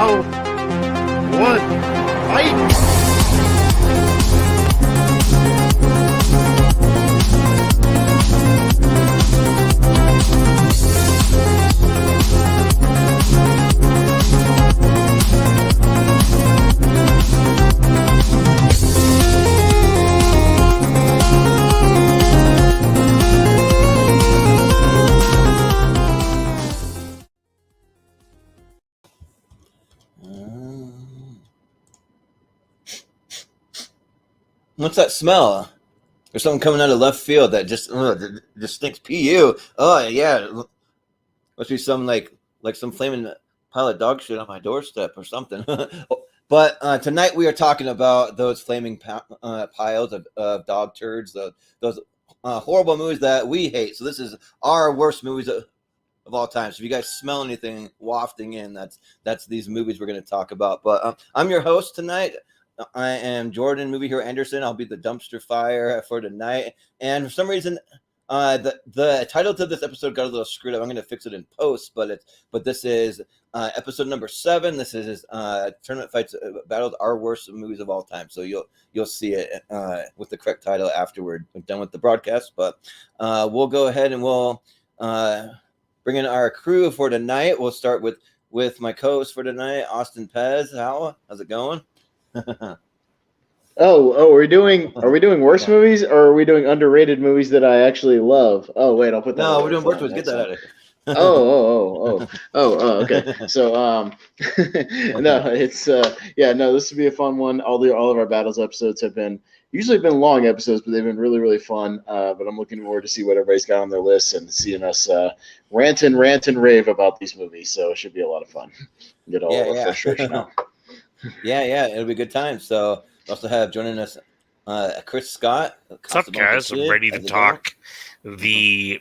round one, fight! What's that smell? There's something coming out of left field that just stinks. Pu. Oh yeah, must be some like some flaming pile of dog shit on my doorstep or something. But tonight we are talking about those flaming piles of dog turds, those horrible movies that we hate. So this is our worst movies of all time. So if you guys smell anything wafting in, that's these movies we're going to talk about. But I'm your host tonight. I am Jordan, movie hero Anderson. I'll be the dumpster fire for tonight. And for some reason, the title to this episode got a little screwed up. I'm going to fix it in post, but this is episode number 7. This is Tournament Fights Battles, our worst movies of all time. So you'll see it with the correct title afterward. We're done with the broadcast, but we'll go ahead and we'll bring in our crew for tonight. We'll start with my co-host for tonight, Austin Pez Howell. How's it going? Are we doing worst movies, or are we doing underrated movies that I actually love? Oh wait, I'll put that. No, we're doing worst movies. Get that out of here. Okay. So no, it's this would be a fun one. All of our battles episodes have usually been long episodes, but they've been really, really fun. But I'm looking forward to see what everybody's got on their list and seeing us rant and rave about these movies. So it should be a lot of fun. Get all our frustration out. Yeah, it'll be a good time. So we also have joining us Chris Scott. What's up, guys? I'm ready to talk the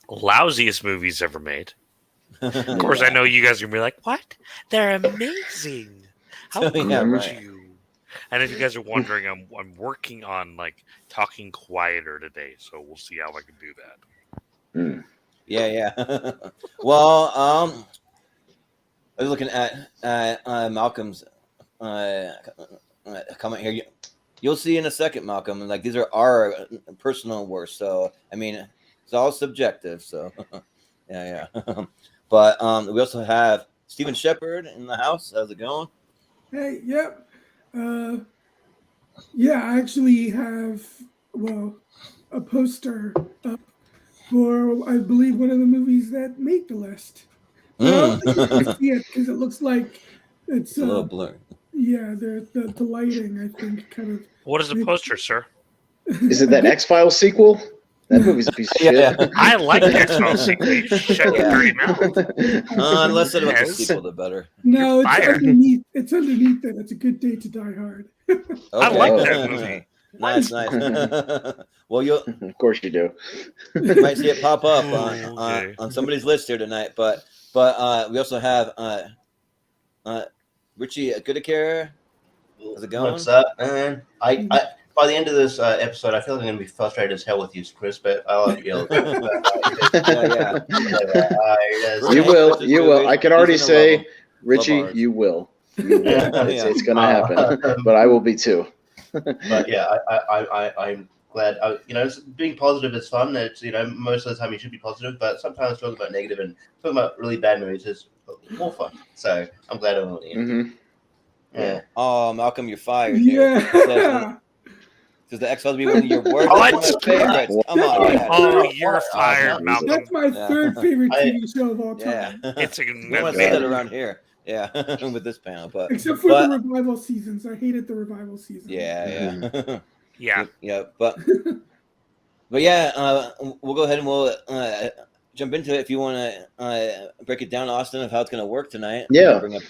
lousiest movies ever made. Of course, I know you guys are going to be like, what? They're amazing. How could you? And if you guys are wondering, I'm working on talking quieter today, so we'll see how I can do that. Yeah. Well, I was looking at Malcolm's comment here. You'll see in a second, Malcolm. These are our personal worst. So I mean, it's all subjective. So yeah. But we also have Stephen Shepard in the house. How's it going? Hey, yep. I actually have a poster up for, I believe, one of the movies that made the list. I don't see it because it looks like it's a little blurry. Yeah, the lighting, I think, kind of. What is the poster, sir? Is it that X-Files sequel? That movie's a piece of shit. Yeah. I like the X-Files sequel. You shut your dirty mouth. Unless it was a sequel, the better. No, it's underneath. It's underneath that. It's A Good Day to Die Hard. Okay. I like that movie. Nice. Well, of course you do. You might see it pop up on somebody's list here tonight, but we also have Richie Goodacre. How's it going? What's up, man? I by the end of this episode, I feel like I'm going to be frustrated as hell with you, Chris, but I like you. You will. I can already say, Richie, you will. It's going to happen, but I will be too. But yeah, I'm glad. Being positive is fun. It's most of the time you should be positive, but sometimes talking about negative and talking about really bad movies is more fun. So I'm glad I'm on the Yeah. Oh, Malcolm, you're fired. Yeah. Does the X-Files be one of your worst favorites? Come on, man. Oh, you're fired, Malcolm. That's my third favorite TV show of all time. Yeah. It's a we want to say that around here. Yeah, with this panel, but except for the revival seasons, I hated the revival season. Yeah. But yeah, we'll go ahead and we'll jump into it if you want to break it down, Austin, of how it's going to work tonight. Yeah. Bring up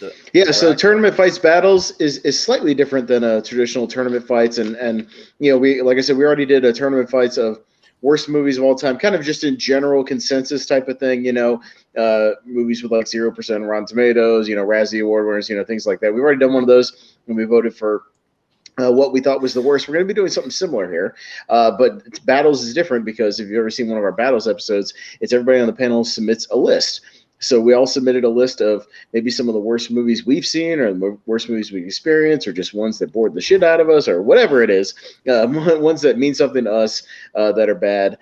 So Tournament Fights Battles is slightly different than a traditional Tournament Fights, and we, like I said, we already did a Tournament Fights of worst movies of all time, kind of just in general consensus type of thing, movies with 0% Rotten Tomatoes, Razzie Award winners, things like that. We've already done one of those, and we voted for what we thought was the worst. We're going to be doing something similar here, but Battles is different because if you've ever seen one of our Battles episodes, it's everybody on the panel submits a list. So we all submitted a list of maybe some of the worst movies we've seen, or the worst movies we've experienced, or just ones that bored the shit out of us, or whatever it is. Ones that mean something to us that are bad.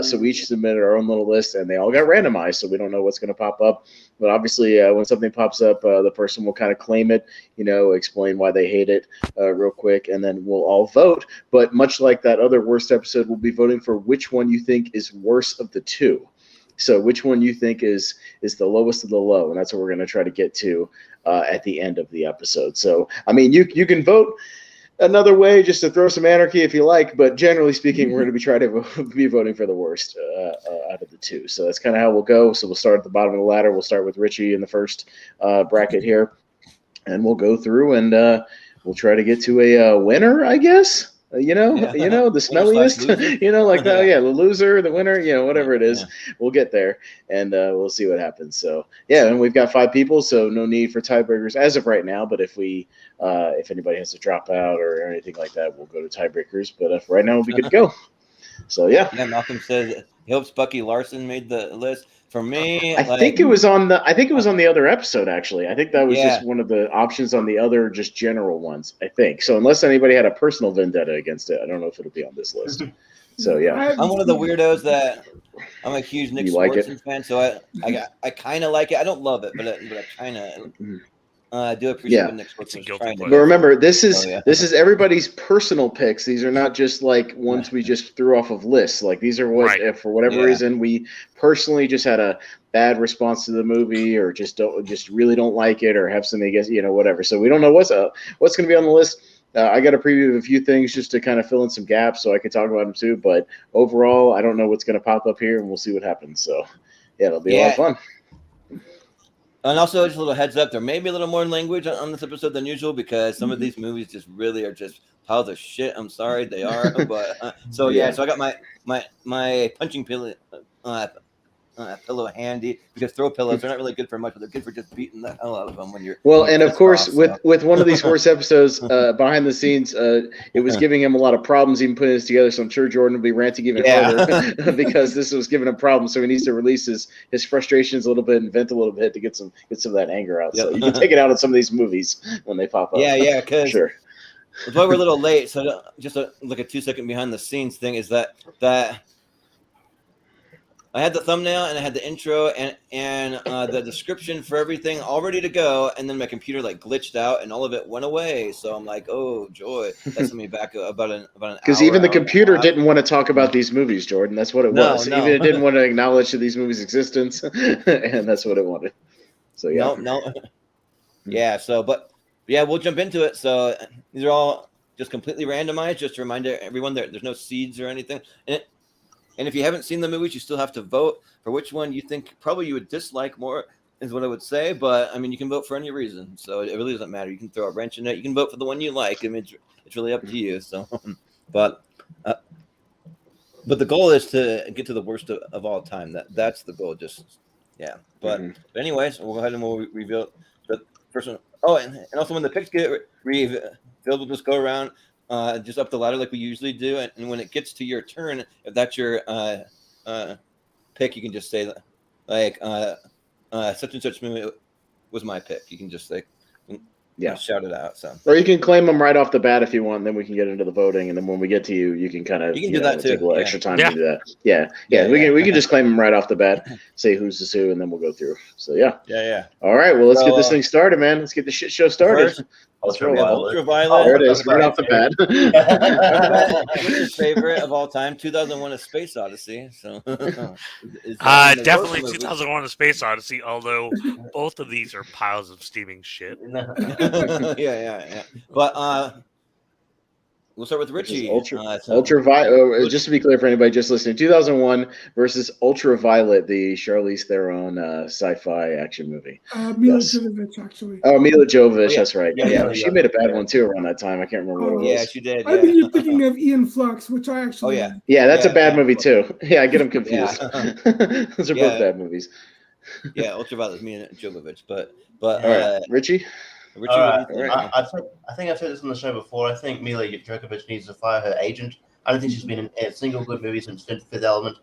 So we each submitted our own little list, and they all got randomized. So we don't know what's going to pop up. But obviously, when something pops up, the person will kind of claim it, explain why they hate it real quick, and then we'll all vote. But much like that other worst episode, we'll be voting for which one you think is worse of the two. So which one you think is the lowest of the low, and that's what we're going to try to get to at the end of the episode. So, I mean, you can vote another way just to throw some anarchy if you like, but generally speaking, we're going to be voting for the worst out of the two. So that's kind of how we'll go. So we'll start at the bottom of the ladder. We'll start with Richie in the first bracket here, and we'll go through and we'll try to get to a winner, I guess. The smelliest, like that. Yeah, the loser, the winner, whatever it is, we'll get there and we'll see what happens. So yeah, and we've got 5 people, so no need for tiebreakers as of right now. But if anybody has to drop out or anything like that, we'll go to tiebreakers. But for right now, we'll be good to go. So yeah. Yeah, Malcolm says he hopes Bucky Larson made the list. For me, I think it was on the other episode, actually. I think that was just one of the options on the other just general ones, I think. So unless anybody had a personal vendetta against it, I don't know if it'll be on this list. So yeah. I'm one of the weirdos that I'm a huge Nick Swartzen fan, so I kind of like it. I don't love it, but I kind of do appreciate what Nick Swartzen is trying to do. But remember, this is everybody's personal picks. These are not just like ones we just threw off of lists. Like these are what, if for whatever reason we personally just had a bad response to the movie, or just really don't like it, or have something against, whatever. So we don't know what's going to be on the list. I got a preview of a few things just to kind of fill in some gaps so I can talk about them too. But overall, I don't know what's going to pop up here, and we'll see what happens. So yeah, it'll be a lot of fun. And also, just a little heads up, there may be a little more language on this episode than usual, because some of these movies just really are just piles of shit. I'm sorry, they are. But so I got my punching pillow handy, because throw pillows, they're not really good for much, but they're good for just beating the hell out of them when you're and of course with one of these worst episodes behind the scenes, it was giving him a lot of problems even putting this together, so I'm sure Jordan will be ranting even further because this was giving him problems, so he needs to release his frustrations a little bit and vent a little bit to get some of that anger out. So you can take it out on some of these movies when they pop up. Because sure. That's why we're a little late. So just like a 2-second behind the scenes thing is that I had the thumbnail and I had the intro and the description for everything all ready to go, and then my computer glitched out and all of it went away. So I'm like, oh joy! That sent me back about an hour. Because even the computer didn't want to talk about these movies, Jordan. That's what it was. No. Even it didn't want to acknowledge these movies' existence, and that's what it wanted. So yeah. No. Yeah. So, we'll jump into it. So these are all just completely randomized, just to remind everyone there's no seeds or anything. And if you haven't seen the movies, you still have to vote for which one you think probably you would dislike more, is what I would say. But I mean, you can vote for any reason, so it really doesn't matter. You can throw a wrench in it. You can vote for the one you like. I mean, it's really up to you. So, but the goal is to get to the worst of all time. That's the goal. But anyways, we'll go ahead and we'll reveal the first one. Oh, and also when the picks get revealed, we'll just go around. Just up the ladder like we usually do, and when it gets to your turn, if that's your pick, you can just say such and such movie was my pick. You can just shout it out. So, or you can claim them right off the bat if you want. And then we can get into the voting, and then when we get to you can kind of do that too. Take a little extra time to do that. Yeah. We can just claim them right off the bat, say who's who, and then we'll go through. So yeah. All right, well let's get this thing started, man. Let's get the shit show started. First, Ultraviolet. There it is, right off the bat. Richie's favorite of all time, 2001: A Space Odyssey. So, definitely 2001: A Space Odyssey. Although both of these are piles of steaming shit. Yeah. But we'll start with Richie. Ultraviolet. Just to be clear for anybody just listening, 2001 versus Ultraviolet, the Charlize Theron sci-fi action movie. Mila Jovovich, actually. Oh, Mila Jovovich, that's right. Yeah, she made a bad one too around that time. I can't remember what it was. Yeah, she did. I think you're thinking of Ian Flux, which I actually. Yeah, that's a bad movie too. Yeah, I get them confused. Those are both bad movies. Yeah, Ultraviolet is Mila Jovovich, but all right, Richie. I think I've said this on the show before. I think Mila Jovovich needs to fire her agent. I don't think she's been in a single good movie since Fifth Element.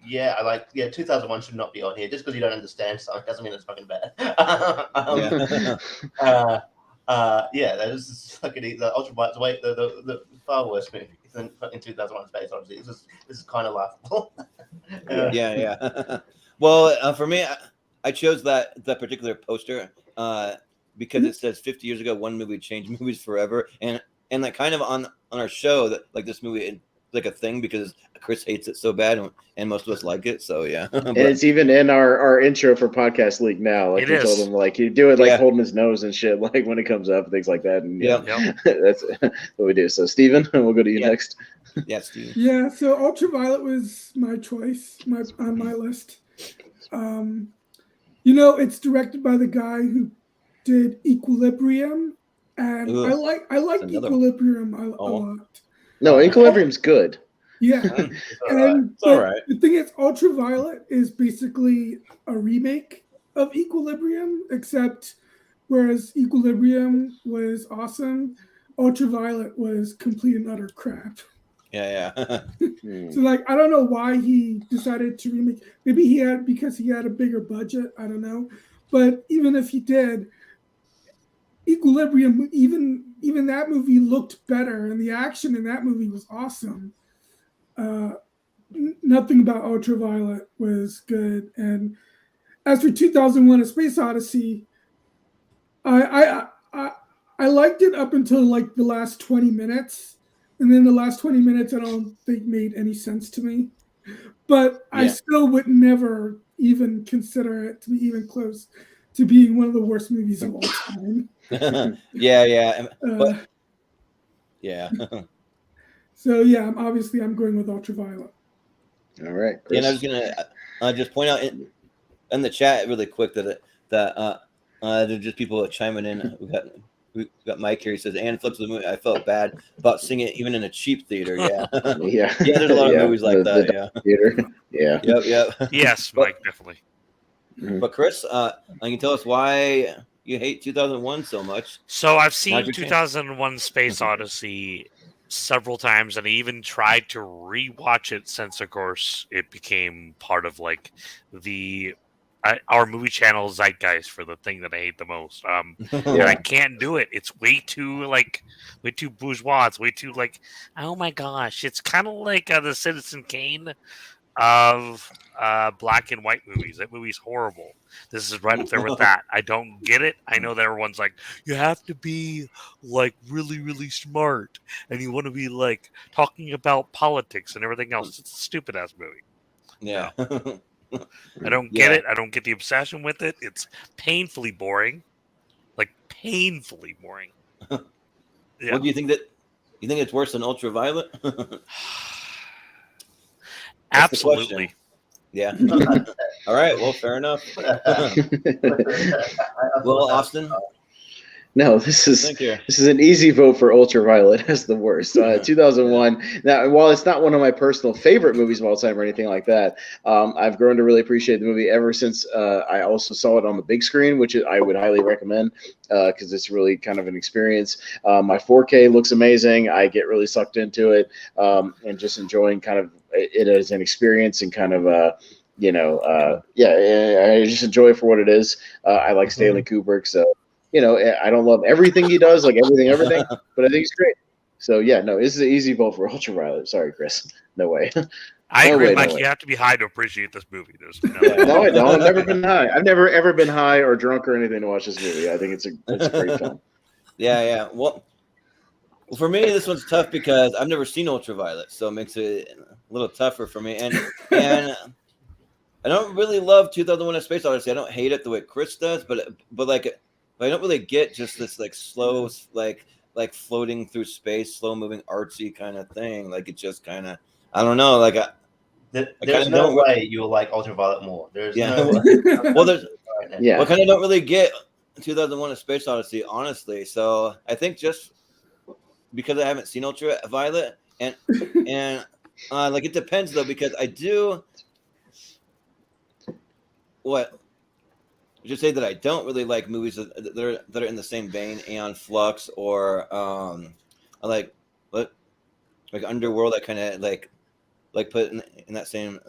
yeah, 2001 should not be on here. Just because you don't understand something doesn't mean it's fucking bad. That is fucking the Ultraviolet's way the far worse movie than in 2001 Space Odyssey. This is kind of laughable. Yeah. Well, for me, I chose that particular poster because it says 50 years ago one movie changed movies forever, and like kind of on our show that like this movie like a thing because Chris hates it so bad and most of us like it. So yeah, and it's even in our intro for Podcast League now. Like we told him, like you do it like holding his nose and shit, like when it comes up, things like that. And that's what we do. So Steven, we'll go to you next. Yeah, Steven. Yeah, so Ultraviolet was my choice, on my list. It's directed by the guy who did Equilibrium, and I like Equilibrium a lot. No, Equilibrium's good. Yeah, it's all right. The thing is, Ultraviolet is basically a remake of Equilibrium, except whereas Equilibrium was awesome, Ultraviolet was complete and utter crap. Yeah. So like, I don't know why he decided to remake. Maybe because he had a bigger budget. I don't know. But even if he did, Equilibrium, even that movie looked better, and the action in that movie was awesome. Nothing about Ultraviolet was good. And as for 2001: A Space Odyssey, I liked it up until like the last 20 minutes. And then the last 20 minutes, I don't think made any sense to me. But I still would never even consider it to be even close to being one of the worst movies of all time. Yeah. So yeah, I'm going with Ultraviolet. All right. Chris. And I was gonna just point out in the chat really quick that there's just people chiming in. We got Mike here. He says, "And flips the movie. I felt bad about seeing it even in a cheap theater." Yeah. Yeah. There's a lot of movies like that. Theater. Yeah. Yep. Yes, Mike, definitely. But Chris, can you tell us why you hate 2001 so much? So I've seen 2001: Space Odyssey several times, and I even tried to rewatch it since, of course, it became part of like our movie channel zeitgeist for the thing that I hate the most. And I can't do it. It's way too bourgeois. It's way too like, oh my gosh. It's kind of like the Citizen Kane of black and white movies. That movie's horrible. This is right up there with that. I don't get it. I know that everyone's like, you have to be like really, really smart, and you want to be like talking about politics and everything else. It's a stupid ass movie. Yeah. No. I don't get it. I don't get the obsession with it. It's painfully boring. Like painfully boring. What do you think you think it's worse than Ultraviolet? Absolutely. Yeah. All right. Well, fair enough. Well, Austin. No, this is an easy vote for Ultraviolet as the worst. 2001. Now, while it's not one of my personal favorite movies of all time or anything like that, I've grown to really appreciate the movie ever since I also saw it on the big screen, which I would highly recommend because it's really kind of an experience. My 4K looks amazing. I get really sucked into it and just enjoying kind of it as an experience and kind of I just enjoy it for what it is. I like Stanley Kubrick, so. I don't love everything he does, like everything, but I think it's great. So, yeah, no, this is an easy vote for Ultraviolet. Sorry, Chris. No way. I agree, Mike. You have to be high to appreciate this movie. No, I don't. I've never been high. I've never, ever been high or drunk or anything to watch this movie. I think it's a great film. Yeah. Well, for me, this one's tough because I've never seen Ultraviolet, so it makes it a little tougher for me. And I don't really love 2001: A Space Odyssey. I don't hate it the way Chris does, but I don't really get just this like slow, like floating through space, slow moving, artsy kind of thing. Like it just kind of, I don't know. Like there's no way you'll like Ultraviolet more. There's no way. Well, I kind of don't really get 2001: A Space Odyssey, honestly. So I think just because I haven't seen Ultraviolet, and like it depends though, because I do. What? I should say that I don't really like movies that are in the same vein, Aeon Flux, or like Underworld. I kind of like put in that same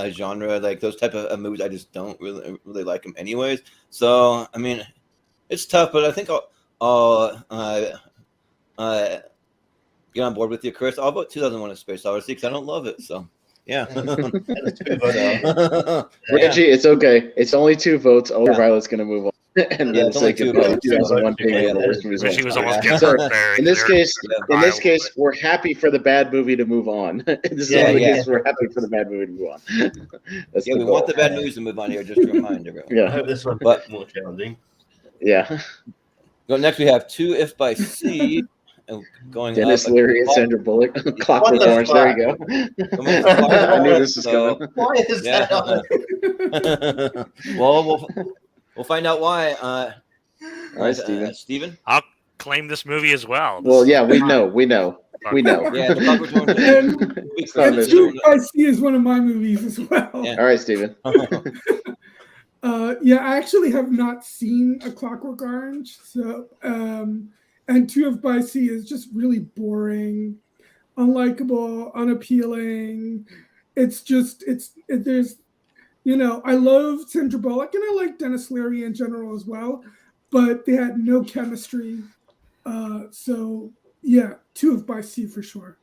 genre, like those type of movies, I just don't really like them anyways. So I mean, it's tough, but I think I'll get on board with you, Chris. I'll vote 2001: A Space Odyssey because I don't love it. So yeah. Richie, it's okay. It's only 2 votes. Ultraviolet's going to move on. And Yeah, we'll it's only say 2 goodbye to votes. 2001 being Yeah, one of the worst movies of all Richie was time. almost getting So, hurt there. in this case, we're happy for the bad movie to move on. This is one of the cases we're happy for the bad movie to move on. That's we want the bad movies to move on here, just to remind everyone. I hope this one's a bit more challenging. Yeah. Well, next we have 2 If by C. Going Dennis up, Leary and Sandra Bullock. Clockwork Orange. There you go. I knew this was coming. Why is that on? Well, we'll find out why. All right, Steven? I'll claim this movie as well. Well, yeah, we know. Yeah, the Clockwork Orange. And 2 If by C is one of my movies as well. All right, Steven. Yeah, I actually have not seen A Clockwork Orange, so and 2 If by C is just really boring, unlikable, unappealing. There's I love Sandra Bullock and I like Dennis Leary in general as well, but they had no chemistry. So yeah, 2 If by C for sure.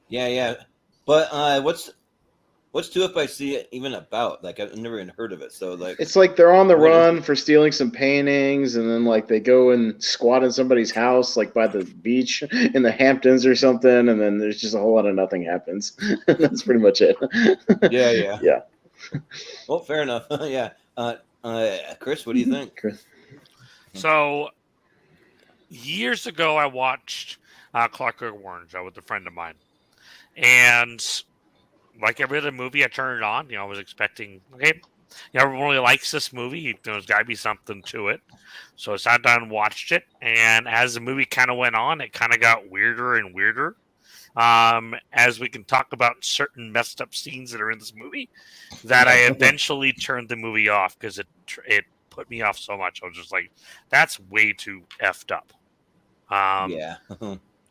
Yeah. But what's 2 If by C even about? Like, I've never even heard of it. So like, it's like they're on the run for stealing some paintings, and then like they go and squat in somebody's house, like by the beach in the Hamptons or something, and then there's just a whole lot of nothing happens. That's pretty much it. Yeah. Well, fair enough. Yeah. Chris, what do you think? Chris? So, years ago, I watched Clockwork Orange with a friend of mine. And like every other movie, I turned it on. I was expecting, everyone really likes this movie. There's got to be something to it. So I sat down and watched it. And as the movie kind of went on, it kind of got weirder and weirder. As we can talk about certain messed up scenes that are in this movie, that I eventually turned the movie off because it put me off so much. I was just like, that's way too effed up.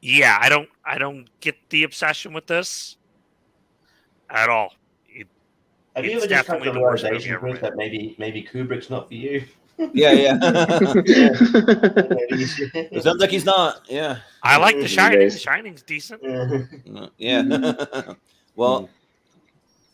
Yeah, I don't get the obsession with this at all. Have you ever just come to the realization, Chris, that maybe Kubrick's not for you? Yeah. It sounds like he's not. Yeah. I like The Shining. The Shining's decent. Yeah. Well,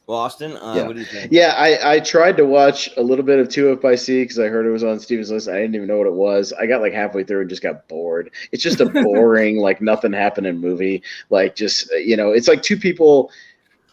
Austin, what do you think? Yeah, I tried to watch a little bit of 2 If by C because I heard it was on Steven's list. I didn't even know what it was. I got like halfway through and just got bored. It's just a boring, like nothing happening movie. Like just it's like 2 people,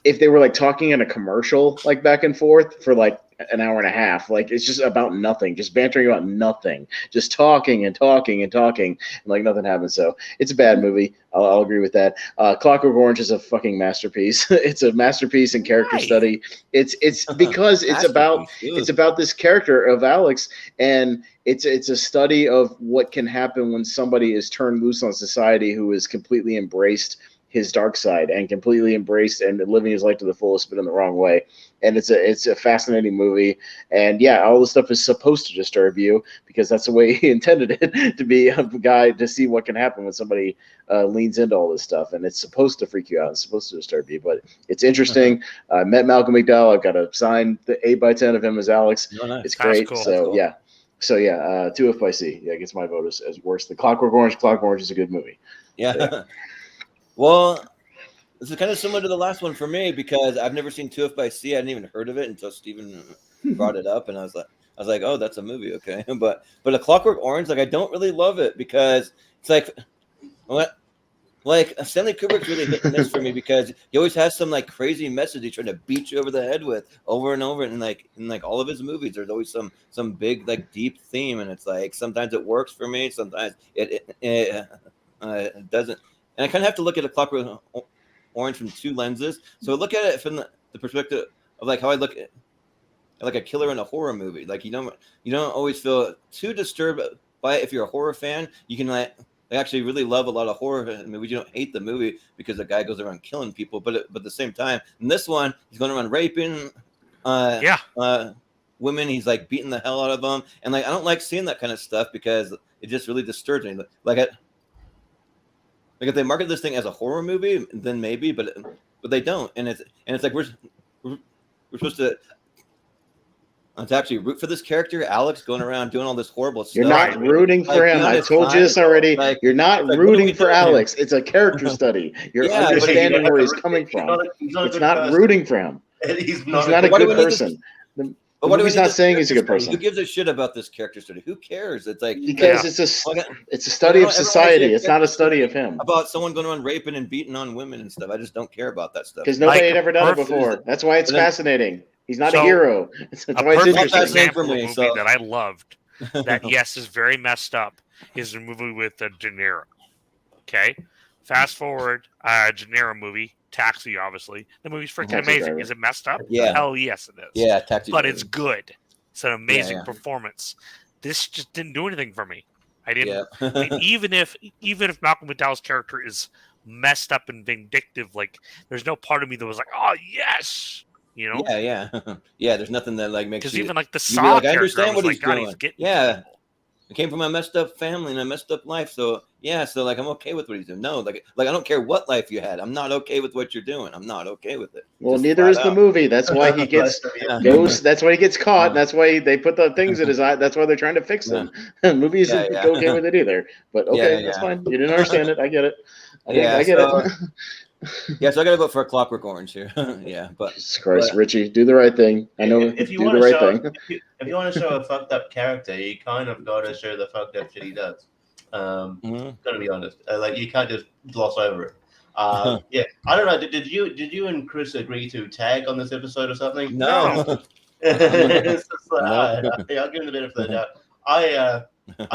if they were like talking in a commercial, like back and forth for like an hour and a half. Like it's just about nothing, just bantering about nothing, just talking and talking and talking, and like nothing happens. So it's a bad movie. I'll agree with that. Clockwork Orange is a fucking masterpiece. It's a masterpiece in character study. It's because it's about this character of Alex, and it's a study of what can happen when somebody is turned loose on society who is completely embraced his dark side and completely embraced and living his life to the fullest, but in the wrong way. And it's a fascinating movie. And yeah, all this stuff is supposed to disturb you because that's the way he intended it to be, a guy to see what can happen when somebody leans into all this stuff. And it's supposed to freak you out. It's supposed to disturb you, but it's interesting. I met Malcolm McDowell. I've got a signed 8x10 of him as Alex. Oh, nice. It's great. Cool. So yeah. 2 If by C. Yeah, gets my vote as worse than Clockwork Orange. Clockwork Orange is a good movie. Yeah. Well, this is kind of similar to the last one for me because I've never seen 2 If by C. I hadn't even heard of it until Steven brought it up, and I was like, oh, that's a movie, okay. But A Clockwork Orange, like I don't really love it because it's like Stanley Kubrick's really hit and miss for me because he always has some like crazy message he's trying to beat you over the head with over and over, and like in like all of his movies, there's always some big like deep theme, and it's like sometimes it works for me, sometimes it doesn't. And I kind of have to look at A Clockwork Orange from 2 lenses. So I look at it from the perspective of like how I look at like a killer in a horror movie. Like you don't always feel too disturbed by it. If you're a horror fan, you can like actually really love a lot of horror movies. You don't hate the movie because the guy goes around killing people. But at the same time, in this one, he's going around raping women. He's like beating the hell out of them. And like I don't like seeing that kind of stuff because it just really disturbs me. Like if they market this thing as a horror movie, then maybe, but they don't, and it's like we're supposed to actually root for this character, Alex, going around doing all this horrible stuff. You're not rooting for him. I told you this already. You're not rooting for Alex. It's a character study. You're understanding where he's coming from. It's not rooting for him. He's not a good person. But what he's not saying he's a good person. Who gives a shit about this character study? Who cares? It's like because it's a study of society. It's not a study of him. About someone going around raping and beating on women and stuff. I just don't care about that stuff. Because nobody had ever done it before. That's why it's fascinating. He's not a hero. That's why it's interesting. For me, that I loved that yes is very messed up is a movie with De Niro. Okay, fast forward, De Niro movie. Taxi, obviously. The movie's freaking amazing. Driver. Is it messed up? Yeah. Hell yes, it is. Yeah, Taxi. But it's good. It's an amazing performance. This just didn't do anything for me. I didn't. Yeah. I mean, even if Malcolm McDowell's character is messed up and vindictive, like there's no part of me that was like, oh yes, you know? Yeah. Yeah. There's nothing that like makes because even like the Saw I understand what he's doing. Yeah. I came from a messed up family and a messed up life, so like I'm okay with what he's doing. No, like I don't care what life you had. I'm not okay with what you're doing. I'm not okay with it. Well, just neither is the movie. That's why he gets That's why he gets caught. That's why they put the things in his eye. That's why they're trying to fix him. The movie isn't okay with it either. But okay, that's fine. You didn't understand it. I get it. I get it. Yeah, so I gotta vote for a Clockwork Orange here. Yeah, but Jesus Christ, Richie, do the right thing. I know if you do want the to right show, thing. If you want to show a fucked up character, you kind of got to show the fucked up shit he does. Gonna be honest, like you can't just gloss over it. Yeah, I don't know. Did you and Chris agree to tag on this episode or something? No. It's just like, I'll give him the benefit of the doubt. I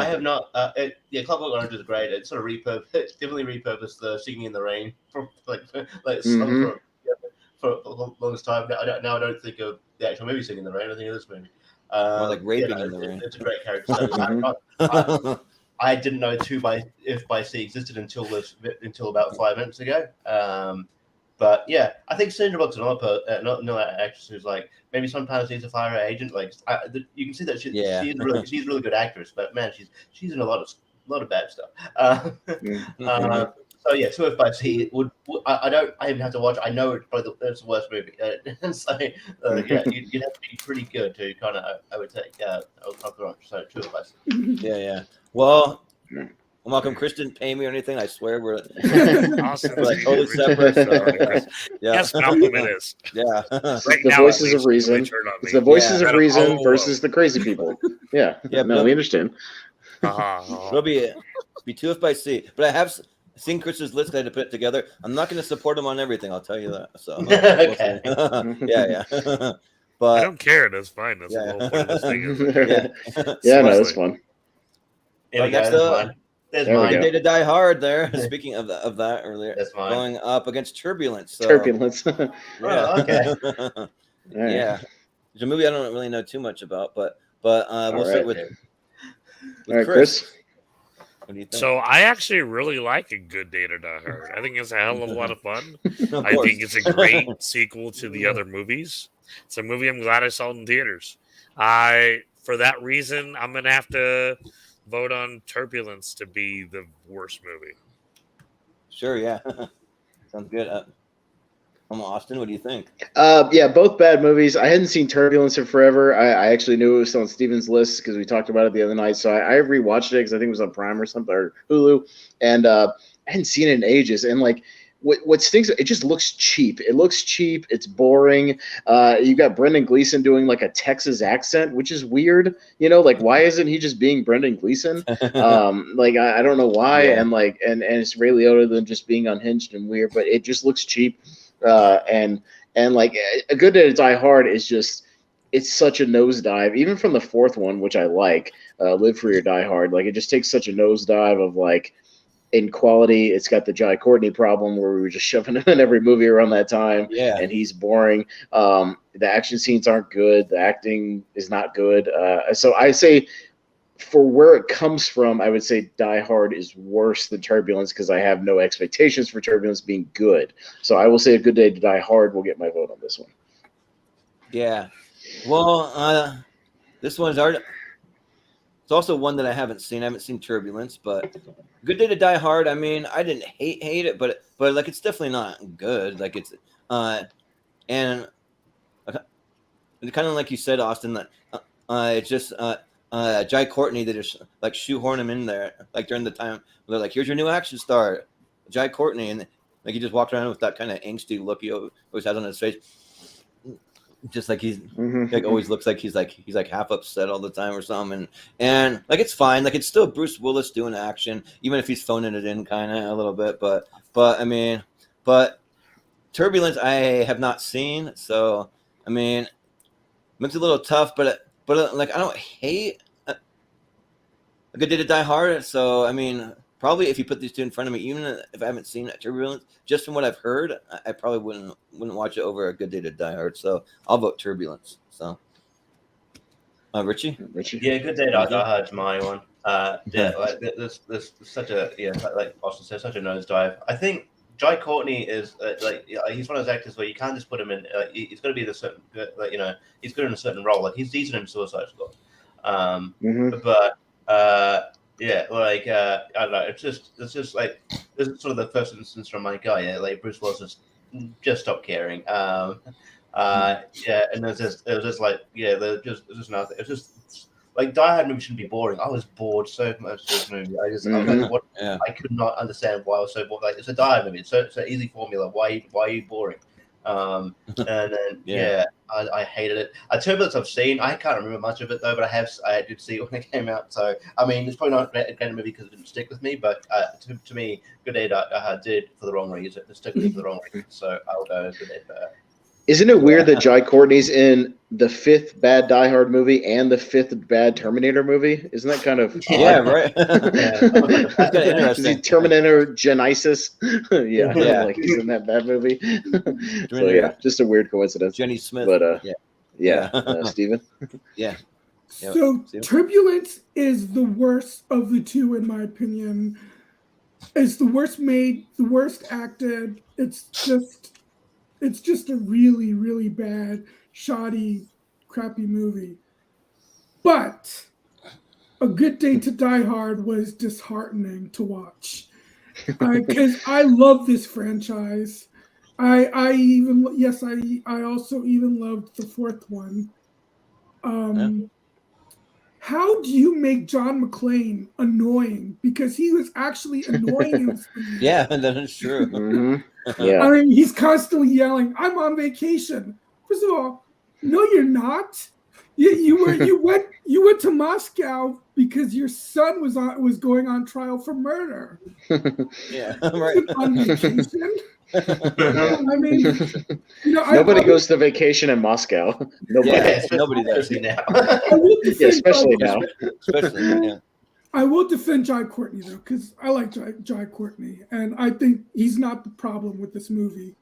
have not. Clockwork Orange is great. It sort of definitely repurposed the Singing in the Rain for the longest time. Now I don't think of the actual movie Singing in the Rain. I think of this movie. Like raping in the rain. It's a great character study. I didn't know 2 by C existed until about 5 minutes ago. But yeah, I think Sandra Bullock's another actress who's like maybe sometimes needs a fire agent. Like you can see that she's a really good actress, but man, she's in a lot of bad stuff. So yeah, 2 by C would I even have to watch. I know it's probably it's the worst movie, so you'd have to be pretty good to kind of I would take so 2 by C. Yeah. Well. Welcome, Chris didn't pay me or anything. I swear we're awesome. We're like totally separate. So, yes, Malcolm, it is. Yeah. Right the voices of reason. It's the voices of reason versus the crazy people. Yeah. No, we understand. It'll be 2 by C. But I have seen Chris's list. I had to put it together. I'm not going to support him on everything. I'll tell you that. So okay. Yeah. But I don't care. That's fine. That's the whole point of this thing. No, that's fun. There's Good Day to Die Hard there. Speaking of that earlier, that's mine. Going up against Turbulence. So, Turbulence. Okay. Yeah. It's a movie I don't really know too much about, but we'll start with all right, Chris. What do you think? So I actually really like A Good Day to Die Hard. I think it's a hell of a lot of fun. I think it's a great sequel to the other movies. It's a movie I'm glad I saw in theaters. For that reason, I'm gonna have to vote on Turbulence to be the worst movie. Sure, yeah. Sounds good. Austin, what do you think? Both bad movies. I hadn't seen Turbulence in forever. I actually knew it was on Steven's list because we talked about it the other night. So I rewatched it because I think it was on Prime or something, or Hulu. And I hadn't seen it in ages. And like, what stinks, it just looks cheap. It looks cheap. It's boring. You got Brendan Gleeson doing like a Texas accent, which is weird. You know, like why isn't he just being Brendan Gleeson? Like I don't know why. Yeah. And it's Ray Liotta than just being unhinged and weird, but it just looks cheap. And like A Good Day to Die Hard is just, it's such a nosedive, even from the 4th one, which I like, Live Free or Die Hard. Like it just takes such a nosedive of like, in quality. It's got the Jai Courtney problem where we were just shoving him in every movie around that time. Yeah. And he's boring. The action scenes aren't good. The acting is not good. So I say for where it comes from, I would say Die Hard is worse than Turbulence because I have no expectations for Turbulence being good. So I will say A Good Day to Die Hard will get my vote on this one. Yeah. Well, this one's already... It's also one that I haven't seen. I haven't seen Turbulence, but Good Day to Die Hard. I mean, I didn't hate it, but like it's definitely not good. Like it's and kind of like you said, Austin, that it's just Jai Courtney. They just like shoehorn him in there, like during the time they're like, "Here's your new action star, Jai Courtney," and like he just walked around with that kind of angsty look he always has on his face, just like he's like always looks like he's like half upset all the time or something. And like it's fine, like it's still Bruce Willis doing action, even if he's phoning it in kind of a little bit. But I mean, but Turbulence I have not seen, so I mean, it's a little tough, but like I don't hate A Good Day to Die Hard. So I mean, probably if you put these two in front of me, even if I haven't seen Turbulence, just from what I've heard, I probably wouldn't watch it over A Good Day to Die Hard. So I'll vote Turbulence. So Richie? Yeah, Good Day to Die Hard's my one. Yeah, like there's such a like Austin said, such a nosedive. I think Jai Courtney is he's one of those actors where you can't just put him in. He's got to be the certain, he's good in a certain role. Like he's decent in Suicide Squad, but yeah, like I don't know. It's just like this is sort of the first instance from my guy. Like Bruce Willis just stopped caring. Yeah, and it was just like there's just nothing. It's just like Die Hard movie shouldn't be boring. I was bored so much of this movie. I was like, I could not understand why I was so bored. Like it's a Die Hard movie. It's an easy formula. Why are you boring? And then I hated it. Turbulence I've seen. I can't remember much of it though, but I did see it when it came out. So I mean, it's probably not a kind of movie because it didn't stick with me. But to me, Good Day Die Hard did for the wrong reason. It stuck with me for the wrong reason. So I'll go Good Day Die Hard. Isn't it weird that Jai Courtney's in the 5th bad Die Hard movie and the 5th bad Terminator movie? Isn't that kind of odd? Yeah, right. That's kind of interesting. Is he Terminator Genesis? yeah, like he's in that bad movie. So yeah, just a weird coincidence. Jenny Smith. But Steven? Yeah. So Turbulence is the worst of the two, in my opinion. It's the worst made, the worst acted. It's just a really, really bad, shoddy, crappy movie. But A Good Day to Die Hard was disheartening to watch. Because I love this franchise. I also even loved the 4th one. How do you make John McClane annoying? Because he was actually annoying. Yeah, that is true. Yeah. I mean, he's constantly yelling, "I'm on vacation." First of all, no, you're not. You went to Moscow because your son was going on trial for murder. Yeah, right. On vacation. I mean, nobody goes to vacation in Moscow. Nobody does now. Especially now. I will defend Jai Courtney though, because I like Jai Courtney, and I think he's not the problem with this movie.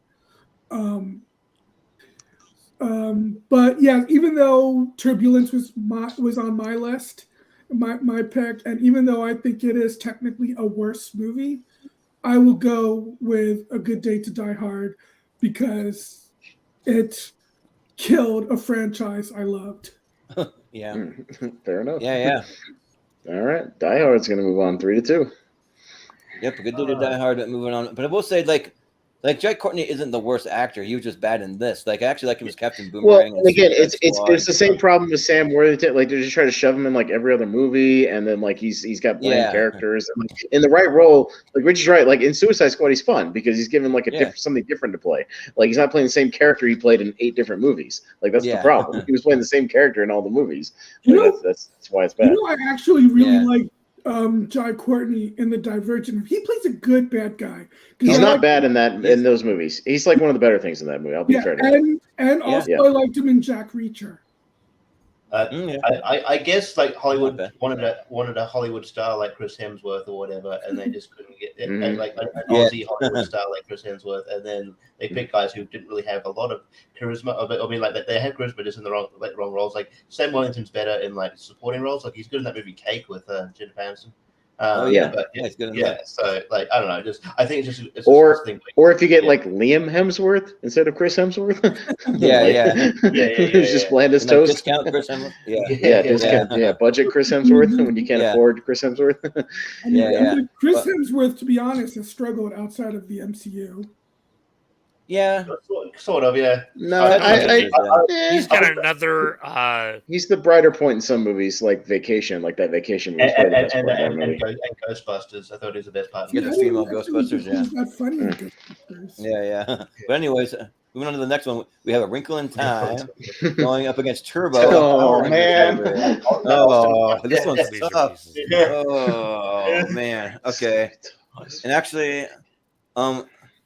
But yeah, even though Turbulence was on my list, my pick, and even though I think it is technically a worse movie, I will go with A Good Day to Die Hard because it killed a franchise I loved. Yeah. Fair enough. Yeah. All right. Die Hard's going to move on 3-2. Yep, A Good Day to Die Hard. Moving on. But I will say, like Jai Courtney isn't the worst actor. He was just bad in this. Like I actually like him as Captain Boomerang. Well, and again, it's the same problem with Sam Worthington. Like they just try to shove him in like every other movie, and then like he's got bland characters. And, like, in the right role, like Richie's right. Like in Suicide Squad, he's fun because he's given like something different to play. Like he's not playing the same character he played in 8 different movies. Like that's the problem. He was playing the same character in all the movies. Like, that's why it's bad. I actually really like Jai Courtney in The Divergent. He plays a good bad guy. He's not bad in those movies. He's like one of the better things in that movie. I'll be fair to him. And also I liked him in Jack Reacher. I guess like Hollywood wanted a Hollywood star like Chris Hemsworth or whatever, and they just couldn't get it. And like an Aussie Hollywood star like Chris Hemsworth, and then they picked guys who didn't really have a lot of charisma. I mean, like they had charisma just in the wrong roles. Like Sam Worthington's better in like supporting roles. Like he's good in that movie Cake with Jennifer Aniston. He's good in that. So like I don't know, I think it's just or if you get like Liam Hemsworth instead of Chris Hemsworth. Who's just bland as toast. Discount Chris Hemsworth. Budget Chris Hemsworth when you can't afford Chris Hemsworth. Chris Hemsworth, to be honest, has struggled outside of the MCU. Yeah. Sort of, yeah. No, he's got another. He's the brighter point in some movies, like Vacation, like that Vacation movie. And Ghostbusters. I thought it was the best part. Yeah, the female Ghostbusters. Yeah. He's not funny in Ghostbusters. Yeah. But anyways, moving on to the next one, we have A Wrinkle in Time going up against Turbo. Oh man! Oh, this one's tough. Oh man. Okay. And actually,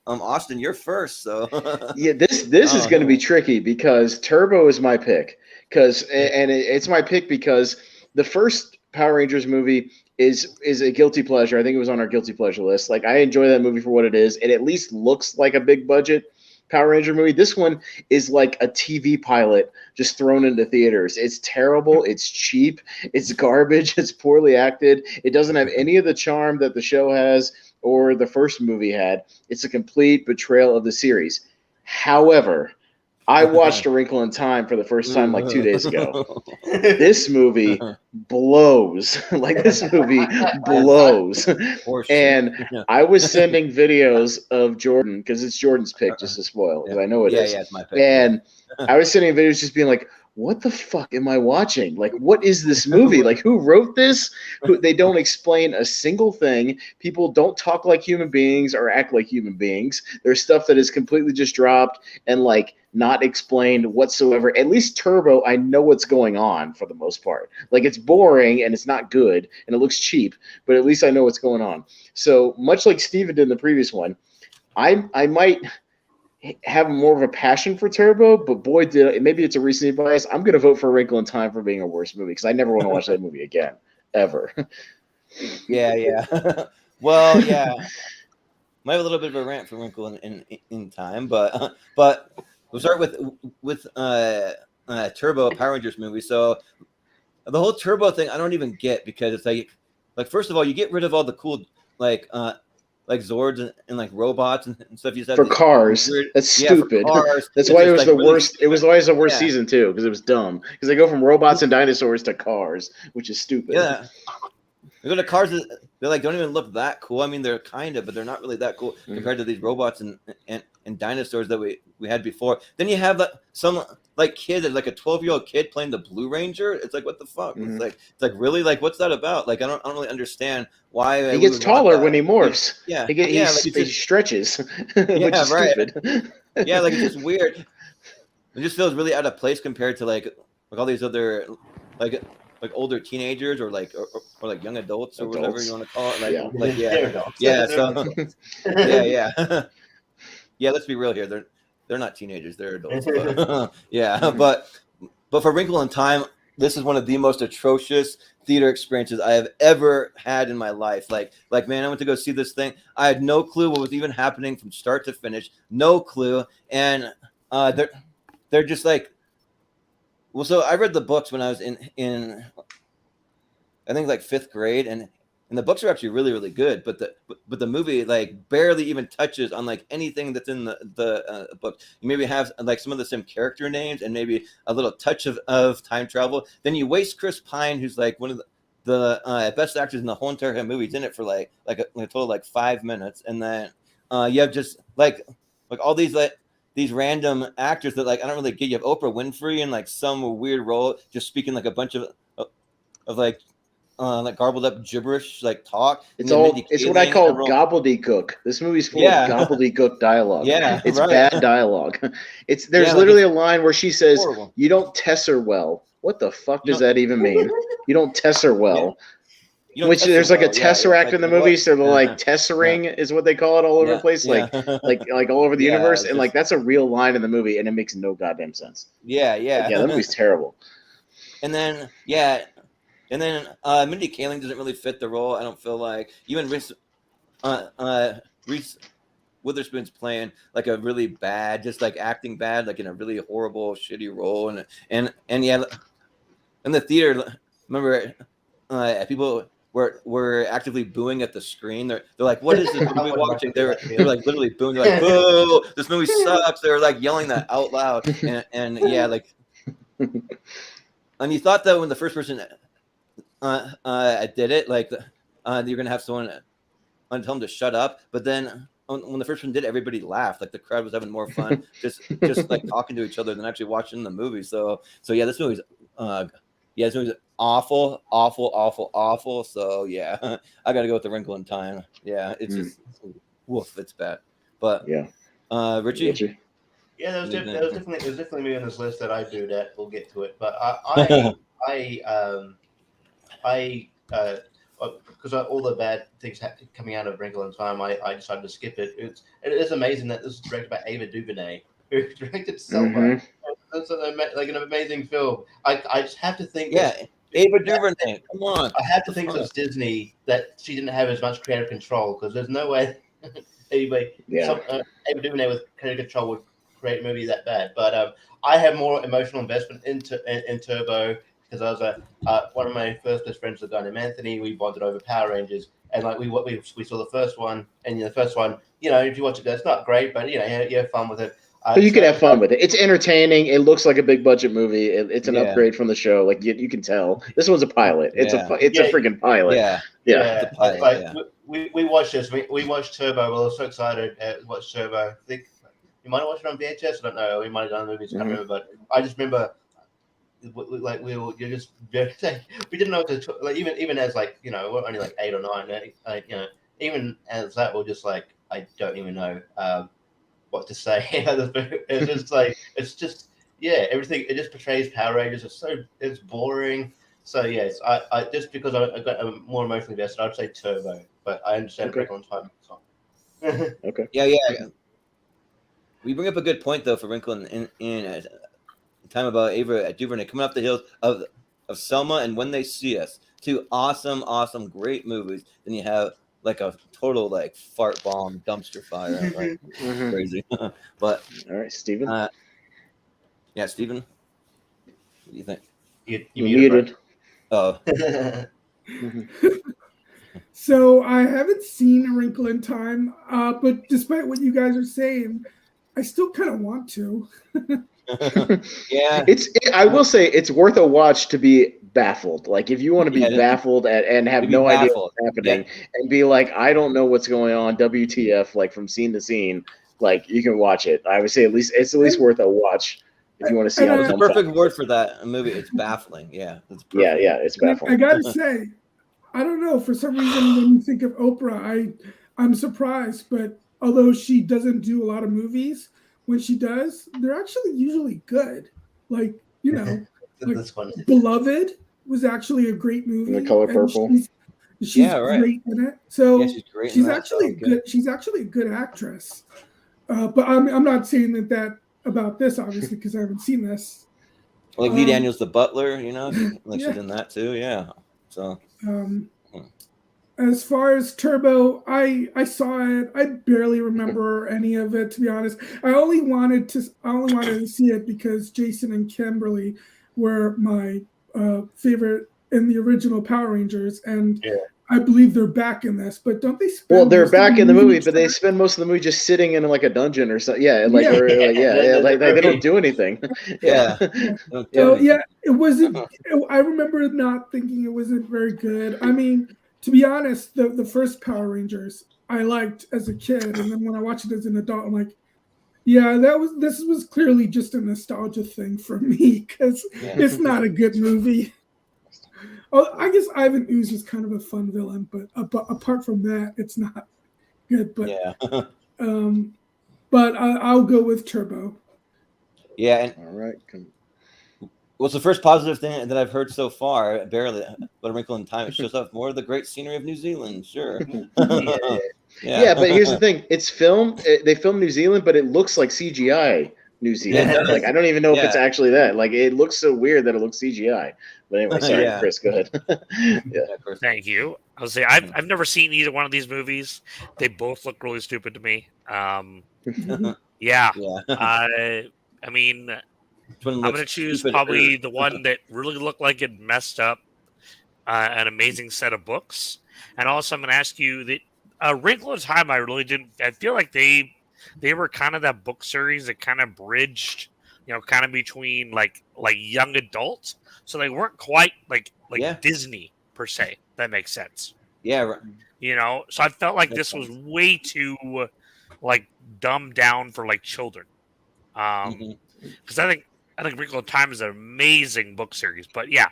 Austin, you're first, so yeah, this is going to be tricky because Turbo is my pick. It's my pick because the first Power Rangers movie is a guilty pleasure. I think it was on our guilty pleasure list. Like, I enjoy that movie for what it is. It at least looks like a big budget Power Ranger movie. This one is like a TV pilot just thrown into theaters. It's terrible. It's cheap. It's garbage. It's poorly acted. It doesn't have any of the charm that the show has or the first movie had. It's a complete betrayal of the series. However, I watched A Wrinkle in Time for the first time like 2 days ago. This movie blows. Like, this movie blows. And I was sending videos of Jordan, because it's Jordan's pick, just to spoil, because I know it is. Yeah, it's my pick. And I was sending videos just being like, what the fuck am I watching? Like, what is this movie? Like, who wrote this? They don't explain a single thing. People don't talk like human beings or act like human beings. There's stuff that is completely just dropped and, like, not explained whatsoever. At least Turbo, I know what's going on for the most part. Like, it's boring and it's not good and it looks cheap, but at least I know what's going on. So much like Steven did in the previous one, I might have more of a passion for Turbo, but boy, maybe it's a recency bias. I'm going to vote for A Wrinkle in Time for being a worse movie because I never want to watch that movie again, ever. Yeah. Well, yeah. Might have a little bit of a rant for Wrinkle in Time, but we'll start with Turbo, a Power Rangers movie. So the whole Turbo thing, I don't even get, because it's like first of all, you get rid of all the cool like Zords and like robots and stuff. You said for cars. That's stupid. Cars. That's why it was the worst. It was always the worst season too, because it was dumb. Because they go from robots and dinosaurs to cars, which is stupid. Yeah. They go to cars. They like don't even look that cool. I mean, they're kind of, but they're not really that cool compared to these robots and dinosaurs that we had before. Then you have some like kid, like a 12-year-old kid playing the Blue Ranger. It's like, what the fuck? It's like really, like, what's that about? Like, I don't really understand why he gets taller when he morphs. Yeah, he stretches. Which is stupid. Yeah, like, it's just weird. It just feels really out of place compared to like all these other like older teenagers or like young adults or whatever you want to call it. Yeah, let's be real here. They're not teenagers, they're adults. But, but for Wrinkle in Time, this is one of the most atrocious theater experiences I have ever had in my life. Like man, I went to go see this thing. I had no clue what was even happening from start to finish. No clue. And they're just like, well, so I read the books when I was in I think like 5th grade, and the books are actually really, really good, but the movie like barely even touches on like anything that's in the book. You maybe have like some of the same character names and maybe a little touch of time travel. Then you waste Chris Pine, who's like one of the best actors in the whole entire movie. He's in it for like a total like 5 minutes, and then you have just like all these random actors that like I don't really get. You have Oprah Winfrey in like some weird role, just speaking like a bunch of like garbled up gibberish like talk. It's what I call gobbledygook. This movie's full of gobbledygook dialogue. Yeah, it's bad dialogue. There's literally a line where she says, horrible. "You don't tesser well." What the fuck does that even mean? You don't tesser well. Which there's like a tesseract in the movie, so they're like tessering is what they call it all over the place, like all over the universe, and like that's a real line in the movie, and it makes no goddamn sense. Yeah, that movie's terrible. And then Mindy Kaling doesn't really fit the role. I don't feel like even Reese Witherspoon's playing like a really bad, just like acting bad, like in a really horrible, shitty role, and yeah, in the theater, remember people were actively booing at the screen. They're like, "What is this movie watching?" They're like literally booing. They're like, "Boo! This movie sucks." They're like yelling that out loud, and yeah, like, and you thought that when the first person did it, like, you're gonna have someone tell them to shut up, but then when the first one did, everybody laughed. Like the crowd was having more fun, just like talking to each other than actually watching the movie. So yeah, this movie's awful. So yeah, I got to go with The Wrinkle in Time. Yeah, it's just woof, it's bad. But yeah, Richie. Yeah, there was definitely me on this list that I do that. We'll get to it, but because all the bad things coming out of Wrinkle in Time, I decided to skip it. It is amazing that this is directed by Ava DuVernay, who directed Selma. That's an amazing film. I just have to think. Yeah, Ava DuVernay. Come on. I have to think it's Disney that she didn't have as much creative control, because there's no way anybody. Ava DuVernay with creative control would create a movie that bad. But I have more emotional investment in Turbo, because I was one of my first best friends was a guy named Anthony. We bonded over Power Rangers, and like we saw the first one, and the first one, if you watch it, it's not great, but you have fun with it. But you can have fun with it. It's entertaining. It looks like a big budget movie. It's an upgrade from the show. Like you can tell, this one's a pilot. It's a freaking pilot. Yeah. It's a pilot, we watched this. We watched Turbo. We were so excited to watch Turbo. I think you might have watched it on VHS. I don't know. We might have done the movies. I can't remember, but I just remember. Like we didn't know, like even as we're only like 8 or 9, even as that, we're just like, I don't even know what to say. It's just everything, it just portrays Power Rangers. It's boring. So yes, I just because I got more emotionally invested, I'd say Turbo, but I understand Wrinkle in Time. Okay. Yeah. We bring up a good point though for Wrinkle in Time about Ava DuVernay coming up the hills of Selma and When They See Us. 2 awesome, great movies. Then you have like a total like fart bomb dumpster fire, like crazy. But all right, Steven. Steven. What do you think? You muted. Oh. So I haven't seen A Wrinkle in Time, but despite what you guys are saying, I still kind of want to. Yeah, I will say it's worth a watch to be baffled. Like if you want to be baffled and have no idea what's happening and be like, I don't know what's going on, WTF, like from scene to scene, like you can watch it. I would say it's at least worth a watch if you want to see how it's a perfect word for that movie. It's baffling. Yeah, it's perfect. Yeah, it's baffling. I gotta say, I don't know, for some reason when you think of Oprah, I'm surprised, but although she doesn't do a lot of movies, when she does, they're actually usually good. Like, like Beloved was actually a great movie. The Color Purple. She's great in it. So she's actually good. She's actually a good actress. But I'm not saying that about this, obviously, because I haven't seen this. Like Lee Daniels, the butler, like she's in that too. Yeah. So. As far as Turbo, I saw it. I barely remember any of it, to be honest. I only wanted to see it because Jason and Kimberly were my favorite in the original Power Rangers, and I believe they're back in this. But don't they? They're back in the movie, but they spend most of the movie just sitting in like a dungeon or something. Yeah, like they don't do anything. So it wasn't. I remember not thinking it wasn't very good. I mean, to be honest, the first Power Rangers I liked as a kid, and then when I watched it as an adult, I'm like, this was clearly just a nostalgia thing for me because it's not a good movie. Oh, I guess Ivan Ooze is kind of a fun villain, but apart from that, it's not good. But but I'll go with Turbo. Yeah, and all right. What's the first positive thing that I've heard so far? Barely, but A Wrinkle in Time. It shows off more of the great scenery of New Zealand. Sure. Yeah, but here's the thing: it's filmed. They filmed New Zealand, but it looks like CGI New Zealand. Yeah. Like I don't even know if it's actually that. Like it looks so weird that it looks CGI. But anyway, sorry, Chris, go ahead. Thank you. I'll say I've never seen either one of these movies. They both look really stupid to me. I mean, I'm going to choose probably the one that really looked like it messed up an amazing set of books. And also, I'm going to ask you that Wrinkle in Time, I really didn't. I feel like they were kind of that book series that kind of bridged, kind of between like young adults. So they weren't quite like Disney per se. That makes sense. Yeah. So I felt like this was way too like dumbed down for like children. Because I think Wrinkle in Time is an amazing book series, but yeah,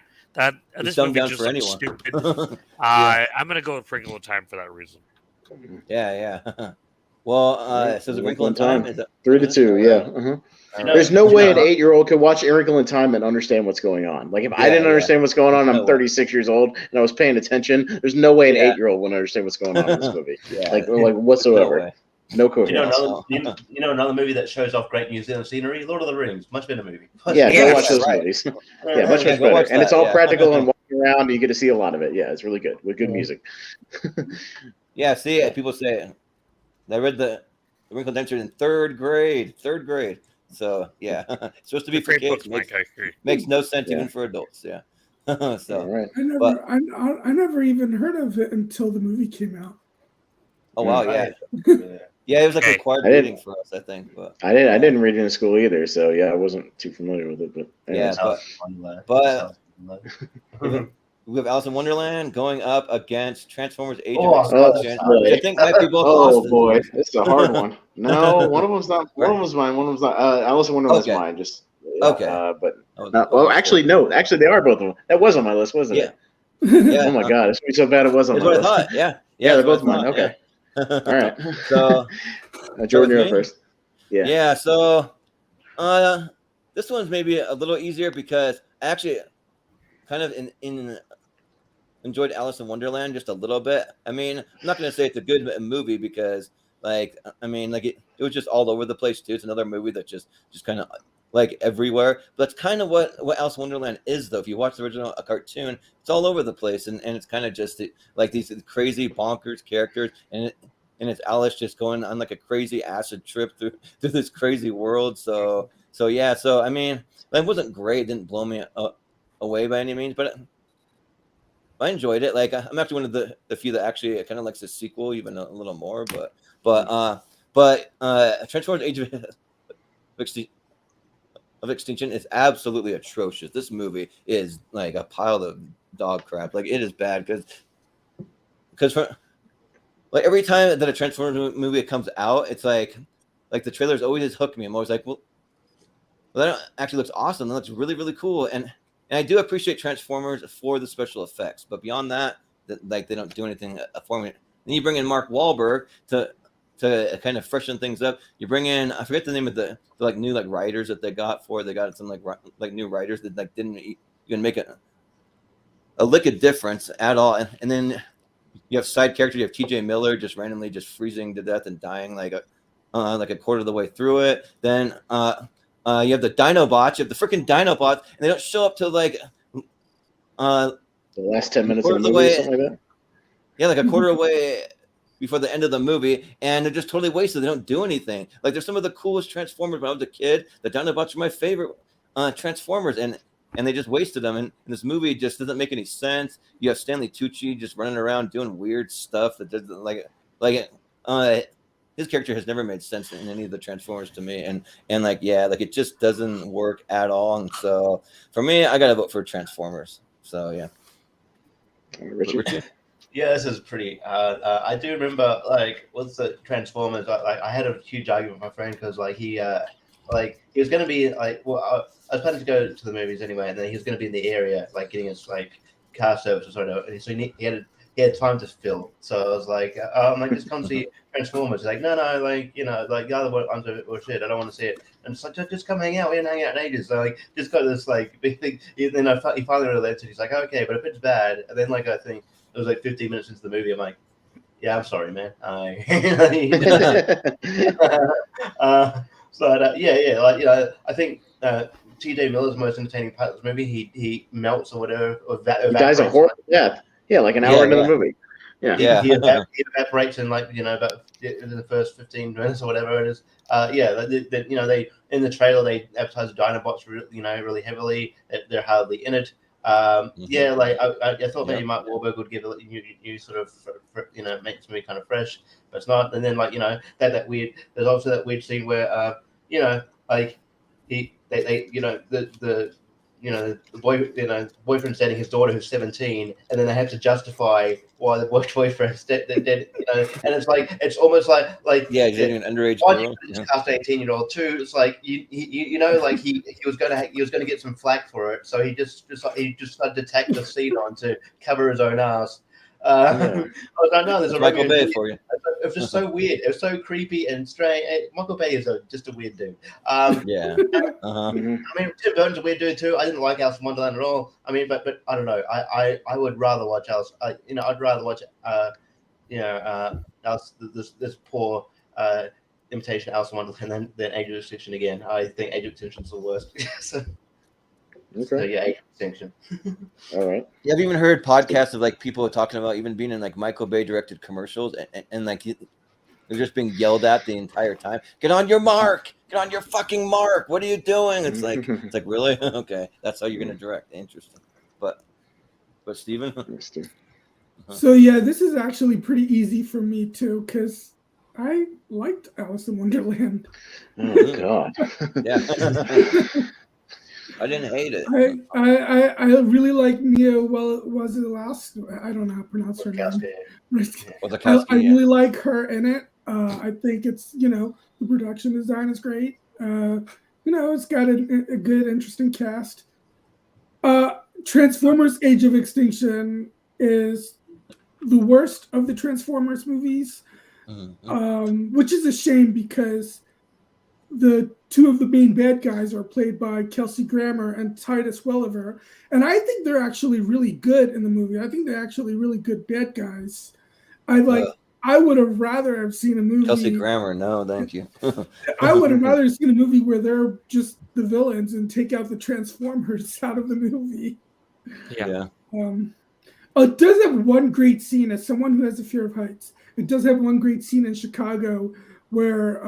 this movie just looks stupid. I'm gonna go with Wrinkle in Time for that reason. Yeah. Well, so the Wrinkle in Time is 3-2. Yeah. There's no way an 8-year-old could watch A Wrinkle in Time and understand what's going on. Like if I didn't understand what's going on, I'm 36 years old and I was paying attention. There's no way an 8-year-old would understand what's going on in this movie. Like whatsoever. No coherence. You know another movie that shows off great New Zealand scenery? Lord of the Rings. Much better movie. Go watch those movies. Much better. And it's all practical and walking around and you get to see a lot of it. Yeah, it's really good with good music. People say I read the Wrinkle in Time in third grade. So yeah, it's supposed to be for kids. Makes no sense even for adults. Yeah. So I never even heard of it until the movie came out. Oh wow, yeah. Yeah, it was like required reading for us, I think. But I didn't read it in school either, so yeah, I wasn't too familiar with it. But we have Alice in Wonderland going up against Transformers: Age of Extinction. I think might be both. Oh boy, this is a hard one. No, one of them's not. One of them's mine. One of them's not. Alice in Wonderland's mine. Just actually, no. Actually, they are both of them. That was on my list, wasn't it? Yeah. Oh my god, it's gonna be so bad. It was on my list. I thought. Yeah, they're both mine. Okay. All right. So, Jordan, you're first. Yeah. Yeah. So, this one's maybe a little easier because I actually kind of enjoyed Alice in Wonderland just a little bit. I mean, I'm not going to say it's a good movie because, it was just all over the place too. It's another movie that just kind of like everywhere. But that's kind of what Alice in Wonderland is, though. If you watch the original cartoon, it's all over the place, and it's kind of just like these crazy bonkers characters, and it's Alice just going on like a crazy acid trip through this crazy world. So I mean, it wasn't great. It didn't blow me away by any means, but I enjoyed it. Like I'm actually one of the few that actually kind of likes the sequel even a little more. But Transformers: Age of Extinction is absolutely atrocious. This movie is like a pile of dog crap. Like it is bad because like every time that a Transformers movie comes out, it's like the trailers always just hook me. I'm always like, well that actually looks awesome. That looks really, really cool. And I do appreciate Transformers for the special effects, but beyond that, they don't do anything for me. Then you bring in Mark Wahlberg to kind of freshen things up. You bring in, I forget the name of the new writers that they got some like new writers that didn't even make a lick of difference at all. And then you have side characters. You have T.J. Miller just randomly just freezing to death and dying like a quarter of the way through it. Then you have the Dinobots. You have the freaking Dinobots, and they don't show up till like the last 10 minutes of the movie, or something like that. Yeah, like a quarter away before the end of the movie, and they're just totally wasted. They don't do anything. Like they're some of the coolest Transformers. When I was a kid, the Dinobots were my favorite Transformers, and they just wasted them. And this movie just doesn't make any sense. You have Stanley Tucci just running around doing weird stuff that doesn't his character has never made sense in any of the Transformers to me, and it just doesn't work at all. And so for me, I gotta vote for Transformers. So yeah. Richie? Yeah, this is pretty. I do remember what's the Transformers? I had a huge argument with my friend because he was going to be I was planning to go to the movies anyway, and then he was going to be in the area getting his car service or something. So he had time to fill. So I was like, just come see Transformers. He's like, no, the other ones are shit. I don't want to see it. And it's like, just come hang out. We didn't hang out in ages. So just got this big thing. Then he finally relented. He's like, okay, but if it's bad, and then I think it was 15 minutes into the movie. I'm like, yeah, I'm sorry, man. I think T.J. Miller's most entertaining part of this movie. He melts or whatever. He dies a horrible death. Yeah, like an hour into the movie. Yeah, he evaporates in about in the first 15 minutes or whatever it is. They in the trailer they advertise the Dinobots really heavily. They're hardly in it. I thought maybe Mark Wahlberg would give a new sort of make this movie kind of fresh, but it's not. And then that weird. There's also that weird scene where the the boyfriend's dating his daughter who's 17, and then they have to justify why the boyfriend's dead. And it's like it's almost like he's dating an underage girl. Cast 18-year-old too. It's like he was gonna get some flack for it, so he just started to tack the scene on to cover his own ass. I was like, no, there's a Michael Bay for you. It was just so weird. It was so creepy and strange. Michael Bay is just a weird dude. Uh-huh. I mean, Tim Burton's a weird dude too. I didn't like Alice in Wonderland at all. I mean, but I don't know. I would rather watch Alice. I'd rather watch Alice, this poor imitation of Alice in Wonderland than Age of Extinction again. I think Age of Extinction is the worst. So yeah, Age of Extinction. All right. You have even heard podcasts of like people talking about even being in like Michael Bay directed commercials and like they're just being yelled at the entire time. Get on your mark. Get on your fucking mark. What are you doing? It's like really? Okay. That's how you're gonna direct. Interesting. But Steven? Interesting. So yeah, this is actually pretty easy for me too, because I liked Alice in Wonderland. Oh God. Yeah. I didn't hate it. I really like Mia. Well, was it last? I don't know how to pronounce her name. I really like her in it. I think it's the production design is great. It's got a good, interesting cast. Transformers: Age of Extinction is the worst of the Transformers movies, which is a shame because the two of the main bad guys are played by Kelsey Grammer and Titus Welliver, and I think they're actually really good in the movie. I think they're actually really good bad guys. I would have rather have seen a movie. Kelsey Grammer, no, thank you. I would have rather seen a movie where they're just the villains and take out the Transformers out of the movie. Yeah. It does have one great scene. As someone who has a fear of heights, it does have one great scene in Chicago where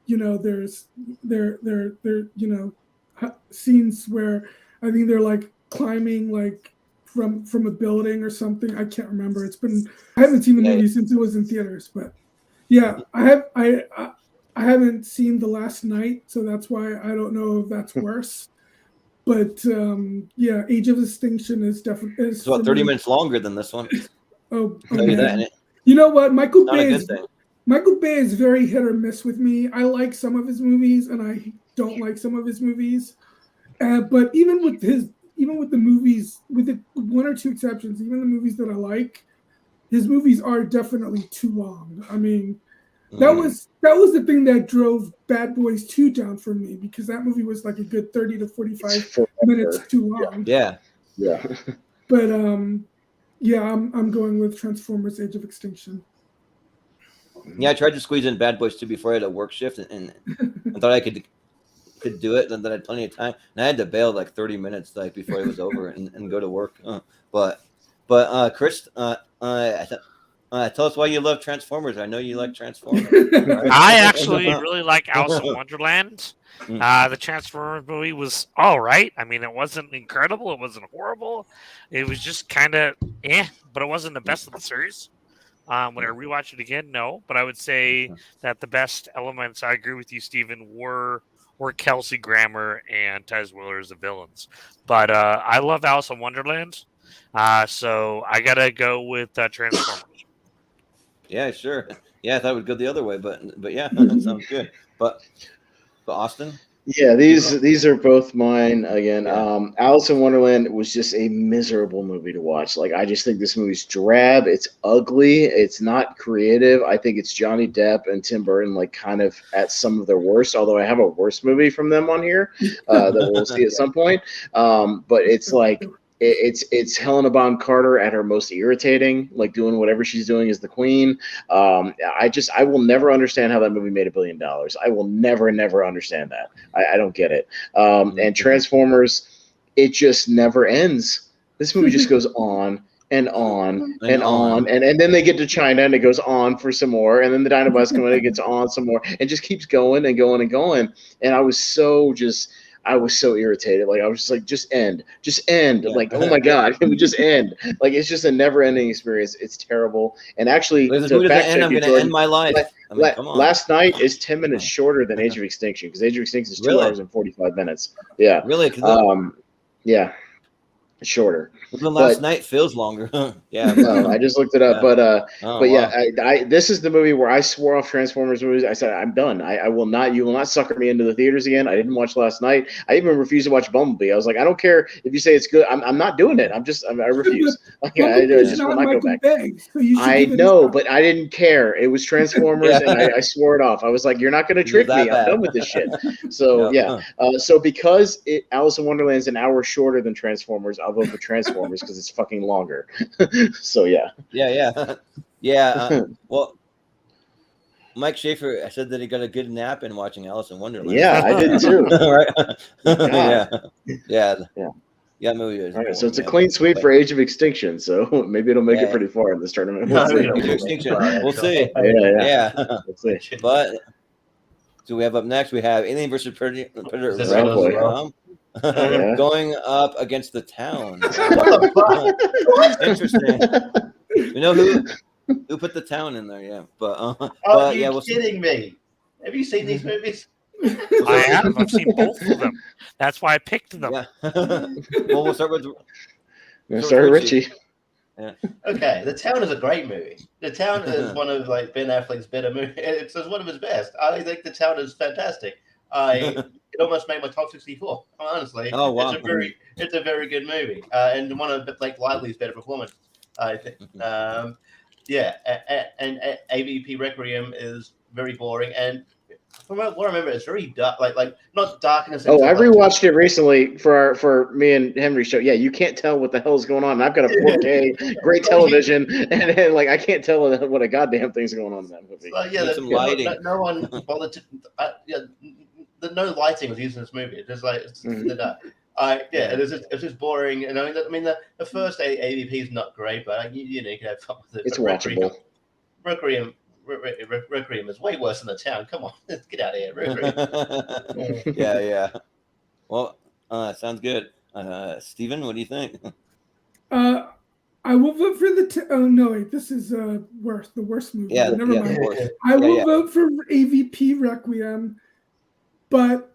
there's scenes where I think they're like climbing like from a building or something. I can't remember. I haven't seen the movie since it was in theaters, but yeah, I haven't seen The Last Night, so that's why I don't know if that's worse. But Age of Extinction is definitely it's about 30 minutes longer than this one. Oh, you know what? Michael Bay is very hit or miss with me. I like some of his movies, and I don't like some of his movies. But even with the movies, with the one or two exceptions, even the movies that I like, his movies are definitely too long. I mean, that was the thing that drove Bad Boys 2 down for me, because that movie was like a good 30 to 45 minutes too long. Yeah. But I'm going with Transformers: Age of Extinction. Yeah, I tried to squeeze in Bad Boys 2 before I had a work shift, and I thought I could do it, and then I had plenty of time, and I had to bail like 30 minutes before it was over and go to work. But Chris, tell us why you love Transformers. I know you like Transformers. I actually really like Alice in Wonderland. The Transformers movie was all right. I mean, it wasn't incredible. It wasn't horrible. It was just kind of but it wasn't the best of the series. When I rewatch it again, no. But I would say that the best elements, I agree with you, Stephen, were Kelsey Grammer and Titus Welliver as the villains. But I love Alice in Wonderland. So I got to go with Transformers. Yeah, sure. Yeah, I thought it would go the other way, but yeah, that sounds good. But Austin? Yeah, these are both mine again. Alice in Wonderland was just a miserable movie to watch. Like, I just think this movie's drab. It's ugly. It's not creative. I think it's Johnny Depp and Tim Burton like kind of at some of their worst. Although I have a worse movie from them on here that we'll see at some point. But it's like it's Helena Bonham Carter at her most irritating, like doing whatever she's doing as the queen. I will never understand how that movie made $1 billion. I will never understand that. I don't get it. And Transformers, it just never ends. This movie just goes on and on and on. And then they get to China and it goes on for some more. And then the Dinobots come in and it gets on some more. And just keeps going and going and going. And I was so irritated. Like, I was just like, just end. Like, oh my God, can we just end? Like, it's just a never ending experience. It's terrible. And actually, I'm going to end my life. Last Night is 10 minutes shorter than Age of Extinction, because Age of Extinction is 2 hours and 45 minutes. Yeah. Really? Yeah, it's shorter. Even last night feels longer. Yeah. No, I just looked it up, Yeah. but yeah, I this is the movie where I swore off Transformers movies. I said I'm done. I will not. You will not sucker me into the theaters again. I didn't watch last night. I even refused to watch Bumblebee. I was like, I don't care if you say it's good. I'm not doing it. I refuse. I just will not go back. So I know, but I didn't care. It was Transformers, and I swore it off. I was like, you're not going to trick me. I'm done with this shit. So so because Alice in Wonderland is an hour shorter than Transformers, I'll vote for Transformers because it's fucking longer. So yeah. Well, Mike Schaefer said that he got a good nap in watching Alice in Wonderland. Yeah, I did too. Right? Yeah. Movie is right, so it's a clean sweep for Age of Extinction. So maybe it'll make it pretty far in this tournament. We'll see. Age of Extinction. We'll see. Yeah. We'll see. But so we have up next. We have Alien versus Predator. Going up against the Town. Interesting. You know who put the Town in there? Yeah, but you're kidding me. Have you seen these movies? I have. I've seen both of them. That's why I picked them. Yeah. Well, we'll start with Richie. Yeah. Okay, The Town is a great movie. The Town is one of Ben Affleck's better movies. It's one of his best. I think The Town is fantastic. It almost made my top 64. Honestly, oh wow, it's a very good movie, and one of Blake Lively's better performances, I think. And AVP Requiem is very boring, and from what I remember, it's very dark, like not dark in a sense. I rewatched it recently for me and Henry's show. Yeah, you can't tell what the hell is going on. And I've got a 4K, great television, and like I can't tell what a goddamn thing's going on in that movie. Some lighting. No one bothered to. No lighting was used in this movie. It's just like it's in the dark. It's just boring. And I mean, the first AVP is not great, but you can have fun with it. It's watchable. Requiem is way worse than The Town. Come on, let's get out of here. Requiem. Yeah. Well, sounds good. Steven, what do you think? I will vote for oh no, wait, this is worse. The worst movie. Yeah, never mind. I will vote for AVP Requiem, but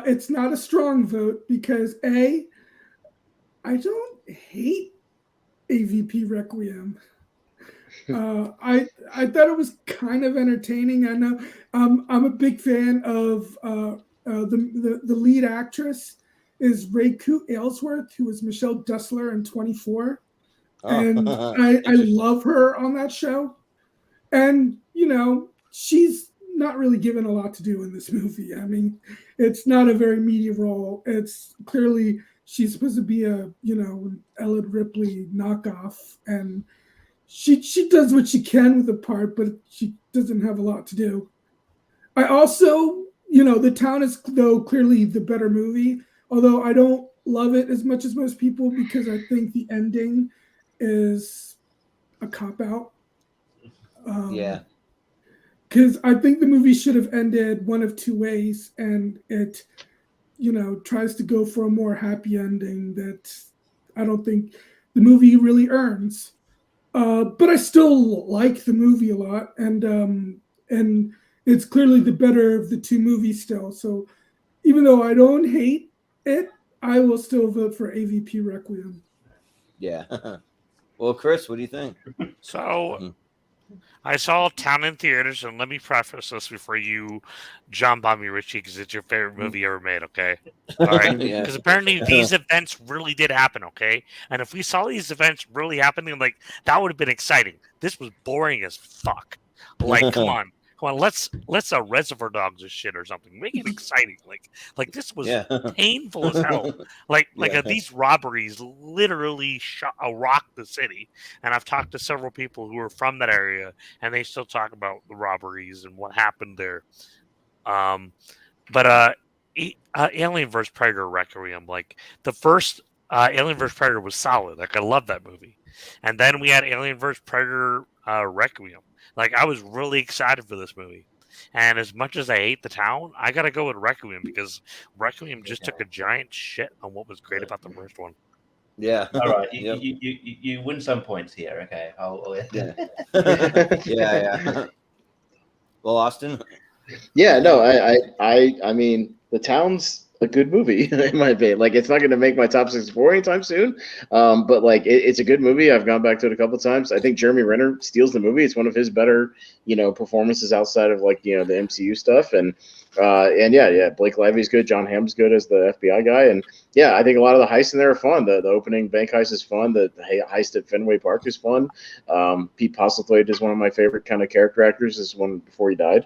it's not a strong vote because I don't hate AVP Requiem. I thought it was kind of entertaining. I know I'm a big fan of the lead actress is Rachel Aylesworth, who was Michelle Dessler in 24, and I love her on that show. And she's not really given a lot to do in this movie. I mean, it's not a very meaty role. It's clearly she's supposed to be a Ellen Ripley knockoff, and she does what she can with the part, but she doesn't have a lot to do. I also, The Town is though clearly the better movie, although I don't love it as much as most people because I think the ending is a cop-out. Because I think the movie should have ended one of two ways, and it, tries to go for a more happy ending that I don't think the movie really earns. But I still like the movie a lot, and it's clearly the better of the two movies still. So even though I don't hate it, I will still vote for AVP Requiem. Yeah. Well, Chris, what do you think? So I saw Town in theaters, and let me preface this before you jump on me, Richie, because it's your favorite movie ever made, okay? All right? Because apparently these events really did happen, okay? And if we saw these events really happening, that would have been exciting. This was boring as fuck. Come on. Let's Reservoir Dogs or shit or something. Make it exciting. Like this was painful as hell. These robberies literally rocked the city. And I've talked to several people who are from that area, and they still talk about the robberies and what happened there. Alien vs. Predator Requiem, the first Alien vs. Predator was solid. I love that movie. And then we had Alien vs. Predator Requiem. I was really excited for this movie. And as much as I hate The Town, I got to go with Requiem because Requiem just took a giant shit on what was great about the first one. Yeah. All right. You win some points here. Okay. Yeah. Well, Austin? Yeah, no, I mean, The Town's a good movie in my opinion. Like, it's not going to make my top 64 anytime soon, but like it's a good movie. I've gone back to it a couple of times. I think Jeremy Renner steals the movie. It's one of his better, performances outside of like the MCU stuff, and yeah, Blake Lively's good. John Hamm's good as the FBI guy, and yeah, I think a lot of the heists in there are fun. The opening bank heist is fun. The heist at Fenway Park is fun. Pete Postlethwaite is one of my favorite kind of character actors. This one before he died.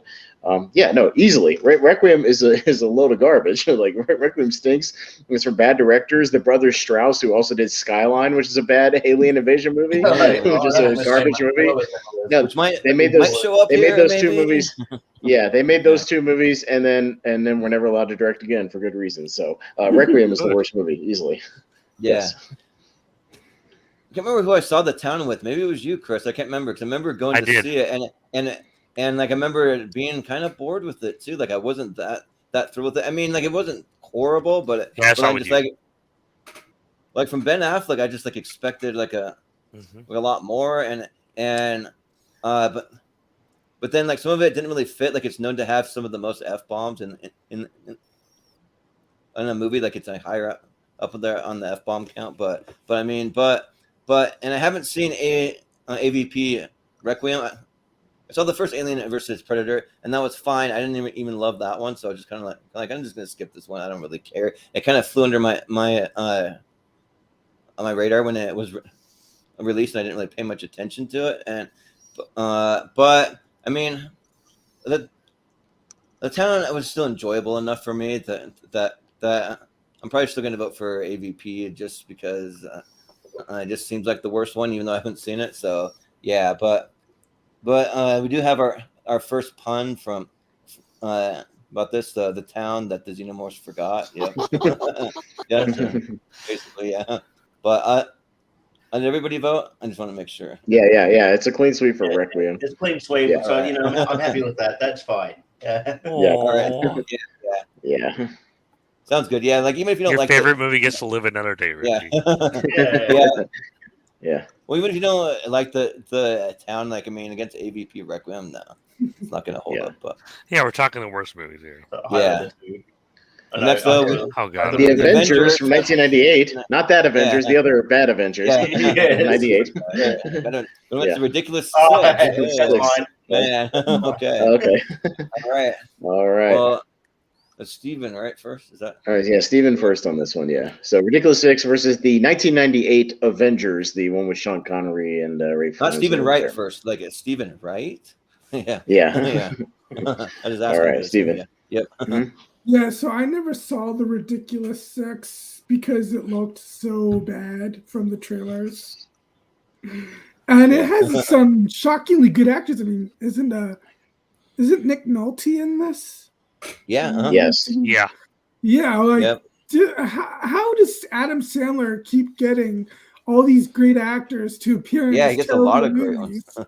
Easily. Requiem is a load of garbage. Like, Requiem stinks. It's from bad directors. The brothers Strauss, who also did Skyline, which is a bad alien invasion movie, which is a garbage movie. No, they made those. They made those two movies. Yeah, they made those two movies, and then were never allowed to direct again for good reasons. So, Requiem is the worst movie, easily. Yeah. Yes. I can't remember who I saw The Town with. Maybe it was you, Chris. I can't remember because I remember going to see it, and like I remember being kind of bored with it too. Like, I wasn't that thrilled with it. I mean, like, it wasn't horrible, but I'm just like from Ben Affleck, I just like expected like a lot more, but then like some of it didn't really fit. Like, it's known to have some of the most F-bombs in a movie. Like, it's like higher up there on the F-bomb count. But I mean, but and I haven't seen AVP Requiem. I saw the first Alien versus Predator, and that was fine. I didn't even love that one, so I was just kind of like I'm just gonna skip this one. I don't really care. It kind of flew under my on my radar when it was released, and I didn't really pay much attention to it. And but I mean, the Town was still enjoyable enough for me that I'm probably still gonna vote for AVP just because it just seems like the worst one, even though I haven't seen it. So yeah, but we do have our first pun from about this, the town that the Xenomorphs forgot. Yep. Yeah, basically, yeah. But did everybody vote? I just want to make sure. Yeah. It's a clean sweep for Requiem. It's clean sweep, Yeah. so I'm happy with that. That's fine. Yeah. All right. Yeah. Sounds good. Yeah, like even if you don't your like favorite movie gets to live another day, Richie. Yeah. Well, even if you don't like the town, like I mean, against AVP Requiem, no, it's not gonna hold up. But yeah, we're talking the worst movies here. Yeah. Next though, oh god, the Avengers from 1998. Not that Avengers, the other bad Avengers. Yeah. 98. We went to ridiculous. That's fine. Man. Okay. All right. Well, it's Steven, right? First, is that? All right, yeah, Steven first on this one, yeah. So Ridiculous Six versus the 1998 Avengers, the one with Sean Connery and Ray Fiennes. Not Steven Wright first, like it's Steven Wright. Yeah. Yeah. I just all right, Steven. Yeah. Yep. Yeah, so I never saw the Ridiculous Six because it looked so bad from the trailers. And it has some shockingly good actors. I mean, isn't Nick Nolte in this? Yeah. Yes. Yeah. Yeah. Like, how does Adam Sandler keep getting all these great actors to appear in he gets a lot of great movies? ones.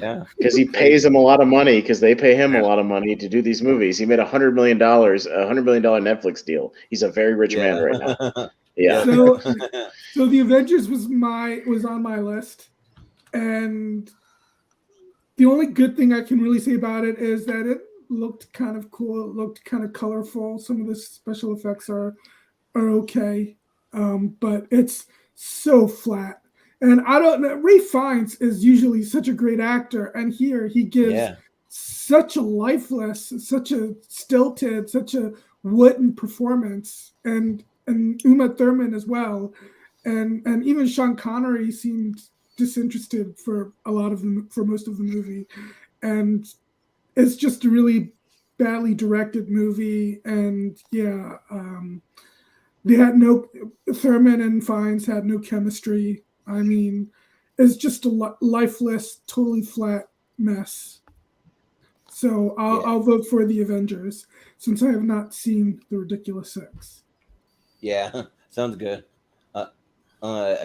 Yeah. Because he pays them a lot of money, because they pay him a lot of money to do these movies. He made $100 million Netflix deal. He's a very rich man right now. Yeah. So the Avengers was on my list, and the only good thing I can really say about it is that it looked kind of cool. It looked kind of colorful. Some of the special effects are okay, but it's so flat. And I don't know. Ray Fiennes is usually such a great actor, and here he gives such a lifeless, such a stilted, such a wooden performance, and Uma Thurman as well, and even Sean Connery seemed disinterested for most of the movie, and it's just a really badly directed movie. And they had Thurman and Fiennes had no chemistry. I mean, it's just a lifeless, totally flat mess. So I'll vote for the Avengers since I have not seen the Ridiculous Six. Yeah, sounds good.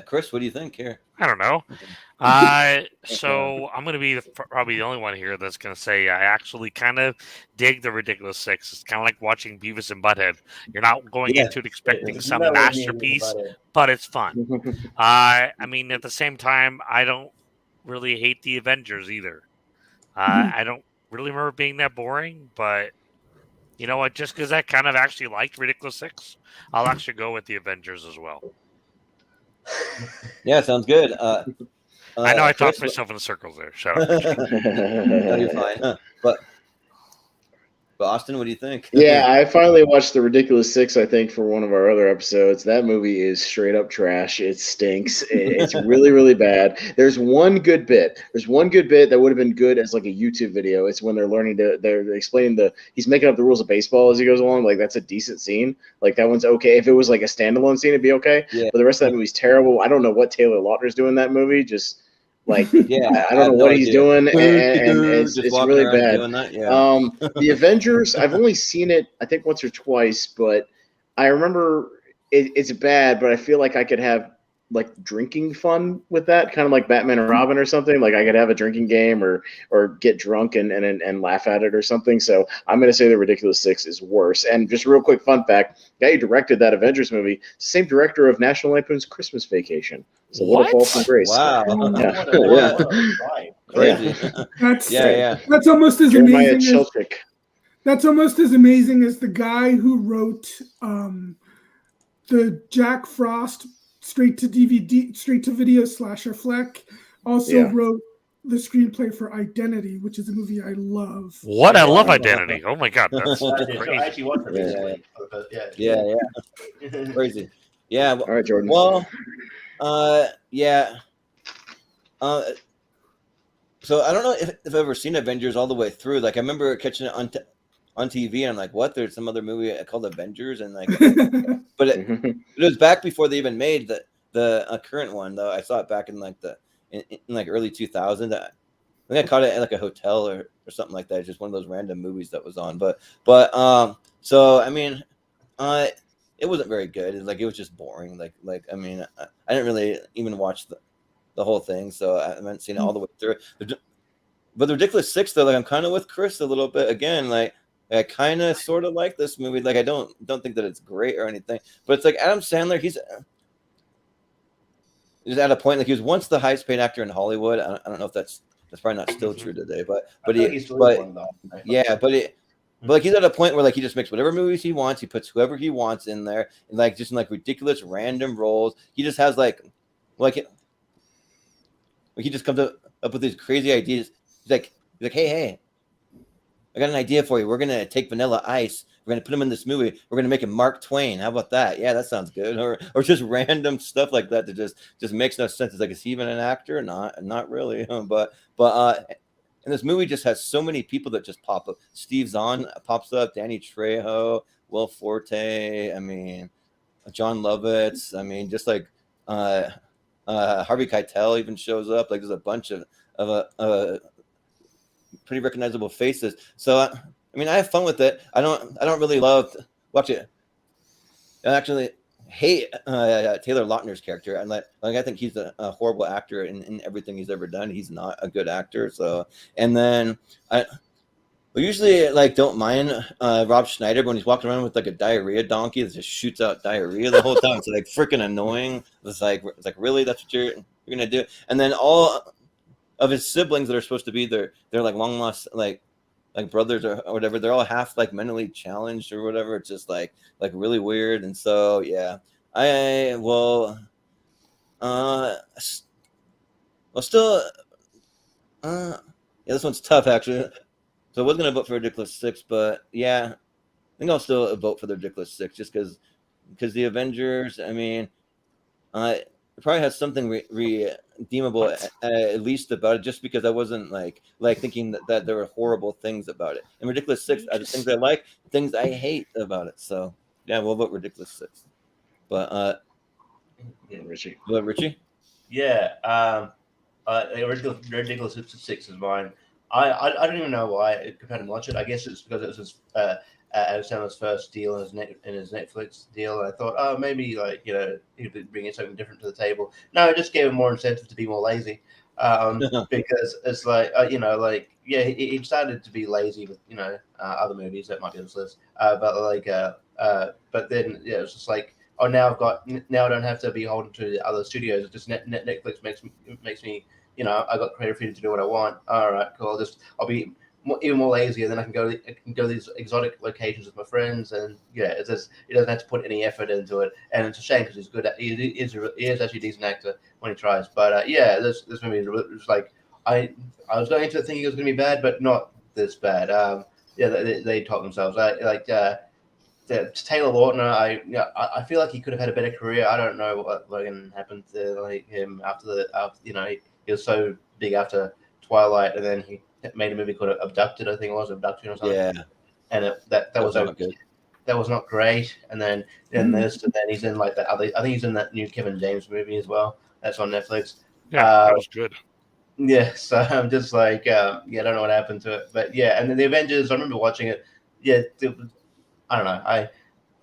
Chris, what do you think here? I don't know. So I'm going to be probably the only one here that's going to say I actually kind of dig the Ridiculous Six. It's kind of like watching Beavis and Butthead. You're not going into it expecting some masterpiece, but it's fun. I mean, at the same time, I don't really hate the Avengers either. I don't really remember being that boring, but You know what? Just because I kind of actually liked Ridiculous 6, I'll actually go with the Avengers as well. Yeah, sounds good. I know I Chris, talked myself in circles there. Shout out, Richie. no, you're fine. But Austin, what do you think? Yeah, I finally watched The Ridiculous Six, I think, for one of our other episodes. That movie is straight up trash. It stinks. It's really, really bad. There's one good bit. There's one good bit that would have been good as like a YouTube video. It's when they're explaining he's making up the rules of baseball as he goes along. Like, that's a decent scene. Like, that one's okay. If it was like a standalone scene, it'd be okay. Yeah. But the rest of that movie's terrible. I don't know what Taylor Lautner's doing in that movie. Just like, Yeah, I don't know what he's doing, and just it's walking really around bad. doing that. Yeah. The Avengers, I've only seen it, I think, once or twice, but I remember it's bad, but I feel like I could have like drinking fun with that, kind of like Batman and Robin or something. Like I could have a drinking game or get drunk and laugh at it or something. So I'm going to say The Ridiculous Six is worse. And just real quick fun fact, the guy who directed that Avengers movie is the same director of National Lampoon's Christmas Vacation. So what a fall from grace. Wow. Yeah. Yeah. That's almost as Jeremiah amazing as, Chilchick. that's almost as amazing as the guy who wrote the Jack Frost straight to video slasher flick. Also wrote the screenplay for Identity, which is a movie I love. What? I love Identity. Oh my god, that's I crazy. actually watched it recently. Yeah. Crazy. Yeah. All right, Jordan. Well, yeah. So I don't know if I've ever seen Avengers all the way through. Like I remember catching it on TV, and I'm like, what? There's some other movie called Avengers, and like, but it was back before they even made the current one. Though I saw it back in like in like early 2000s. I think I caught it at like a hotel or something like that. It's just one of those random movies that was on. But so I mean, it wasn't very good. It was just boring. Like I mean, I didn't really even watch the whole thing, so I haven't seen it all the way through. But The Ridiculous Six, though, like I'm kind of with Chris a little bit again. Like I kind of sort of like this movie. Like I don't think that it's great or anything, but it's like Adam Sandler. He's at a point like he was once the highest paid actor in Hollywood. I don't know if that's probably not still true today, but like he's at a point where like he just makes whatever movies he wants. He puts whoever he wants in there, and like just in like ridiculous random roles. He just has he just comes up with these crazy ideas. He's like, hey, I got an idea for you. We're gonna take Vanilla Ice. We're gonna put him in this movie. We're gonna make him Mark Twain. How about that? Yeah, that sounds good. Or just random stuff like that just makes no sense. It's like, is he even an actor? Not really. But and this movie just has so many people that just pop up. Steve Zahn pops up. Danny Trejo, Will Forte. I mean, John Lovitz. I mean, just like Harvey Keitel even shows up. Like there's a bunch of pretty recognizable faces. So I mean, I have fun with it. I don't really watch it. I actually hate Taylor Lautner's character. And I think he's a horrible actor in everything he's ever done. He's not a good actor. So and then we usually don't mind Rob Schneider when he's walking around with like a diarrhea donkey that just shoots out diarrhea the whole time. It's like freaking annoying. It's like really, that's what you're gonna do? And then all of his siblings that are supposed to be they're like long lost like brothers or whatever. They're all half like mentally challenged or whatever. It's just like really weird. And so yeah, I will. Still. Yeah, this one's tough actually. So I was going to vote for Ridiculous Six, but yeah, I think I'll still vote for the Ridiculous Six just because the Avengers, I mean, it probably has something redeemable at least about it, just because I wasn't like thinking that there were horrible things about it. And Ridiculous Six, are the things I like, things I hate about it. So yeah, we'll vote Ridiculous Six. But Richie. What, Richie? Yeah, Ridiculous Six is mine. I don't even know why I compared him to watch it. I guess it's because it was his Adam Sandler's first deal in his Netflix deal. And I thought, maybe he'd bring something different to the table. No, it just gave him more incentive to be more lazy. Because it's he started to be lazy with other movies that might be on this list. But then it's just like, oh, now I don't have to be holding to the other studios. It's just Netflix makes me. I got creative freedom to do what I want. All right, cool. I'll be even more lazy, and then I can go to these exotic locations with my friends, and yeah, it doesn't have to put any effort into it, and it's a shame because he's good at he is actually a decent actor when he tries. But yeah, this movie was like I was going into it thinking it was going to be bad, but not this bad. Yeah, they taught themselves. Taylor Lautner, I feel like he could have had a better career. I don't know what happened to him after he was so big after Twilight, and then he made a movie called Abducted, I think it was Abduction or something. Yeah, and that was not good. That was not great. And then this, and then he's in like that other. I think he's in that new Kevin James movie as well. That's on Netflix. Yeah, that was good. Yeah, so I'm just like, I don't know what happened to it, but yeah. And then the Avengers, I remember watching it. Yeah, I don't know.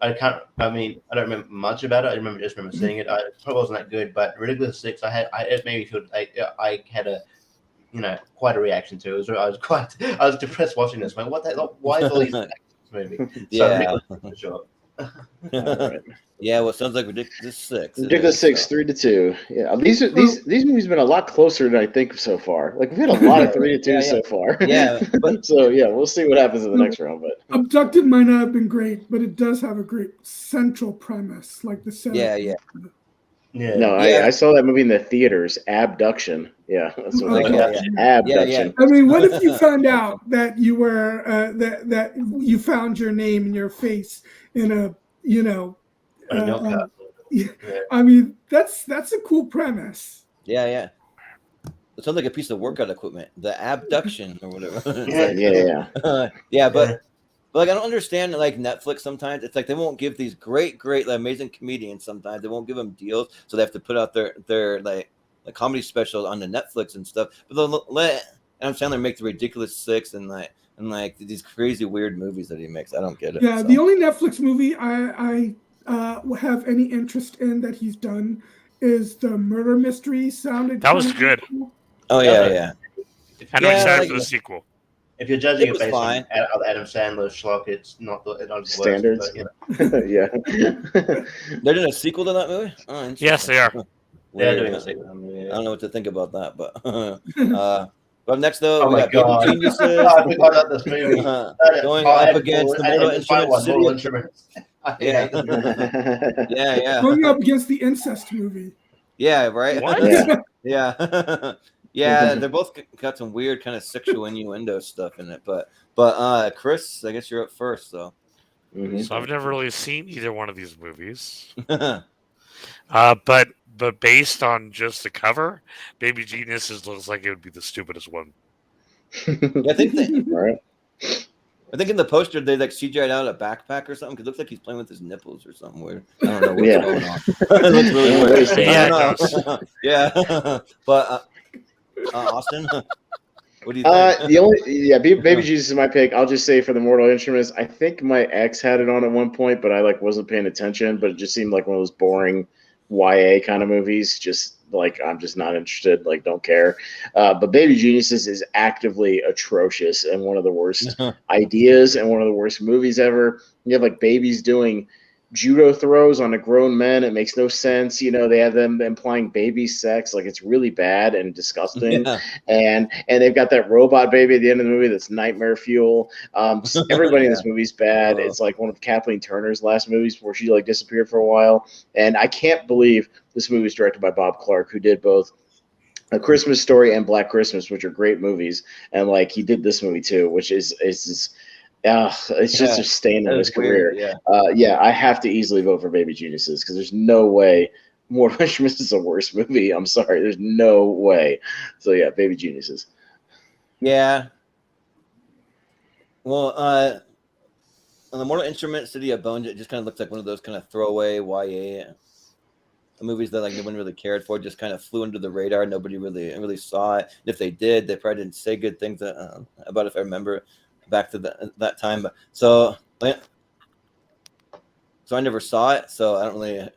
I can't. I mean, I don't remember much about it. I just remember seeing it. It probably wasn't that good, but Ridiculous Six, it made me feel like I had a, quite a reaction to it. I was depressed watching this. Man, what the? Why is all these this movie? Yeah, for sure. Right. Yeah, well, it sounds like Ridiculous Six. Ridiculous Six, 3-2. Yeah, these movies have been a lot closer than I think so far. Like we've had a lot of 3-2 so far. Yeah, but so yeah, we'll see what happens in the next round. But Abducted might not have been great, but it does have a great central premise, like the setup. Yeah. No, I saw that movie in the theaters. Abduction. Yeah, that's what Abduction. I mean, what if you found out that you were that you found your name and your face in a I mean, that's a cool premise. Yeah. It sounds like a piece of workout equipment. The abduction or whatever. Yeah. But like I don't understand like Netflix sometimes. It's like they won't give these great, amazing comedians sometimes. They won't give them deals, so they have to put out their like comedy specials on the Netflix and stuff. But they'll let Adam Sandler make the Ridiculous Six and these crazy weird movies that he makes. I don't get it. Yeah, so. The only Netflix movie I have any interest in that he's done is the murder mystery. That was good. Cool. Oh yeah. And I'm excited for the sequel. If you're judging it based fine. on Adam Sandler's schlock, it's not standards. But, yeah. They're doing a sequel to that movie? Oh, yes, they are. They're doing a sequel. I don't know what to think about that, but but next though, we got Baby Geniuses. I forgot about this movie. Going up against the Mortal Instruments. Yeah. Going up against the incest movie. Yeah, right. What? Yeah. Yeah, they're both got some weird kind of sexual innuendo stuff in it, but Chris, I guess you're up first, so. Mm-hmm. So I've never really seen either one of these movies, but based on just the cover, Baby Geniuses looks like it would be the stupidest one. Yeah, I think right. I think in the poster they like CGI'd out a backpack or something because it looks like he's playing with his nipples or something weird. I don't know what's going on. It looks really weird. Yeah, it does. But Austin, what do you think? Baby Jesus is my pick. I'll just say for the Mortal Instruments, I think my ex had it on at one point, but I wasn't paying attention. But it just seemed like one of those boring YA kind of movies. Just like I'm just not interested. Like don't care. But Baby Geniuses is actively atrocious and one of the worst ideas and one of the worst movies ever. You have like babies doing judo throws on a grown man. It makes no sense. They have them implying baby sex. Like it's really bad and disgusting. Yeah. And they've got that robot baby at the end of the movie that's nightmare fuel. Everybody in this movie's bad. It's like one of Kathleen Turner's last movies before she disappeared for a while. And I can't believe this movie is directed by Bob Clark, who did both A Christmas Story and Black Christmas, which are great movies. And he did this movie too, which is it's just a stain on his career. Yeah. I have to easily vote for Baby Geniuses because there's no way Mortal Instruments is a worse movie. I'm sorry, there's no way. So yeah, Baby Geniuses. Yeah. Well, on the Mortal Instruments, City of Bones, it just kind of looks like one of those kind of throwaway YA movies that no one really cared for. Just kind of flew under the radar. Nobody really saw it. And if they did, they probably didn't say good things about it, if I remember back to that time. But so I never saw it, so I don't really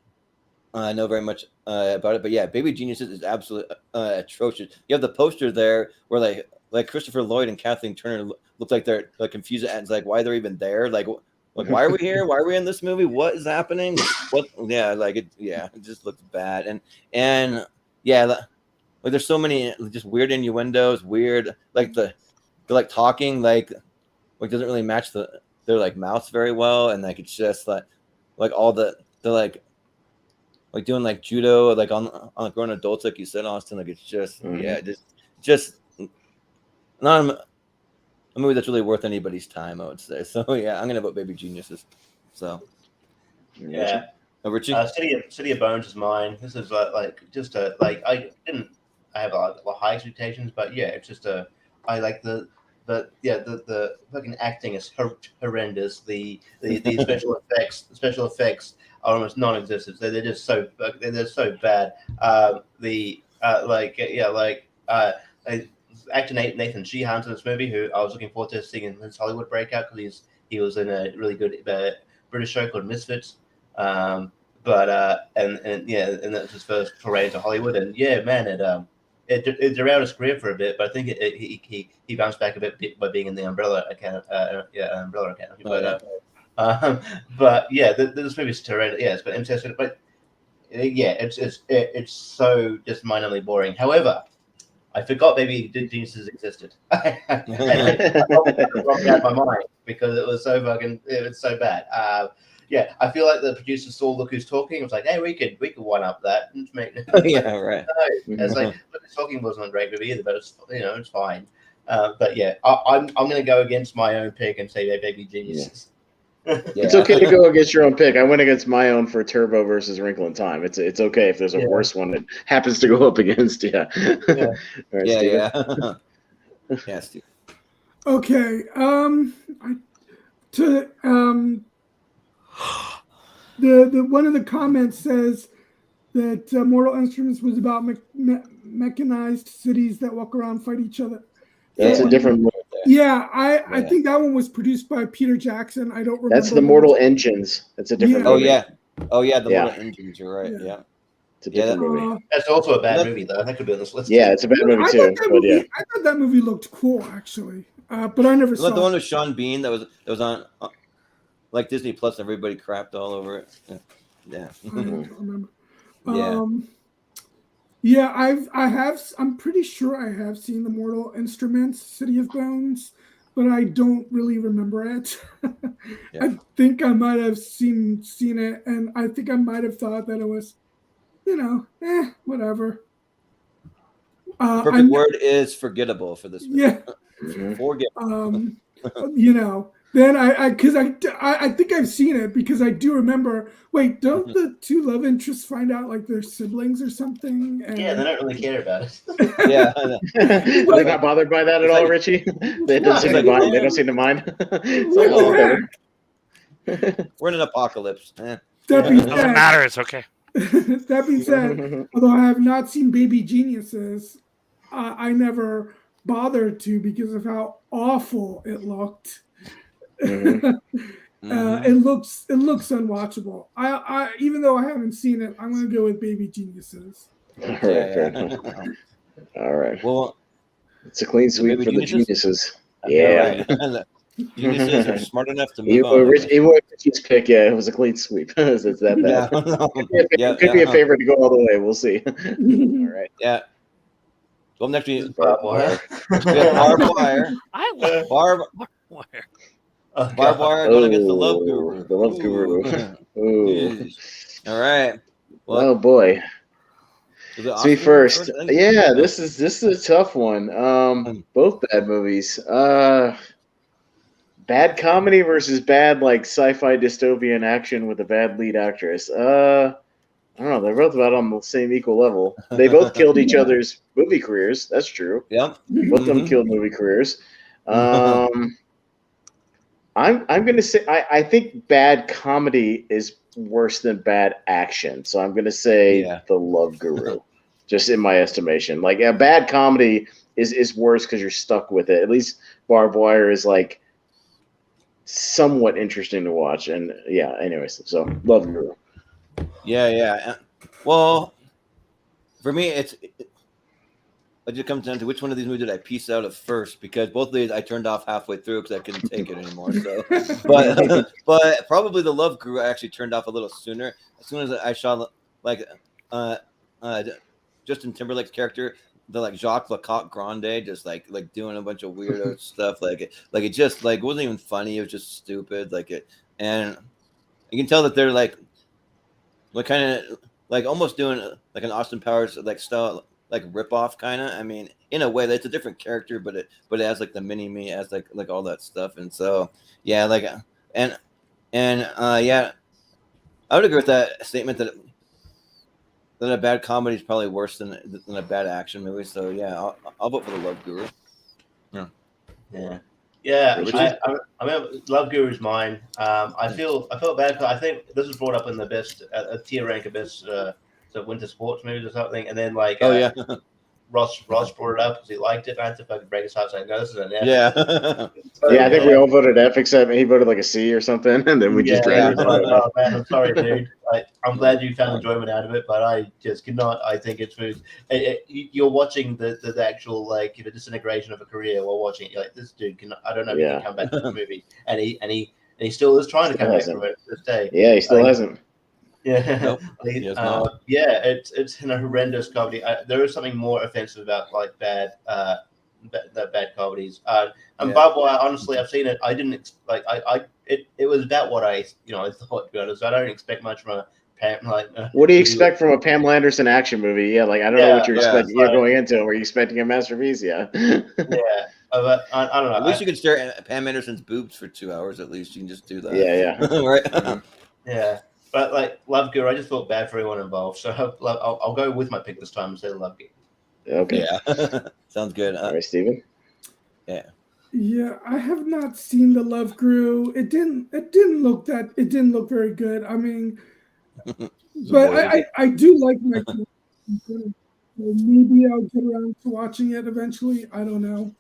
know very much about it. But yeah, Baby Geniuses is absolutely atrocious. You have the poster there where like Christopher Lloyd and Kathleen Turner look like they're confused and it's why they're even there. Like why are we here? Why are we in this movie? What is happening? It just looks bad. And yeah, there's so many just weird innuendos, weird they're like talking like doesn't really match their like mouths very well, and like it's just like all they're like doing like judo like on grown adults, like you said, Austin. Like it's just just not a movie that's really worth anybody's time, I would say. So yeah, I'm gonna vote Baby Geniuses. So yeah. Richie? City of Bones is mine. This is like just a like I have a lot of high expectations, but yeah, it's just I like the fucking acting is horrendous. The special effects are almost non-existent. They're just so bad. Actor Nathan Sheehan's in this movie, who I was looking forward to seeing in his Hollywood breakout because he was in a really good British show called Misfits. And that's his first foray into Hollywood. And yeah, man, it derailed his career for a bit, but I think he bounced back a bit by being in the Umbrella Academy. But yeah, this movie's terrible. Yeah, it's got MCS, but yeah, it's so just mind-numbingly boring. However, I forgot Baby Geniuses existed. I dropped out of my mind because it was so bad. Yeah, I feel like the producers saw Look Who's Talking. It was like, hey, we could one up that. Yeah, right. It's like Look Who's Talking wasn't a great movie either, but it's fine. But yeah, I'm going to go against my own pick and say Baby Geniuses. Yeah. It's okay to go against your own pick. I went against my own for Turbo versus Wrinkle in Time. It's okay if there's a worse one that happens to go up against. Yeah. All right, yeah. Yeah, Steve. Okay. The one of the comments says that Mortal Instruments was about mechanized cities that walk around and fight each other. That's a different movie. Yeah, I think that one was produced by Peter Jackson. I don't remember. That's the Mortal Engines. That's a different movie. Oh yeah, the Mortal Engines. You're right. Yeah. It's a different movie. That's also a bad movie, though. That could be on this list. Yeah, it's a bad movie too. I thought that movie looked cool, actually, but I never saw it. The one with Sean Bean that was on like Disney Plus. Everybody crapped all over it. Yeah. I don't remember. Yeah. I'm pretty sure I have seen the Mortal Instruments, City of Bones, but I don't really remember it. Yeah. I think I might have seen it, and I think I might have thought that it was, whatever. Perfect word is forgettable for this movie. Yeah. Forgettable. Then I think I've seen it because I do remember. Wait, don't the two love interests find out like they're siblings or something? Yeah, they don't really care about it. Yeah, they're not bothered by that at all, Richie. They don't seem to mind. They don't seem to mind. It's like, whatever. We're in an apocalypse. That being said, doesn't matter. It's okay. That being said, although I have not seen Baby Geniuses, I never bothered to because of how awful it looked. It looks unwatchable. I even though I haven't seen it, I'm going to go with Baby Geniuses. All right, fair enough. All right. Well, it's a clean sweep for the Geniuses. Yeah. Geniuses are smart enough to move on. Even with Richie's pick, it was a clean sweep. It's that bad. It could be a favorite to go all the way. We'll see. All right. Yeah. Well, next we Barbed Wire. Barbed Wire. I love Barbed Wire. Barbed Wire going against the Love Guru. The Love Guru. Ooh. All right. Well, oh boy. Me first. Yeah, this is a tough one. Both bad movies. Bad comedy versus bad like sci-fi dystopian action with a bad lead actress. I don't know. They're both about on the same equal level. They both killed each other's movie careers. That's true. Yep. Both of them killed movie careers. I'm gonna say I think bad comedy is worse than bad action. So I'm gonna say The Love Guru, just in my estimation. Like a bad comedy is worse because you're stuck with it. At least Barbed Wire is like somewhat interesting to watch. And yeah, anyways, so Love Guru. Yeah. Well, for me, it just comes down to which one of these movies did I piece out of first, because both of these I turned off halfway through because I couldn't take it anymore. So, but probably The Love Guru I actually turned off a little sooner. As soon as I saw like Justin Timberlake's character like Jacques Lecoq Grande just like doing a bunch of weirdo stuff it just like wasn't even funny. It was just stupid and you can tell that they're like kind of like almost doing like an Austin Powers like style like rip off kind of. I mean, in a way, that's a different character, but it has like the mini me, as like all that stuff, and so yeah, like and yeah, I would agree with that statement that a bad comedy is probably worse than a bad action movie. So yeah, I'll vote for the Love Guru. Yeah. I mean, Love Guru is mine. I felt bad. I think this was brought up in the best a tier rank of best winter sports movies or something, and then like Ross brought it up because he liked it. I had to fucking break his heart saying, "No, this is an F." Yeah. I think we all voted F except he voted like a C or something, and then we just dragged it. Oh man, I'm sorry, dude. I'm glad you found enjoyment out of it, but I just cannot. I think it's food. You're watching the actual like disintegration of a career while watching it. You're like, this dude can. I don't know if he can come back to the movie, and he still is trying to come back from it to this day. Yeah, he still hasn't. Yeah, nope. It's a horrendous comedy. There is something more offensive about like bad comedies. And Barbed Wire, honestly, I've seen it. I didn't it was about what I thought. To be honest, I don't expect much from a Pam. What do you expect from a Pamela Anderson action movie? Yeah, like I don't know what you're expecting. You're going into. Were you expecting a masterpiece? Yeah. But I don't know. At least you can stare at Pam Anderson's boobs for 2 hours. At least you can just do that. Yeah. Right. Yeah. But like Love Guru, I just felt bad for everyone involved. So I'll go with my pick this time instead of Love Guru. Okay. Yeah. Sounds good. All right, Steven? Yeah. Yeah, I have not seen the Love Guru. It didn't look very good. I mean, but I do like my. Maybe I'll get around to watching it eventually. I don't know.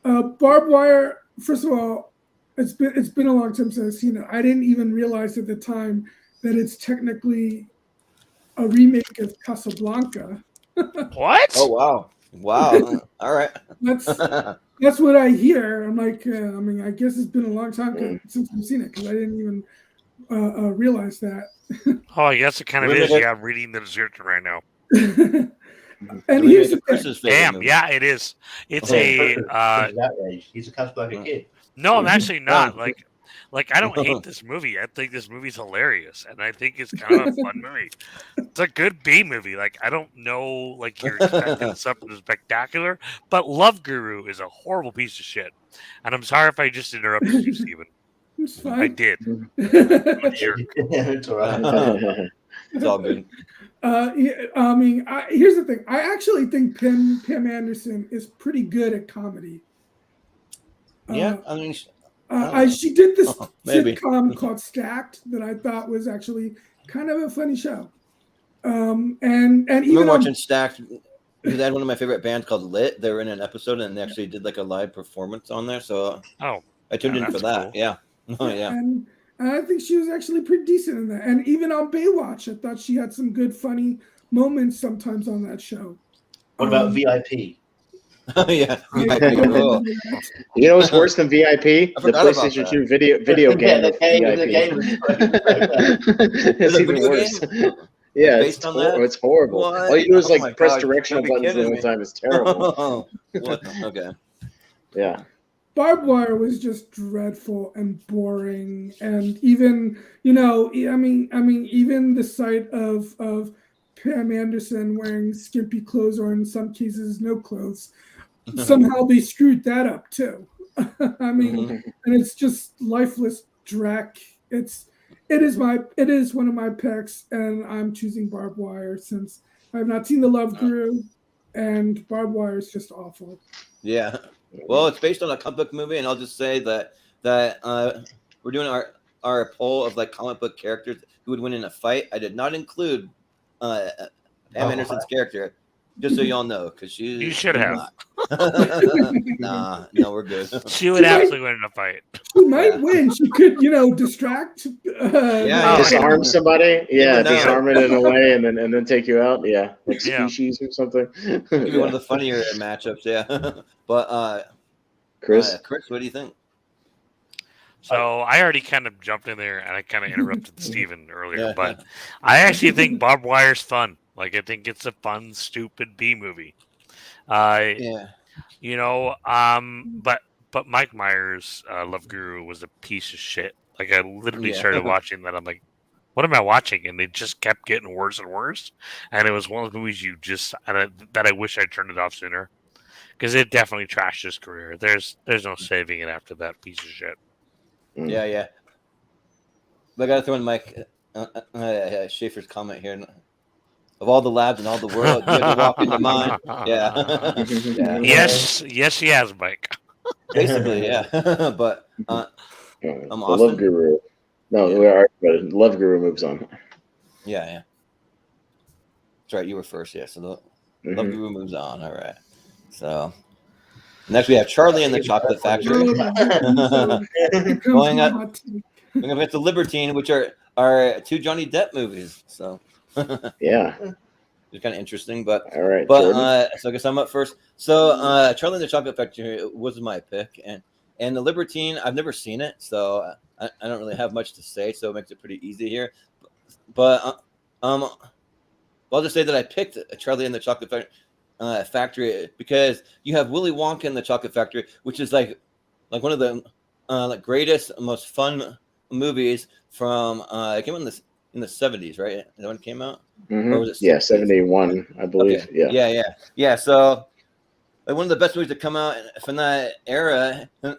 Barbed Wire. First of all, it's been a long time since I've seen it. I didn't even realize at the time that it's technically a remake of Casablanca. What? Oh wow! All right. That's what I hear. I'm like, I guess it's been a long time since I've seen it because I didn't even realize that. Oh, yes, it kind of is. Yeah, I'm reading the description right now. And here's the thing. Damn, yeah, it is. It's he's a Casablanca kid. No, I'm actually not. Like I don't hate this movie. I think this movie's hilarious, and I think it's kind of a fun movie. It's a good B movie. Like I don't know, like you're expecting something spectacular, but Love Guru is a horrible piece of shit. And I'm sorry if I just interrupted you, Steven. It's fine. I did. It's all right. It's all good. Here's the thing. I actually think Pam Anderson is pretty good at comedy. Yeah, she did this maybe. sitcom called Stacked that I thought was actually kind of a funny show. And even watching Stacked. They had one of my favorite bands called Lit. They were in an episode and they actually did like a live performance on there. So I tuned in for that. Cool. Yeah. Oh yeah. And I think she was actually pretty decent in that. And even on Baywatch, I thought she had some good, funny moments sometimes on that show. What about VIP? Oh yeah. You know what's worse than VIP? The PlayStation 2 video game. The game. It's even worse. Yeah, it's horrible. What? All you do is press directional buttons the whole time. It's terrible. Okay. Yeah. Barbed Wire was just dreadful and boring, and even even the sight of Pam Anderson wearing skimpy clothes or in some cases no clothes, somehow they screwed that up too. And it's just lifeless dreck. It is one of my picks, and I'm choosing Barbed Wire since I have not seen the Love Guru, and Barbed Wire is just awful. Yeah. Well, it's based on a comic book movie, and I'll just say that we're doing our poll of comic book characters who would win in a fight. I did not include Pam Anderson's character, just so y'all know, because you should have. No, we're good. She would absolutely win in a fight. She might win. She could, distract. Disarm somebody. Yeah, disarm it in a way, and then take you out. Yeah, like Species or something. Maybe one of the funnier matchups. Yeah, but Chris, what do you think? So I already kind of jumped in there, and I kind of interrupted Steven earlier, but I actually think Barbed Wire's fun. Like, I think it's a fun, stupid B movie. Yeah. You know, but Mike Myers' Love Guru was a piece of shit. Like, I literally started watching that. I'm like, what am I watching? And they just kept getting worse and worse. And it was one of those movies that I wish I turned it off sooner, because it definitely trashed his career. There's no saving it after that piece of shit. Yeah. But I gotta throw in Mike Schaefer's comment here. Of all the labs in all the world, you had to walk into mine. Yeah. Yeah. Yes, he has, Mike. Basically, yeah. But the Love Guru. No, we are. But Love Guru moves on. Yeah. That's right. You were first, yeah. So the Love Guru moves on. All right. So next we have Charlie and the Chocolate Factory. Going up to Libertine, which are 2 Johnny Depp movies. So yeah. It's kind of interesting, but all right. So I guess I'm up first. So Charlie and the Chocolate Factory was my pick, and the Libertine, I've never seen it, so I don't really have much to say, so it makes it pretty easy here. But I'll just say that I picked Charlie and the Chocolate Factory because you have Willy Wonka and the Chocolate Factory, which is like one of the greatest, most fun movies from it came out in the 70s, right? Is that when it came out? Or was it 71, I believe. Okay. Yeah. So one of the best movies to come out from that era, and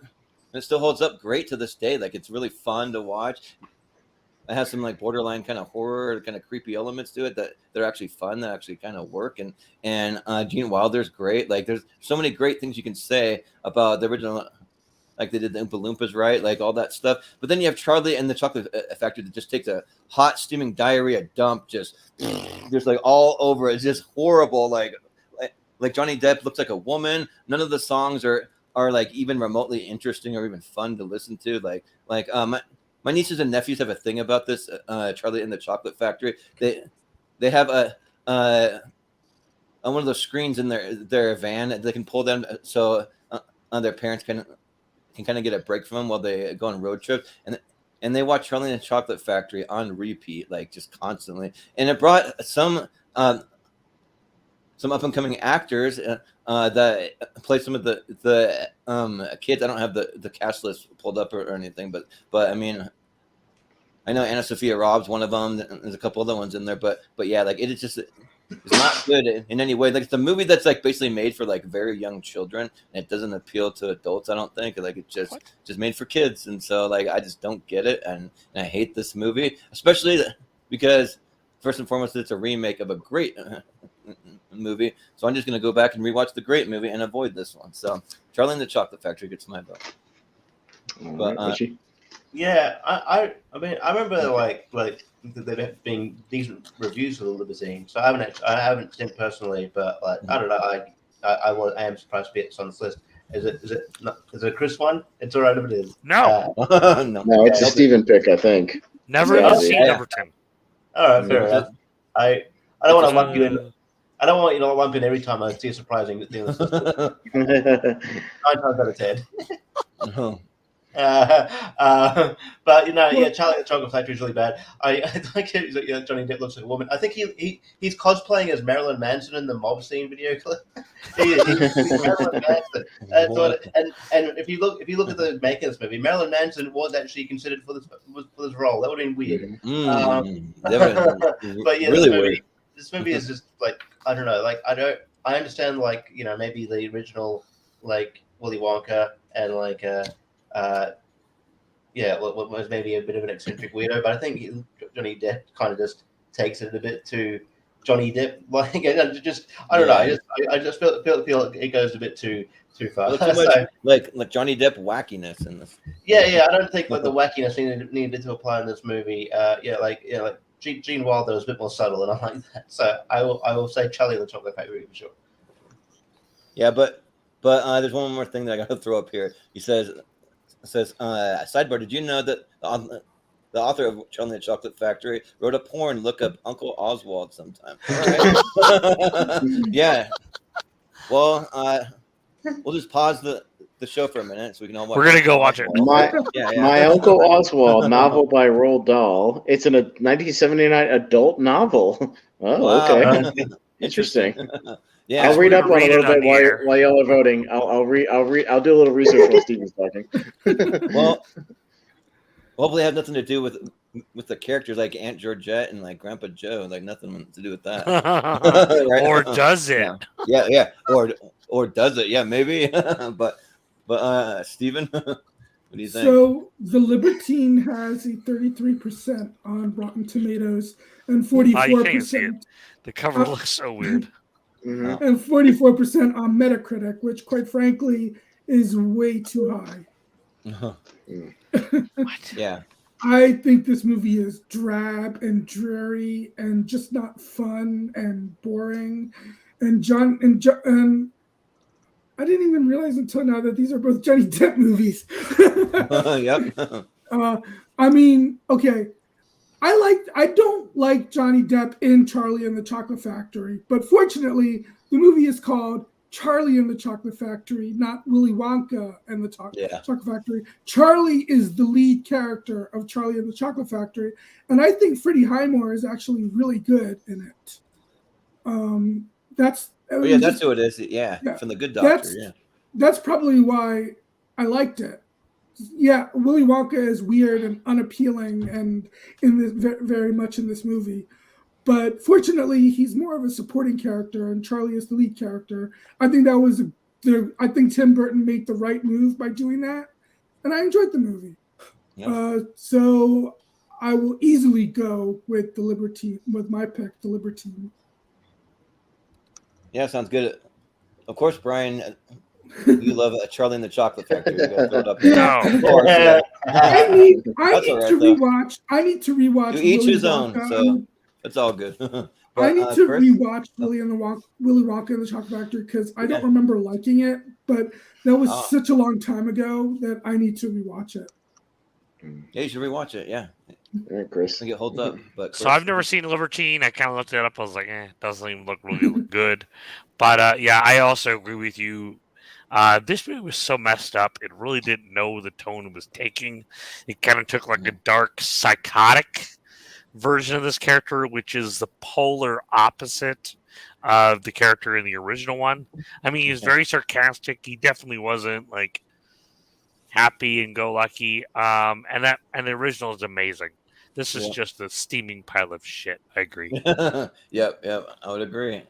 it still holds up great to this day. Like, it's really fun to watch. It has some like borderline kind of horror, kind of creepy elements to it that are actually fun, that actually kind of work. And Gene Wilder's great. Like, there's so many great things you can say about the original. Like, they did the Oompa Loompas, right? Like, all that stuff. But then you have Charlie and the Chocolate Factory that just takes a hot, steaming diarrhea dump, just like all over. It's just horrible. Like Johnny Depp looks like a woman. None of the songs are like even remotely interesting or even fun to listen to. My nieces and nephews have a thing about this. Charlie and the Chocolate Factory. They have on one of those screens in their van that they can pull down so their parents can kind of get a break from them while they go on road trips, and they watch Charlie and the Chocolate Factory on repeat, like, just constantly. And it brought some up and coming actors that play some of the kids. I don't have the cast list pulled up or anything, but I mean, I know Anna Sophia Robb's one of them. There's a couple other ones in there, but yeah, like, it is just. It's not good in any way. Like, it's a movie that's like basically made for like very young children, and it doesn't appeal to adults, I don't think. Like, it's just made for kids, and so like I just don't get it, and I hate this movie, especially because first and foremost it's a remake of a great movie. So I'm just gonna go back and rewatch the great movie and avoid this one. So Charlie and the Chocolate Factory gets my vote. Richie? Yeah, I mean, I remember like there being decent reviews for the Libertine, so I haven't seen it personally, but like I don't know, I am surprised to be it's on this list. Is it a Chris one? It's all right if it is. No, no, it's a Steven pick, I think. Never seen Libertine. All right, fair enough. I don't want to lump you in. I don't want you to lump in every time I see a surprising thing. 9 times out of 10. But Charlie and the Chocolate Factory is really bad. I think Johnny Depp looks like a woman. I think he's cosplaying as Marilyn Manson in the mob scene video clip. he's Marilyn Manson. And if you look at the making of this movie, Marilyn Manson was actually considered for this role. That would have been weird. But yeah, really this movie is just like, I don't know. Like, I understand, like, maybe the original, like, Willy Wonka and like what was maybe a bit of an eccentric weirdo, but I think Johnny Depp kind of just takes it a bit too Johnny Depp. Like, I don't know. I just feel it goes a bit too far. Too much, like Johnny Depp wackiness in this. Yeah. I don't think like the wackiness needed to apply in this movie. Like Gene Wilder was a bit more subtle, and I like that. So I will say Charlie and the Chocolate Factory for sure. Yeah, but there's one more thing that I got to throw up here. He says, sidebar, did you know that the author of Charlie and the Chocolate Factory wrote a porn? Look up Uncle Oswald sometime. All right. Yeah. Well, we'll just pause the show for a minute so we can all watch. We're gonna go watch it. My Uncle Oswald novel by Roald Dahl. It's a 1979 adult novel. Oh, Wow. okay. Interesting. Yeah, I'll read up on read a it little on bit the air. while y'all are voting. I'll do a little research while Steven's talking. Well, hopefully, it has nothing to do with the characters like Aunt Georgette and like Grandpa Joe. Like nothing to do with that. Right? Or does it? Yeah. Or does it? Yeah, maybe. but Steven, what do you think? So The Libertine has a 33% on Rotten Tomatoes and You can't see it. 44%. The cover looks so weird. Mhm. And 44% on Metacritic, which, quite frankly, is way too high. What? Yeah. I think this movie is drab and dreary and just not fun and boring. And I didn't even realize until now that these are both Johnny Depp movies. Yep. I mean, okay. I don't like Johnny Depp in Charlie and the Chocolate Factory, but fortunately, the movie is called Charlie and the Chocolate Factory, not Willy Wonka and the Chocolate Factory. Charlie is the lead character of Charlie and the Chocolate Factory, and I think Freddie Highmore is actually really good in it. That's who it is. Yeah, from The Good Doctor. That's probably why I liked it. Yeah, Willy Wonka is weird and unappealing, and in this very much in this movie. But fortunately, he's more of a supporting character, and Charlie is the lead character. I think I think Tim Burton made the right move by doing that, and I enjoyed the movie. Yeah. So I will easily go with The Libertine, with my pick, The Libertine. Yeah, sounds good. Of course, Brian, you love Charlie and the Chocolate Factory. You gotta throw it up there. No. Of course, yeah. I need to rewatch. To each Willy his own. Wonka. So it's all good. I need to Chris? rewatch Willy Wonka and the Chocolate Factory because I don't remember liking it, but that was such a long time ago that I need to rewatch it. Yeah, you should rewatch it. Yeah. All right, Chris. I think it holds up. But So I've never seen Libertine. I kind of looked it up. I was like, it doesn't even look really good. But yeah, I also agree with you. This movie was so messed up. It really didn't know the tone it was taking. It kind of took like a dark, psychotic version of this character, which is the polar opposite of the character in the original one. I mean, he was very sarcastic. He definitely wasn't like happy and go lucky. And the original is amazing. This is just a steaming pile of shit. I agree. Yep, I would agree.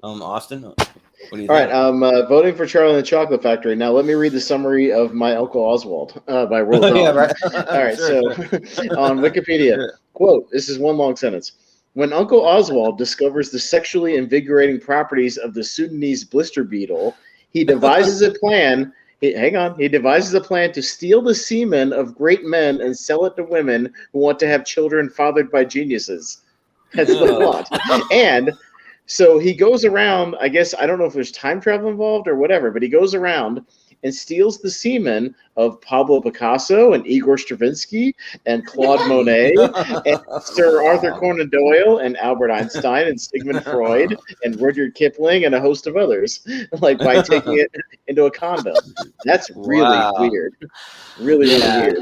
Austin, what do you All think? right, I'm voting for Charlie and the Chocolate Factory. Now let me read the summary of My Uncle Oswald by Roald Dahl. Yeah, right. All right, Sure. so on Wikipedia, quote, this is one long sentence. When Uncle Oswald discovers the sexually invigorating properties of the Sudanese blister beetle, he devises a plan. He devises a plan to steal the semen of great men and sell it to women who want to have children fathered by geniuses. That's the plot. And so he goes around, I guess, I don't know if there's time travel involved or whatever, but he goes around and steals the semen of Pablo Picasso and Igor Stravinsky and Claude Monet and Sir Arthur Conan Doyle and Albert Einstein and Sigmund Freud and Rudyard Kipling and a host of others, like by taking it into a condom. That's really weird. Really weird.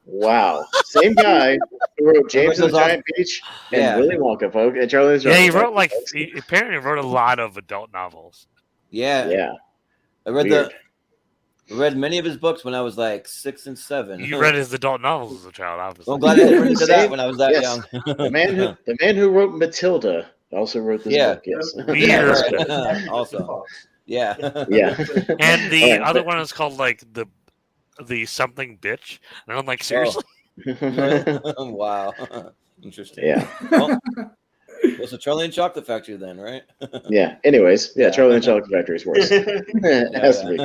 Wow. Same guy who wrote James and the Giant Peach and Willy Wonka, folks. And Charlie and the He wrote he apparently wrote a lot of adult novels. Yeah. I read many of his books when I was like 6 and 7. You read his adult novels as a child, obviously. Well, I'm glad I didn't read into that when I was that young. The man who wrote Matilda also wrote this book. Yes. Weird. Also. Yeah. And the other one is called like the something bitch. And I'm like, seriously? Wow. Interesting. Yeah. Well, so Charlie and Chocolate Factory then, right? Yeah. Anyways, Charlie and Chocolate Factory is worse. It has to be.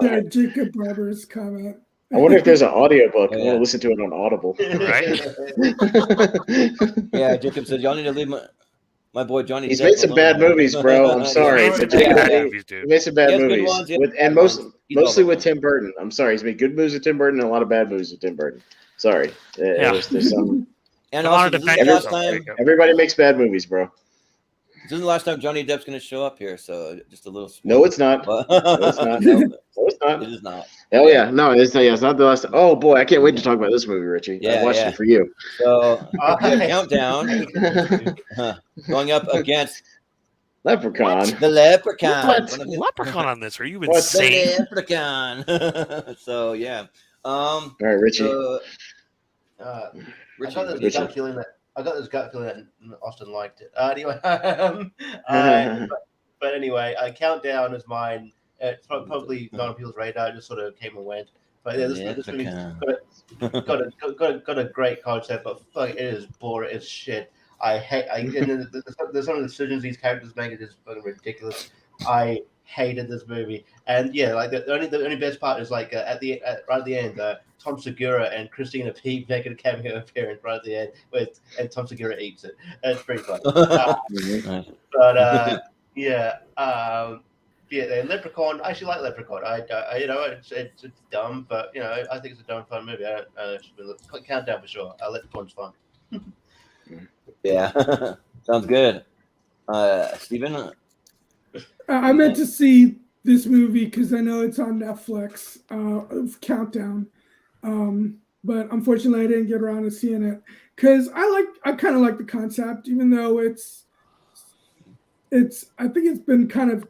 Read Jacob Barber's comment. I wonder if there's an audiobook. I want to listen to it on Audible. Right? Yeah, Jacob said, y'all need to leave my boy Johnny. He's made some bad movies, bro. I'm sorry. He made some bad movies. Mostly with Tim Burton. I'm sorry. He's made good movies with Tim Burton and a lot of bad movies with Tim Burton. Sorry. There's some... And also, everybody makes bad movies, bro. This is the last time Johnny Depp's going to show up here, so just a little. No, it's not. No, it's not. No, it's not. It is not. Oh yeah, no, it's not. Yeah, it's not the last. Oh boy, I can't wait to talk about this movie, Richie. Yeah, I watched it for you. So countdown going up against Leprechaun. the Leprechaun. What? Leprechaun on this? Are you What's insane? The Leprechaun. So yeah. All right, Richie. Richie. I got this gut feeling that Austin liked it. Anyway, but anyway, Countdown is mine. It's probably not on people's radar. It just sort of came and went. But yeah, this movie's got a great concept, but fuck, it is boring as shit. I hate. There's some of the decisions these characters make is fucking ridiculous. I hated this movie, and yeah, like the only best part is like right at the end, Tom Segura and Christina P make a cameo appearance right at the end, and Tom Segura eats it. It's pretty funny. Yeah, Leprechaun. I actually like Leprechaun. It's dumb, but I think it's a dumb fun movie. Countdown for sure. Leprechaun's fun. Yeah, sounds good. Steven? I meant to see this movie because I know it's on Netflix. Countdown, but unfortunately I didn't get around to seeing it because I kind of like the concept, even though it's. I think it's been kind of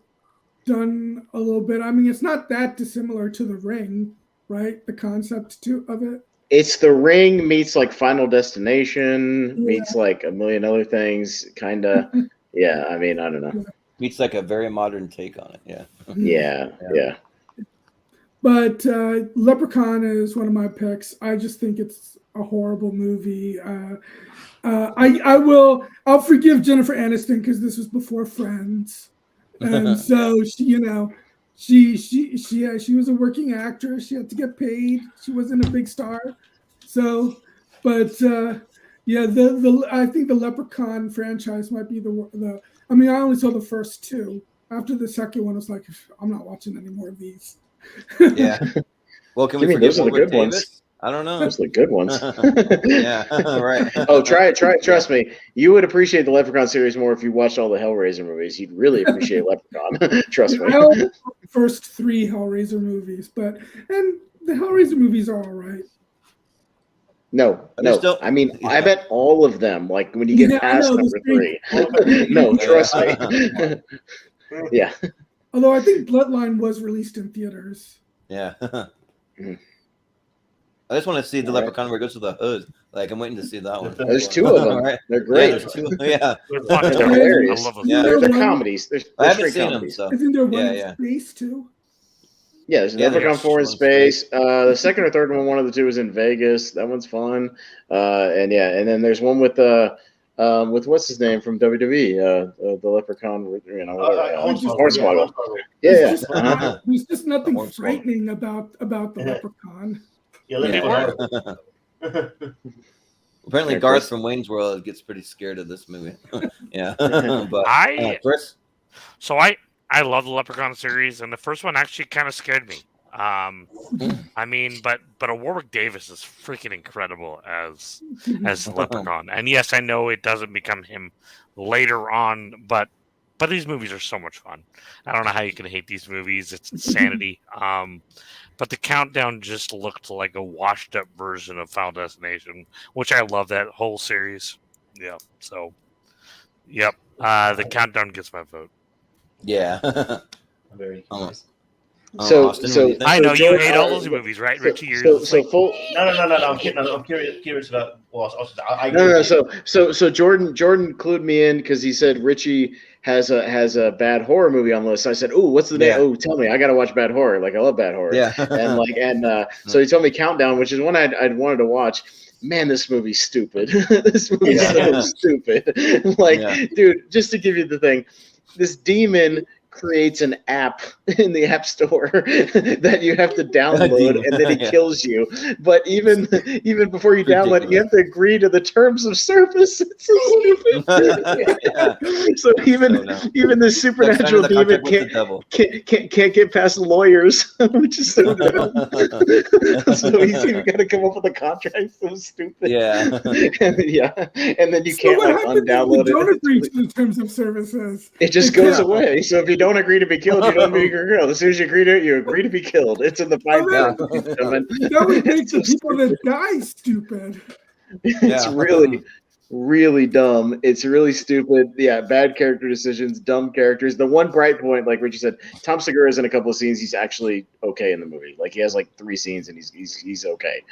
done a little bit. I mean, it's not that dissimilar to The Ring, right? The concept of it. It's The Ring meets like Final Destination, meets like a million other things, kind of. Yeah, I mean, I don't know. Meets like a very modern take on it. Yeah. But Leprechaun is one of my picks. I just think it's a horrible movie. I'll forgive Jennifer Aniston because this was before Friends, and so she was a working actress. She had to get paid. She wasn't a big star, so. But I think the Leprechaun franchise might be the. I mean, I only saw the first two. After the second one, I was like, I'm not watching any more of these. Yeah. Well, can we forget those are the good ones? I don't know. Those are the good ones. Yeah, right. Oh, try it. Trust me. You would appreciate the Leprechaun series more if you watched all the Hellraiser movies. You'd really appreciate Leprechaun. Trust me. I only saw the first 3 Hellraiser movies, and the Hellraiser movies are all right. No. I mean, I bet all of them. Like when you get past number 3. No, trust me. Yeah. Although I think Bloodline was released in theaters. Yeah. I just want to see the Leprechaun where it goes to the hood. Like, I'm waiting to see that one. There's 2 of them. Right. They're great. Yeah, there's 2. Yeah. They're hilarious. I love them. Yeah. They're comedies. They're I haven't seen comedies. them, so. Isn't there one in space too? Yeah, there's Leprechaun 4 in space. The second or third one of the 2 is in Vegas. That one's fun. And then there's one with what's his name from WWE, the Leprechaun, Hornswoggle. Yeah. There's just nothing frightening about the Leprechaun. Yeah. Apparently, Garth from Wayne's World gets pretty scared of this movie. Yeah, but Chris. So I love the Leprechaun series, and the first one actually kind of scared me. I mean, but a Warwick Davis is freaking incredible as the Leprechaun. And yes, I know it doesn't become him later on, but these movies are so much fun. I don't know how you can hate these movies. It's insanity. But the Countdown just looked like a washed up version of Final Destination, which I love that whole series. Yeah. So, yep. The Countdown gets my vote. Yeah. I'm very curious. So I know you hate all those movies, right, Richie? No. I'm kidding. I'm curious about. So Jordan clued me in because he said Richie has a bad horror movie on the list. I said, "Oh, what's the name? Yeah. Oh, tell me. I gotta watch bad horror. Like I love bad horror." Yeah. So he told me Countdown, which is one I'd wanted to watch. Man, this movie's stupid. This movie's so stupid. Dude, just to give you the thing, this demon creates an app in the App Store that you have to download, and then he kills you. But even before you download it, you have to agree to the terms of service. It's so stupid. So even the supernatural demon can't get past lawyers, which is so dumb. So he's even got to come up with a contract. So stupid. Yeah. And then you can't like undownload it. Don't agree to the terms of services. It just goes away. So if you don't agree to be killed, you don't agree to be killed. As soon as you agree to it, you agree to be killed. It's in the fine print. That would make the people that die stupid. It's really dumb. It's really stupid. Yeah, bad character decisions, dumb characters. The one bright point, like Richie said, Tom Segura's in a couple of scenes. He's actually okay in the movie. Like he has like 3 scenes and he's okay.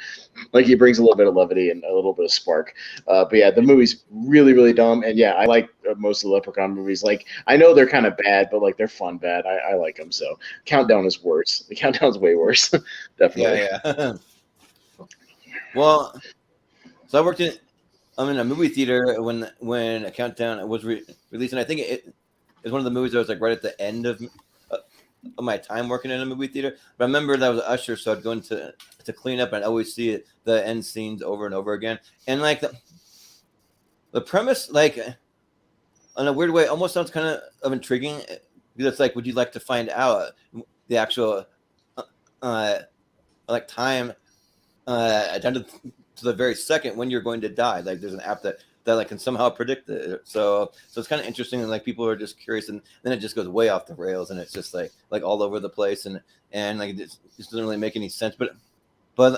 Like he brings a little bit of levity and a little bit of spark. But yeah, the movie's really dumb. And yeah, I like most of the Leprechaun movies. Like I know they're kind of bad, but like they're fun bad. I like them. So Countdown is worse. The Countdown's way worse. Definitely. Yeah. Well, so I worked I'm in a movie theater when a Countdown was released, and I think it is one of the movies that was like right at the end of my time working in a movie theater. But I remember that I was an usher, so I'd go into to clean up, and I'd always see the end scenes over and over again. And like the premise, like in a weird way, almost sounds kind of intriguing. Because it's like, would you like to find out the actual like time down to the very second when you're going to die? Like there's an app that like can somehow predict it. So it's kind of interesting, and like people are just curious, and then it just goes way off the rails, and it's just like all over the place, and like it just doesn't really make any sense. But I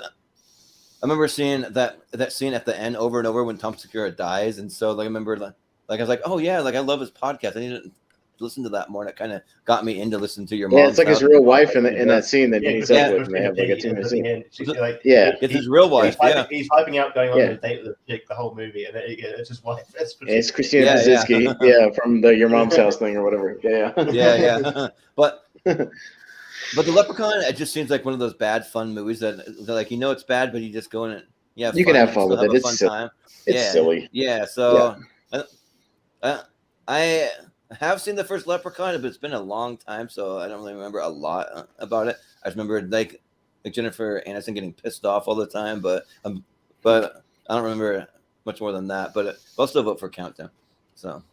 remember seeing that scene at the end over and over when Tom Segura dies, and so like I remember like I was like, oh yeah, like I love his podcast. I need to listen to that more, and it kind of got me into listening to your mom. Yeah, it's like his real wife in that scene that he's up with. And they have like a team scene. It's his real wife. He's hyping out going on a date with the chick the whole movie, and it's his wife. It's Christina Pazitsky, from the Your Mom's House thing or whatever. Yeah. But the Leprechaun, it just seems like one of those bad fun movies that like it's bad, but you just go in and you can have fun with it. It's silly. It's silly. Yeah. So I have seen the first Leprechaun, but it's been a long time, so I don't really remember a lot about it. I just remember like Jennifer Aniston getting pissed off all the time, but I don't remember much more than that. But I'll still vote for Countdown. So.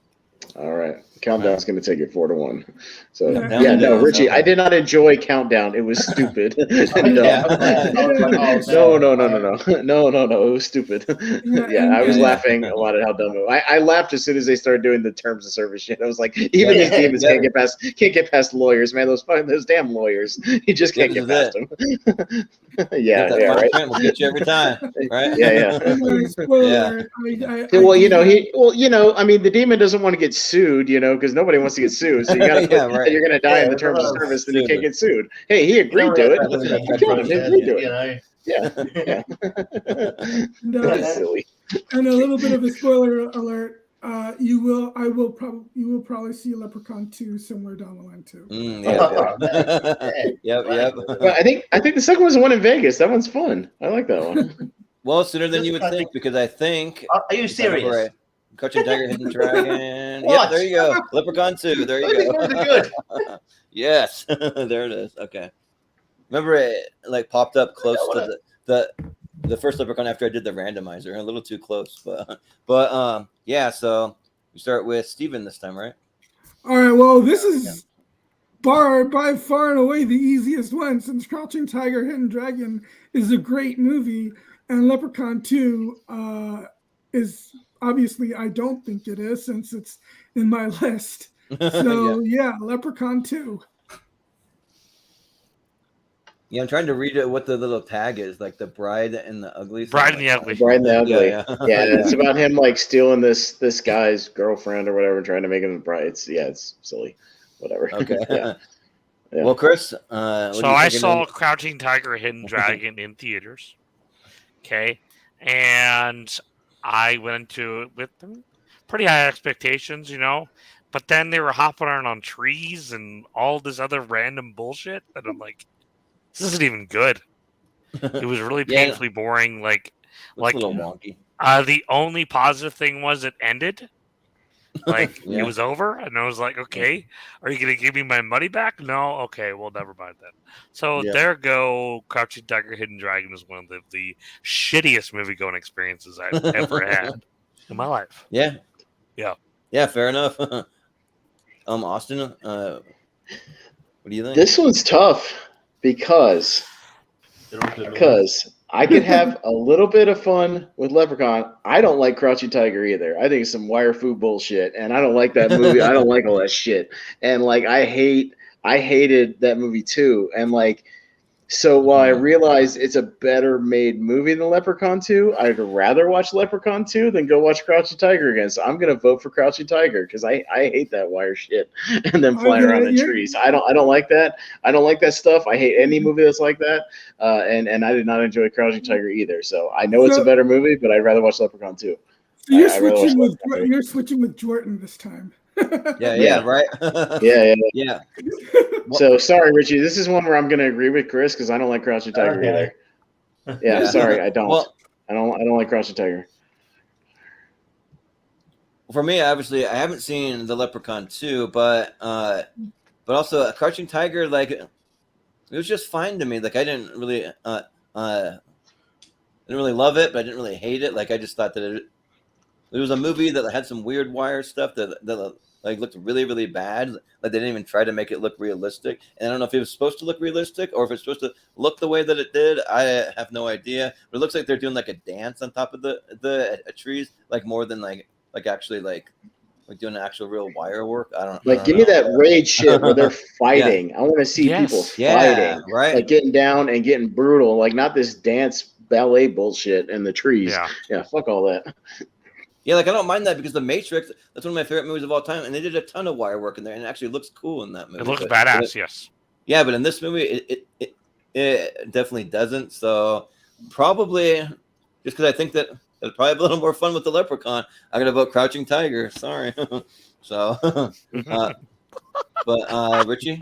All right, Countdown's going to take it 4-1. So no, Richie, I did not enjoy Countdown. It was stupid. No, it was stupid. I was laughing a lot at how dumb it was. I laughed as soon as they started doing the terms of service shit. I was like, even these demons can't get past lawyers, man. Those damn lawyers, you just can't get past them. Right. We'll get you every time, right? I mean, the demon doesn't want to get sued, because nobody wants to get sued. So you got to you're going to die in the terms of service, and you can't get sued. Hey, he agreed to it. He agreed to it. Yeah. That's silly. And a little bit of a spoiler alert. You will probably see Leprechaun 2 somewhere down the line too. Yep. Well, I think the second one's the one in Vegas. That one's fun. I like that one. Well, sooner than you would think, because I think. Are you serious? Crouching Tiger, Hidden Dragon. Yep, there you go. Leprechaun 2. There you go. Good. Yes, there it is. Okay. Remember it like popped up close to the first Leprechaun after I did the randomizer. A little too close, but yeah. So we start with Steven this time, right? All right. Well, this is by far and away the easiest one, since Crouching Tiger, Hidden Dragon is a great movie, and Leprechaun 2 is. Obviously, I don't think it is, since it's in my list. So, Leprechaun 2. Yeah, I'm trying to read it, what the little tag is, like the Bride and the Ugly. Bride and the Ugly. Bride and the Ugly. Yeah, it's about him like stealing this guy's girlfriend or whatever, trying to make him a bride. It's silly. Whatever. Okay. Yeah. Well, Chris. So I saw Crouching Tiger, Hidden Dragon in theaters. Okay, and I went into it with them pretty high expectations, but then they were hopping around on trees and all this other random bullshit that I'm like, this isn't even good. It was really painfully boring. Like a little wonky. The only positive thing was it ended. Like Yeah. it was over, and I was like, okay, are you gonna give me my money back? No, okay, well, never mind then. So there go Crouching Tiger, Hidden Dragon is one of the shittiest movie going experiences I've ever had in my life. Yeah. Yeah. Fair enough. Austin, what do you think? This one's tough because I could have a little bit of fun with Leprechaun. I don't like Crouching Tiger either. I think it's some wire food bullshit, and I don't like that movie. I don't like all that shit, and like I hated that movie too. And like, so while I realize it's a better made movie than Leprechaun 2, I'd rather watch Leprechaun 2 than go watch Crouching Tiger again. So I'm gonna vote for Crouching Tiger because I hate that wire shit and then flying around in trees. I don't like that. I don't like that stuff. I hate any movie that's like that. And I did not enjoy Crouching Tiger either. So I know it's a better movie, but I'd rather watch Leprechaun 2. So you're switching with Jordan this time. Yeah, right. Yeah. So sorry, Richie. This is one where I'm going to agree with Chris because I don't like Crouching Tiger either. Yeah, sorry, I don't. Well, I don't like Crouching Tiger. For me, obviously, I haven't seen the Leprechaun 2, but also Crouching Tiger, like it was just fine to me. Like I didn't really love it, but I didn't really hate it. Like I just thought that it was a movie that had some weird wire stuff that like looked really, really bad. Like they didn't even try to make it look realistic. And I don't know if it was supposed to look realistic or if it's supposed to look the way that it did. I have no idea. But it looks like they're doing like a dance on top of the trees, like more than like actually like doing actual real wire work. I don't give me that rage shit where they're fighting. Yeah. I want to see people fighting, right? Like getting down and getting brutal. Like not this dance ballet bullshit in the trees. Yeah, fuck all that. Yeah, like I don't mind that because The Matrix, that's one of my favorite movies of all time, and they did a ton of wire work in there, and it actually looks cool in that movie. It looks badass, yes. Yeah, but in this movie, it definitely doesn't. So probably just because I think that it'll probably have a little more fun with the Leprechaun, I'm gonna vote Crouching Tiger. Sorry. So, but Richie,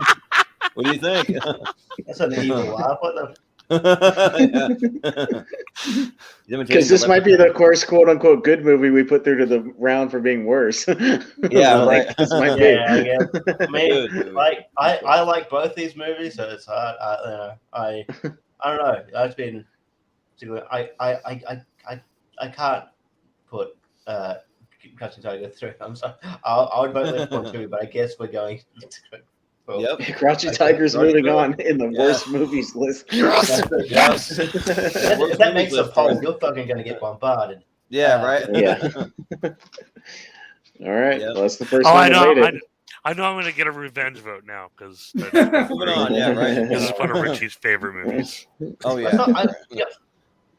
what do you think? That's an evil laugh. What the? Because this might be the course, quote unquote, good movie we put through to the round for being worse. Yeah, like this might be. I guess. I mean, like I like both these movies, so it's hard. I don't know. I've been. I can't put Crouching Tiger through. I'm sorry. I would vote Leprechaun 2, but I guess we're going. Crouching Tiger's moving on in the worst movies list. Yes. If that makes a poll, you're fucking going to get bombarded. Yeah, right. Yeah. All right. Yep. Well, that's the first one. I know I'm going to get a revenge vote now because moving on. Yeah, right. This is one of Richie's favorite movies. Oh yeah.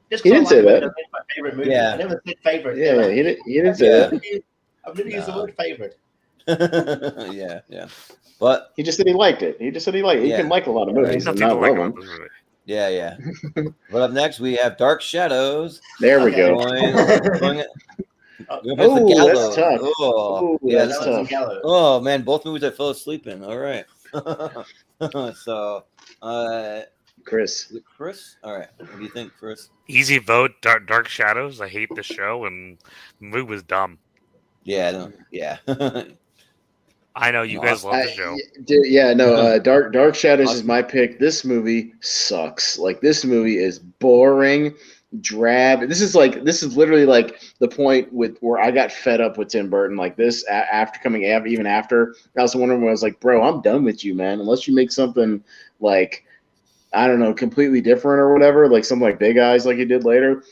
Just he didn't say that. It's my favorite movie. Yeah. I never said favorite. Yeah, he didn't say that. I've never used the word favorite. Yeah. But he just said he liked it. He can like a lot of movies and not love them. Yeah. But up next we have Dark Shadows. There we go. That's tough. That's tough. Oh man, both movies I fell asleep in. All right. So, Chris. All right. What do you think, Chris? Easy vote. Dark Shadows. I hate the show, and the movie was dumb. Yeah. I know you guys love the show. Dark Shadows is my pick. This movie sucks. Like this movie is boring, drab. This is literally like the point where I got fed up with Tim Burton. Like this even after I was wondering when I was like, bro, I'm done with you, man. Unless you make something like I don't know, completely different or whatever, like something like Big Eyes, like he did later.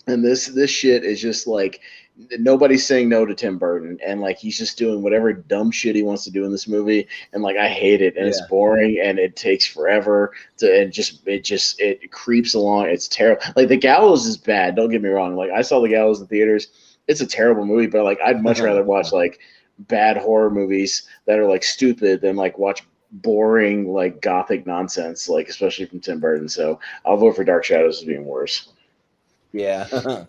And this shit is just like. Nobody's saying no to Tim Burton, and like he's just doing whatever dumb shit he wants to do in this movie, and like I hate it, and it's boring, and it takes forever it creeps along. It's terrible. Like The Gallows is bad. Don't get me wrong. Like I saw The Gallows in theaters. It's a terrible movie, but like I'd much rather watch like bad horror movies that are like stupid than like watch boring like gothic nonsense, like especially from Tim Burton. So I'll vote for Dark Shadows as being worse. Yeah.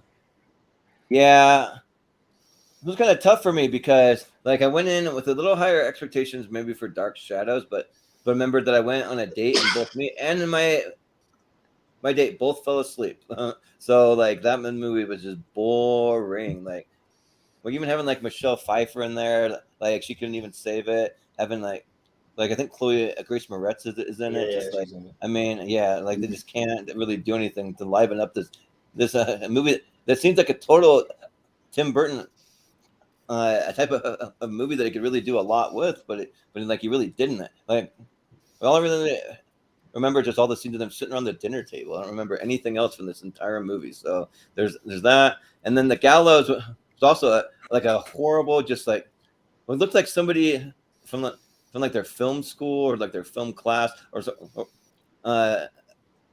Yeah, it was kind of tough for me because like I went in with a little higher expectations maybe for Dark Shadows, but remembered that I went on a date and both me and my date both fell asleep. So like that movie was just boring. Like Well, even having like Michelle Pfeiffer in there, like she couldn't even save it. Having like I think Grace Moretz is in it. Just like, I mean, yeah, like they just can't really do anything to liven up this movie that seems like a total Tim Burton a type of a movie that he could really do a lot with, but like he really didn't. Like, all I really remember just all the scenes of them sitting around the dinner table. I don't remember anything else from this entire movie. So there's that, and then the gallows was also like a horrible, just like it looked like somebody from like their film school or like their film class or so,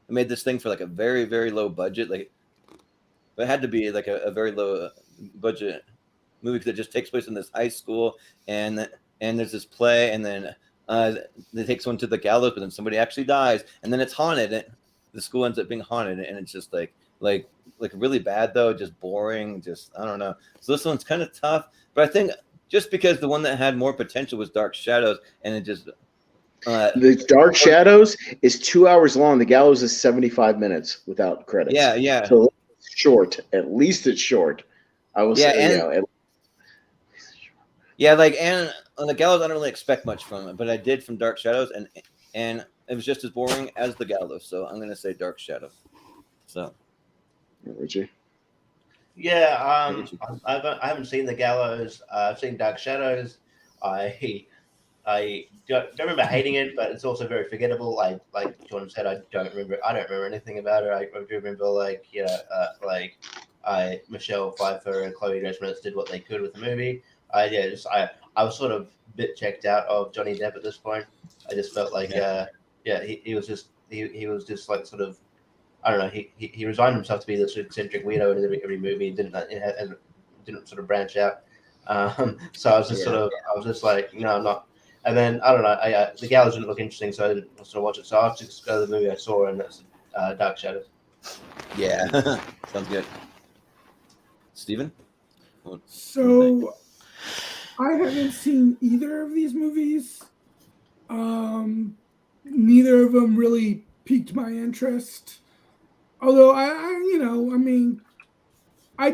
made this thing for like a very, very low budget. Like, it had to be like a very low budget movie because it just takes place in this high school, and there's this play, and then they take someone to the gallows, but then somebody actually dies, and then it's haunted. And the school ends up being haunted, and it's just like really bad though, just boring. Just I don't know. So this one's kind of tough, but I think just because the one that had more potential was Dark Shadows, and it just the Dark Shadows is 2 hours long. The Gallows is 75 minutes without credits. Yeah. So it's short. At least it's short. I will say, yeah, like, and on the Gallows, I don't really expect much from it, but I did from Dark Shadows, and it was just as boring as the Gallows. So I'm gonna say Dark Shadows. So, Richie. Yeah, I haven't seen the Gallows. I've seen Dark Shadows. I don't remember hating it, but it's also very forgettable. Like Jordan said, I don't remember anything about it. I do remember Michelle Pfeiffer and Chloe Grace Moretz did what they could with the movie. I was sort of a bit checked out of Johnny Depp at this point. I just felt like he was just like sort of, I don't know, he resigned himself to be this eccentric weirdo in every movie. Didn't sort of branch out. So I was just like, no, I'm not. And then I don't know, the Gallows didn't look interesting, so I didn't sort of watch it. So I'll just go to the movie I saw, and that's Dark Shadows. Yeah, sounds good. Steven? So I haven't seen either of these movies. Neither of them really piqued my interest. Although I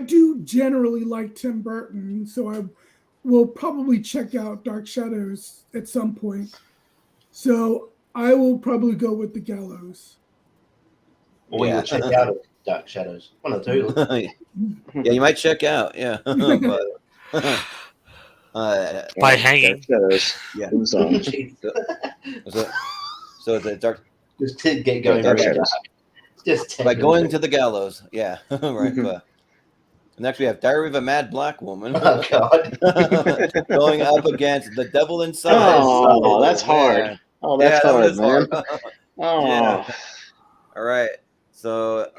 do generally like Tim Burton, so I will probably check out Dark Shadows at some point. So I will probably go with the Gallows. Or you'll check out Dark Shadows. One of the two. Yeah, you might check out. Yeah, but by hanging. Yeah. So the dark. Just to get going. Dark Shadows. Just by going to the gallows. Yeah, right. But next we have Diary of a Mad Black Woman. Oh God. Going up against The Devil Inside. Oh, that's hard. Oh, that's hard, man. Oh. Yeah. All right. So,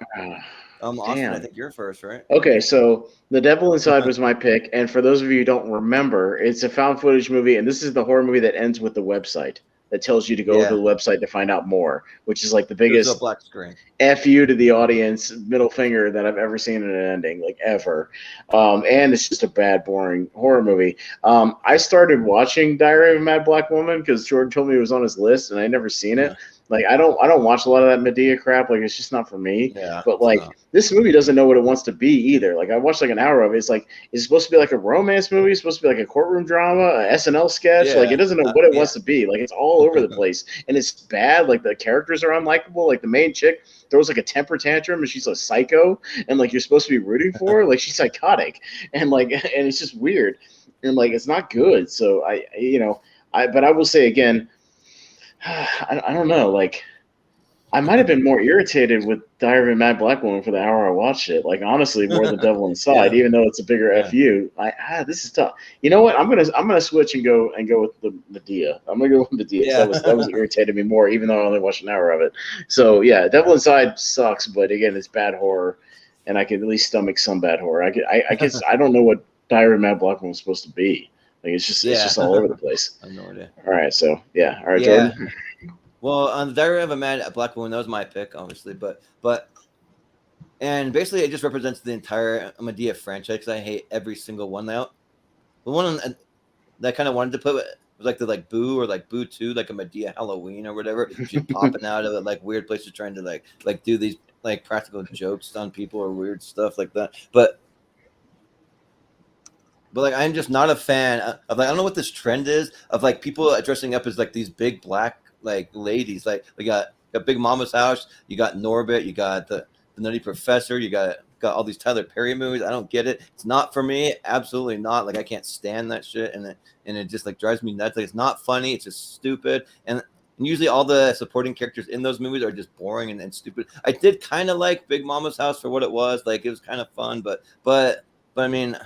Austin, I think you're first, right? Okay, so The Devil Inside was my pick, and for those of you who don't remember, it's a found footage movie, and this is the horror movie that ends with the website that tells you to go to the website to find out more, which is like the biggest black screen. F you to the audience, middle finger that I've ever seen in an ending, like ever. And it's just a bad, boring horror movie. I started watching Diary of a Mad Black Woman because Jordan told me it was on his list, and I'd never seen it. Like I don't watch a lot of that Medea crap. Like it's just not for me. Yeah, but like this movie doesn't know what it wants to be either. Like I watched like an hour of it. It's like it's supposed to be like a romance movie. It's supposed to be like a courtroom drama, a SNL sketch. Like it doesn't know what it wants to be. Like it's all over the place, and it's bad. Like the characters are unlikable. Like the main chick throws like a temper tantrum, and she's a psycho, and like you're supposed to be rooting for her. Like she's psychotic, and it's just weird, and like it's not good. So but I will say again. I don't know. Like, I might have been more irritated with Diary of a Mad Black Woman for the hour I watched it. Like, honestly, more The Devil Inside, even though it's a bigger FU. This is tough. You know what? I'm gonna switch and go with the Medea. I'm gonna go with Medea. Yeah. That was irritated me more, even though I only watched an hour of it. So yeah, Devil Inside sucks, but again, it's bad horror, and I can at least stomach some bad horror. I guess I don't know what Diary of a Mad Black Woman was supposed to be. Like it's just all over the place. I have no idea. All right, so yeah. All right, Jordan. Well, on the Diary of a Mad Black Woman, that was my pick, obviously, but and basically it just represents the entire Medea franchise because I hate every single one out. The one that I kind of wanted to put was like the Boo or Boo 2, like a Medea Halloween or whatever. She's popping out of like weird places trying to like do these like practical jokes on people or weird stuff like that. But like I'm just not a fan of like I don't know what this trend is of like people dressing up as like these big black like ladies. Like we got Big Mama's House, you got Norbit, you got the Nutty Professor, you got all these Tyler Perry movies. I don't get it. It's not for me. Absolutely not. Like I can't stand that shit, and it just like drives me nuts. Like it's not funny. It's just stupid. And usually all the supporting characters in those movies are just boring and stupid. I did kind of like Big Mama's House for what it was. Like it was kind of fun, but I mean,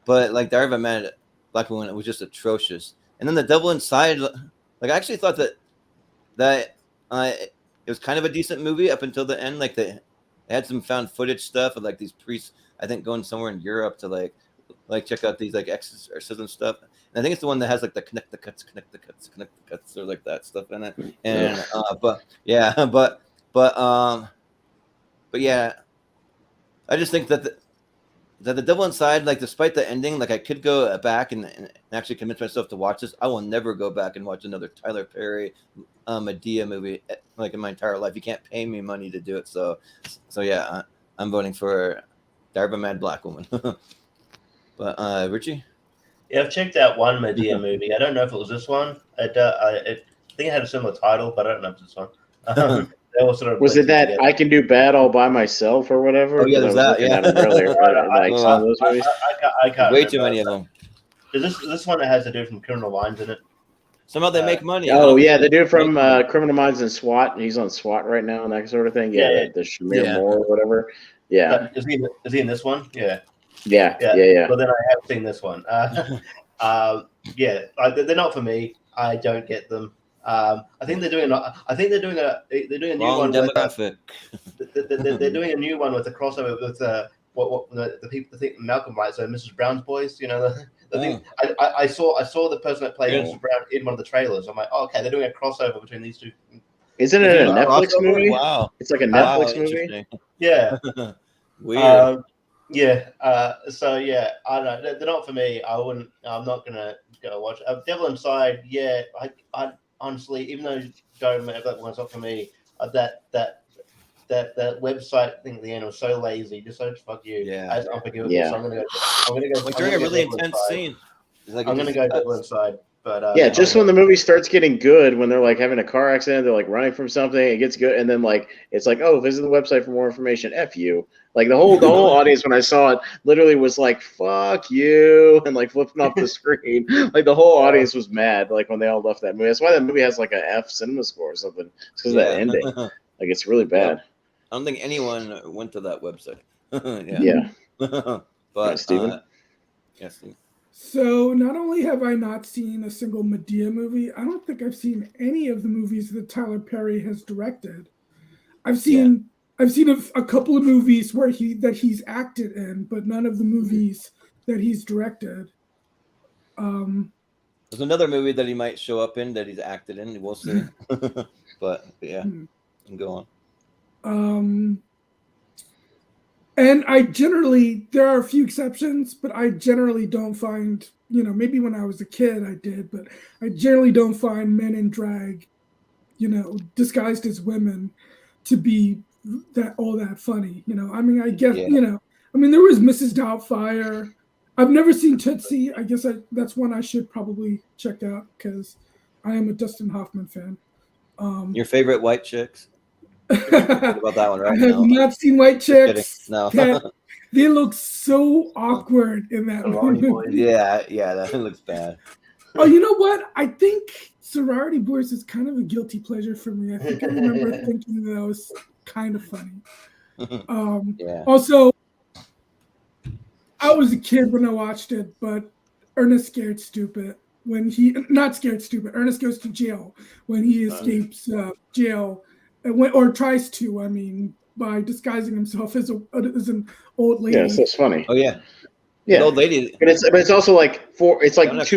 but like Diary of a Mad Black Woman, it was just atrocious. And then The Devil Inside, like I actually thought that it was kind of a decent movie up until the end. Like they had some found footage stuff of like these priests, I think, going somewhere in Europe to like check out these like exorcism stuff. And I think it's the one that has like the connect the cuts, or like that stuff in it. And but yeah, I just think that The Devil Inside, like despite the ending, like I could go back and actually convince myself to watch this. I will never go back and watch another Tyler Perry Medea movie like in my entire life. You can't pay me money to do it. So yeah, I'm voting for Diary of a Mad Black Woman. But Richie? Yeah, I've checked out one Medea movie. I don't know if it was this one. I think it had a similar title, but I don't know if it's this one. They all sort of was it that together. I Can Do Bad All by Myself or whatever? Oh yeah, there's that. Yeah, I can't. Way too many of them. Is this one that has the dude from Criminal Minds in it? Somehow they make money. Oh yeah, the dude from Criminal Minds and SWAT. He's on SWAT right now and that sort of thing. Yeah. The Shamir Moore or whatever. Yeah. Is he in this one? Yeah. Yeah. Well, then I have seen this one. They're not for me. I don't get them. I think they're doing a new one. Demographic. They're doing a new one with a crossover with what the people think Malcolm writes. So Mrs. Brown's Boys. You know the thing. I saw the person that played Mrs. Brown in one of the trailers. I'm like, oh, okay, they're doing a crossover between these two. Isn't it a Netflix movie? Wow, it's like a Netflix movie. Yeah. Weird. So yeah, I don't know. They're not for me. I'm not gonna go watch Devil Inside. Yeah, I honestly, even though that one's not for me, that website thing at the end was so lazy. Just so fuck you. Yeah. It's unforgivable. So I'm gonna go. Like during a really intense scene. Like I'm gonna go Devil Inside. But just when the movie starts getting good, when they're like having a car accident, they're like running from something, it gets good, and then like it's like, oh, visit the website for more information. F you. Like the whole audience when I saw it literally was like, fuck you, and like flipping off the screen. Like the whole audience was mad like when they all left that movie. That's why that movie has like a F cinema score or something. It's because of that ending. Like it's really bad. I don't think anyone went to that website. Yeah. But Steven? Yes. Steven. So not only have I not seen a single Medea movie, I don't think I've seen any of the movies that Tyler Perry has directed. I've seen a couple of movies where he's acted in, but none of the movies that he's directed. There's another movie that he might show up in that he's acted in. We'll see. But yeah, go on. And there are a few exceptions, but I generally don't find, maybe when I was a kid I did, but I generally don't find men in drag, disguised as women to be that funny. I mean, I guess, there was Mrs. Doubtfire. I've never seen Tootsie. I guess that's one I should probably check out because I am a Dustin Hoffman fan. Your favorite white chicks? About that one, right? I have not seen White Chicks. No. They look so awkward in that movie. Yeah, that looks bad. Oh, you know what? I think Sorority Boys is kind of a guilty pleasure for me. I think I remember thinking that was kind of funny. Also, I was a kid when I watched it, but Ernest Scared Stupid. Ernest Goes to Jail when he escapes jail. Or tries to, by disguising himself as an old lady. Yeah, so it's funny. Oh yeah, the old lady. But it's also like 2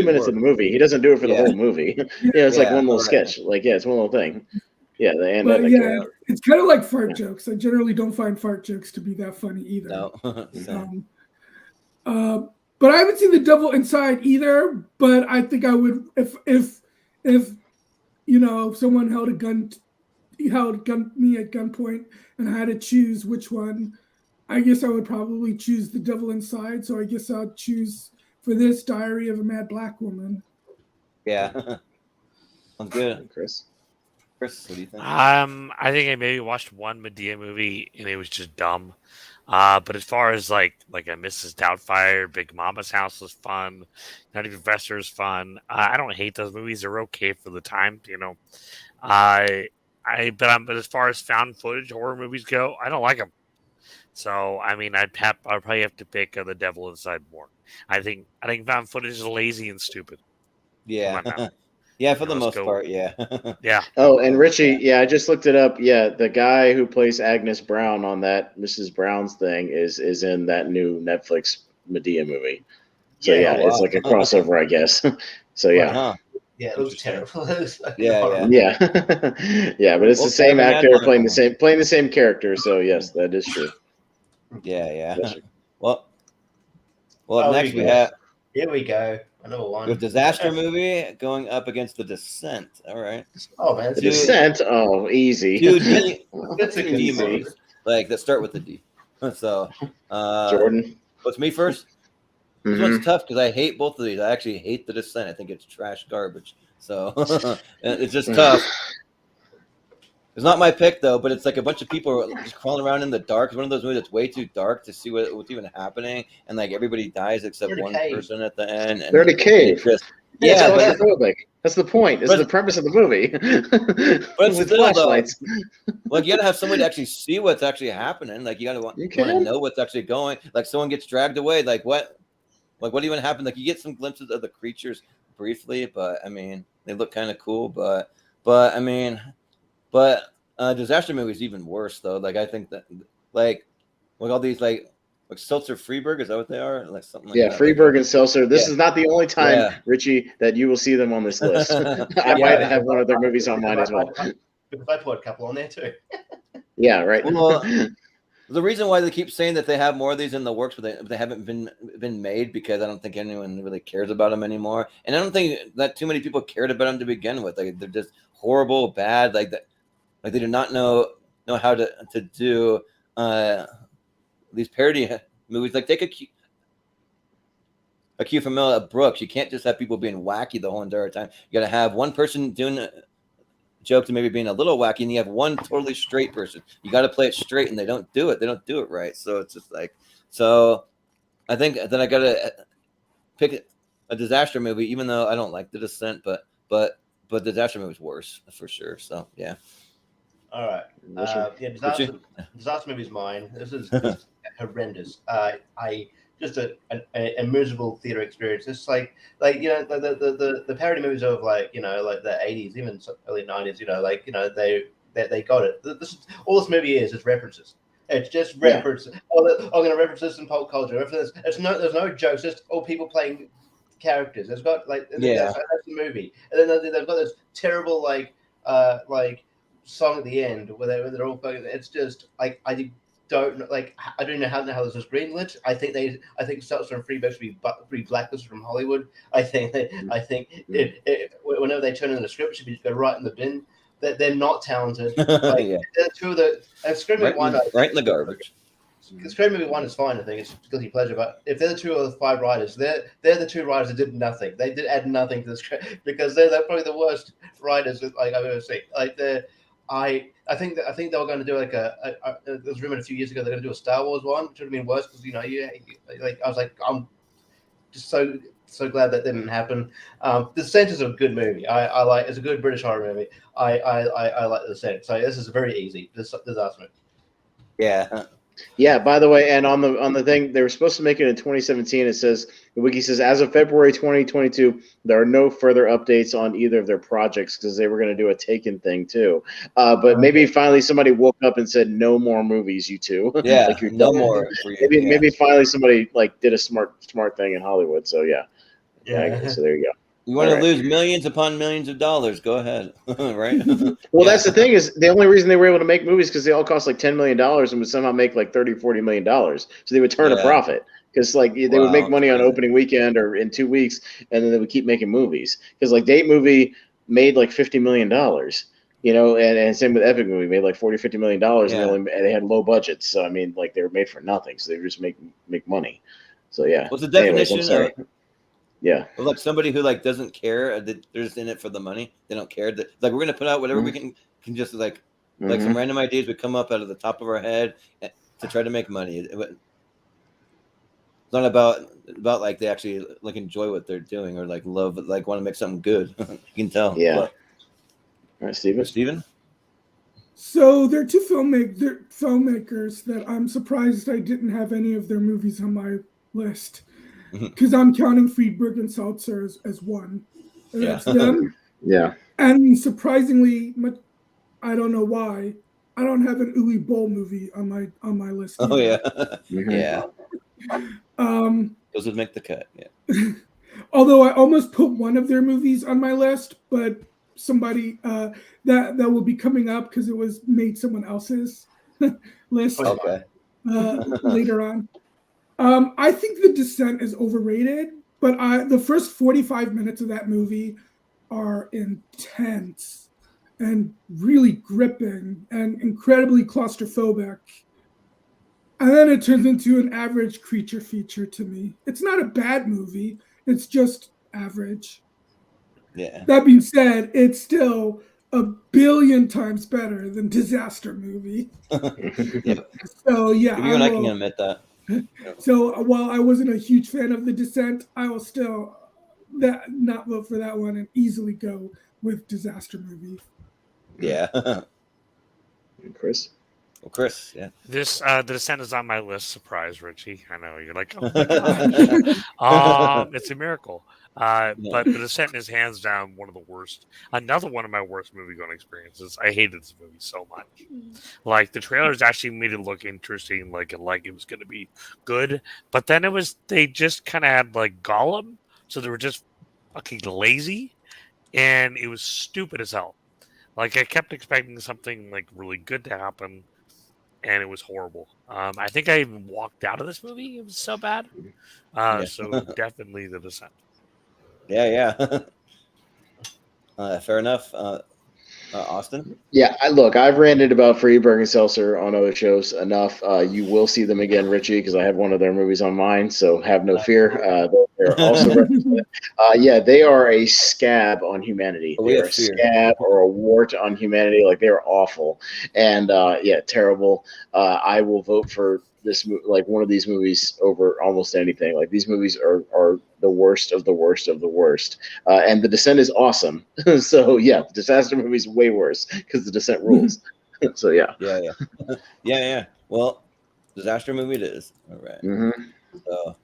minutes of the movie. He doesn't do it for the whole movie. It's like one little sketch. Like it's one little thing. Yeah, the end. It's kind of like fart jokes. I generally don't find fart jokes to be that funny either. No. But I haven't seen The Devil Inside either. But I think I would if someone held me at gunpoint and I had to choose which one, I guess I would probably choose The Devil Inside. So I guess I'd choose for this Diary of a Mad Black Woman. Yeah. Sounds good. Chris, what do you think? I think I maybe watched one Medea movie and it was just dumb. But as far as like a Mrs. Doubtfire, Big Mama's House was fun. Nutty Professor is fun. I don't hate those movies; they're okay for the time, you know. But as far as found footage horror movies go, I don't like them. So I mean, I'd probably have to pick The Devil Inside More. I think found footage is lazy and stupid. Yeah. Yeah, for the let's most go. part, yeah. Yeah. Oh, and Richie, yeah, I just looked it up. Yeah, the guy who plays Agnes Brown on that Mrs. Brown's thing is in that new Netflix Medea movie. So Yeah, yeah, oh, it's wow. like a crossover, I guess. So yeah. Huh. Yeah, it looks terrible. It looks like Yeah, horrible. Yeah. Yeah, but it's Well, the same Kevin actor Adler. playing the same character, so yes, that is true. Yeah. Yes, sir. Well, Oh, up next here we we go. have Here we go. Another one. the disaster movie going up against The Descent. All right. Oh man, The Dude. Descent, oh, easy. Two D, That's a good D movie. movies, like that start with the D. So, Jordan. what's me first? This Mhm. one's tough because I hate both of these. I actually hate The Descent. I think it's trash garbage. So it's just tough. It's not my pick though, but it's like a bunch of people are just crawling around in the dark. It's one of those movies that's way too dark to see what's even happening, and like everybody dies except They're in a one cave. person at the end. And They're in a cave. it's just- Yeah, yeah, it's but claustrophobic. That's the point. This is but- the premise of the movie. But With still, though, flashlights. like you gotta have somebody to actually see what's actually happening. Like you gotta want You to can. know what's actually going. Like someone gets dragged away. Like what even happened? Like you get some glimpses of the creatures briefly, but I mean they look kind of cool. But I mean, disaster movie is even worse though. Like I think that like all these like Seltzer Freeberg, is that what they are? Like something like Yeah, that. Freeberg and Seltzer. This Yeah. is not the only time, Yeah. Richie, that you will see them on this list. I Yeah. might have one of their movies on mine as well. Because I put a couple on there too. Yeah, right. Well, the reason why they keep saying that they have more of these in the works, but they haven't been made because I don't think anyone really cares about them anymore, and I don't think that too many people cared about them to begin with. Like they're just horrible, bad. Like that, like they do not know how to do these parody movies. Like take a cue from Mel Brooks. You can't just have people being wacky the whole entire time. You got to have one person doing jokes and maybe being a little wacky, and you have one totally straight person. You got to play it straight, and they don't do it. They don't do it right. So it's just like, so I think that I got to pick a disaster movie, even though I don't like The Descent, but the disaster movie is worse for sure. So yeah. All right. Yeah, disaster movie is mine. This is horrendous. I just a miserable theater experience. It's like you know the parody movies of like you know like the 80s, even early 90s. You know like you know they got it. All this movie is references. It's just references. Yeah. I'm going to reference this in pop culture. There's no jokes. Just all people playing characters. It's got like that's the movie, and then they've got this terrible like song at the end where they're all playing. It's just like I don't know how this was greenlit. I think Seltzer and Freeberg should be blacklisted from Hollywood. I think whenever they turn in the script, it should be just go right in the bin. They're not talented. Like, yeah. They're two of the Scream Movie One. Right in the garbage. Scream Movie One is fine. I think it's guilty pleasure. But if they're the two of the five writers, they're the two writers that did nothing. They did add nothing to the script because they're probably the worst writers like I've ever seen. Like I think they were going to do like there was rumored a few years ago they're going to do a Star Wars one, which would have been worse because I was like I'm just so glad that didn't happen. The Descent is a good movie. I like it's a good British horror movie. I like The Descent. So this is very easy. Disaster movie. Yeah. Yeah, by the way, and on the thing, they were supposed to make it in 2017. It says, the wiki says, as of February 2022, there are no further updates on either of their projects because they were going to do a Taken thing too. But maybe finally somebody woke up and said, no more movies, you two. Yeah, like no more. For you. Maybe finally somebody like did a smart thing in Hollywood. So yeah. So there you go. You want to lose millions upon millions of dollars? Go ahead, right? Well, that's the thing is the only reason they were able to make movies because they all cost like $10 million and would somehow make like $30-40 million. So they would turn a profit because like they would make money on opening weekend or in 2 weeks, and then they would keep making movies because like Date Movie made like $50 million. You know, and same with Epic Movie made like $40-50 million, and they had low budgets. So I mean, like they were made for nothing. So they would just make money. So yeah. What's the definition? Yeah. Well, like somebody who like doesn't care that they're just in it for the money. They don't care that like we're gonna put out whatever we can just like some random ideas would come up out of the top of our head to try to make money. It's not about like they actually like enjoy what they're doing or like love like want to make something good. You can tell. Yeah. But, all right, Steven? So there are two filmmakers that I'm surprised I didn't have any of their movies on my list, because I'm counting Friedberg and Seltzer as one. And that's them. Yeah. And surprisingly, I don't know why, I don't have an Uwe Boll movie on my list. Oh yeah. Yeah. Those would make the cut. Yeah. Although I almost put one of their movies on my list, but somebody that will be coming up because it was made someone else's list later on. I think The Descent is overrated, but the first 45 minutes of that movie are intense and really gripping and incredibly claustrophobic. And then it turns into an average creature feature to me. It's not a bad movie. It's just average. Yeah. That being said, it's still a billion times better than Disaster Movie. Yep. So yeah, even I can admit that. So while I wasn't a huge fan of The Descent, I will still not vote for that one and easily go with Disaster Movie. Yeah. Chris? Well, Chris, yeah. This The Descent is on my list. Surprise, Richie. I know you're like, oh my gosh. It's a miracle. But The Descent is hands down one of the worst. Another one of my worst movie-going experiences. I hated this movie so much. Like the trailers actually made it look interesting, like it was going to be good. But then they just kind of had like Gollum, so they were just fucking lazy, and it was stupid as hell. Like I kept expecting something like really good to happen, and it was horrible. I think I even walked out of this movie. It was so bad. So definitely The Descent. Yeah. Fair enough. Austin? Yeah, I've ranted about Friedberg and Seltzer on other shows enough. You will see them again, Richie, because I have one of their movies on mine, so have no fear. They're also represented. They are a scab on humanity. They are a scab or a wart on humanity. Like, they're awful. And, terrible. I will vote for this one of these movies over almost anything. Like, these movies are the worst of the worst of the worst. And The Descent is awesome. So yeah, the Disaster movie is way worse because The Descent rules. So yeah. Yeah. Well, Disaster movie it is. All right. Mm-hmm. So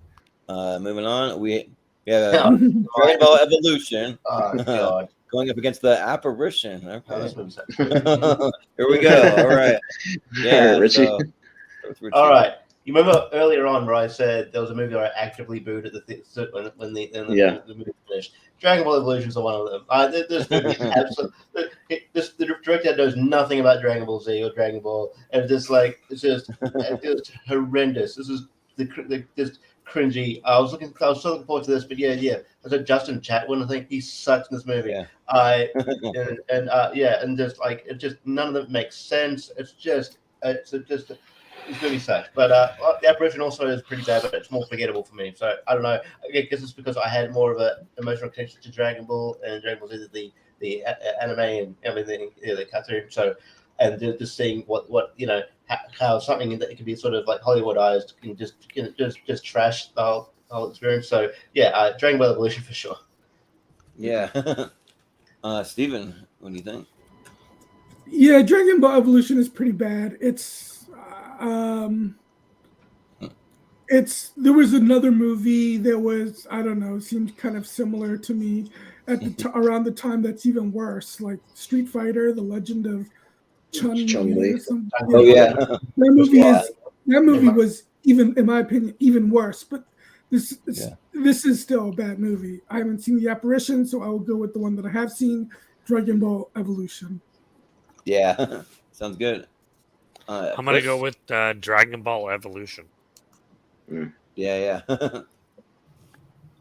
moving on, we have Dragon Ball Evolution. Oh god. Going up against the Apparition. Okay. Here we go. All right. Yeah, Richie. All right. You remember earlier on where I said there was a movie where I actively booed at the the movie finished. Dragon Ball Evolution is one of them. This movie the director knows nothing about Dragon Ball Z or Dragon Ball, and it's just horrendous. This is just cringy. I was looking forward to this, but yeah. I said Justin Chatwin. I think he sucks in this movie. Yeah. And just none of them makes sense. This movie sucks, but the Apparition also is pretty bad, but it's more forgettable for me. So I don't know. I guess it's because I had more of an emotional connection to Dragon Ball and Dragon Ball Z, the anime and everything, the cartoon. So, and just seeing what how something that can be sort of like Hollywoodized can just trash the whole experience. So yeah, Dragon Ball Evolution for sure. Yeah. Steven, what do you think? Yeah, Dragon Ball Evolution is pretty bad. There was another movie that was, I don't know, seemed kind of similar to me at around the time that's even worse, like Street Fighter: The Legend of Chun-Li. Oh yeah, that movie was even, in my opinion, even worse. But this is still a bad movie. I haven't seen The Apparition, so I will go with the one that I have seen, Dragon Ball Evolution. Yeah, sounds good. I'm going to go with Dragon Ball Evolution. Yeah.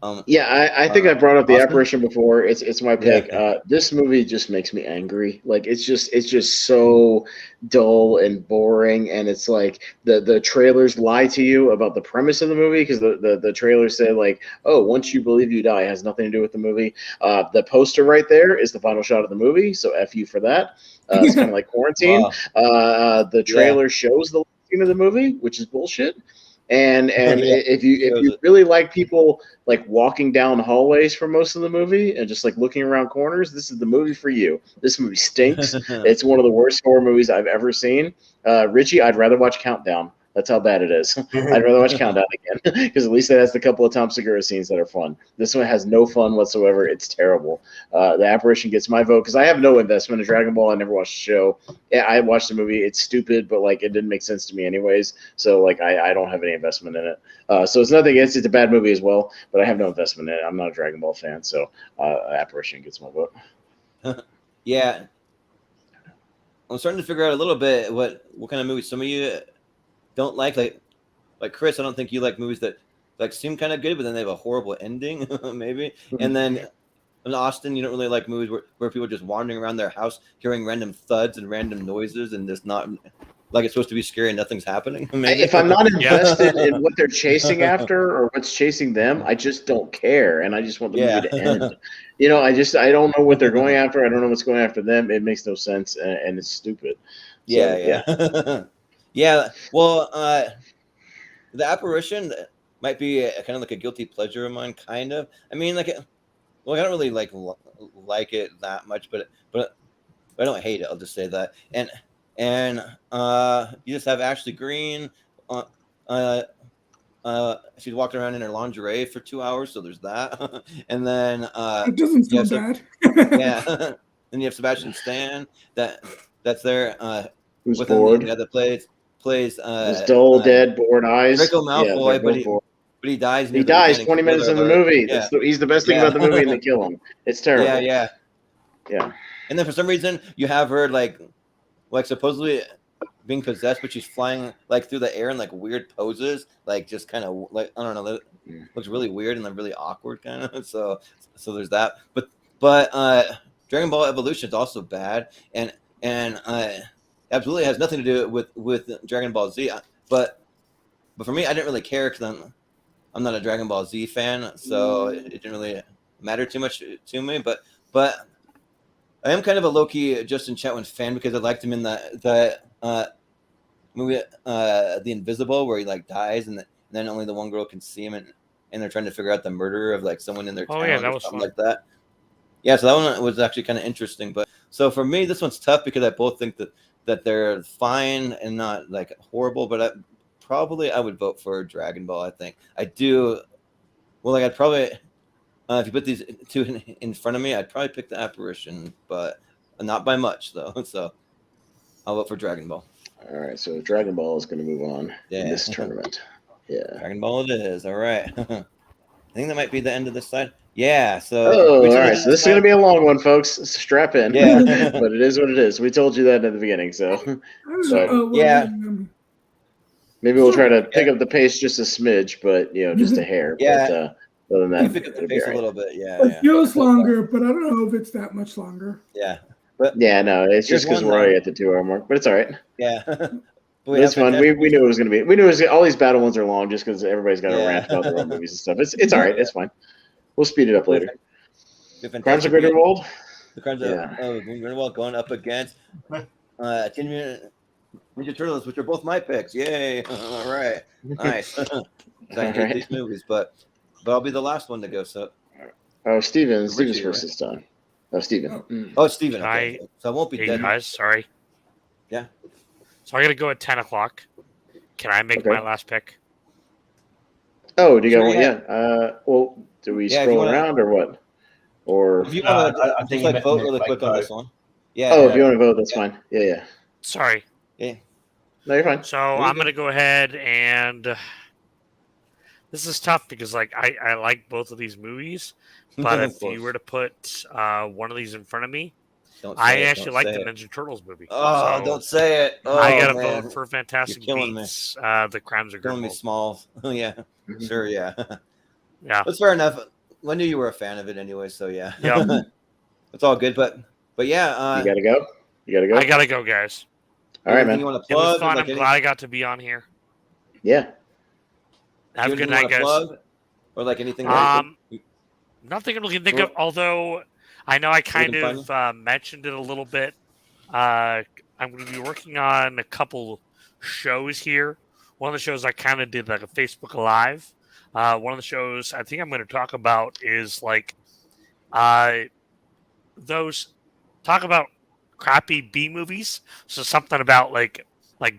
I think I brought up the Austin? Apparition before. It's my pick. Yeah. This movie just makes me angry. Like it's just so dull and boring. And it's like the trailers lie to you about the premise of the movie because the trailers say like, oh, once you believe you die, it has nothing to do with the movie. The poster right there is the final shot of the movie. So F you for that. It's kind of like Quarantine. Wow. The trailer shows the scene of the movie, which is bullshit. And if you really like people like walking down hallways for most of the movie and just like looking around corners, this is the movie for you. This movie stinks. It's one of the worst horror movies I've ever seen. Richie, I'd rather watch Countdown. That's how bad it is. I'd rather watch Countdown again because at least it has a couple of Tom Segura scenes that are fun. This one has no fun whatsoever. It's terrible. The Apparition gets my vote because I have no investment in Dragon Ball. I never watched the show. Yeah, I watched the movie. It's stupid, but like it didn't make sense to me anyways. So like I don't have any investment in it. So it's nothing against it. It's a bad movie as well, but I have no investment in it. I'm not a Dragon Ball fan, so Apparition gets my vote. Yeah, I'm starting to figure out a little bit what kind of movies some of you don't like Chris. I don't think you like movies that like seem kind of good, but then they have a horrible ending, maybe. And then in Austin, you don't really like movies where people are just wandering around their house, hearing random thuds and random noises, and just not like it's supposed to be scary and nothing's happening. Maybe. If I'm not invested in what they're chasing after or what's chasing them, I just don't care, and I just want the movie to end. You know, I don't know what they're going after. I don't know what's going after them. It makes no sense, and it's stupid. So, Yeah. Well, the Apparition might be kind of like a guilty pleasure of mine, kind of. I mean, like, well, I don't really like it that much, but I don't hate it. I'll just say that. And you just have Ashley Greene. She's walking around in her lingerie for 2 hours, so there's that. And then it doesn't sound bad. Yeah. Then you have Sebastian Stan that's there. Who's bored? The plays his dull, dead, bored eyes. Draco Malfoy, but he dies. He dies 20 minutes in the movie. Yeah. He's the best thing about the movie, and they kill him. It's terrible. Yeah. And then for some reason, you have her like supposedly being possessed, but she's flying like through the air in like weird poses, like just kind of like I don't know, looks really weird and like really awkward kind of. So there's that. But Dragon Ball Evolution is also bad, and absolutely has nothing to do with Dragon Ball Z. But for me, I didn't really care because I'm not a Dragon Ball Z fan, so it didn't really matter too much to me. But I am kind of a low-key Justin Chatwin fan because I liked him in the movie The Invisible, where he like dies and then only the one girl can see him, and they're trying to figure out the murder of like someone in their town that or was something fun. like that. Yeah, so that one was actually kind of interesting. But so for me, this one's tough because I both think that they're fine and not like horrible, but I would vote for Dragon Ball. I think I do. Well, like I'd probably if you put these two in front of me, I'd probably pick the Apparition, but not by much though. So I'll vote for Dragon Ball. All right, so Dragon Ball is going to move on in this tournament. Yeah, Dragon Ball it is. All right. I think that might be the end of this side. Yeah. So. Oh, all right. So this is going to be a long one, folks. Strap in. Yeah. But it is what it is. We told you that at the beginning. So. Maybe we'll try to pick up the pace just a smidge, but just a hair. Yeah. But other than that, pick up the pace a little bit. Yeah. It feels longer, but I don't know if it's that much longer. Yeah. But no, it's just because we're already at the 2 hour mark. But it's all right. Yeah. It's fun. We knew it was going to be. We knew all these battle ones are long just because everybody's got to rant about their own movies and stuff. It's all right. It's fine. We'll speed it up later. Crimes of Grindelwald. The Crimes of Grindelwald going up against Ninja Turtles, which are both my picks. Yay! All right, nice. I hate these movies, but I'll be the last one to go. So. Oh, Steven's first this time. Oh, Steven. Oh, it's Steven. Okay. So I won't be dead. Guys, sorry. Yeah. So I'm gonna go at 10 o'clock. Can I make my last pick? Oh, do you got one? Yeah. Well, do we scroll around or what? Or if you want to, I think vote really quick on this one. Yeah. Oh, if you want to vote, that's fine. Yeah. Sorry. Yeah. No, you're fine. So I'm gonna go ahead and this is tough because like I like both of these movies, but if you were to put one of these in front of me, I actually like the Ninja Turtles movie. Oh, so don't say it! Oh, I gotta vote for Fantastic Beasts. The Crimes of Grindelwald. Killing me, Small. Yeah, sure, yeah. Yeah, That's fair enough. I knew you were a fan of it anyway, so yeah. Yep. It's all good, but yeah. You gotta go. I gotta go, guys. All right, anything man. you want to It was plug? fun. Like I'm glad I got to be on here. Yeah. Have a good anything you night, wanna guys. plug? Or like anything? That Nothing I can think of. Although I know I kind of mentioned it a little bit. I'm going to be working on a couple shows here. One of the shows I kind of did like a Facebook Live. One of the shows I think I'm going to talk about is like those talk about crappy B movies. So something about like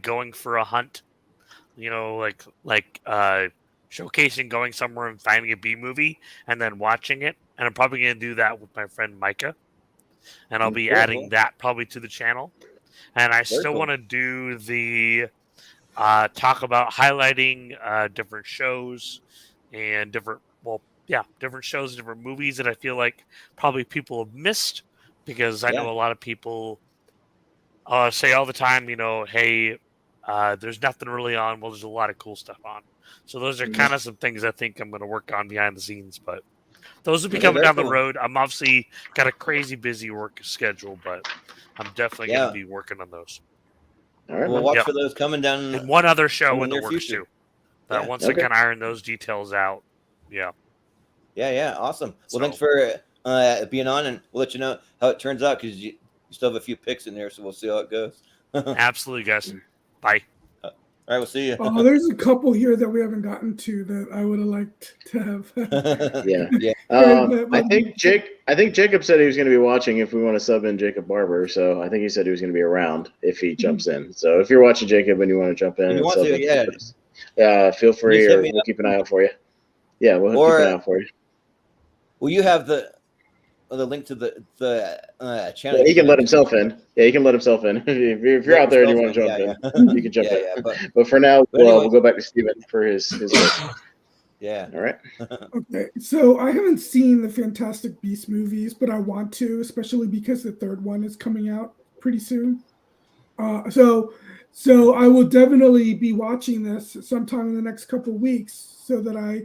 going for a hunt. You know, like showcasing going somewhere and finding a B movie and then watching it. And I'm probably going to do that with my friend Micah. And I'll be adding that probably to the channel. And I still want to do the talk about highlighting different shows and different shows, different movies that I feel like probably people have missed, because I know a lot of people say all the time, you know, hey, there's nothing really on. Well, there's a lot of cool stuff on. So those are kind of some things I think I'm going to work on behind the scenes, but those will be coming down the road. I'm obviously got a crazy busy work schedule, but I'm definitely going to be working on those. All right, we'll watch for those coming down. And one other show in the works future. too. Once I can iron those details out. Yeah. Yeah. Awesome. Well, thanks for being on, and we'll let you know how it turns out, because you still have a few picks in there, so we'll see how it goes. Absolutely, guys. Bye. All right, we'll see you. There's a couple here that we haven't gotten to that I would have liked to have. Yeah. I think Jacob said he was going to be watching if we want to sub in Jacob Barber. So I think he said he was going to be around if he jumps in. So if you're watching Jacob and you want to jump in, feel free, or we'll keep an eye out for you. Yeah, we'll keep an eye out for you. Will you have the link to the channel? Yeah, he can let himself in. Yeah, he can let himself in. if you're out there and you want to jump in, you can jump in. Yeah, but for now, we'll go back to Steven for his list. Yeah. All right. Okay. So I haven't seen the Fantastic Beasts movies, but I want to, especially because the third one is coming out pretty soon. So I will definitely be watching this sometime in the next couple of weeks so that I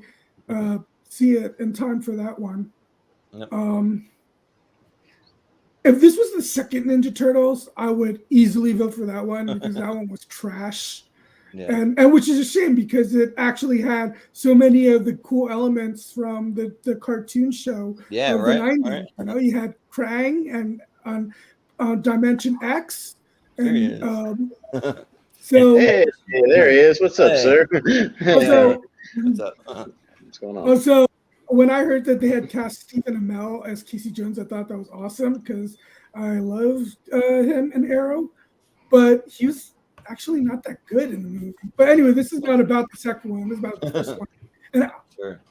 see it in time for that one. Yep. If this was the second Ninja Turtles, I would easily vote for that one, because that one was trash. Yeah. And which is a shame, because it actually had so many of the cool elements from the cartoon show of the 90s. Right. You know, you had Krang and Dimension X. And so hey, there he is. What's up, sir? What's up? What's going on? Also, when I heard that they had cast Stephen Amell as Casey Jones, I thought that was awesome, because I loved him in Arrow, but he was actually not that good in the movie. But anyway, this is not about the second one. This is about the first one. And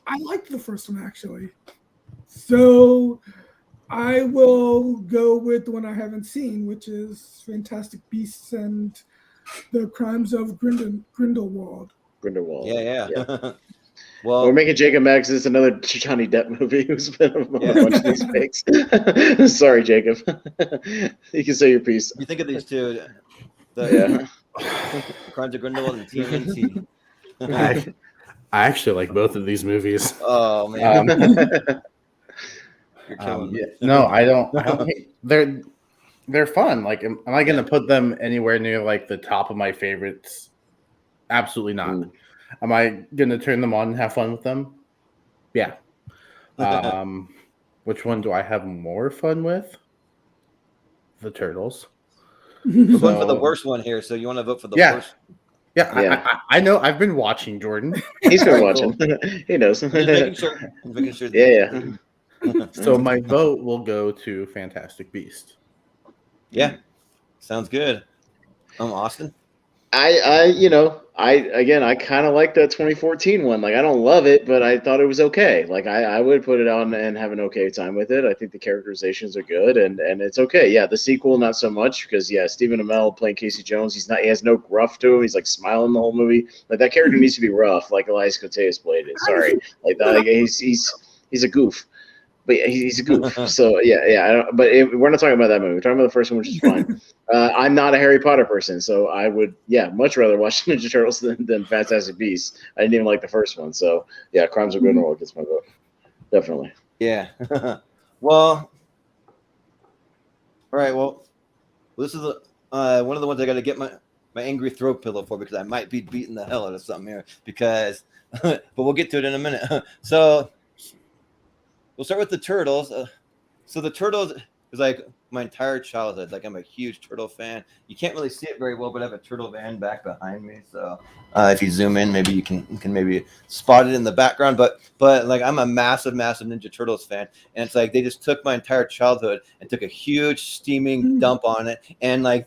I liked the first one, actually. So I will go with the one I haven't seen, which is Fantastic Beasts and the Crimes of Grindelwald. Yeah. Well, we're making Jacob Max. This is another Johnny Depp movie who's been a bunch of these picks. Sorry, Jacob. You can say your piece. You think of these two. The Crimes of Grindelwald and TMNT. I actually like both of these movies. Oh man. No, I don't hate. They're fun. Like, am I going to put them anywhere near like the top of my favorites? Absolutely not. Am I going to turn them on and have fun with them? Yeah. Which one do I have more fun with? The Turtles. We're going for the worst one here, so you want to vote for the worst? Yeah. I know. I've been watching, Jordan. He's been watching. He knows. Making sure. Yeah. So my vote will go to Fantastic Beast. Yeah. Sounds good. Austin? I kind of like that 2014 one. Like, I don't love it, but I thought it was okay. Like, I would put it on and have an okay time with it. I think the characterizations are good, and it's okay. Yeah, the sequel, not so much, because Stephen Amell playing Casey Jones, he has no gruff to him. He's like smiling the whole movie. Like, that character needs to be rough, like Elias Koteas played it. Sorry, he's a goof. but he's a goof. So yeah. We're not talking about that movie. We're talking about the first one, which is fine. I'm not a Harry Potter person, so I would much rather watch Ninja Turtles than Fantastic Beasts. I didn't even like the first one, so yeah, Crimes of Grindelwald gets my vote, definitely. Yeah. Well. All right. Well, this is one of the ones I got to get my angry throw pillow for, because I might be beating the hell out of something here. Because, but we'll get to it in a minute. So we'll start with the Turtles. So the Turtles is like my entire childhood. Like, I'm a huge Turtle fan. You can't really see it very well, but I have a Turtle van back behind me. So if you zoom in, maybe you can maybe spot it in the background. But like, I'm a massive Ninja Turtles fan, and it's like they just took my entire childhood and took a huge steaming dump on it, and like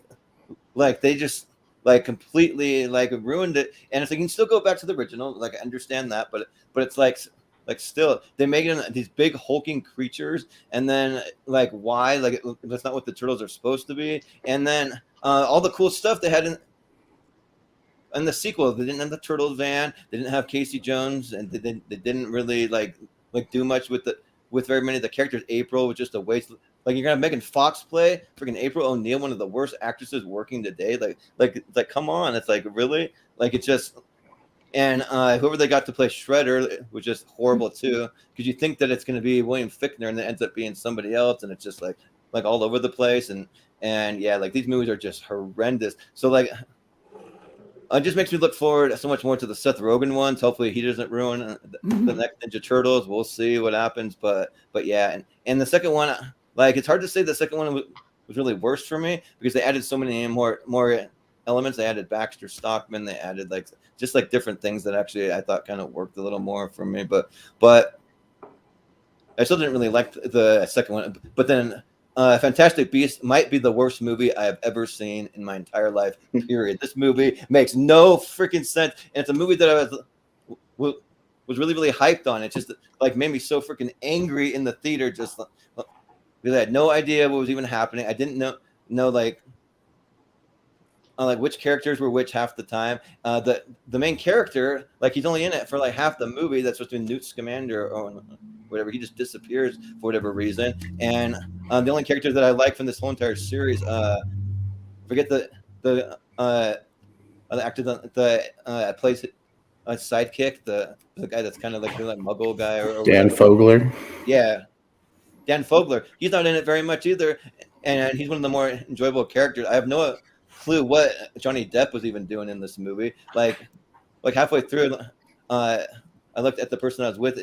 they just like completely like ruined it. And it's like, you can still go back to the original. Like, I understand that, but it's like still they make it these big hulking creatures, and then like, why? Like, that's not what the Turtles are supposed to be. And then all the cool stuff they had in the sequel, they didn't have the Turtles van, they didn't have Casey Jones, and they didn't really like do much with very many of the characters. April was just a waste. Like, you're gonna have Megan Fox play freaking April O'Neil, one of the worst actresses working today. Like come on, it's like, really? Like, it's just. And whoever they got to play Shredder was just horrible too, because you think that it's going to be William Fichtner, and it ends up being somebody else, and it's just like all over the place. And yeah, like, these movies are just horrendous. So like, it just makes me look forward so much more to the Seth Rogen ones. Hopefully he doesn't ruin the next Ninja Turtles. We'll see what happens. But yeah, and the second one, like, it's hard to say the second one was really worse for me, because they added so many more elements. They added Baxter Stockman. They added like just like different things that actually I thought kind of worked a little more for me. But I still didn't really like the second one. But then Fantastic Beasts might be the worst movie I have ever seen in my entire life, period. This movie makes no freaking sense. And it's a movie that I was really, really hyped on. It just like made me so freaking angry in the theater. Just because I had no idea what was even happening. I didn't know like which characters were which half the time. The main character, like, he's only in it for like half the movie. That's supposed to be Newt Scamander or whatever. He just disappears for whatever reason. And the only character that I like from this whole entire series, forget the actor that plays a sidekick, the guy that's kind of like the Muggle guy or Dan whatever. Fogler. Yeah, Dan Fogler. He's not in it very much either, and he's one of the more enjoyable characters. I have no clue what Johnny Depp was even doing in this movie. Like halfway through, I looked at the person I was with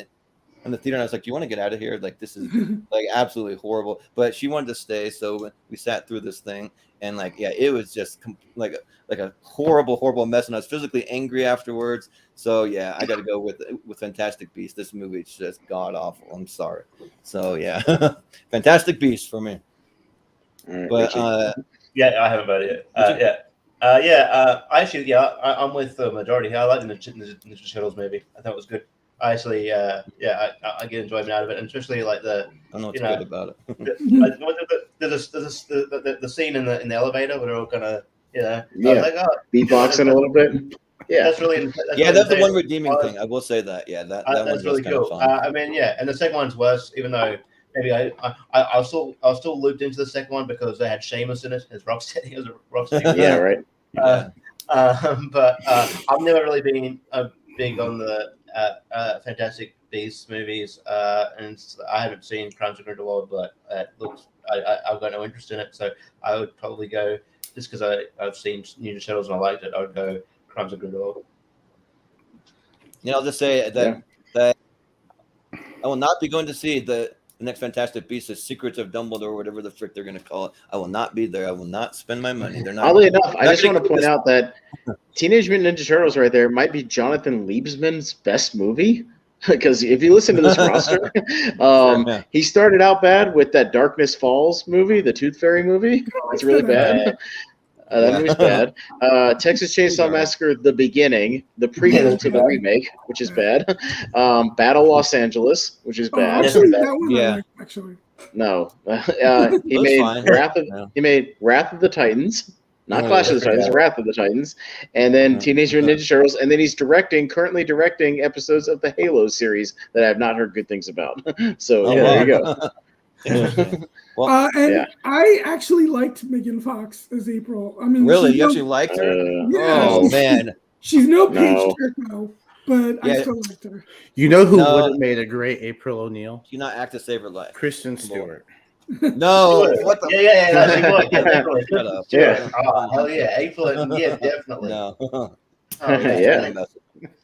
in the theater, and I was like, "Do you want to get out of here? Like, this is like absolutely horrible." But she wanted to stay, so we sat through this thing, and like, yeah, it was just like a horrible mess, and I was physically angry afterwards. So yeah, I got to go with Fantastic Beasts. This movie is just god awful. I'm sorry. So yeah, Fantastic Beasts for me. Right, but yeah, I haven't voted yet. I'm with the majority here. I like the Ninja Turtles movie. I thought it was good. I actually, I get enjoyment out of it, and especially like I don't know what's good about it. the scene in the elevator where they're all kind of, beatboxing a little bit. Yeah, that's really that's the one redeeming thing. I will say that. Yeah, that's really cool. I mean, yeah, and the second one's worse, even though maybe I was still looped into the second one because they had Sheamus in it as Rocksteady. It was Rocksteady. Yeah, right. But I've never really been big on the Fantastic Beasts movies, and I haven't seen Crimes of Grindelwald, but it looks I've got no interest in it, so I would probably go, just because I've seen Ninja Turtles and I liked it, I would go Crimes of Grindelwald. I'll just say that I will not be going to see the next Fantastic Beasts, The Secrets of Dumbledore, or whatever the frick they're going to call it. I will not be there. I will not spend my money. They're not. Oddly enough, I just want to point out that Teenage Mutant Ninja Turtles right there might be Jonathan Liebsman's best movie. Because if you listen to this roster, he started out bad with that Darkness Falls movie, the Tooth Fairy movie. It's really bad. That movie's bad. Texas Chainsaw Massacre: The Beginning, the prequel to the remake, which is bad. Battle Los Angeles, which is bad. Actually, that one I liked, actually. No, he made Wrath of the Titans. not Clash of the Titans, Wrath of the Titans, and then Teenage Mutant Ninja Turtles, and then he's currently directing episodes of the Halo series that I have not heard good things about. So there you go. Well, I actually liked Megan Fox as April. I mean, really, you actually liked her? Oh man, she's no Paige Turco, but I still liked her. You know who would have made a great April O'Neil? Do not act to save her life. Kristen Stewart. No, what the? Yeah. Oh, hell yeah, April. Yeah, definitely. No.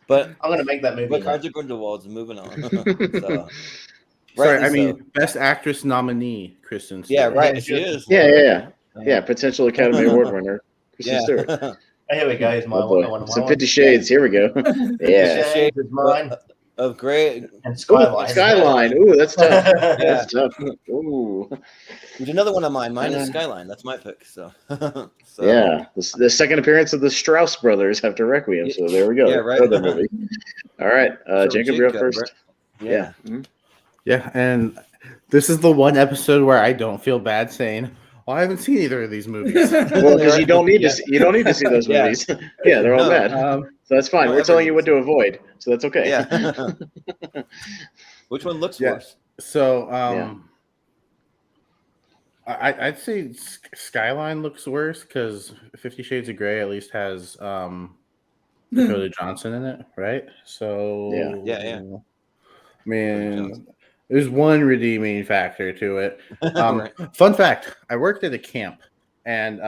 But I'm gonna make that movie. But Cards of Grindelwald's moving on. So, sorry, I mean, Best Actress nominee, Kristen Stewart. Yeah, right. She is. Yeah, potential Academy Award winner, Kristen Stewart. Here we go. Here's my one. So 50 Shades. Here we go. Yeah. 50 Shades is mine. Of Grey and Skyline. Skyline. Ooh, that's tough. That's tough. Ooh. There's another one of mine. Mine is Skyline. That's my pick. So. Yeah, the second appearance of the Strauss brothers after Requiem. So there we go. Yeah, right. Another movie. All right, Jacob, you're up first. Right? Yeah. Yeah, and this is the one episode where I don't feel bad saying, "Well, I haven't seen either of these movies." Well, because you don't need to. You don't need to see those movies. Yeah, they're all bad. So that's fine. We're telling you what to avoid, so that's okay. Yeah. Which one looks worse? So, I'd say Skyline looks worse because 50 Shades of Grey at least has Dakota Johnson in it, right? So yeah. I mean, there's one redeeming factor to it. Fun fact: I worked at a camp, and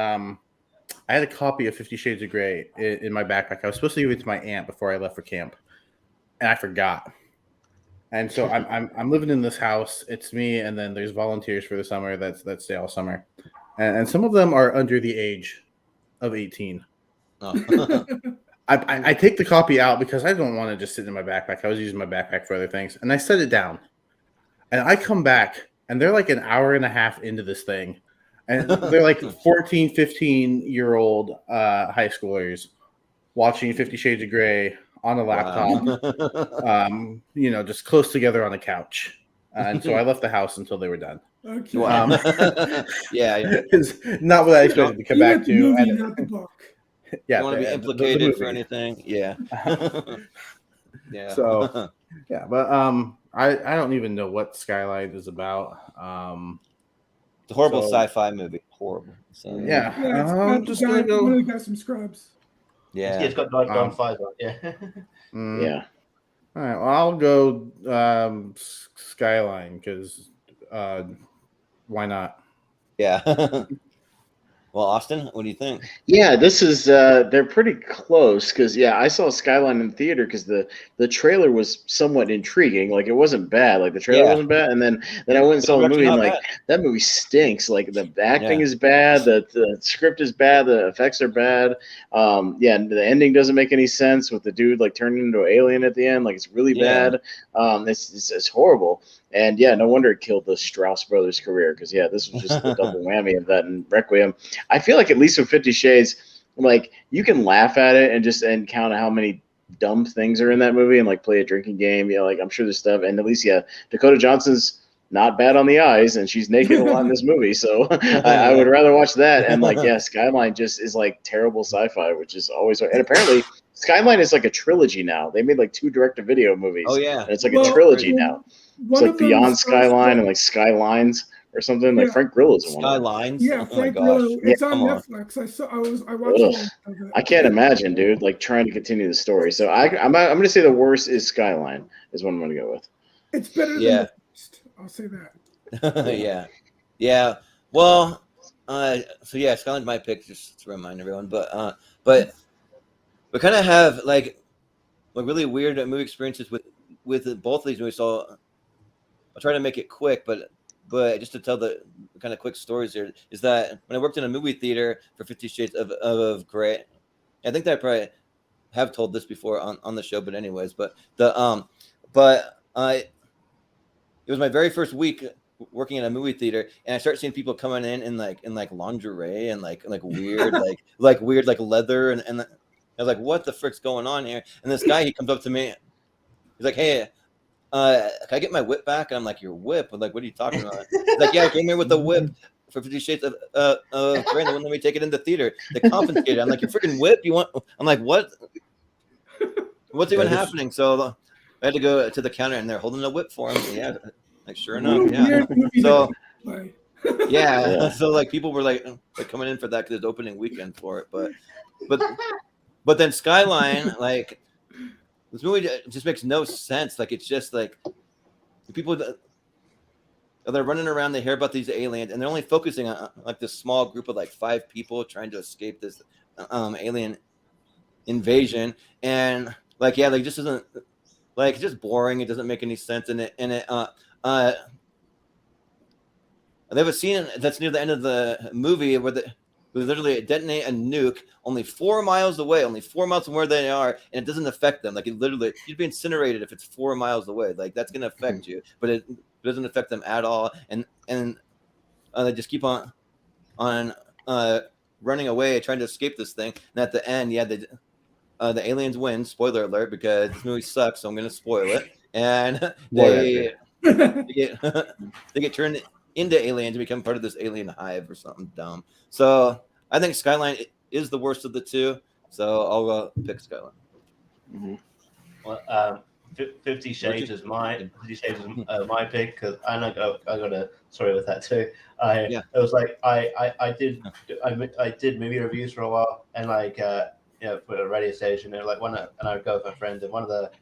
I had a copy of 50 Shades of Grey in my backpack. I was supposed to give it to my aunt before I left for camp, and I forgot. And so I'm living in this house. It's me, and then there's volunteers for the summer that stay all summer, and some of them are under the age of 18. Oh. I take the copy out because I don't want to just sit in my backpack. I was using my backpack for other things, and I set it down. And I come back, and they're like an hour and a half into this thing, and they're like 14, 15-year-old high schoolers watching 50 Shades of Grey on a laptop, just close together on a couch. And so I left the house until they were done. Okay. Yeah. It's not what I expected to come back to. Movie, not the book. Yeah, you want to be implicated for anything? Yeah. Yeah. So, yeah, but I don't even know what Skyline is about. It's a horrible sci-fi movie. Horrible. So, Yeah, I'm just gonna go. Really got some scrubs. Yeah, it's got like on fire. Yeah. Yeah. All right. Well, I'll go Skyline because why not? Yeah. Well, Austin, what do you think? Yeah, this is they're pretty close because I saw Skyline in the theater because the trailer was somewhat intriguing. Like it wasn't bad. Like the trailer wasn't bad, and then I went and saw the movie and like that movie stinks. Like the acting is bad, the script is bad, the effects are bad. The ending doesn't make any sense with the dude like turning into an alien at the end. Like it's really bad. It's horrible. And no wonder it killed the Strauss brothers' career because this was just the double whammy of that and Requiem. I feel like at least with 50 Shades, like you can laugh at it and count how many dumb things are in that movie and like play a drinking game. Like I'm sure there's stuff. And at least Dakota Johnson's not bad on the eyes and she's naked a lot in this movie. So I would rather watch that. And like Skyline just is like terrible sci-fi, which is always. And apparently Skyline is like a trilogy now. They made like 2 direct-to-video movies. Oh yeah, and it's like a trilogy now. It's like Beyond Skyline and like Skylines or something. Like Frank Grillo's in one. Skylines. Yeah, Frank Grillo. It's on Netflix. I watched it. I can't imagine, dude. Like trying to continue the story. So I'm going to say the worst is Skyline is what I'm going to go with. It's better than the first. I'll say that. Yeah. Well, Skyline's my pick. Just to remind everyone, but we kind of have like really weird movie experiences with both of these movies. So I'll try to make it quick, but just to tell the kind of quick stories here is that when I worked in a movie theater for 50 Shades of Grey, I think that I probably have told this before on the show, but anyways, it was my very first week working in a movie theater, and I started seeing people coming in like lingerie and like weird like weird like leather and I was like, what the frick's going on here? And this guy, he comes up to me, he's like, hey, can I get my whip back? And I'm like, your whip? I'm like, what are you talking about? He's like, yeah, I came here with the whip for 50 Shades of Grey. They wouldn't let me take it in the theater. They confiscated. I'm like, your freaking whip. You want? I'm like, what? What's even happening? So I had to go to the counter, and they're holding the whip for him. Yeah, like sure enough, yeah. So yeah, so like people were like coming in for that because it's opening weekend for it, but then Skyline, like this movie just makes no sense. Like it's just like the people that they're running around, they hear about these aliens, and they're only focusing on like this small group of like 5 people trying to escape this alien invasion, and like yeah, like just isn't like it's just boring. It doesn't make any sense, and it they have a scene that's near the end of the movie where they literally detonate a nuke only 4 miles away, only 4 miles from where they are, and it doesn't affect them. Like it literally, you'd be incinerated if it's 4 miles away. Like that's gonna affect you, but it doesn't affect them at all. And they just keep on running away, trying to escape this thing. And at the end, yeah, the aliens win. Spoiler alert, because this movie sucks, so I'm gonna spoil it. And they get turned into aliens to become part of this alien hive or something dumb. So I think Skyline is the worst of the two. So I'll pick Skyline. Mm-hmm. Well, 50 Shades is my pick because I got a story with that too. It was like I did movie reviews for a while, and like for a radio station, and like and I would go with my friend, and one of the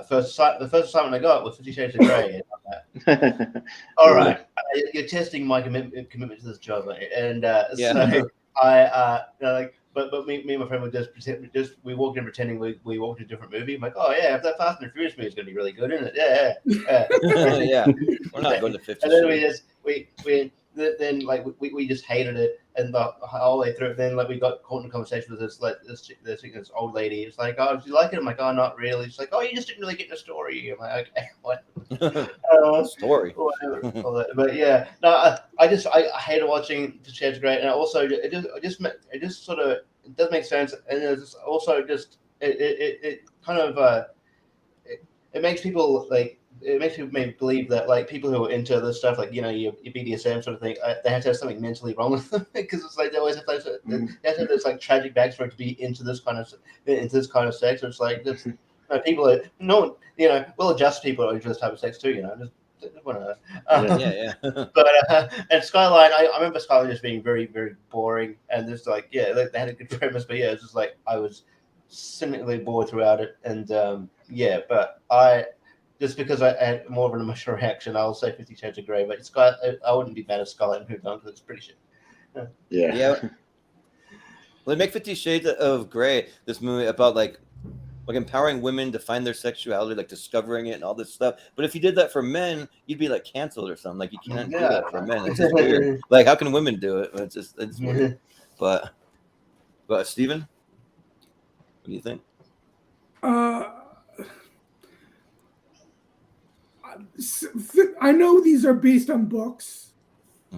first assignment I got was 50 Shades of Grey. All right, you're testing my commitment to this job, and so I but me and my friend would just we walked in pretending we walked to a different movie. I'm like, oh yeah, if that Fast and Furious movie is going to be really good, isn't it? Yeah. We're not going to 50. And then we just hated it, and the whole way through. Then like we got caught in a conversation with this old lady. It's like, oh, do you like it? I'm like, oh, not really. She's like, oh, you just didn't really get the story. I'm like, okay, what? Story. Whatever. But yeah, no, I hated watching The Shades of Grey, and also it just sort of it does make sense, and it's also just it kind of it makes people like. It makes people maybe believe that like people who are into this stuff, like your BDSM sort of thing, they have to have something mentally wrong with them because it's like they always have to have this like tragic backstory to be into this kind of sex. It's like this, people are we'll adjust people into this type of sex too. Just want to. But and Skyline, I remember Skyline just being very very boring, and just like they had a good premise, but it's just like I was cynically bored throughout it, and but just because I had more of an emotional reaction, I'll say 50 Shades of Grey. But I wouldn't be mad if Skyline moved on because it's pretty shit. Yeah. Well, they make 50 Shades of Grey this movie about like empowering women to find their sexuality, like discovering it and all this stuff. But if you did that for men, you'd be like canceled or something. Like you can't do that for men. It's just weird. Like how can women do it? It's weird. But Steven, what do you think? I know these are based on books,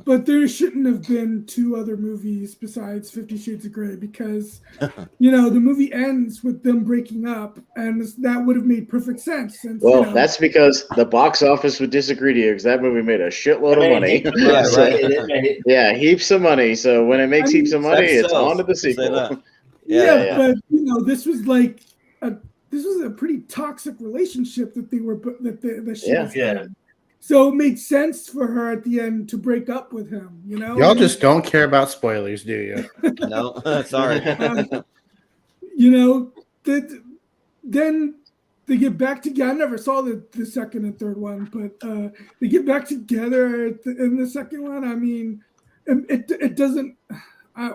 but there shouldn't have been 2 other movies besides 50 Shades of Grey because, the movie ends with them breaking up, and that would have made perfect sense. Since, that's because the box office would disagree to you because that movie made a shitload of money. Heaps of money. So when it makes heaps of money, it's on to the sequel. But this was like this was a pretty toxic relationship that she was in. So it made sense for her at the end to break up with him, Y'all just don't care about spoilers, do you? No, sorry. Then they get back together. I never saw the second and third one, but they get back together in the second one. I mean, it doesn't,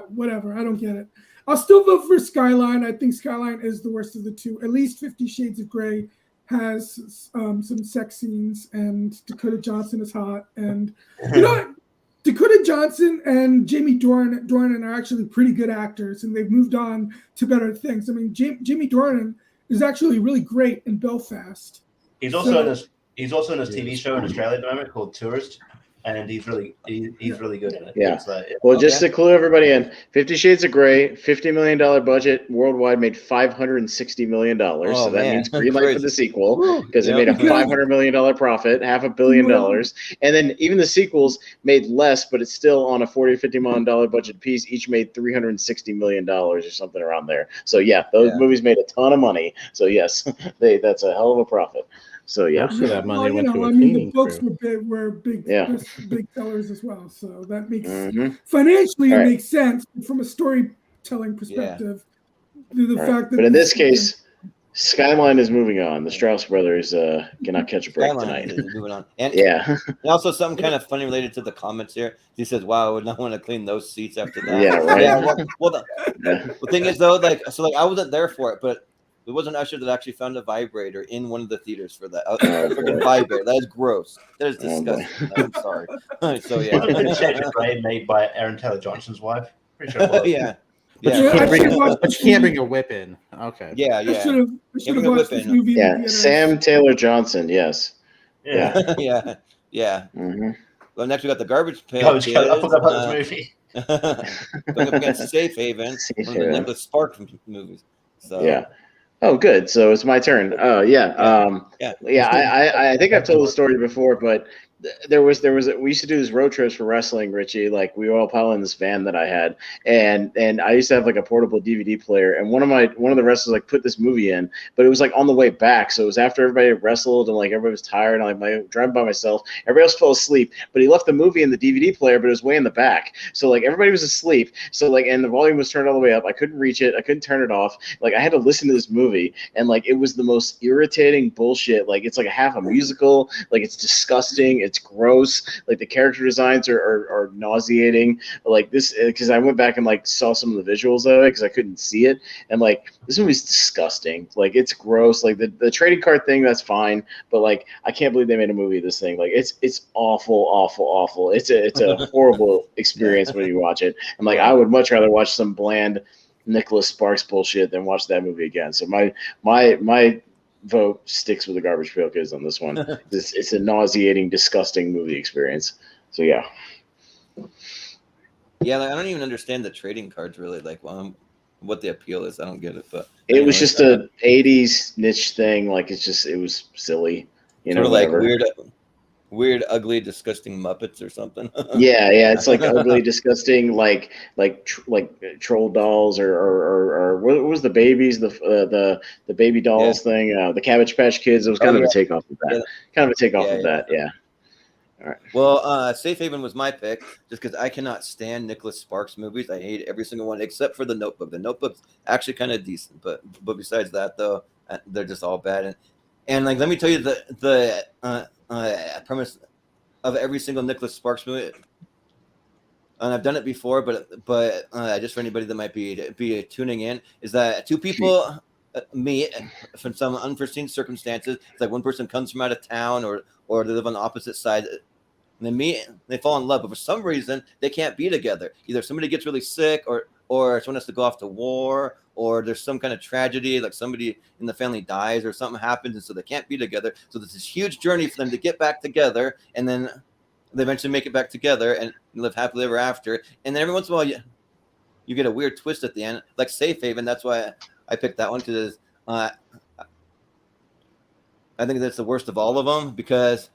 whatever. I don't get it. I'll still vote for Skyline. I think Skyline is the worst of the two. At least 50 Shades of Grey has some sex scenes, and Dakota Johnson is hot. And Dakota Johnson and Jamie Dornan are actually pretty good actors, and they've moved on to better things. I mean, Jamie Dornan is actually really great in Belfast. He's also in this TV show in Australia at the moment called Tourist. and he's really good in it. Yeah. So, Well, just to clue everybody in, 50 Shades of Grey, $50 million budget worldwide, made $560 million. So that means green light for the sequel because it made a $500 million profit, $500 million. And then even the sequels made less, but it's still on a $40 or $50 million budget piece. Each made $360 million or something around there. So yeah, those movies made a ton of money. So yes, that's a hell of a profit. So yeah, most of that money went to a the cleaning books crew. were big sellers as well. So that makes All financially it right. makes sense from a storytelling perspective. The fact that but in this case, Skyline is moving on. The Strauss brothers cannot catch a break tonight. Is moving on. And And also something kind of funny related to the comments here. He says, "Wow, I would not want to clean those seats after that." Yeah, right. Yeah, the thing is though, I wasn't there for it, but there was an usher that actually found a vibrator in one of the theaters for that. Freaking vibrator. That is gross. That is disgusting. I'm sorry. So yeah. Shades of Grey made by Aaron Taylor Johnson's wife. Pretty sure it was. Yeah. But you can't bring a whip in. Okay. Yeah. I should have watched this movie. Yeah, Sam Taylor Johnson. Yes. Yeah. Yeah. Mm-hmm. Well, next we got the Garbage Pail Kids. I forgot about this movie. Going up against Safe Haven, one of the Nicholas Sparks movies. So yeah. Oh, good. So it's my turn. Oh, yeah. I think I've told the story before, but we used to do these road trips for wrestling, Richie. Like we were all piling in this van that I had, and I used to have like a portable DVD player. And one of the wrestlers like put this movie in, but it was like on the way back. So it was after everybody had wrestled and like everybody was tired. And like driving by myself, everybody else fell asleep. But he left the movie in the DVD player, but it was way in the back. So like everybody was asleep. So like and the volume was turned all the way up. I couldn't reach it. I couldn't turn it off. Like I had to listen to this movie, and like it was the most irritating bullshit. Like it's like a half a musical. Like it's disgusting. It's gross. Like the character designs are nauseating. Like this, because I went back and like saw some of the visuals of it because I couldn't see it, and like this movie's disgusting. Like it's gross. Like the trading card thing, that's fine, but like I can't believe they made a movie of this thing. Like it's awful. It's a horrible experience when you watch it. And like I would much rather watch some bland Nicholas Sparks bullshit than watch that movie again. So my vote sticks with the Garbage Pail Kids on this one. It's a nauseating, disgusting movie experience. So yeah. Yeah, like, I don't even understand the trading cards really. Like, what the appeal is, I don't get it. But it was just a '80s niche thing. Like it was silly. You know, like weird, ugly, disgusting Muppets or something. yeah, it's like ugly, disgusting, like troll dolls or what was the babies, the baby dolls thing, the Cabbage Patch Kids. It was kind of a takeoff of that. Yeah. All right. Well, Safe Haven was my pick just because I cannot stand Nicholas Sparks movies. I hate every single one except for The Notebook. The Notebook's actually kind of decent, but besides that, though, they're just all bad. And like, let me tell you the premise of every single Nicholas Sparks movie. And I've done it before, but just for anybody that might be tuning in, is that two people meet from some unforeseen circumstances. It's like one person comes from out of town, or they live on the opposite side. And they meet, they fall in love, but for some reason they can't be together. Either somebody gets really sick, or someone has to go off to war, or there's some kind of tragedy, like somebody in the family dies or something happens, and so they can't be together. So there's this huge journey for them to get back together, and then they eventually make it back together and live happily ever after. And then every once in a while, you get a weird twist at the end, like Safe Haven. That's why I picked that one, because I think that's the worst of all of them, because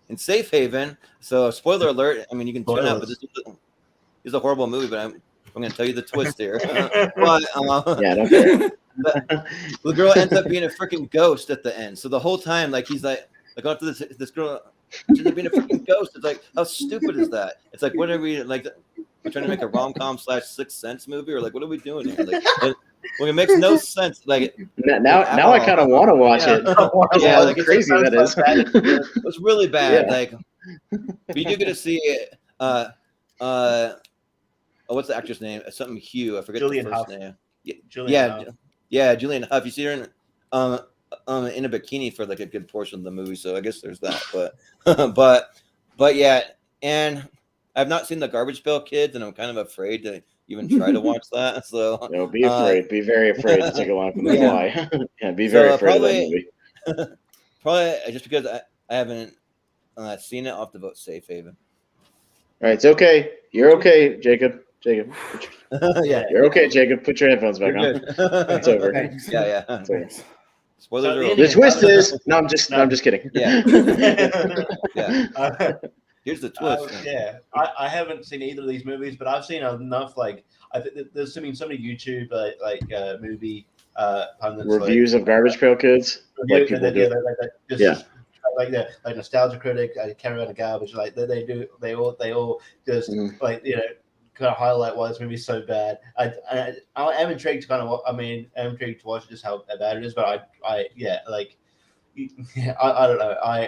in Safe Haven, so spoiler alert, I mean, you can tune out, but this is a horrible movie, but I'm going to tell you the twist here. But, the girl ends up being a freaking ghost at the end. So the whole time, like, he's like going up to this girl, she's being a freaking ghost. It's like, how stupid is that? It's like, what are we, like, we're trying to make a rom-com / Sixth Sense movie, or like, what are we doing here? Like, it makes no sense. Like, now I kind of want to watch it. Yeah, like, crazy that is. It was really bad. Yeah. Like, but you do get to see it. What's the actress name? Something Hugh. I forget Julian the first Huff. name. Julian Julian Huff. You see her in a bikini for like a good portion of the movie, so I guess there's that. But yeah, and I've not seen the Garbage Pail Kids, and I'm kind of afraid to even try to watch that. So no, be afraid. Be very afraid to take a look at the why. Yeah, be very afraid of that movie. Probably just because I haven't seen it, I'll have to vote Safe Haven. All right, it's okay. You're okay, Jacob. Jacob, Yeah, you're okay, Jacob. Put your headphones back you're on. good. It's over. Thanks. Yeah. It's over. Spoilers So are the over. The twist is no. I'm just kidding. Yeah. Yeah. Here's the twist. I haven't seen either of these movies, but I've seen enough. Like, I think there's so many YouTube movie pundits, Reviews of Garbage Pail Kids. Like people do. Like Nostalgia Critic, Carry On the Garbage. Like they all just like kind of highlight why this movie's so bad. I am intrigued to I'm intrigued to watch just how bad it is. But I don't know.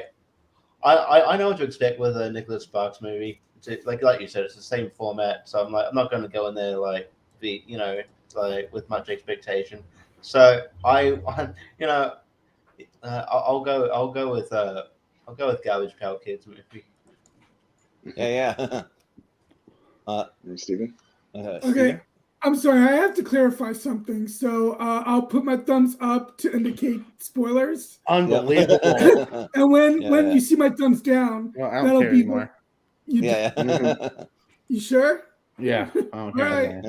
I know what to expect with a Nicholas Sparks movie. It's like you said, it's the same format. So I'm not going to go in there with much expectation. So I'll go with Garbage Pail Kids movie. Yeah. Steven? Okay, I'm sorry. I have to clarify something. So I'll put my thumbs up to indicate spoilers. Unbelievable. And when you see my thumbs down, Well, I don't care anymore. You sure? Yeah. All right.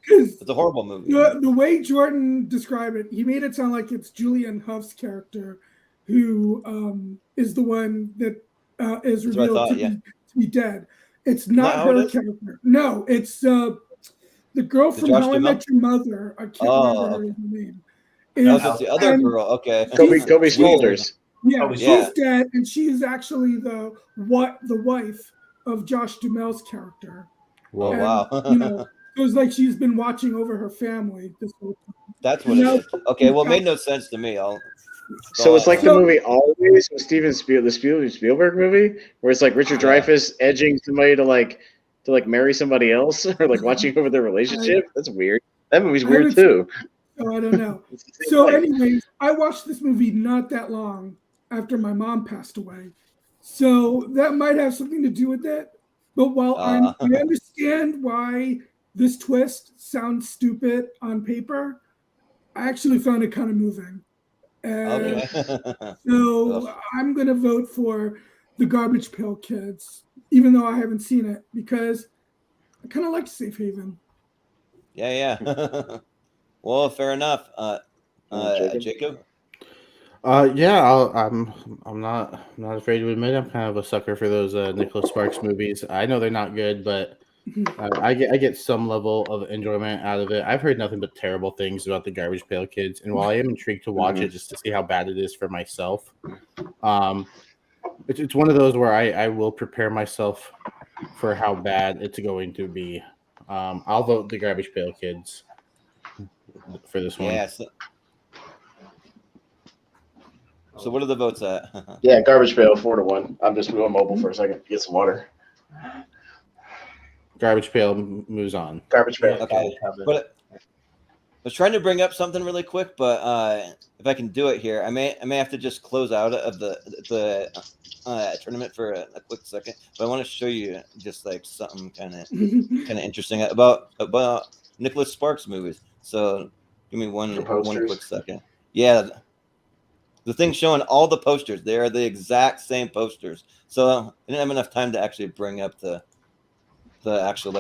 It's a horrible movie. The way Jordan described it, he made it sound like it's Julian Huff's character who is the one that is revealed to be dead. It's not her character. No, it's the girl from How I Met Your Mother. I can't remember her name. That's the other girl. Okay. Kobe Smulders. Yeah, she's dead, and she is actually the wife of Josh Duhamel's character. Whoa, and, wow. It was like she's been watching over her family this whole time. That's what it is. Okay, well, it made no sense to me. So it's like the movie Always with the Spielberg movie, where it's like Richard Dreyfuss edging somebody to marry somebody else, or like watching over their relationship. That's weird. That movie's weird too. So I don't know. So, anyways, I watched this movie not that long after my mom passed away, so that might have something to do with it. But while I understand why this twist sounds stupid on paper, I actually found it kind of moving. And so I'm going to vote for the Garbage Pail Kids, even though I haven't seen it, because I kind of like Safe Haven. Yeah. Well, fair enough. Jacob? I'm not afraid to admit I'm kind of a sucker for those Nicholas Sparks movies. I know they're not good, but I get some level of enjoyment out of it. I've heard nothing but terrible things about the Garbage Pail Kids, and while I am intrigued to watch it just to see how bad it is for myself, it's one of those where I will prepare myself for how bad it's going to be. I'll vote the Garbage Pail Kids for this one. Yeah. So what are the votes at? Yeah, Garbage Pail 4-1. I'm just going mobile for a second to get some water. Garbage Pail moves on. Garbage Pail. Okay. But I was trying to bring up something really quick, but if I can do it here, I may have to just close out of the tournament for a quick second. But I want to show you just like something kind of interesting about Nicholas Sparks movies. So give me one quick second. Yeah. The thing showing all the posters, they are the exact same posters. So I didn't have enough time to actually bring up the actual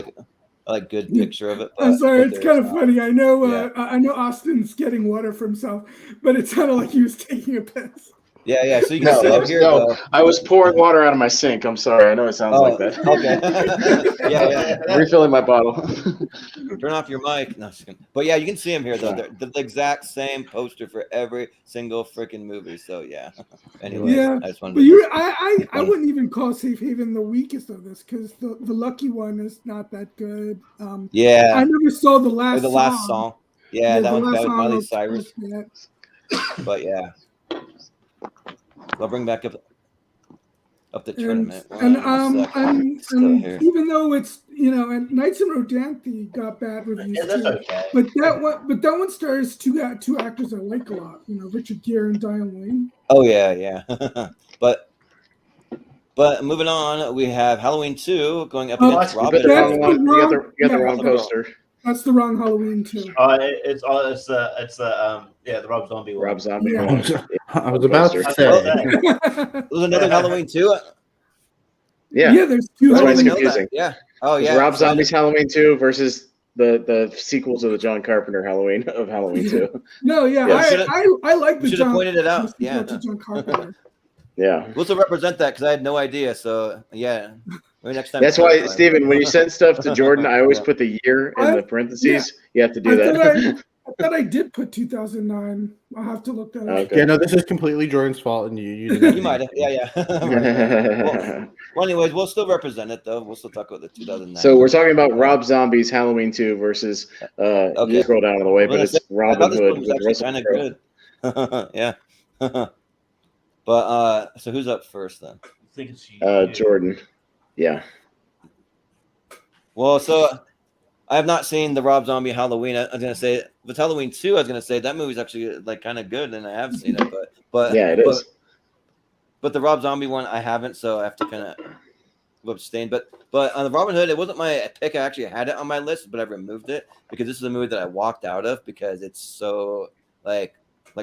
good picture of it. I'm sorry, it's kind of funny. I know Austin's getting water for himself, but it sounded like he was taking a piss. Yeah. So you can see up here. No, I was pouring water out of my sink. I'm sorry. I know it sounds like that. Okay. Yeah. I'm refilling my bottle. Turn off your mic. No, but yeah, you can see them here though. They're the exact same poster for every single freaking movie. So yeah. Anyway, I just wanted I wouldn't even call Safe Haven the weakest of this because the Lucky One is not that good. I never saw the last song. Yeah, that one's got Miley Cyrus. But yeah. I'll bring back up the tournament. And even though it's and Knights and Rodanthe got bad reviews too, okay. but that one stars two actors I like a lot. Richard Gere and Diane Lane. Oh yeah. But moving on, we have Halloween 2 going up against Robin. You got the wrong poster. That's the wrong Halloween 2. It's the Rob Zombie one. Rob Zombie. Yeah. I was about to say. There's another Halloween 2. Yeah, there's two. That's why it's I didn't know confusing. that. Yeah. Oh It's yeah. Rob So Zombie's Halloween 2 versus the sequel to the John Carpenter Halloween 2. No, yeah, Yes. I like we the should have John pointed it out. sequel Yeah. to John Carpenter. Yeah. We'll still represent that because I had no idea. So yeah, maybe next time. That's why, clarify. Stephen, when you send stuff to Jordan, I always put the year in the parentheses. You have to do that. I thought I did put 2009. I'll have to look that up. Okay. Yeah, no, this is completely Jordan's fault, and you didn't. You might have. Yeah. Right. Well, anyways, we'll still represent it though. We'll still talk about the 2009. So we're talking about Rob Zombie's Halloween 2 versus. You scroll down all the way, but it's Robin Hood with Russell kind of Crowe. good. Yeah. But so who's up first then? I think it's you. Jordan. Yeah. Well, so I have not seen the Rob Zombie Halloween. I was gonna say with Halloween 2, I was gonna say that movie's actually like kind of good, and I have seen it, but Yeah, it is. But the Rob Zombie one, I haven't, so I have to kind of abstain. But on the Robin Hood, it wasn't my pick. I actually had it on my list, but I removed it because this is a movie that I walked out of because it's so like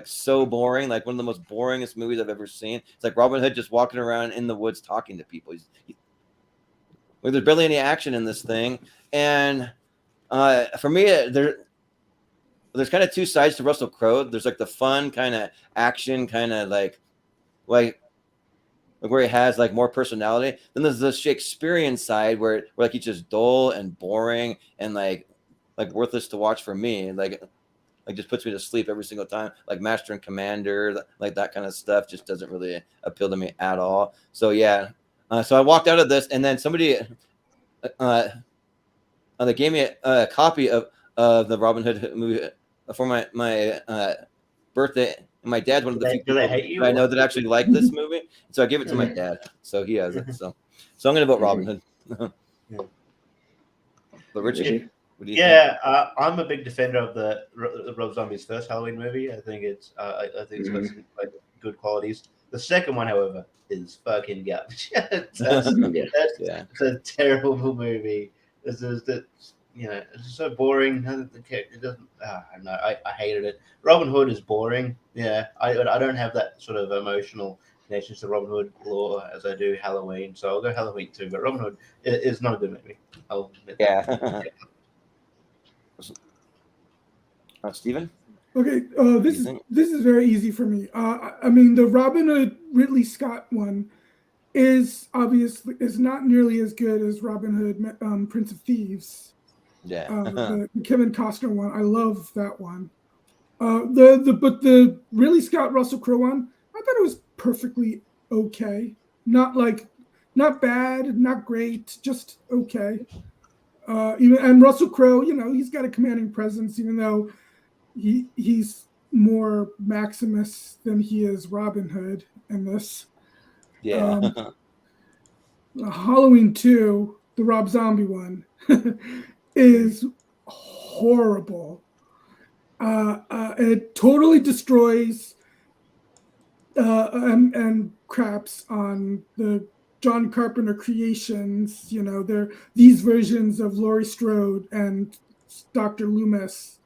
so boring, like one of the most boringest movies I've ever seen. It's like Robin Hood just walking around in the woods talking to people. There's barely any action in this thing, and for me, there's kind of two sides to Russell Crowe. There's like the fun kind of action, kind of like where he has like more personality. Then there's the Shakespearean side where like he's just dull and boring and like worthless to watch for me. Like just puts me to sleep every single time. Like Master and Commander, like that kind of stuff just doesn't really appeal to me at all. So yeah, so I walked out of this, and then somebody they gave me a copy of the Robin Hood movie for my birthday. And my dad's one of the few people I know that actually like this movie, so I gave it to my dad. So he has it. So I'm gonna vote Robin Hood. But Richie. What do you think? I'm a big defender of the Rob Zombie's first Halloween movie. I think it's I think it's got some like good qualities. The second one, however, is fucking garbage. It's a terrible movie. It's just so boring. It doesn't. I hated it. Robin Hood is boring. Yeah, I don't have that sort of emotional connection to Robin Hood lore as I do Halloween. So I'll go Halloween too. But Robin Hood is not a good movie. I'll admit that. Steven? Okay, this is very easy for me. I mean, the Robin Hood Ridley Scott one is not nearly as good as Robin Hood Prince of Thieves. Yeah, the Kevin Costner one. I love that one. But the Ridley Scott Russell Crowe one, I thought it was perfectly okay. Not bad, not great, just okay. And Russell Crowe, he's got a commanding presence, even though he's more Maximus than he is Robin Hood in this. Yeah. Halloween 2, the Rob Zombie one, is horrible. It totally destroys and craps on the John Carpenter creations. They're these versions of Laurie Strode and Dr. Loomis.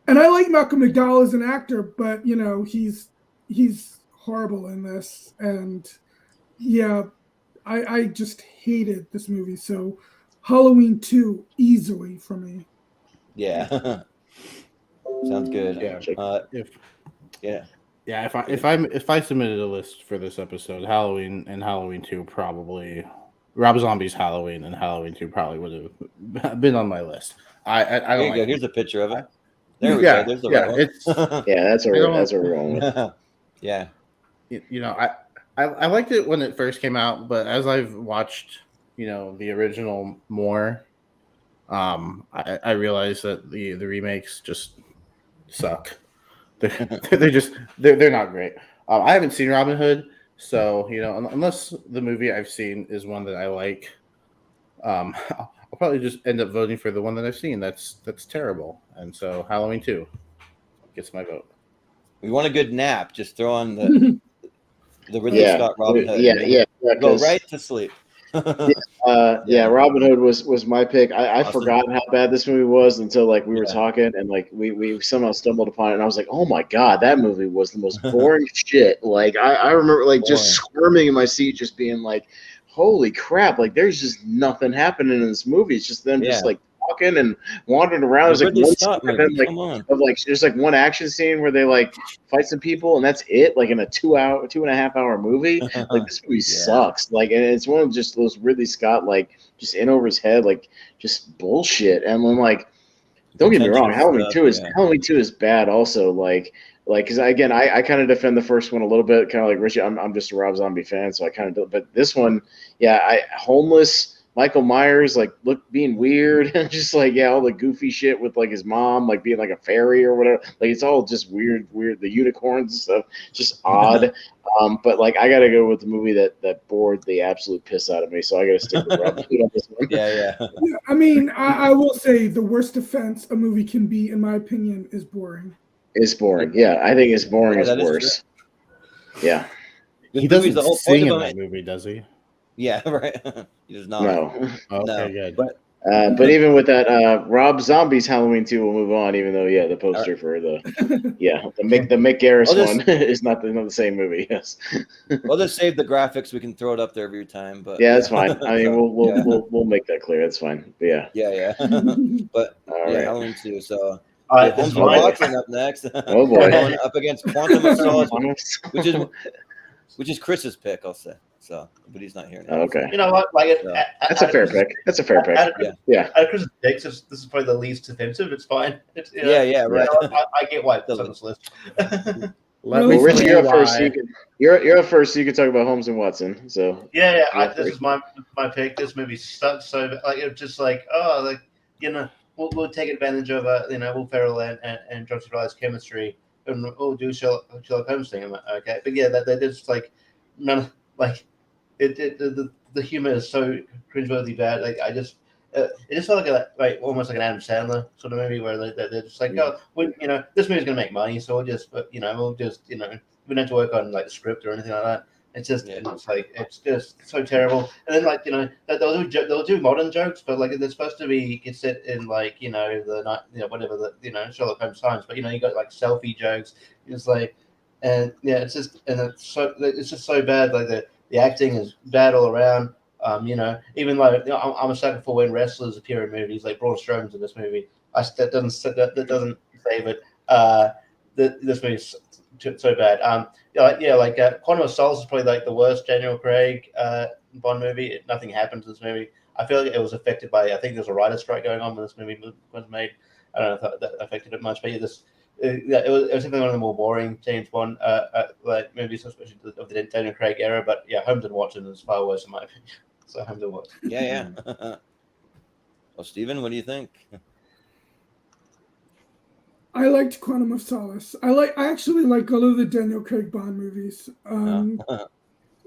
And I like Malcolm McDowell as an actor, but he's horrible in this. And yeah, I just hated this movie. So Halloween 2 easily for me. Yeah. Sounds good. Yeah. If I submitted a list for this episode, Halloween and Halloween 2 probably, Rob Zombie's Halloween and Halloween 2 probably would have been on my list. I don't like Here's a picture of it. There we go. There's the right one. That's what we're going with. Yeah. I liked it when it first came out, but as I've watched, the original more, I realized that the remakes just suck. They're not great. I haven't seen Robin Hood, so unless the movie I've seen is one that I like, I'll probably just end up voting for the one that I've seen. That's terrible, and so Halloween 2 gets my vote. We want a good nap. Just throw on the Ridley Scott Robin Hood. Go right to sleep. Robin Hood was my pick. I forgot how bad this movie was until we were talking, and we somehow stumbled upon it, and I was like, oh my god, that movie was the most boring shit. I remember just squirming in my seat, just being like, holy crap, like there's just nothing happening in this movie. It's just them just like talking and wandering around. There's like one scene of like there's like one action scene where they like fight some people and that's it, like in a 2.5 hour movie. Like this movie sucks. Like, and it's one of just those Ridley Scott like just in over his head, like just bullshit. And I'm like, don't get me wrong, Halloween 2 is bad also, like because again I kind of defend the first one a little bit, kind of like Richie. I'm just a Rob Zombie fan, so I kind of do, but this one, homeless Michael Myers, like being weird and just like all the goofy shit with like his mom like being like a fairy or whatever, like it's all just weird, the unicorns and stuff, just odd. But like I gotta go with the movie that bored the absolute piss out of me, so I gotta stick with Rob on this one. Yeah. I mean, I will say the worst offense a movie can be, in my opinion, is boring. It's boring. Yeah, I think it's boring is worse. Yeah. He doesn't sing in that movie, does he? Yeah, right. He does not. No. Okay, good. But even with that, Rob Zombie's Halloween 2 will move on, even though the poster for the Mick Garris one is not the same movie. Yes. We'll just save the graphics. We can throw it up there every time. But that's fine. I mean, we'll make that clear. That's fine. But yeah. But right. Halloween 2. So. This Watson up next. Oh boy. Going up against Quantum of Solace, which is Chris's pick, I'll say. So, but he's not here now. Okay. You know what? Like that's a fair pick. That's a fair pick. Out of Chris's picks, this is probably the least offensive. It's fine. It's, right. I get why it's on this list. Richie, you're up first. You're up first. So you can talk about Holmes and Watson. So this is my pick. This movie sucks so like it's just like we'll take advantage of Will Ferrell and John Travolta's chemistry and we'll do Sherlock Holmes thing. Okay, but they just like none like the humor is so cringeworthy bad. Like it just felt like almost like an Adam Sandler sort of movie where they're just like this movie's gonna make money, so we don't have to work on like the script or anything like that. It's just it's just so terrible. And then they'll do modern jokes, but like they're supposed to be set in like Sherlock Holmes times. But you got like selfie jokes. It's like it's just so bad. Like the acting is bad all around. Even like I'm a sucker for when wrestlers appear in movies. Like Braun Strowman's in this movie. That doesn't save it. This movie's so bad. Quantum of Solace is probably like the worst Daniel Craig Bond movie. Nothing happens in this movie. I feel like it was affected by. I think there was a writer's strike going on when this movie was made. I don't know if that affected it much, but it was definitely one of the more boring James Bond like movies, especially of the Daniel Craig era. But Holmes and Watson is far worse in my opinion. So Holmes and Watson. Yeah. Well, Steven, what do you think? I liked Quantum of Solace. I actually like all of the Daniel Craig Bond movies.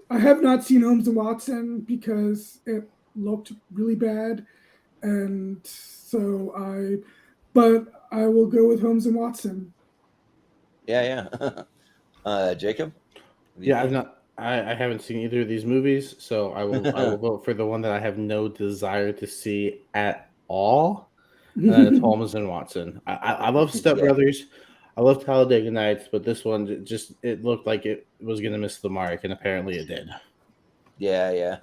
I have not seen Holmes and Watson because it looked really bad, and but I will go with Holmes and Watson. Yeah. Jacob? I haven't seen either of these movies, so I will vote for the one that I have no desire to see at all. It's Holmes and Watson. I love Step Brothers. I love Talladega Nights, but this one it looked like it was going to miss the mark, and apparently it did. Yeah.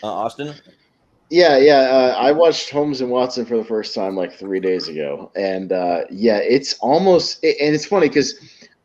Austin? I watched Holmes and Watson for the first time like 3 days ago, and it's almost and it's funny because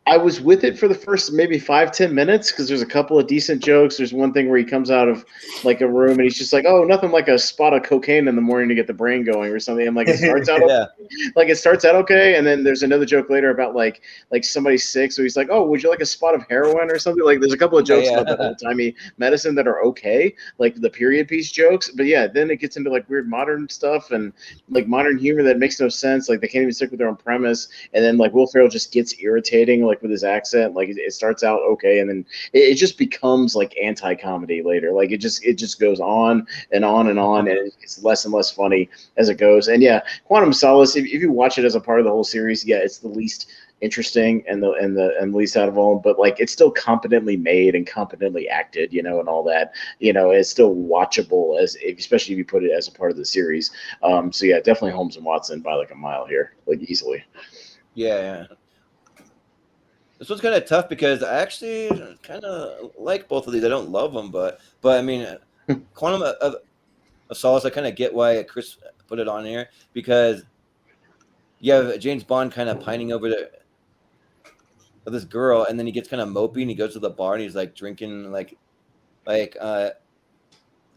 I was with it for the first maybe 5-10 minutes because there's a couple of decent jokes. There's one thing where he comes out of like a room and he's just like, "Oh, nothing like a spot of cocaine in the morning to get the brain going" or something. And like it starts out it starts out okay, and then there's another joke later about like somebody's sick, so he's like, "Oh, would you like a spot of heroin or something?" Like there's a couple of jokes about that old-timey medicine that are okay, like the period piece jokes. But then it gets into like weird modern stuff and like modern humor that makes no sense. Like they can't even stick with their own premise, and then like Will Ferrell just gets irritating like with his accent. Like it starts out okay, and then it just becomes like anti-comedy later. Like it just goes on and on and on, and it's less and less funny as it goes. And Quantum of Solace, if you watch it as a part of the whole series, it's the least interesting and the least out of all, but like it's still competently made and competently acted, and all that. It's still watchable especially if you put it as a part of the series. Definitely Holmes and Watson by like a mile here, like easily. Yeah. This one's kind of tough because I actually kind of like both of these. I don't love them, but I mean, Quantum of Solace. I kind of get why Chris put it on here because you have James Bond kind of pining over this girl, and then he gets kind of mopey, and he goes to the bar, and he's like drinking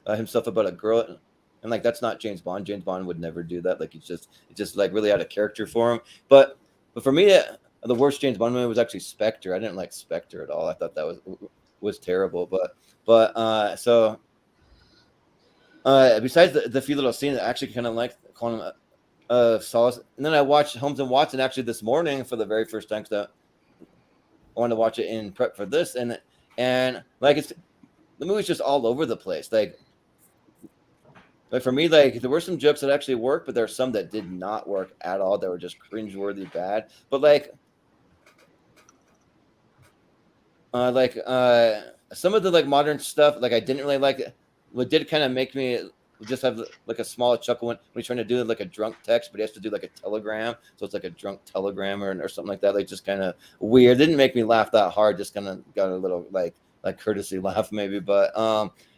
himself about a girl, and like that's not James Bond. James Bond would never do that. Like it's just like really out of character for him. But for me, the worst James Bond movie was actually Spectre. I didn't like Spectre at all. I thought that was terrible. But besides the few little scenes, I actually kind of like Quantum of Solace. And then I watched Holmes and Watson actually this morning for the very first time because I wanted to watch it in prep for this, and like the movie's just all over the place. Like for me, like there were some jokes that actually worked, but there are some that did not work at all. That were just cringeworthy bad. But some of the like modern stuff, like I didn't really like it. What did kind of make me just have like a small chuckle when he's trying to do like a drunk text, but he has to do like a telegram, so it's like a drunk telegram or something like that. Like just kind of weird. It didn't make me laugh that hard. Just kind of got a little like courtesy laugh maybe, but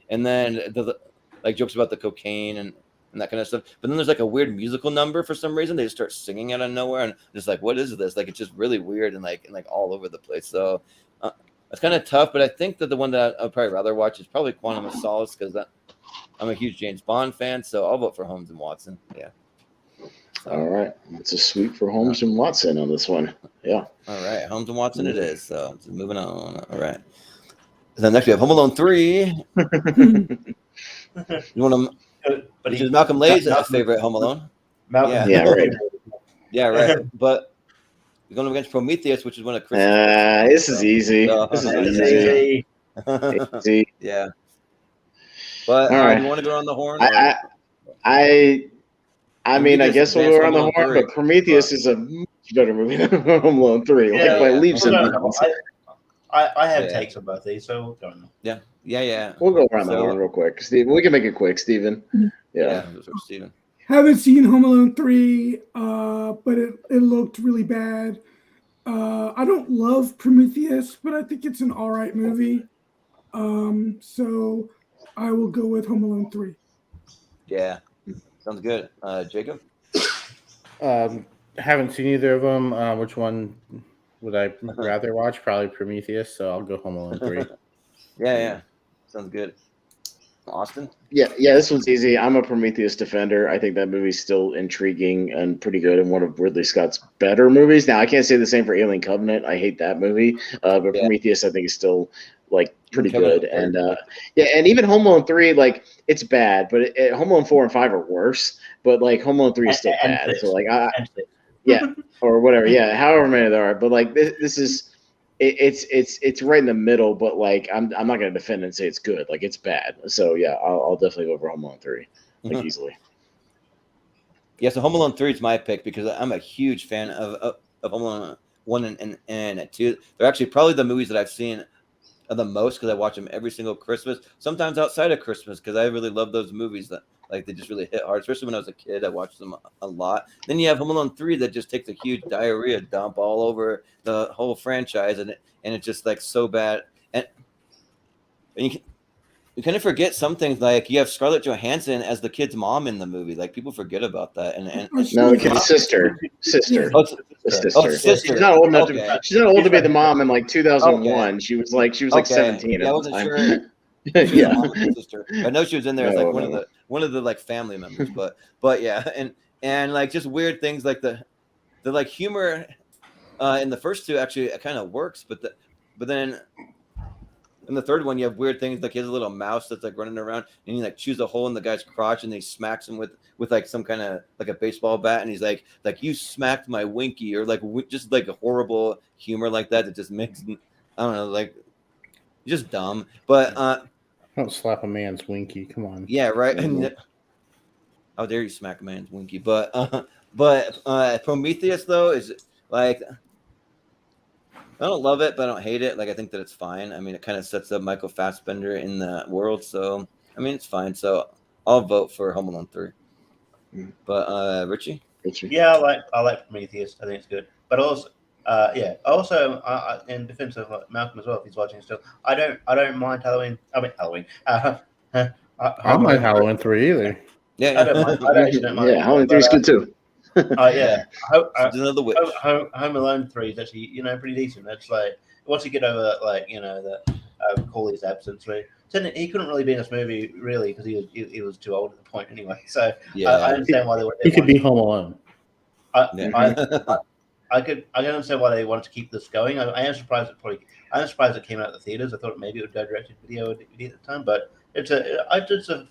and then the like jokes about the cocaine and that kind of stuff. But then there's like a weird musical number for some reason. They just start singing out of nowhere, and just like, what is this? Like it's just really weird and like all over the place. So it's kind of tough. But I think that the one that I'd probably rather watch is probably Quantum of Solace because I'm a huge James Bond fan. So I'll vote for Holmes and Watson. Yeah. So, all right, it's a sweep for Holmes and Watson on this one. Yeah. All right, Holmes and Watson it is. So moving on. All right. Then next we have Home Alone 3. You want to? Which is Malcolm Lay's favorite Home Alone. Malcolm. Yeah, right. Yeah, right. But we're going against Prometheus, which is one of Chris. This is easy. This is easy. Easy. Yeah. But all right. You want to go on the horn? I mean, I guess we'll go around the horn, but Prometheus is a much better movie than Home Alone 3. By leaps and bounds. I have takes on both these, so we'll go on. Yeah. We'll go around the horn real quick. Steve, we can make it quick, Steven. Yeah. Steven. Haven't seen Home Alone 3, but it looked really bad. I don't love Prometheus, but I think it's an all right movie. So I will go with Home Alone 3. Yeah. Sounds good. Jacob? Haven't seen either of them. Which one would I rather watch? Probably Prometheus, so I'll go Home Alone 3. Yeah. Sounds good. Austin? Yeah, this one's easy. I'm a Prometheus defender. I think that movie's still intriguing and pretty good and one of Ridley Scott's better movies. Now, I can't say the same for Alien Covenant. I hate that movie. But Prometheus, I think, is still like pretty good. And and even Home Alone 3, like it's bad, but Home Alone 4 and 5 are worse. But like Home Alone 3 is still bad. So like or whatever. Yeah, however many there are. But like this is. It's right in the middle, but like I'm not gonna defend and say it's good. Like it's bad. So yeah, I'll definitely go for Home Alone 3, like easily. Yeah, so Home Alone 3 is my pick because I'm a huge fan of Home Alone 1 and 2. They're actually probably the movies that I've seen the most because I watch them every single Christmas. Sometimes outside of Christmas because I really love those movies that like they just really hit hard. Especially when I was a kid, I watched them a lot. Then you have Home Alone 3 that just takes a huge diarrhea dump all over the whole franchise, and it's just like so bad. And you kind of forget some things, like you have Scarlett Johansson as the kid's mom in the movie. Like people forget about that. And no, the kid's sister. Sister. Sister. She's not old enough to. She's not old to be the mom in like 2001. She was like 17 at the time. Sure. Yeah, sister. I know she was in there as like one of the like family members, but yeah, and like just weird things like the like humor in the first two actually kind of works, but then in the third one you have weird things like he has a little mouse that's like running around and he like chews a hole in the guy's crotch and he smacks him with like some kind of like a baseball bat and he's like you smacked my winky, or like just like a horrible humor like that just makes I don't know, like just dumb. But don't slap a man's winky. Come on. Yeah, right. How dare you smack a man's winky? But Prometheus though is like I don't love it, but I don't hate it. Like I think that it's fine. I mean, it kind of sets up Michael Fassbender in that world, so I mean it's fine. So I'll vote for Home Alone 3. But Richie? Yeah, I like Prometheus. I think it's good, but also Yeah. Also, in defense of Malcolm as well, if he's watching still, I don't mind Halloween. I mean Halloween. I don't mind Halloween 3 either. Yeah, I don't mind. I actually don't mind. Yeah, Halloween 3 is good too. Yeah. another witch. Home Alone 3 is actually pretty decent. That's like once you get over the Corley's absence, he couldn't really be in this movie really because he was too old at the point anyway. So Yeah. I understand why He could be Home Alone. I can understand why they wanted to keep this going. I am surprised it came out of the theaters. I thought maybe it would go direct to video at the time, but it's a decent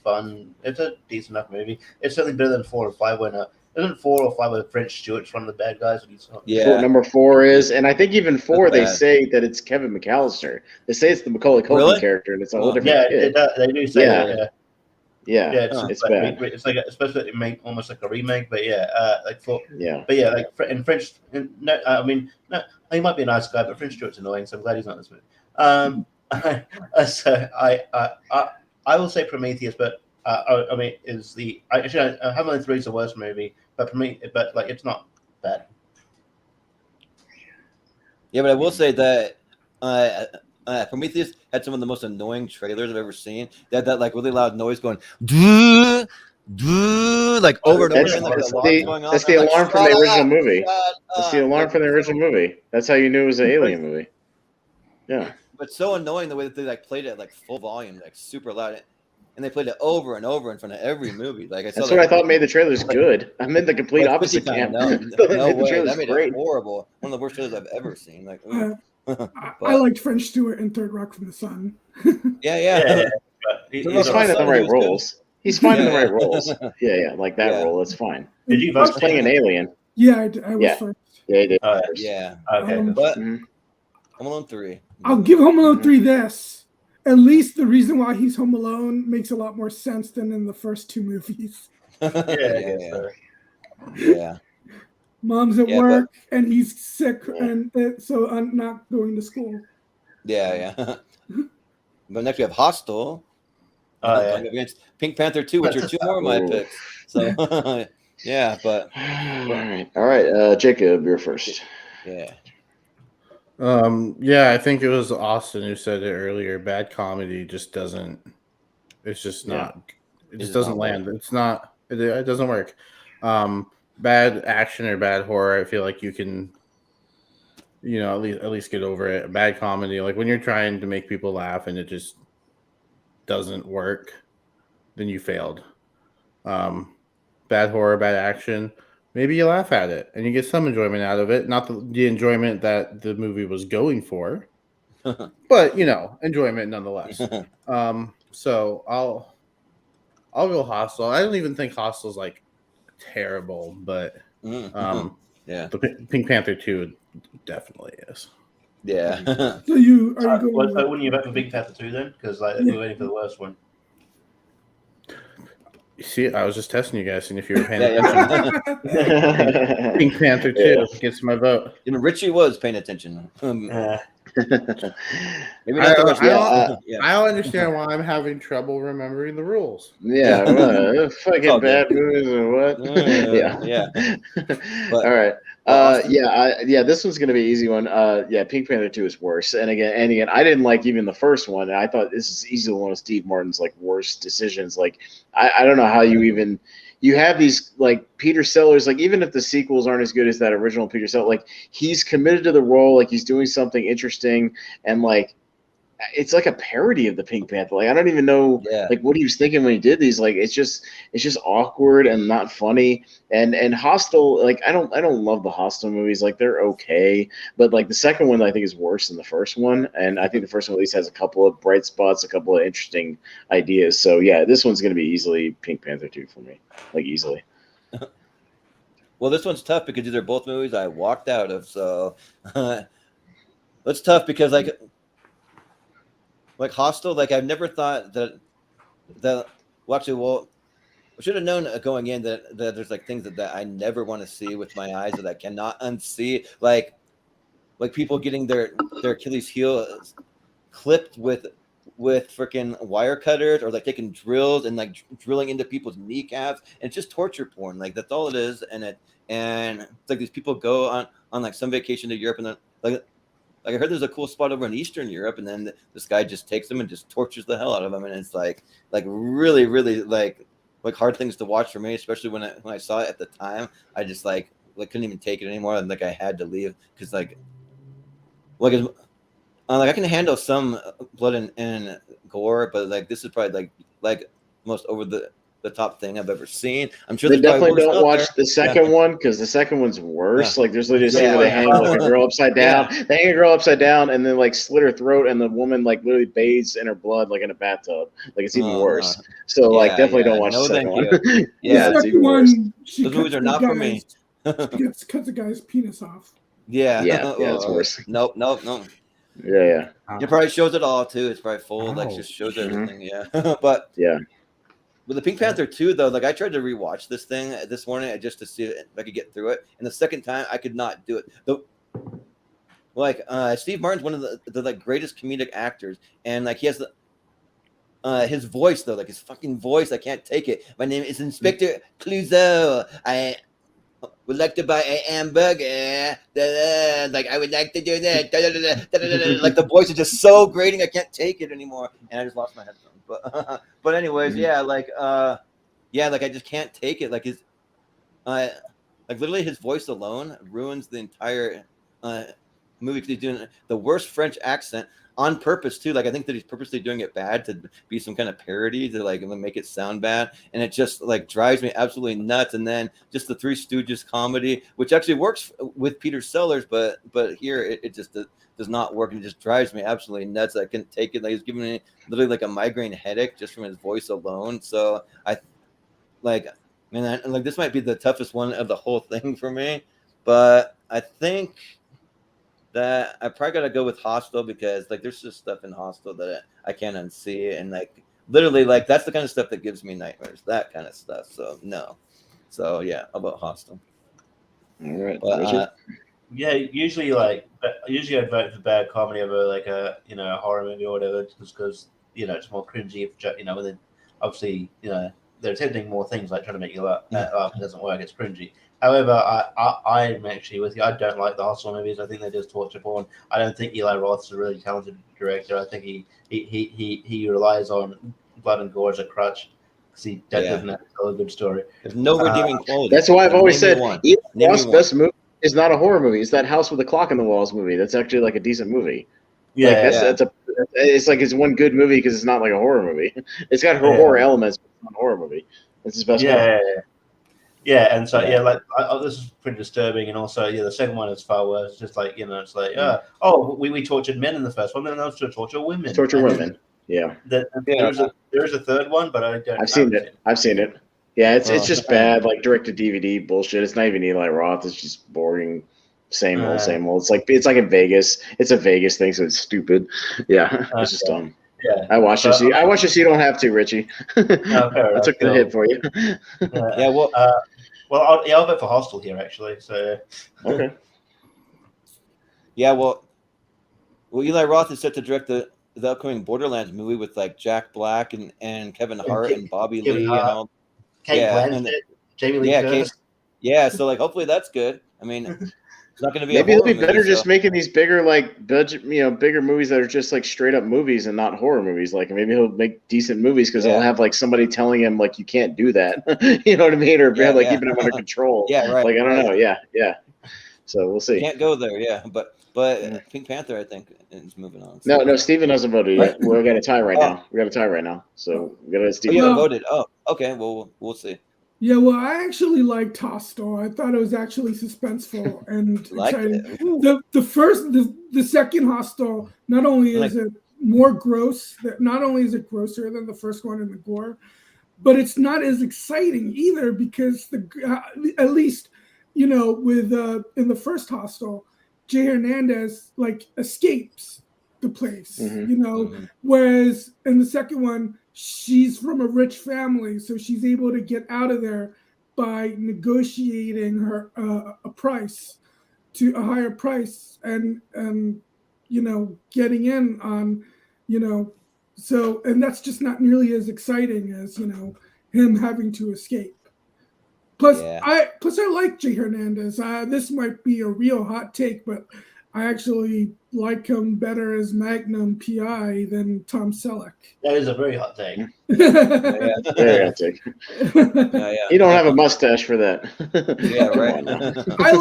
enough movie. It's certainly better than 4 or 5 when isn't 4 or 5 where French Stewart's one of the bad guys? Yeah. Number 4 is, and I think even 4 they bad. say that it's Kevin McAllister. They say it's the Macaulay Culkin Really? character, and it's a whole different kid. They do say that. Yeah, it's bad. It's like especially almost like a remake, but in French. He might be a nice guy, but French Stewart's annoying, so I'm glad he's not in this movie. So I will say Prometheus, but Home Alone 3 is the worst movie, but it's not bad. Yeah, but I will say that Prometheus had some of the most annoying trailers I've ever seen. They had that like really loud noise going, doo, doo, like over and over again. That's the alarm from the original movie. That's the alarm from the original movie. That's how you knew it was an alien movie. Yeah. But so annoying the way that they like played it at like full volume, like super loud. And they played it over and over in front of every movie. Like that's what I thought made the trailers good. I'm in the complete opposite camp. No way. That made it horrible. One of the worst trailers I've ever seen. Like, I liked French Stewart in Third Rock from the Sun. Yeah. He's fine in the right roles. He's fine in the right roles. Yeah, like that role. That's fine. Did you vote playing an alien? Yeah, I was first. Yeah, he did. Yeah. Okay. But Home Alone 3. I'll give Home Alone 3 this. At least the reason why he's home alone makes a lot more sense than in the first 2 movies. Yeah. Mom's at work and he's sick, and so I'm not going to school. Yeah. But next we have Hostel. Against Pink Panther 2, which are 2 more of my picks. So yeah, but all right, Jacob, you're first. Yeah. I think it was Austin who said it earlier. Bad comedy just doesn't. It's just not. It just doesn't land. It's not. It doesn't work. Bad action or bad horror, I feel like you can, at least get over it. Bad comedy, like when you're trying to make people laugh and it just doesn't work, then you failed. Bad horror, bad action. Maybe you laugh at it and you get some enjoyment out of it. Not the enjoyment that the movie was going for, but enjoyment nonetheless. So I'll go Hostel. I don't even think Hostel's like terrible, but the Pink Panther 2 definitely is. Yeah. So are you going? Wouldn't you vote for Pink Panther 2 then? Because we're waiting for the worst one. You see, I was just testing you guys, and if you were paying attention, Pink Panther 2 gets my vote. Richie was paying attention. Maybe I don't understand why I'm having trouble remembering the rules. Yeah, fucking bad movies or what? Yeah. All right. This one's gonna be an easy one. Pink Panther 2 is worse. And again, I didn't like even the first one. And I thought this is easily one of Steve Martin's like worst decisions. Like, I don't know how you have these like Peter Sellers, like even if the sequels aren't as good as that original Peter Sellers, like he's committed to the role, like he's doing something interesting, and like it's like a parody of the Pink Panther. Like I don't even know like what he was thinking when he did these. Like it's just awkward and not funny. And Hostel, like I don't love the Hostel movies. Like they're okay, but like the second one I think is worse than the first one. And I think the first one at least has a couple of bright spots, a couple of interesting ideas. So yeah, this one's gonna be easily Pink Panther 2 for me. Like easily. Well, this one's tough because these are both movies I walked out of. So that's tough because like Hostel, like I've never thought that I should have known going in that there's like things that I never want to see with my eyes that I cannot unsee, like people getting their Achilles heel clipped with with freaking wire cutters or like taking drills and like drilling into people's kneecaps, and it's just torture porn. Like that's all it is. And it's like these people go on like some vacation to Europe, and then like I heard there's a cool spot over in Eastern Europe, and then this guy just takes them and just tortures the hell out of them, and it's like really like hard things to watch for me, especially when I saw it at the time. I just like couldn't even take it anymore, and like I had to leave because like I can handle some blood and gore, but like this is probably like most over the top thing I've ever seen. I'm sure they definitely don't watch the second one because the second one's worse. Like there's literally a scene where they hang like a girl upside down. Yeah. They hang a girl upside down and then like slit her throat, and the woman like literally bathes in her blood like in a bathtub. Like it's even worse. So like definitely don't watch the second one. The second one, those movies are not for me. She cuts a guy's penis off. Yeah, it's worse. Nope. Yeah. It probably shows it all too. It's probably full. Like just shows everything. Yeah, but yeah. With the Pink Panther 2, though, like I tried to rewatch this thing this morning just to see if I could get through it, and the second time I could not do it. Steve Martin's one of the like greatest comedic actors, and like he has his voice though, like his fucking voice, I can't take it. My name is Inspector Clouseau. I would like to buy a hamburger. Like I would like to do that. Like the voice is just so grating, I can't take it anymore, and I just lost my headphones. But anyways, like I just can't take it. Like his like literally his voice alone ruins the entire movie because he's doing the worst French accent on purpose too. Like I think that he's purposely doing it bad to be some kind of parody to like make it sound bad, and it just like drives me absolutely nuts. And then just the Three Stooges comedy, which actually works with Peter Sellers, but here it just does not work, and it just drives me absolutely nuts. I couldn't take it. Like he's giving me literally like a migraine headache just from his voice alone. So I like, man, like this might be the toughest one of the whole thing for me, but I think that I probably gotta go with Hostel because like there's just stuff in Hostel that I can't unsee, and like literally like that's the kind of stuff that gives me nightmares, that kind of stuff. So no, so yeah, how about Hostel? All right. But, usually I vote for bad comedy over like a horror movie or whatever, just because it's more cringy. When they obviously they're attempting more things like trying to make you laugh. It doesn't work. It's cringy. However, I'm actually with you. I don't like the Hostel movies. I think they're just torture porn. I don't think Eli Roth's a really talented director. I think he relies on blood and gore as a crutch because he doesn't have to tell a good story. There's no redeeming quality. That's why I've always said Eli Roth's best movie is not a horror movie. It's that House with a Clock in the Walls movie. That's actually like a decent movie. Yeah, it's like it's one good movie because it's not like a horror movie. It's got horror elements, but it's not a horror movie. It's his best one. Yeah, and so this is pretty disturbing, and also the second one is far worse. It's just like it's like we tortured men in the first one, then let's torture women. There is a third one, but I don't. I've seen it. Yeah, it's just bad, like direct to DVD bullshit. It's not even Eli Roth. It's just boring, same old. It's like in Vegas. It's a Vegas thing, so it's stupid. Yeah, it's just dumb. Yeah, I watched it. I watched it so you don't have to, Richie. I took the hit for you. I'll vote for Hostel here actually. So okay. Yeah, well, Eli Roth is set to direct the upcoming Borderlands movie with like Jack Black and Kevin Hart and Bobby Lee and all. Kate Blanchett, Jamie Lee Curtis. So like hopefully that's good. I mean, it's not going to be. Maybe it'll be better just making these bigger like budget, bigger movies that are just like straight up movies and not horror movies. Like maybe he'll make decent movies because they'll have like somebody telling him like you can't do that. You know what I mean? Or keeping him under control. Yeah, right. Like I don't know. Yeah. So we'll see. Can't go there. Yeah, but Pink Panther I think is moving on. So. No, Steven hasn't voted yet. We got a tie right now. So we got to Steven. You haven't voted. Oh, okay. Well, we'll see. Yeah, well, I actually liked Hostel. I thought it was actually suspenseful and exciting. The second Hostel, not only is it more gross, not only is it grosser than the first one in the gore, but it's not as exciting either because at least with in the first Hostel, Jay Hernandez like escapes the place, whereas in the second one, she's from a rich family, so she's able to get out of there by negotiating her a higher price and getting in on So, and that's just not nearly as exciting as, him having to escape. Plus, I like Jay Hernandez. This might be a real hot take, but I actually like him better as Magnum PI than Tom Selleck. That is a very hot take. Very hot take. You don't have a mustache for that. Right. I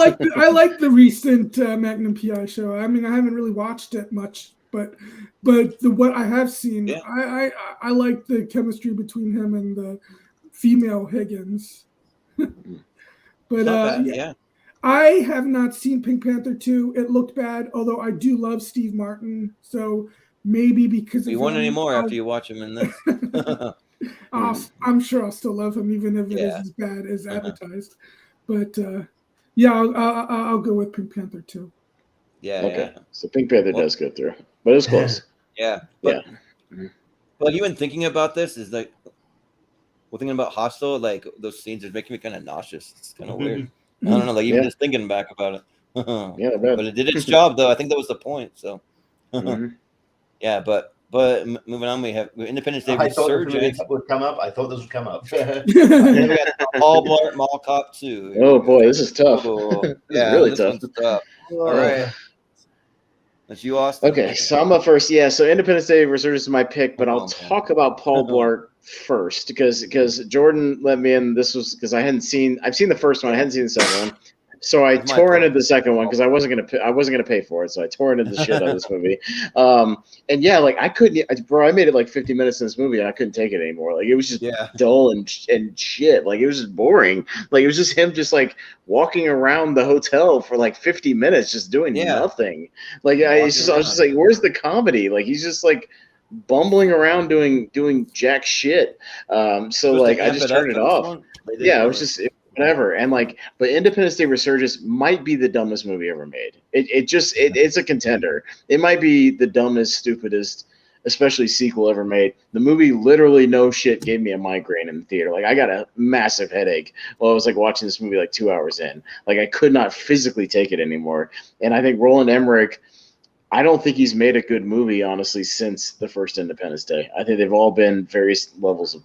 like the recent Magnum PI show. I mean, I haven't really watched it much, but what I have seen, I like the chemistry between him and the female Higgins. But I have not seen Pink Panther 2. It looked bad, although I do love Steve Martin. So maybe because you won't anymore after you watch him in this. I'm sure I'll still love him, even if it is as bad as advertised. But I'll go with Pink Panther 2. Okay. So Pink Panther does go through, but it's close. But even thinking about this is like, thinking about Hostel, like those scenes are making me kind of nauseous. It's kind of weird. I don't know, like even just thinking back about it. But it did its job, though. I think that was the point. So, but moving on, we have Independence Day Resurgence. Would come up. I thought this would come up. And then we got Paul Blart Mall Cop 2. Oh boy, this is tough. This really tough. All right. That's you, Austin. Okay, so I'm up first. Yeah, so Independence Day Resurgence is my pick, but I'll talk about Paul Blart first because Jordan let me in. This was because I've seen the first one. I hadn't seen the second one. So I torrented the second one because I wasn't gonna pay for it. So I torrented the shit out of this movie. And yeah, like I couldn't, bro. I made it like 50 minutes in this movie and I couldn't take it anymore. Like it was just dull and shit. Like it was just boring. Like it was just him just like walking around the hotel for like 50 minutes just doing nothing. Like I was just like, where's the comedy? Like he's just like bumbling around doing jack shit. So like I just turned it off. Yeah, it was just. Whatever, and like, but Independence Day Resurgence might be the dumbest movie ever made. It's a contender. It might be the dumbest, stupidest, especially sequel ever made. The movie literally, no shit, gave me a migraine in the theater. Like I got a massive headache while I was like watching this movie like 2 hours in. Like I could not physically take it anymore. And I think Roland Emmerich, I don't think he's made a good movie, honestly, since the first Independence Day. I think they've all been various levels of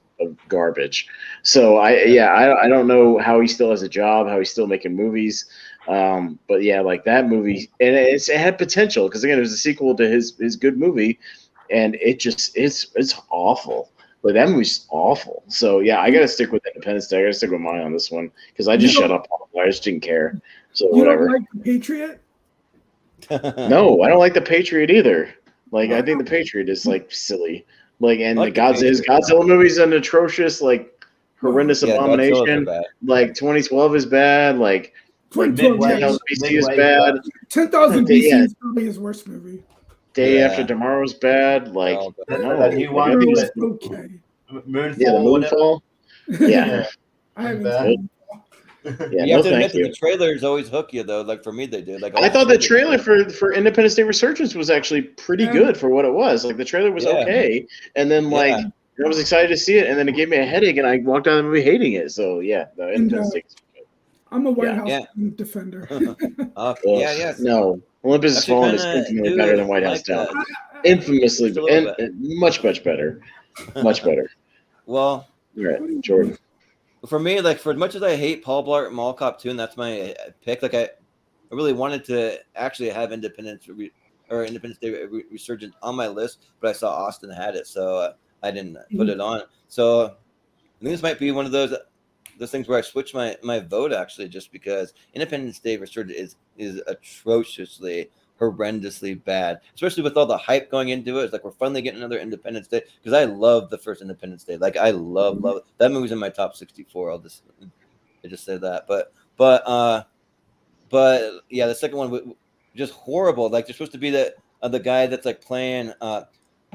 garbage. So I don't know how he still has a job, how he's still making movies. But yeah, like that movie, and it had potential because again, it was a sequel to his good movie, and it's awful. But that movie's awful. So yeah, I gotta stick with Independence Day. I gotta stick with mine on this one because I just shut up. I just didn't care. So whatever. You don't like The Patriot? No, I don't like The Patriot either. Like I think The Patriot is like silly. Like and his Godzilla movie's an atrocious, like horrendous abomination. Like 2012 is bad. Like Midwest BC is bad. 10,000 BC is probably his worst movie. Day After Tomorrow is bad. Like Moonfall. Moonfall. Yeah. I haven't. Yeah, you have to admit that the trailers always hook you though. Like for me, they did. Like I thought the trailer for Independence Day Resurgence was actually pretty good for what it was. Like the trailer was okay, and then like I was excited to see it, and then it gave me a headache, and I walked out of the movie hating it. So yeah, no, Independence Day. I'm a White House defender. No, Olympus Has Fallen is infinitely better than White House Down. Infamously, and much better, much better. Well, Jordan. For me, like for as much as I hate Paul Blart Mall Cop 2, and that's my pick, like I really wanted to actually have Independence Day Resurgence on my list, but I saw Austin had it, so I didn't put it on. So I think this might be one of those things where I switch my vote actually, just because Independence Day Resurgence is atrociously, horrendously bad, especially with all the hype going into it. It's like we're finally getting another Independence Day, because I love the first Independence Day. Like I love it. That movie's in my top 64. I just say that. But yeah, the second one was just horrible. Like they're supposed to be the guy that's like playing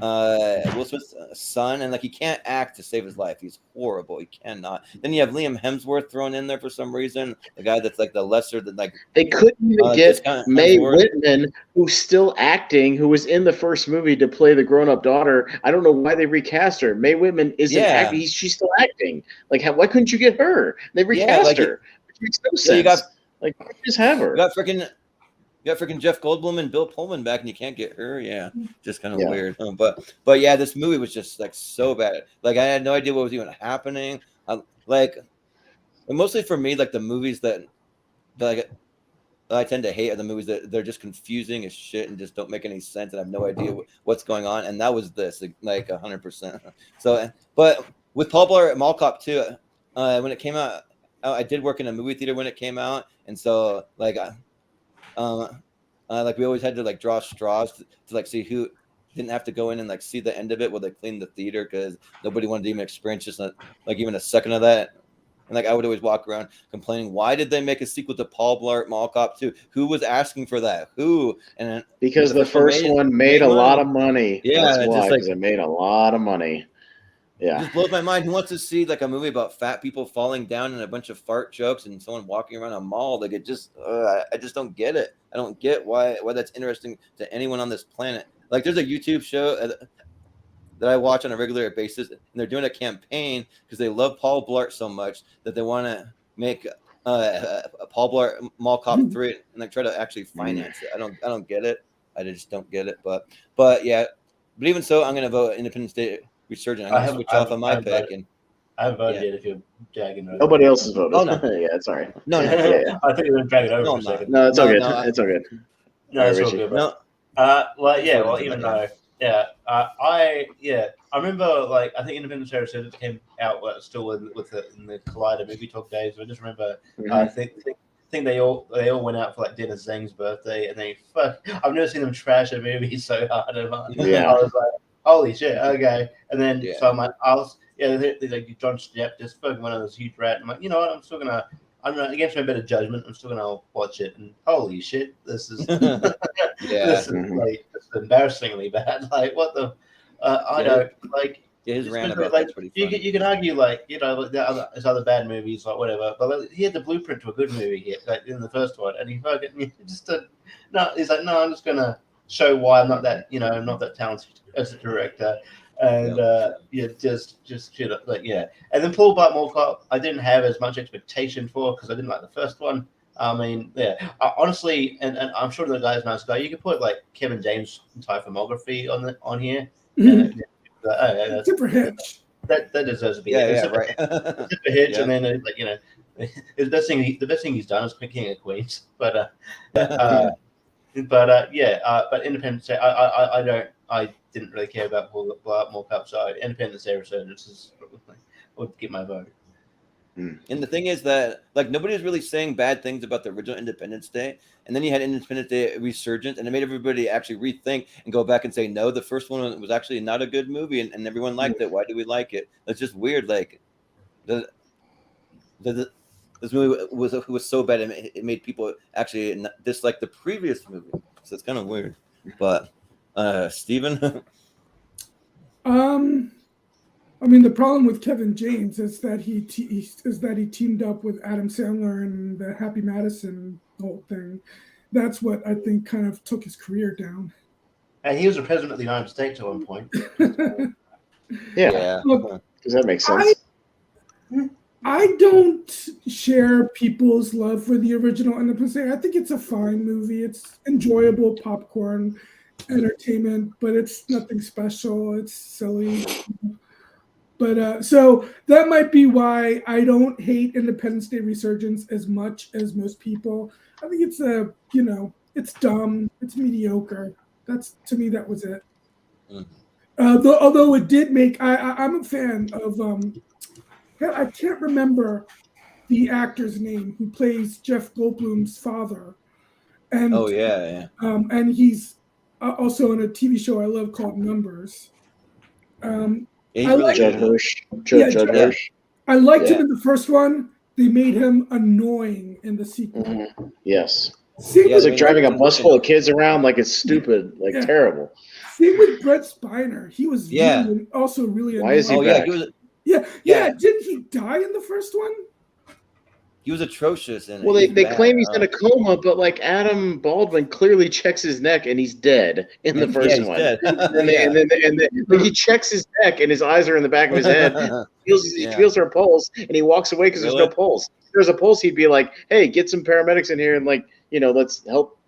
Will Smith's son, and like he can't act to save his life. He's horrible. He cannot. Then you have Liam Hemsworth thrown in there for some reason. The guy that's like the lesser than like they couldn't even get Mae Whitman, who's still acting, who was in the first movie to play the grown-up daughter. I don't know why they recast her. Mae Whitman isn't acting. She's still acting. Like why couldn't you get her? They recast her. It makes no sense. You got like just have her. You got freaking You got freaking Jeff Goldblum and Bill Pullman back, and you can't get her. Yeah, just kind of weird. But yeah, this movie was just like so bad. Like I had no idea what was even happening. Like mostly for me, like the movies that I tend to hate are the movies that they're just confusing as shit and just don't make any sense, and I have no idea what's going on. And that was this, like 100%. So, but with Paul Blart Mall Cop 2, when it came out, I did work in a movie theater when it came out, and so like we always had to like draw straws to like see who didn't have to go in and like see the end of it while they cleaned the theater, because nobody wanted to even experience just like even a second of that. And like I would always walk around complaining, why did they make a sequel to Paul Blart Mall Cop 2? Who was asking for that? Who? And because the first one made a lot of money. Yeah, that's why, because it made a lot of money. Yeah, it just blows my mind. Who wants to see like a movie about fat people falling down and a bunch of fart jokes and someone walking around a mall? Like it just, I just don't get it. I don't get why that's interesting to anyone on this planet. Like there's a YouTube show that I watch on a regular basis, and they're doing a campaign because they love Paul Blart so much that they want to make a Paul Blart Mall Cop 3 and like try to actually finance it. I don't get it. I just don't get it. But yeah, but even so, I'm gonna vote Independence Day Resurgent. I'm gonna switch off on my pick. And I haven't voted yet if you're dragging over. Nobody else has voted. Oh, no. Yeah, it's all right. No. Yeah. I think you're going to drag it over for a second. No, it's all good. It's all good. No, it's all Richie. good. No. Even though, I remember, like, I think Independence Day Resurgence came out still in the Collider Movie Talk days. I just remember, I think they all went out for like Dennis Zing's birthday, and I've never seen them trash a movie so hard. I was like, holy shit, okay. And then so I'm like, like John Stepp just spoke one of those huge rat. I'm like, you know what? I'm not against my better judgment. I'm still gonna watch it. And holy shit, this is this is embarrassingly bad. Like what the I don't like. Yeah, his roundabout. Like, That's pretty funny. you can argue like there's other bad movies like whatever, but like, he had the blueprint to a good movie here, like in the first one, and he fucking just he's like no, I'm just gonna show why I'm not that I'm not that talented as a director. And just shit up, like and then Paul Blart Mall Cop I didn't have as much expectation for because I didn't like the first one. I mean, honestly, and I'm sure the guy's a nice guy. You could put like Kevin James' entire filmography on here. Super Hitch. That deserves to be right. Super Hitch, and then the best thing he's done is King of Queens, but Independence Day, I didn't really care about Paul Blart Mall Cop, so Independence Day Resurgence would get my vote. And the thing is that like nobody was really saying bad things about the original Independence Day, and then you had Independence Day Resurgence, and it made everybody actually rethink and go back and say no, the first one was actually not a good movie, and everyone liked it. Why do we like it? It's just weird. Like this movie was so bad it made people actually dislike the previous movie. So it's kind of weird. But Steven? I mean, the problem with Kevin James is that he teamed up with Adam Sandler and the Happy Madison whole thing. That's what I think kind of took his career down. And he was the president of the United States at one point. Look, does that make sense? I don't share people's love for the original Independence Day. I think it's a fine movie. It's enjoyable popcorn entertainment, but it's nothing special. It's silly. But so that might be why I don't hate Independence Day Resurgence as much as most people. I think it's it's dumb. It's mediocre. To me, that was it. Although it did make, I'm a fan of, I can't remember the actor's name who plays Jeff Goldblum's father. And, and he's also in a TV show I love called Numbers. Judd Hirsch. Judd Hirsch. I liked him in the first one. They made him annoying in the sequel. Yes. It's like driving a bus full of kids around like it's stupid, terrible. Same with Brett Spiner. He was also really annoying. Why is he back? Didn't he die in the first one? He was atrocious. Well, they claim he's in a coma, but like Adam Baldwin clearly checks his neck and he's dead in the first one. And then he checks his neck and his eyes are in the back of his head. He feels her pulse and he walks away because there's no pulse. If there's a pulse, he'd be like, "Hey, get some paramedics in here and let's help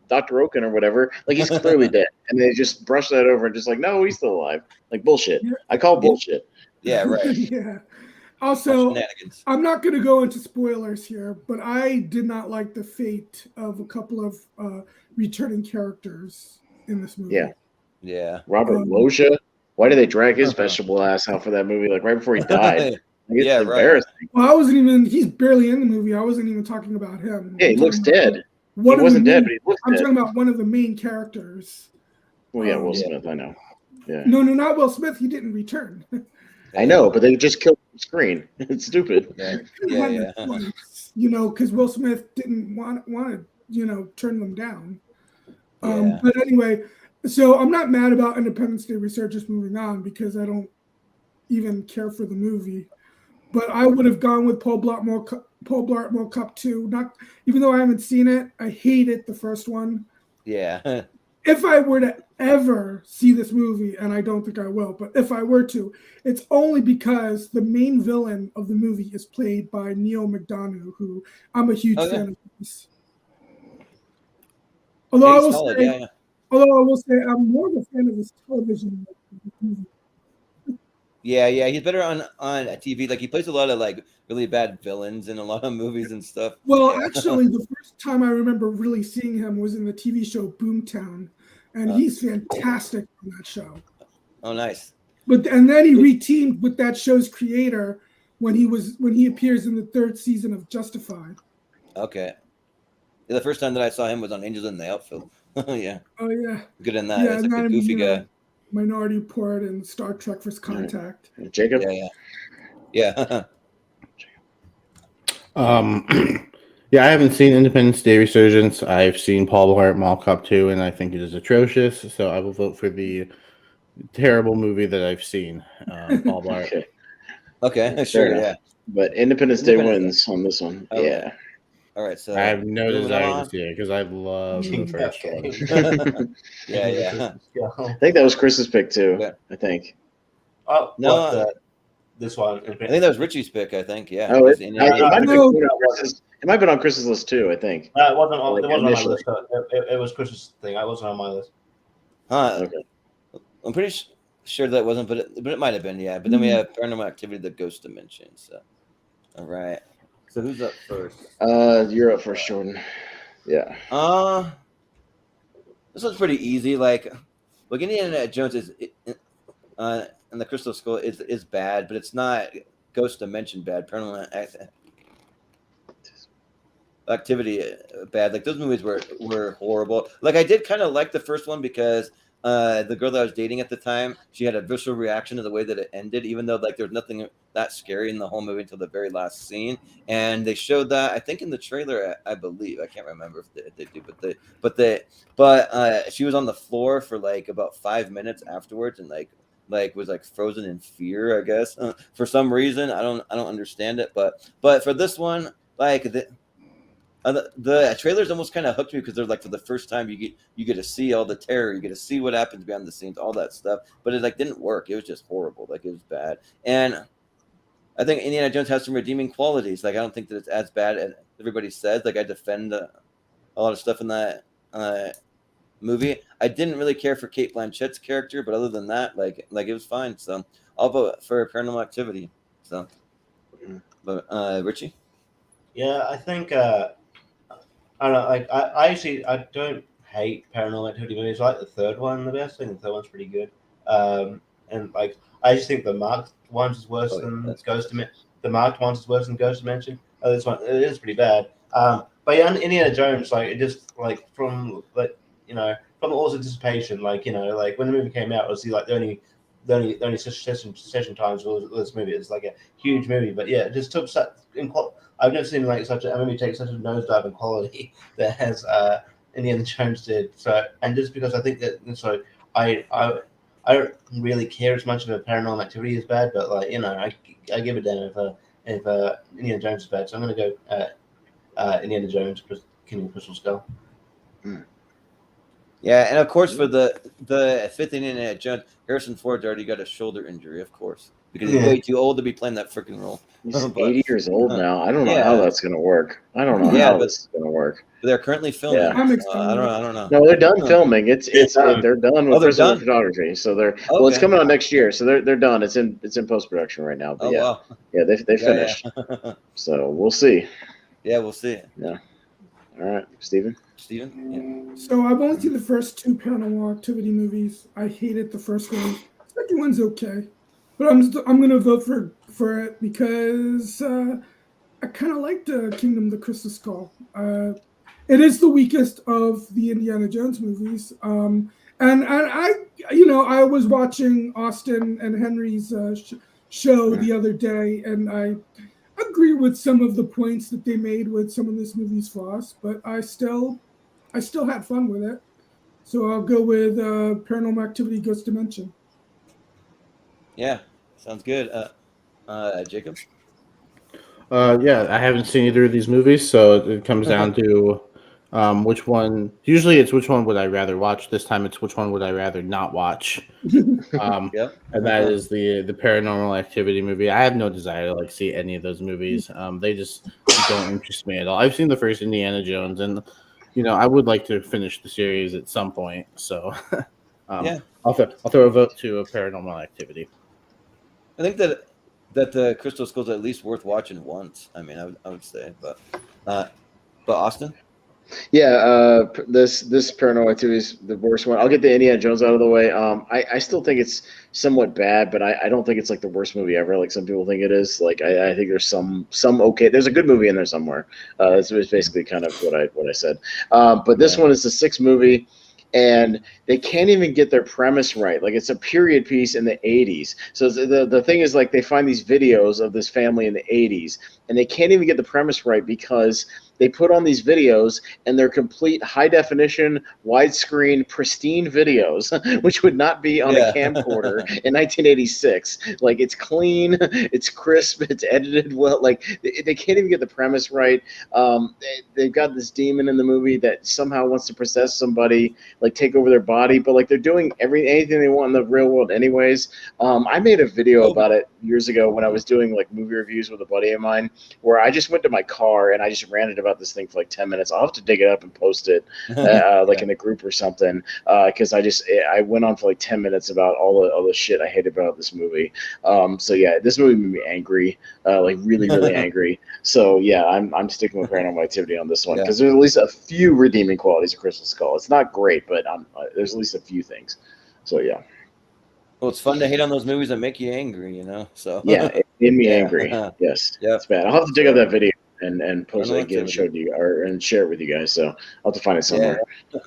Dr. Oaken or whatever. Like, he's clearly dead. And they just brush that over and just like, no, he's still alive. Like, bullshit. I call bullshit. Yeah, right. Yeah. Also, I'm not going to go into spoilers here, but I did not like the fate of a couple of returning characters in this movie. Yeah. Robert Loggia. Why did they drag his vegetable ass out for that movie? Like, right before he died. It's embarrassing. Well, he's barely in the movie. I wasn't even talking about him. Yeah, he looks dead. He wasn't dead, but he looks dead. I'm talking about one of the main characters. Well, yeah, Will Smith, I know. Yeah. No, not Will Smith. He didn't return. I know, but they just killed the screen. It's stupid. Yeah. Because Will Smith didn't want to, turn them down. But anyway, so I'm not mad about Independence Day Resurgence moving on because I don't even care for the movie. But I would have gone with Paul Blart Cup 2. Not even though I haven't seen it, I hated the first one. Yeah. If I were to ever see this movie, and I don't think I will, but if I were to, it's only because the main villain of the movie is played by Neil McDonough, who I'm a huge fan of his. Although I will say I'm more of a fan of his television movie. Yeah, he's better on TV. Like, he plays a lot of like really bad villains in a lot of movies and stuff. Well, actually, the first time I remember really seeing him was in the TV show Boomtown, and he's fantastic on that show. Oh, nice. And then he reteamed with that show's creator when he appears in the third season of Justified. Okay. Yeah, the first time that I saw him was on Angels in the Outfield. Yeah. Oh yeah. Good in that. He's like a goofy guy. Minority Report and Star Trek First Contact. Jacob? Yeah. Yeah, I haven't seen Independence Day Resurgence. I've seen Paul Blart Mall Cop 2, and I think it is atrocious. So I will vote for the terrible movie that I've seen, Paul Blart. Okay, sure, yeah. But Independence Day wins on this one. Okay. Yeah. All right, so I have no desire to see it because I love the first one. Yeah. I think that was Chris's pick too. Yeah. I think. Oh No, this one. I think that was Richie's pick. I think, yeah. Oh, it might have been on Chris's list too. I think. It wasn't on my list. It was Chris's thing. I wasn't on my list. Okay. I'm pretty sure that wasn't, but it might have been, yeah. But then we have Paranormal Activity, the Ghost Dimension. So, all right. So who's up first? You're up first, Jordan. Yeah. This one's pretty easy. Like Indiana Jones is, and the Crystal Skull is bad, but it's not Ghost Dimension bad. Paranormal Activity bad. Like, those movies were horrible. Like, I did kind of like the first one because the girl that I was dating at the time, she had a visceral reaction to the way that it ended, even though like there's nothing that scary in the whole movie until the very last scene. And they showed that, I think, in the trailer, I believe. I can't remember if they do, but she was on the floor for like about 5 minutes afterwards, and like was like frozen in fear, I guess, for some reason. I don't understand it, but for this one, like the trailers almost kind of hooked me because they're like, for the first time you get to see all the terror, you get to see what happens behind the scenes, all that stuff. But it like didn't work. It was just horrible. Like, it was bad. And I think Indiana Jones has some redeeming qualities. Like, I don't think that it's as bad as everybody says. Like, I defend a lot of stuff in that movie. I didn't really care for Cate Blanchett's character, but other than that, like it was fine. So I'll vote for Paranormal Activity. So, but Richie? Yeah, I think I don't know. Like, I don't hate Paranormal Activity movies. I like the third one the best. I think the third one's pretty good. And like, I just think the marked ones is worse than Ghost Dimension. The marked ones is worse than Ghost Dimension. This one, it is pretty bad. But yeah, Indiana Jones, like, it just like from all anticipation, like, like when the movie came out, it was like the only session times was this movie. It's like a huge movie, but yeah, it just took such. I've never seen like such a movie take such a nosedive in quality that has Indiana Jones did. So, and just because I think that, so I don't really care as much if a Paranormal Activity is bad, but like, I give a damn if Indiana Jones is bad. So I'm gonna go Indiana Jones, King of Crystal Skull. Yeah, and of course for the fifth Indiana Jones, Harrison Ford's already got a shoulder injury, of course. because he's way too old to be playing that freaking role. He's 80 years old now. I don't know Yeah. how that's going to work. I don't know how this is going to work. They're currently filming. Yeah. I don't know. No, they're done filming. They're done with principal done? photography. So well, it's coming out next year. So they're done. It's in post production right now. But wow. Yeah, they finished. Yeah. So we'll see. Yeah, we'll see. Yeah. All right, Steven? Yeah. So I've only seen the first 2 Paranormal Activity movies. I hated the first one. The second one's okay, but I'm gonna vote for it because I kind of liked Kingdom of the Crystal Skull. It is the weakest of the Indiana Jones movies. And I was watching Austin and Henry's show the other day, and I agree with some of the points that they made with some of this movie's flaws, but I still had fun with it. So I'll go with Paranormal Activity Ghost Dimension. Yeah, sounds good. Jacob? Yeah, I haven't seen either of these movies, so it comes down to which one. Usually it's which one would I rather watch. This time it's which one would I rather not watch. And that is the Paranormal Activity movie. I have no desire to see any of those movies. They just don't interest me at all. I've seen the first Indiana Jones, and I would like to finish the series at some point. So I'll throw a vote to a Paranormal Activity. I think that the Crystal Skull is at least worth watching once. I mean, I would say, but Austin. Yeah, this Paranormal Activity is the worst one. I'll get the Indiana Jones out of the way. I still think it's somewhat bad, but I don't think it's the worst movie ever. Like some people think it is. I think there's some okay. There's a good movie in there somewhere. It's basically kind of what I said. But this one is the 6th movie. And they can't even get their premise right. It's a period piece in the 80s. So the thing is, they find these videos of this family in the 80s, and they can't even get the premise right because they put on these videos, and they're complete high-definition, widescreen, pristine videos, which would not be on a camcorder in 1986. It's clean, it's crisp, it's edited well. They can't even get the premise right. They've got this demon in the movie that somehow wants to possess somebody, take over their body, but they're doing anything they want in the real world anyways. I made a video about it years ago when I was doing movie reviews with a buddy of mine, where I just went to my car and I just ranted about this thing for 10 minutes. I'll have to dig it up and post it in the group or something, because I went on for 10 minutes about all the shit I hated about this movie. So yeah, this movie made me angry, really angry. So yeah, I'm sticking with Paranormal Activity on this one because there's at least a few redeeming qualities of Crystal Skull. It's not great, but there's at least a few things. So yeah. Well, it's fun to hate on those movies that make you angry, So yeah, it made me angry. Yes, it's bad. I'll have to dig up that video and post it again, and share it with you guys. So I'll have to find it somewhere. Yeah.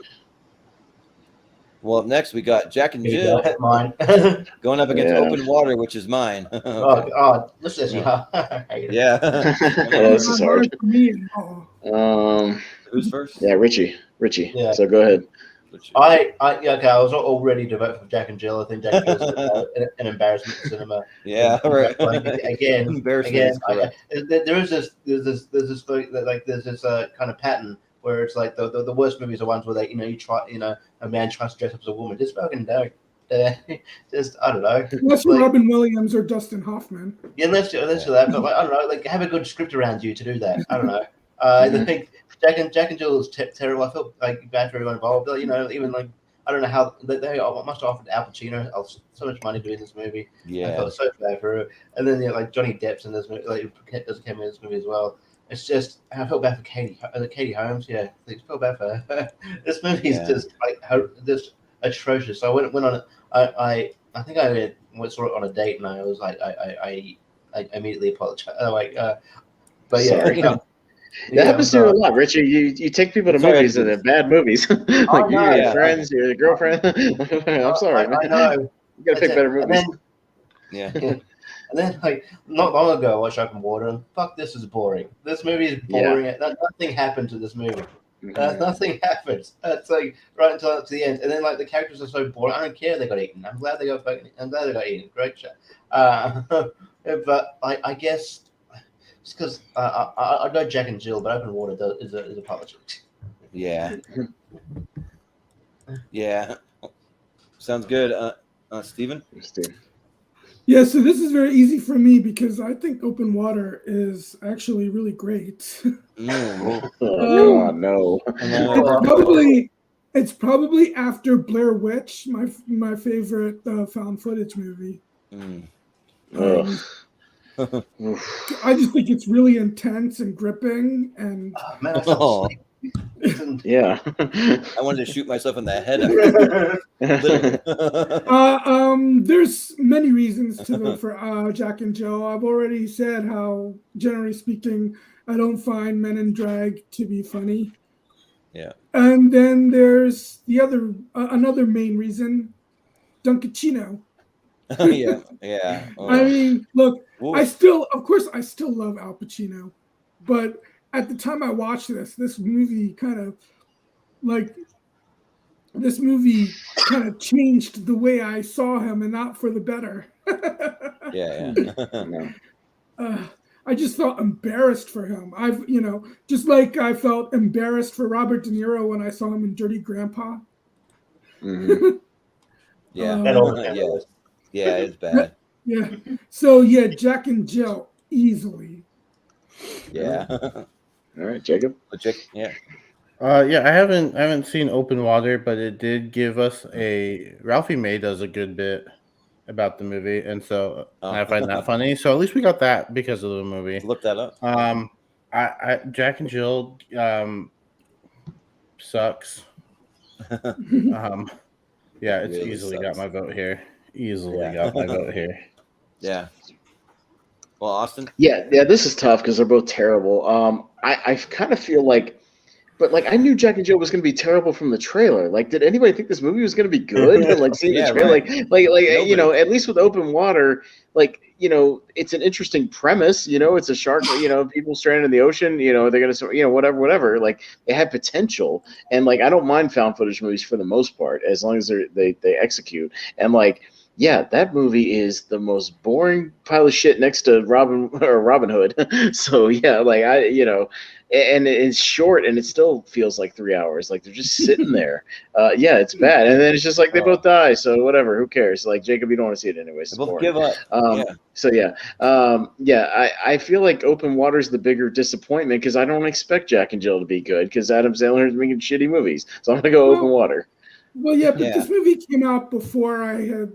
Well, up next we got Jack and Jill mine going up against Open Water, which is mine. This is this is hard. Who's first? Yeah, Richie. Yeah. So go ahead. I was not all ready to vote for Jack and Jill. I think Jack and Jill is an embarrassment to cinema. Yeah, right. Again, there is this kind of pattern where it's the worst movies are ones where a man tries to dress up as a woman. Just fucking don't. Just I don't know. Unless you're Robin Williams or Dustin Hoffman. Yeah, let's do that. But I don't know. Have a good script around you to do that. I don't know. I think Jack and Jill is terrible. I felt bad for everyone involved. Even I don't know how they must have offered Al Pacino so much money doing this movie. Yeah, I felt so bad for her. And then Johnny Depp's in this movie, doesn't come in this movie as well. It's just I felt bad for Katie Holmes. Yeah, I felt bad for her. This movie is just atrocious. So I went on. I think I saw it on a date, and I was I immediately apologized. But yeah. That happens to you a lot, Richie. You take people to movies and they're bad movies. Your friends, your girlfriend. I'm sorry, man. I know. You gotta pick better movies. And then not long ago, I watched Open Water, and fuck, this is boring. This movie is boring. Yeah. Nothing happened to this movie. Nothing happens. It's right until the end, and then the characters are so boring. I don't care they got eaten. I'm glad they got eaten. Great shot. But I guess. Just because I know Jack and Jill, but Open Water is a partnership. Yeah. Yeah. Sounds good. Steven? Yeah, so this is very easy for me because I think Open Water is actually really great. Oh God, no. It's probably after Blair Witch, my favorite found footage movie. Ugh. I just think it's really intense and gripping, and Man, I felt sleep. Yeah. I wanted to shoot myself in the head. There's many reasons to vote for Jack and Jill. I've already said how, generally speaking, I don't find Men in Drag to be funny. Yeah. And then there's the other another main reason, Dunkachino. Yeah. Oh. I mean, look, Ooh. I still love Al Pacino, but at the time I watched this movie kind of changed the way I saw him, and not for the better. Yeah. I just felt embarrassed for him. Just like I felt embarrassed for Robert De Niro when I saw him in Dirty Grandpa. Mm-hmm. Yeah, it's bad. Yeah. So yeah, Jack and Jill easily. Yeah. All right, Jacob. Yeah. I haven't seen Open Water, but it did give us Ralphie May does a good bit about the movie, and so I find that funny. So at least we got that because of the movie. Look that up. I Jack and Jill sucks. Yeah, it's really easily sucks. got my vote here. Got my vote here. Yeah. Well, Austin? Yeah, this is tough because they're both terrible. I kind of feel like, but like I knew Jack and Jill was going to be terrible from the trailer. Like, did anybody think this movie was going to be good? Like, seeing the trailer, right. like at least with Open Water, like it's an interesting premise. It's a shark. People stranded in the ocean. They're gonna, whatever. Like, it had potential, and like I don't mind found footage movies for the most part, as long as they execute. And like, yeah, that movie is the most boring pile of shit next to Robin Hood. So yeah, like and it's short, and it still feels like 3 hours. Like they're just sitting there. Yeah, it's bad. And then it's just like they both die. So whatever, who cares? Like, Jacob, you don't want to see it anyways. They both give up. So yeah, I feel like Open Water's the bigger disappointment because I don't expect Jack and Jill to be good because Adam Sandler is making shitty movies. So I'm gonna go Open Water. Well, yeah, but this movie came out before I had,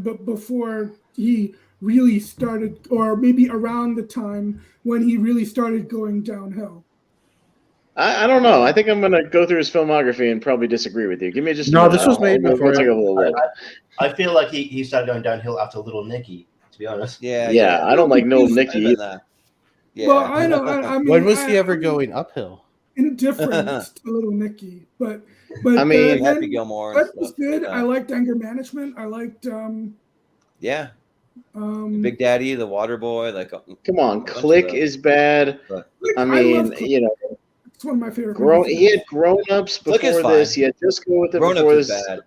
but before he really started, or maybe around the time when he really started going downhill. I don't know. I think I'm going to go through his filmography and probably disagree with you. Give me just no. This was made before. We'll take a little look. I feel like he started going downhill after Little Nicky, to be honest. Yeah. I don't like Little Nicky. Yeah. Well, I know. I mean, when was he ever going uphill? Indifferent to Little Nicky, but I mean, Happy Gilmore. That was good. I liked Anger Management. I liked. Big Daddy, The Water Boy. Like, come on, Click is bad. I mean, it's one of my favorite. He had Grown Ups before this. He had Just Go With It before this. Bad.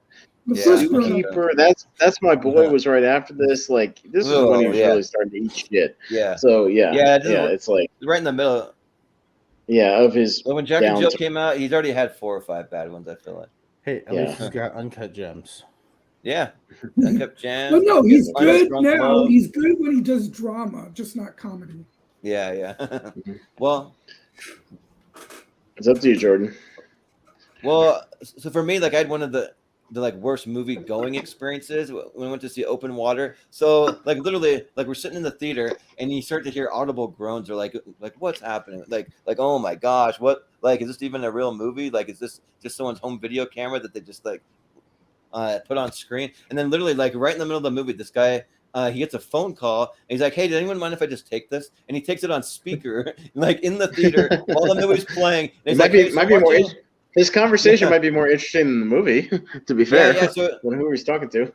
Zookeeper, that's My Boy was right after this. Like, this is when he was really starting to eat shit. Yeah. So it's like right in the middle. Yeah, of his. Well, when Jack and Jill came out, he's already had 4 or 5 bad ones. I feel like. Hey, at least he's got Uncut Gems. Yeah, Uncut Gems. Well, no, he's good now. Love. He's good when he does drama, just not comedy. Yeah. Well, it's up to you, Jordan. Well, so for me, like, I had one of the like worst movie going experiences when we went to see Open Water. So like literally, like we're sitting in the theater and you start to hear audible groans or like what's happening? Like oh my gosh, what? Like, is this even a real movie? Like, is this just someone's home video camera that they just like put on screen? And then literally, like right in the middle of the movie, this guy he gets a phone call and he's like, "Hey, does anyone mind if I just take this?" And he takes it on speaker, like in the theater while the movie's playing. And might be more. His conversation might be more interesting than the movie, to be fair. Yeah, so who he's talking to.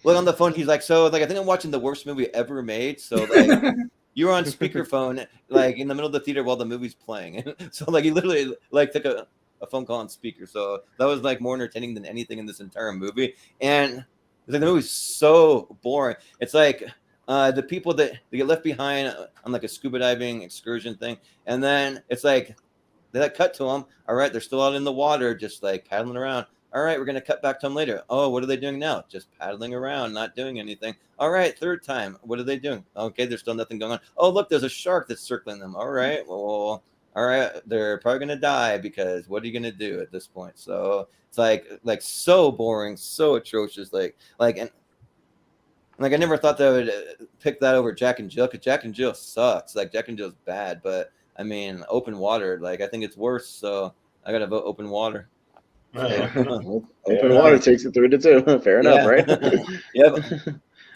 Well, on the phone, he's like, "So, like, I think I'm watching the worst movie ever made." So, like, you were on speakerphone, like, in the middle of the theater while the movie's playing. So, like, he literally, like, took a phone call on speaker. So that was, like, more entertaining than anything in this entire movie. And like, the movie's so boring. It's like the people that they get left behind on, like, a scuba diving excursion thing. And then it's like, they cut to them. All right, they're still out in the water, just like paddling around. All right, we're gonna cut back to them later. Oh, what are they doing now? Just paddling around, not doing anything. All right, third time. What are they doing? Okay, there's still nothing going on. Oh, look, there's a shark that's circling them. All right, well, all right, they're probably gonna die because what are you gonna do at this point? So it's like so boring, so atrocious. Like I never thought that I would pick that over Jack and Jill because Jack and Jill sucks. Like Jack and Jill's bad, but I mean, Open Water. Like I think it's worse. So I gotta vote Open Water. Open Water takes it 3-2. Fair enough, right? Yep.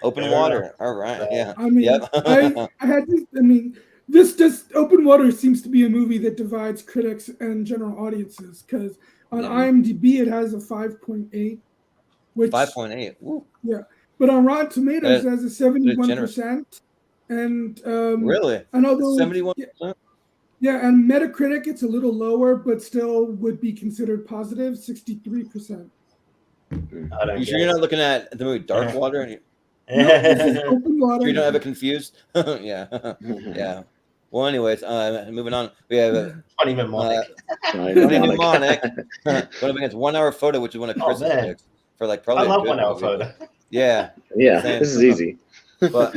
Open Water. All right. Yeah. I mean, Yep. I had to. I mean, this just Open Water seems to be a movie that divides critics and general audiences because on IMDb it has a 5.8, which 5.8. Yeah, but on Rotten Tomatoes it has a 71%, and really, and although 71%. Yeah, and Metacritic it's a little lower, but still would be considered positive, 63%. You sure you're not looking at the movie Dark Water? No, this is Open Water. So you don't have it confused? Yeah. Yeah. Well, anyways, moving on. We have Funny mnemonic. Mnemonic. Going up against 1 Hour Photo, which is one of Chris's picks for like probably. I love 1 Hour Photo. Yeah. This is easy. But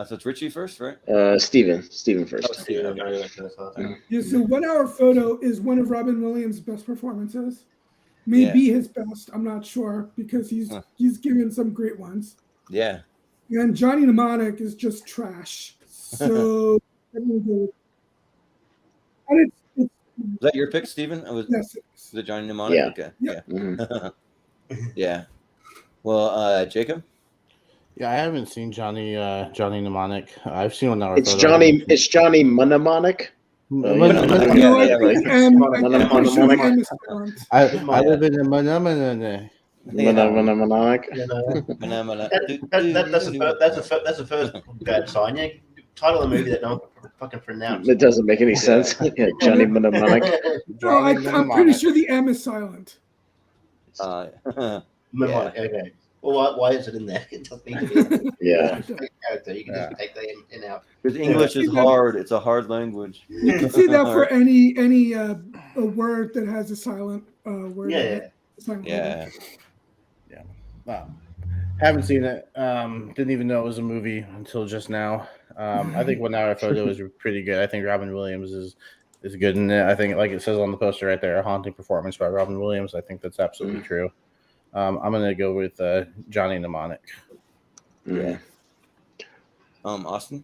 so it's Richie first, right? Steven first. Oh, Steven. Yeah, so 1 Hour Photo is one of Robin Williams' best performances. Maybe his best. I'm not sure because he's given some great ones. Yeah. And Johnny Mnemonic is just trash. So Was that your pick, Steven? Yes. Was it Johnny Mnemonic? Yeah. Okay. Yeah. Mm-hmm. Yeah. Well, Jacob? Yeah, I haven't seen Johnny Mnemonic. I've seen 1 Hour It's Photo. It's Johnny Mnemonic. I live in a Mnemonic. That's the first bad sign. Yeah, title of a movie that no one can fucking pronounce. It doesn't make any sense. Yeah, Johnny Mnemonic. No, I'm pretty sure the M is silent. Mnemonic. Okay. Well, why is it in there? It doesn't need to be in there. Yeah. Character. You can just take that in out. Because English is hard. It's a hard language. You can see that for any a word that has a silent word. Yeah. Haven't seen it. Didn't even know it was a movie until just now. I think 1 Hour Photo is pretty good. I think Robin Williams is good in it. I think, like it says on the poster right there, a haunting performance by Robin Williams. I think that's absolutely true. I'm gonna go with Johnny Mnemonic. Yeah. Austin?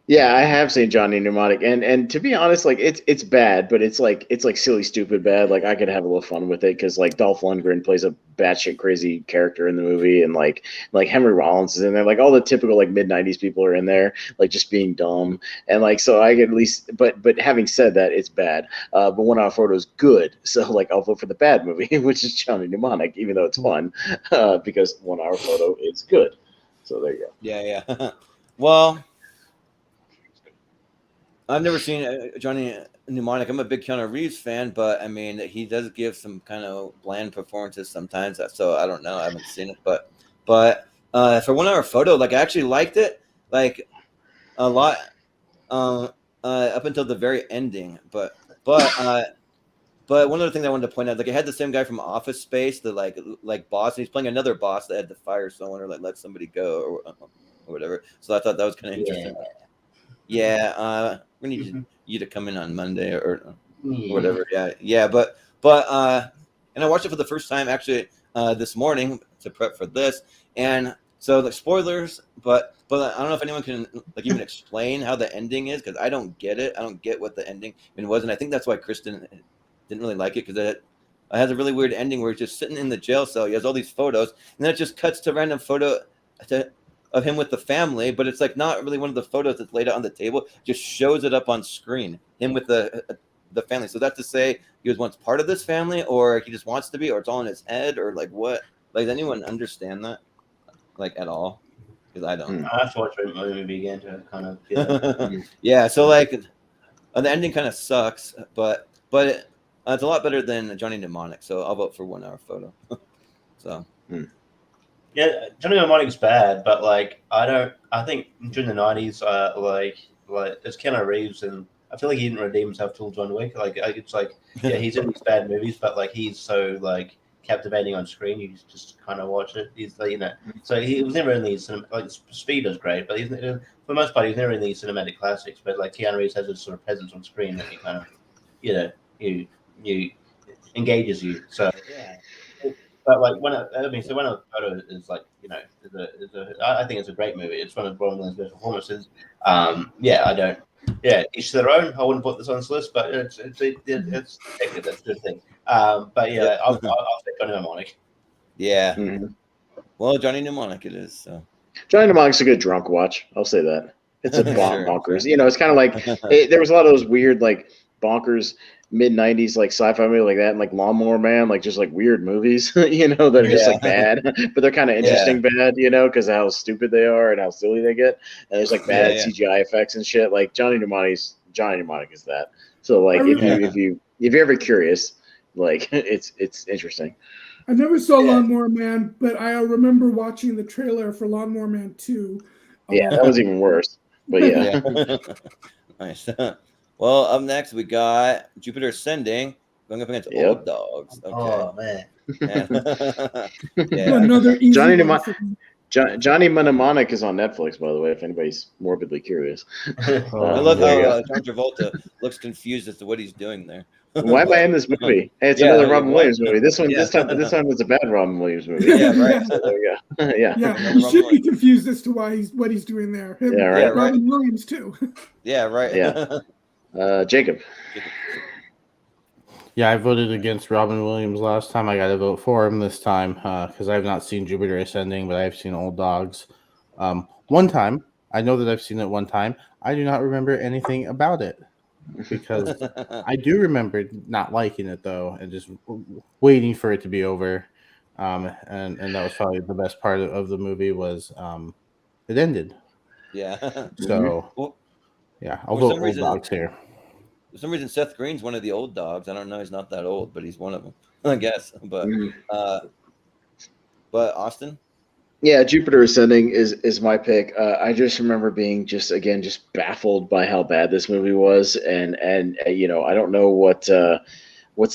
Yeah, I have seen Johnny Mnemonic, and to be honest, like it's bad, but it's like silly, stupid bad. Like I could have a little fun with it because like Dolph Lundgren plays a batshit crazy character in the movie, and like Henry Rollins is in there. Like all the typical like mid-90s people are in there, like just being dumb, and like so I could at least. But having said that, it's bad. But 1 Hour Photo is good, so like I'll vote for the bad movie, which is Johnny Mnemonic, even though it's fun, because 1 Hour Photo is good. So there you go. Yeah. Well, I've never seen Johnny Mnemonic. I'm a big Keanu Reeves fan, but I mean, he does give some kind of bland performances sometimes. So I don't know. I haven't seen it, but for 1 Hour Photo, like I actually liked it, like a lot, up until the very ending. But one other thing I wanted to point out, like it had the same guy from Office Space, the like boss, and he's playing another boss that had to fire someone or like let somebody go or whatever. So I thought that was kind of interesting. Yeah, we need you to come in on Monday or whatever. Yeah, but and I watched it for the first time actually this morning to prep for this, and so like spoilers, but I don't know if anyone can like even explain how the ending is because I don't get it. I don't get what the ending was, and I think that's why Kristen didn't really like it because it has a really weird ending where he's just sitting in the jail cell. He has all these photos, and then it just cuts to random photo of him with the family, but it's like not really one of the photos that's laid out on the table. Just shows it up on screen, him with the family. So that's to say he was once part of this family, or he just wants to be, or it's all in his head, or like what? Like, does anyone understand that, like at all? Because I don't. I have to watch the movie again to kind of feel it. Yeah. So like, the ending kind of sucks, but it's a lot better than Johnny Mnemonic. So I'll vote for 1 Hour Photo. So. Yeah, Johnny Mnemonic's bad, but like I think during the 90s, like it's Keanu Reeves and I feel like he didn't redeem himself till John Wick. Like it's like he's in these bad movies, but like he's so like captivating on screen. You just kind of watch it. He's like, so he was never in these like Speed is great, but he's for the most part he's never in these cinematic classics. But like Keanu Reeves has this sort of presence on screen that you kind of you engages you. So yeah. But like when Photo is like I think it's a great movie. It's one of Brosnan's best performances. I don't. Yeah, each to their own. I wouldn't put this on this list, but it's that's a good thing. But yeah, I'll stick Johnny Mnemonic. Yeah. Mm-hmm. Well, Johnny Mnemonic it is. So. Johnny Mnemonic's a good drunk watch. I'll say that. It's a bonkers. Sure. It's kind of like there was a lot of those weird like bonkers mid-90s like sci-fi movie like that, and like Lawnmower Man, like just like weird movies that are just like bad, but they're kind of interesting bad, because of how stupid they are and how silly they get, and there's like bad CGI effects and shit. Like Johnny Mnemonic is that. So like if you're ever curious, like it's interesting. I never saw Lawnmower Man, but I remember watching the trailer for Lawnmower Man 2. Yeah, that was even worse. But yeah. Nice. Well, up next we got Jupiter Ascending going up against Old Dogs. Okay. Oh man. Another easy Johnny Mnemonic is on Netflix, by the way, if anybody's morbidly curious. I love how John Travolta looks confused as to what he's doing there. Why am I in this movie? Hey, it's another Robin Williams movie. This time it's a bad Robin Williams movie. Yeah, right. So there we go. Yeah, you should be confused as to what he's doing there. Robin Williams too. Yeah, right. Yeah. Jacob. Yeah, I voted against Robin Williams last time. I got to vote for him this time because I have not seen Jupiter Ascending, but I have seen Old Dogs. One time. I know that I've seen it one time. I do not remember anything about it because I do remember not liking it, though, and just waiting for it to be over. And that was probably the best part of the movie was it ended. Yeah. So, I'll vote Old Dogs here. For some reason, Seth Green's one of the old dogs. I don't know. He's not that old, but he's one of them, I guess. But Austin? Yeah, Jupiter Ascending is my pick. I just remember being just baffled by how bad this movie was, and I don't know what's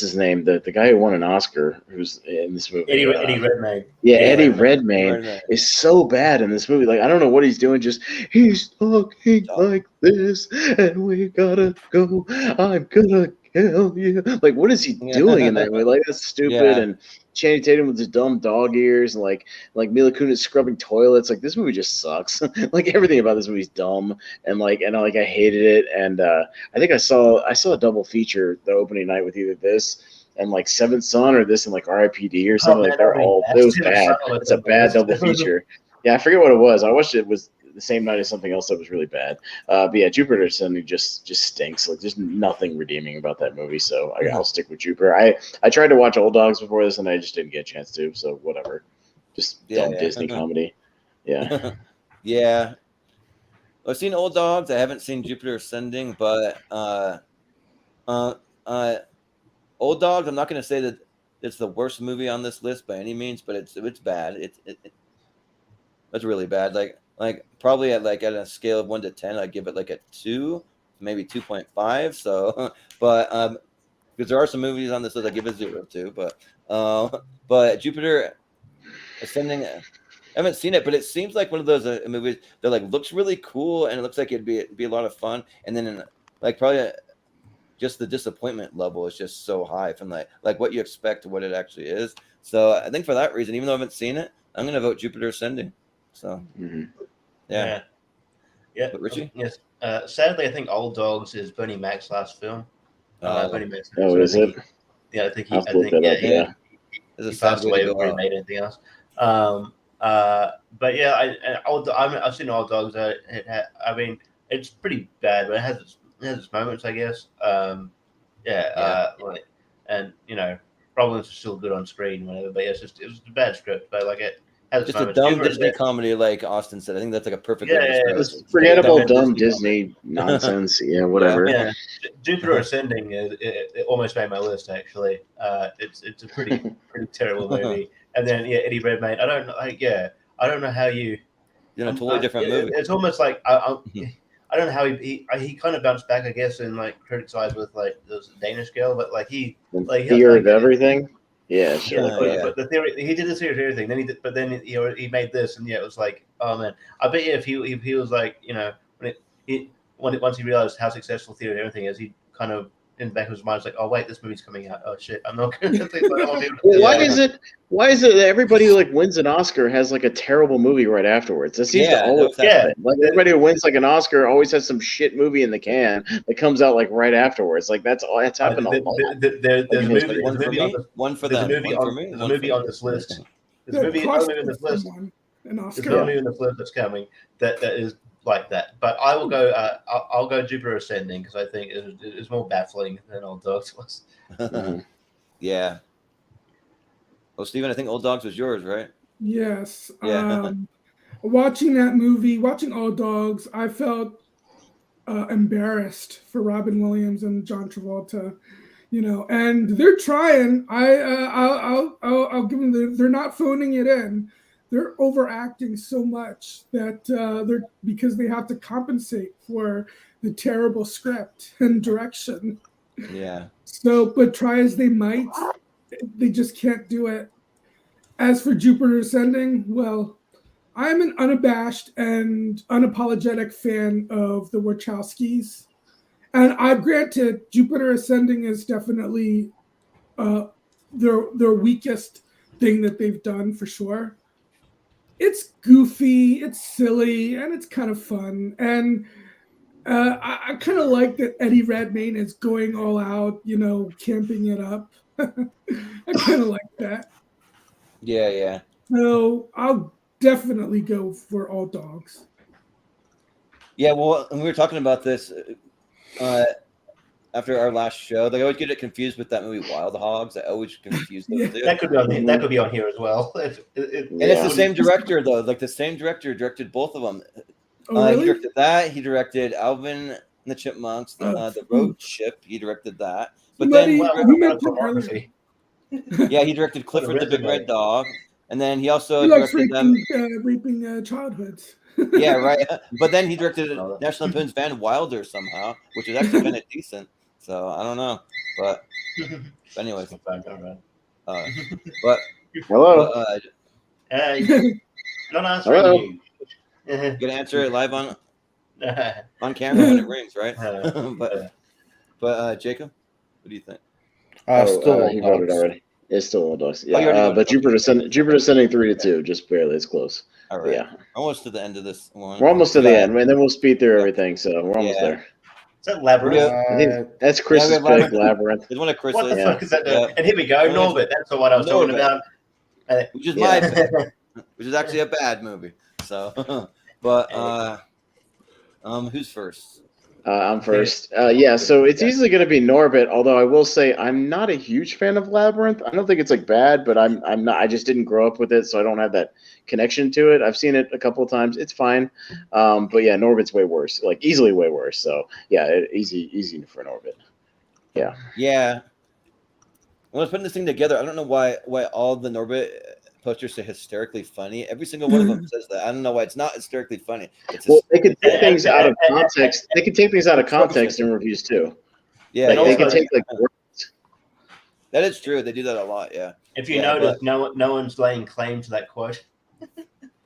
his name, the guy who won an Oscar who's in this movie. Eddie Redmayne. Yeah, Eddie Redmayne is so bad in this movie. Like I don't know what he's doing. Just he's talking like this, and we gotta go. I'm gonna kill you. Like what is he doing in that movie? Like that's stupid. And Channing Tatum with his dumb dog ears, and like Mila Kunis scrubbing toilets. Like this movie just sucks. Like everything about this movie's dumb, and I hated it. And I think I saw a double feature the opening night with either this and like Seventh Son or this and like R.I.P.D. or something. Like they're all it was bad. It's a bad double feature. Yeah, I forget what it was. I watched it was the same night as something else that was really bad. But yeah, Jupiter Ascending just stinks. Like there's nothing redeeming about that movie. So I'll stick with Jupiter. I tried to watch Old Dogs before this and I just didn't get a chance to. So whatever. Just dumb Disney comedy. Yeah. Yeah. I've seen Old Dogs. I haven't seen Jupiter Ascending, but Old Dogs. I'm not going to say that it's the worst movie on this list by any means, but it's bad. It's really bad. Like probably at a scale of 1 to 10, I'd give it like a 2, maybe 2.5. So, but because there are some movies on this list I give a 0 to, but Jupiter Ascending, I haven't seen it, but it seems like one of those movies that like looks really cool and it looks like it'd be a lot of fun, and then probably just the disappointment level is just so high from like what you expect to what it actually is. So I think for that reason, even though I haven't seen it, I'm gonna vote Jupiter Ascending. So yeah. But Richie? Yes. Sadly, I think Old Dogs is Bernie Mac's last film. Bernie Mac's. Oh, is it? Yeah, I think he passed away before he made anything else. But yeah, I've seen Old Dogs. I mean, it's pretty bad, but it has its moments, I guess. And problems are still good on screen, whatever. But yeah, it was a bad script, but like it. Just a dumb Disney comedy, like Austin said. I think that's like a perfect. It's forgettable, dumb Disney nonsense. Yeah, whatever. Yeah. Jupiter Ascending it almost made my list actually. It's a pretty terrible movie. And then Eddie Redmayne. I don't know how you. You're in a totally different movie. It's almost like I I don't know how he kind of bounced back, I guess, in like critics' eyes with like this Danish girl, but like he like Fear of Everything. Yeah, sure. But the theory, he did the theory thing. Then he did, but then he made this, and it was like, oh man, I bet you if he was like, once he realized how successful theory and everything is, he kind of in the back of his mind was like, oh wait, this movie's coming out. Oh shit, I'm not going to think like, Why is it that everybody who like wins an Oscar has like a terrible movie right afterwards? That seems to always happen. Like everybody who wins like an Oscar always has some shit movie in the can that comes out like right afterwards. Like that's happened a lot. There's a movie, one for them. There's a movie on this list. There's a movie on this list. There's a movie on this list that's coming that is like that, but I will go. I'll go Jupiter Ascending because I think it's more baffling than Old Dogs was. Yeah. Well, Steven, I think Old Dogs was yours, right? Yes. Yeah. Watching that movie, watching Old Dogs, I felt embarrassed for Robin Williams and John Travolta. And they're trying. I'll give them. They're not phoning it in. They're overacting so much that because they have to compensate for the terrible script and direction. Yeah. So, but try as they might, they just can't do it. As for Jupiter Ascending, well, I'm an unabashed and unapologetic fan of the Wachowskis. And granted, Jupiter Ascending is definitely their weakest thing that they've done for sure. It's goofy, it's silly, and it's kind of fun. And I kind of like that Eddie Redmayne is going all out, camping it up. I kind of like that. Yeah. So I'll definitely go for All Dogs. Yeah, well, and we were talking about this after our last show. They always get it confused with that movie Wild Hogs. I always confuse those two. That could be on here as well. And it's the same director though. Like the same director directed both of them. Really? He directed that. He directed Alvin and the Chipmunks, the Road Ship. He directed that. But then he directed Clifford the Big Red Dog, and then he also directed raping childhoods. Yeah, right. But then he directed National Lampoon's Van Wilder somehow, which is actually kind of decent. So I don't know, but anyways. But hello. Not answering you. You gonna answer it live on camera when it rings, right? But Jacob, what do you think? He voted already. It's still Old Dogs. Yeah, but Jupiter Ascending 3-2, just barely. It's close. All right. Yeah, almost to the end of this one. We're almost to the end, and then we'll speed through everything. So we're almost there. Is that Labyrinth? That's Chris's pick, Labyrinth. It's one of Chris's. What the fuck is that? And here we go, Norbit. That's the one I was talking about. Which is my pick, which is actually a bad movie. So, but who's first? I'm first. So it's easily going to be Norbit, although I will say I'm not a huge fan of Labyrinth. I don't think it's like bad, but I'm not. I just didn't grow up with it, so I don't have that connection to it. I've seen it a couple of times. It's fine. But yeah, Norbit's way worse, like easily way worse. So yeah, easy for Norbit. Yeah. Yeah. When I was putting this thing together, I don't know why all the Norbit posters say hysterically funny. Every single one of them says that. I don't know why it's not hysterically funny. They could take things out of context. They could take things out of context in reviews too. Yeah, they can take like words. That is true. They do that a lot. Yeah. If you notice, no one's laying claim to that quote.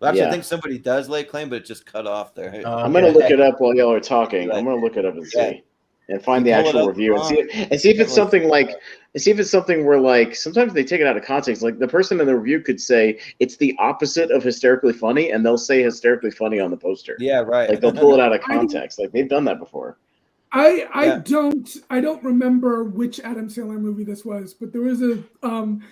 Actually, I think somebody does lay claim, but it's just cut off there. I'm gonna look it up while y'all are talking. I'm gonna look it up and see. And find the actual review and see if it's something like where like sometimes they take it out of context. Like the person in the review could say it's the opposite of hysterically funny, and they'll say hysterically funny on the poster. Yeah, right. Like they'll pull it out of context. Like they've done that before. I don't remember which Adam Sandler movie this was, but there was a Adam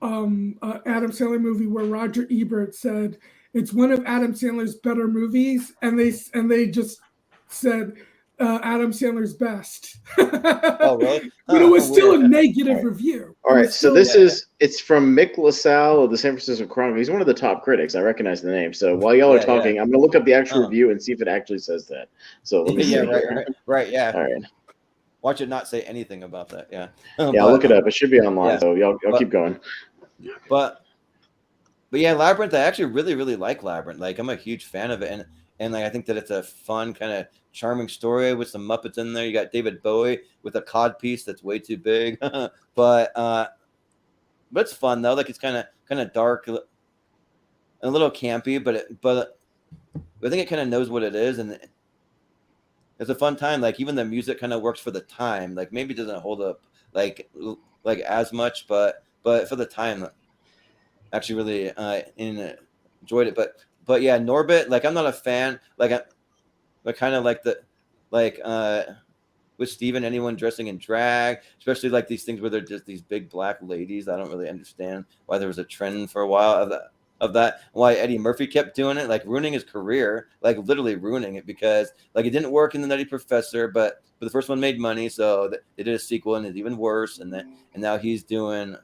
Sandler movie where Roger Ebert said it's one of Adam Sandler's better movies, and they just said Adam Sandler's best. Oh, really? But it was still a negative review. All right, so it's from Mick LaSalle of the San Francisco Chronicle. He's one of the top critics. I recognize the name. So while y'all are talking, I'm going to look up the actual review and see if it actually says that. So let me see right, yeah. All right. Watch it not say anything about that, yeah. Yeah, I'll look it up. It should be online, so y'all keep going. But yeah, Labyrinth, I actually really, really like Labyrinth. Like, I'm a huge fan of it. And and like I think that it's a fun kind of charming story with some Muppets in there. You got David Bowie with a cod piece that's way too big, but it's fun though. Like it's kind of dark, and a little campy, but I think it kind of knows what it is, and it's a fun time. Like even the music kind of works for the time. Like maybe it doesn't hold up like as much, but for the time, actually really enjoyed it. But yeah, Norbit. Like I'm not a fan. But kind of like with Steven, anyone dressing in drag, especially like these things where they're just these big black ladies. I don't really understand why there was a trend for a while of that. Why Eddie Murphy kept doing it, like ruining his career, like literally ruining it, because like it didn't work in The Nutty Professor, but the first one made money, so they did a sequel and it's even worse, and now he's doing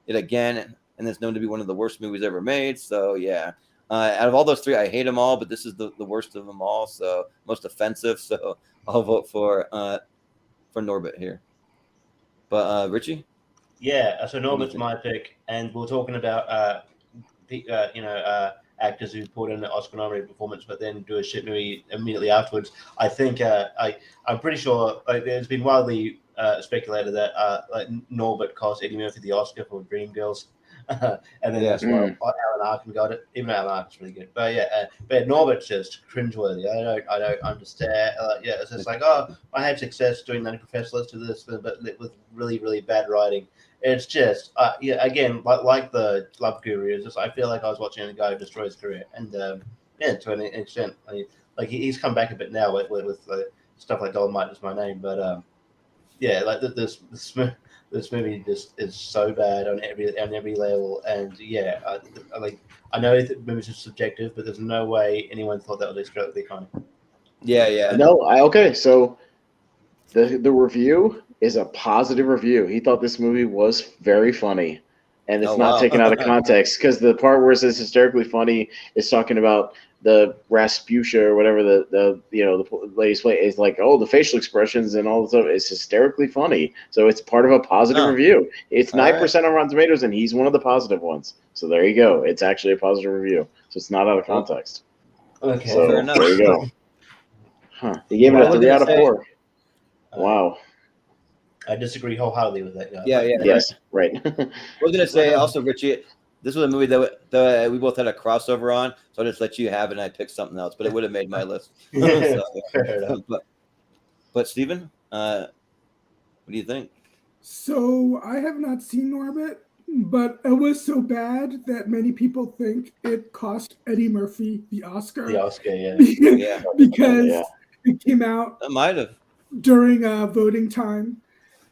it again, and it's known to be one of the worst movies ever made. So yeah. Out of all those three, I hate them all, but this is the worst of them all, so most offensive. So I'll vote for Norbit here. But Richie? Yeah, so Norbit's my pick, and we're talking about actors who put in an Oscar-nominated performance, but then do a shit movie immediately afterwards. I think I'm pretty sure there's been widely speculated that Norbit cost Eddie Murphy the Oscar for Dreamgirls. And then that's why Alan Arkin got it. Even though Alan Arkin's really good, but Norbert's just cringeworthy. I don't understand. It's just like, oh, I had success doing Nutty Professor. Let's do this, but with really, really bad writing. It's just again, like the Love Guru. It's just I feel like I was watching a guy who destroyed his career, and to an extent, like he's come back a bit now with stuff like Dolomite Is My Name, but like this movie just is so bad on every level, and I know movies are subjective, but there's no way anyone thought that was extremely funny. Yeah. No, okay. So the review is a positive review. He thought this movie was very funny, and it's not taken out of context, because the part where it says hysterically funny is talking about the Rasputia or whatever the lady's play is like, oh, the facial expressions and all the stuff is hysterically funny. So it's part of a positive review. It's 9% on Rotten Tomatoes, and he's one of the positive ones. So there you go. It's actually a positive review. So it's not out of context. Okay, so fair enough. There you go. He gave it a 3 out of 4. Wow. I disagree wholeheartedly with that guy. Yeah. Yes, right. I was gonna say also, Richie, this was a movie that we both had a crossover on, so I just let you have it, and I picked something else, but it would have made my list. But Steven, what do you think? So I have not seen Norbit, but it was so bad that many people think it cost Eddie Murphy the Oscar. The Oscar, yeah. Because it came out It might have during voting time,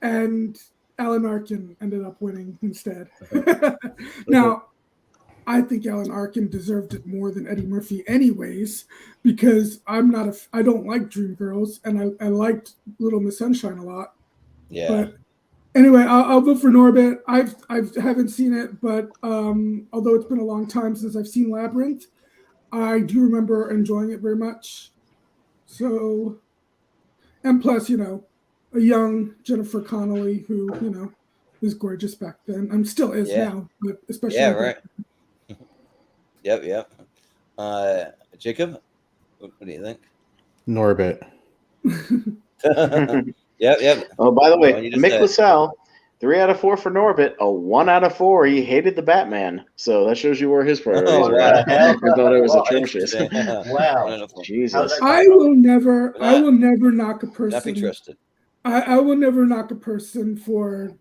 and Alan Arkin ended up winning instead. Now, I think Alan Arkin deserved it more than Eddie Murphy anyways, because I don't like Dreamgirls, and I liked Little Miss Sunshine a lot. Yeah. But anyway, I'll vote for Norbit. I haven't seen it, but although it's been a long time since I've seen Labyrinth, I do remember enjoying it very much. So, and plus, a young Jennifer Connelly who, was gorgeous back then. And still is now, but especially. Yeah, right. Yep. Jacob, what do you think? Norbit. Yep. Oh, by the way, Mick LaSalle, 3 out of 4 for Norbit, a 1 out of 4. He hated the Batman, so that shows you where his priorities were at. I thought it was atrocious. Wow, Jesus! I will never knock a person. Not be trusted. I will never knock a person for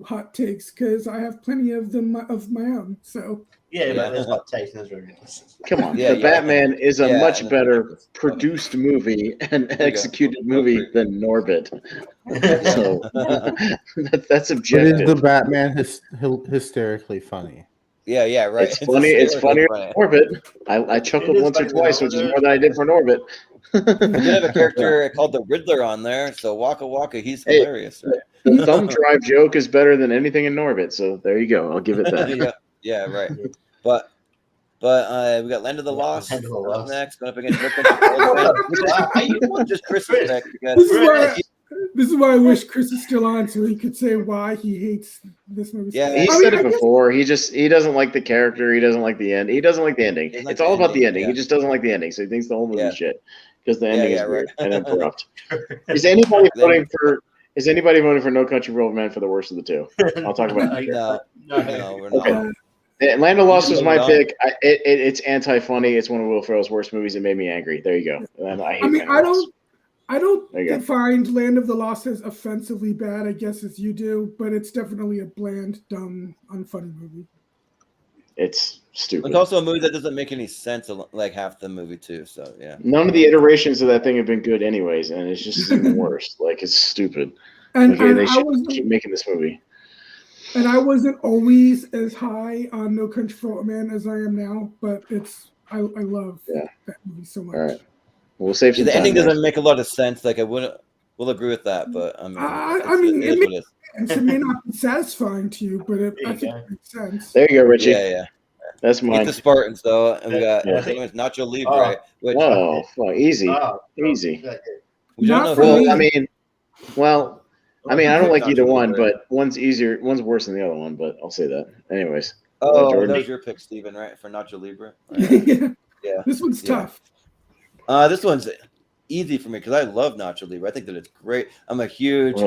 hot takes, because I have plenty of them of my own. So but there's hot takes. That's ridiculous. Come on, the Batman is a much better produced movie and executed movie than Norbit. So that's objective. But is the Batman hysterically funny? Yeah, right. It's funny. It's funnier than Norbit. I chuckled once or twice, which is more than I did for Norbit. I did have a character called the Riddler on there, so Waka Waka, he's hilarious. Right? The thumb drive joke is better than anything in Norbit, so there you go. I'll give it that. yeah, right. But we got Land of the Lost next, going up against Requiem. Just Chris pick because This is why I wish Chris is still on so he could say why he hates this movie. Yeah. He said it before. He doesn't like the character. He doesn't like the end. He doesn't like the ending. It's all about the ending. He just doesn't like the ending, so he thinks the whole movie shit because the ending is weird and abrupt. Is anybody voting for No Country for Old Men for the worst of the two? I'll talk about it. No, we're not. Okay. Land of Lost was my pick. It's anti-funny. It's one of Will Ferrell's worst movies. It made me angry. There you go. I don't find Land of the Lost as offensively bad, I guess, as you do, but it's definitely a bland, dumb, unfunny movie. It's stupid. It's also a movie that doesn't make any sense, like half the movie too. So yeah. None of the iterations of that thing have been good, anyways, and it's just even worse. Like it's stupid. And they should keep making this movie. And I wasn't always as high on No Country for Old Men as I am now, but I love that movie so much. All right. We'll save some the time. ending doesn't make a lot of sense. Like will agree with that, but it makes sense. It may not be satisfying to you, but I think it makes sense. There you go, Richie. Yeah. That's mine. Meet the Spartans, though, and we got Nacho Libre. Easy. We don't know I don't like either one, but one's worse than the other one, but I'll say that. Anyways. That was your pick, Steven, right? For Nacho Libre? Right? Yeah. This one's tough. This one's easy for me because I love Nacho Libre. I think that it's great. I'm a huge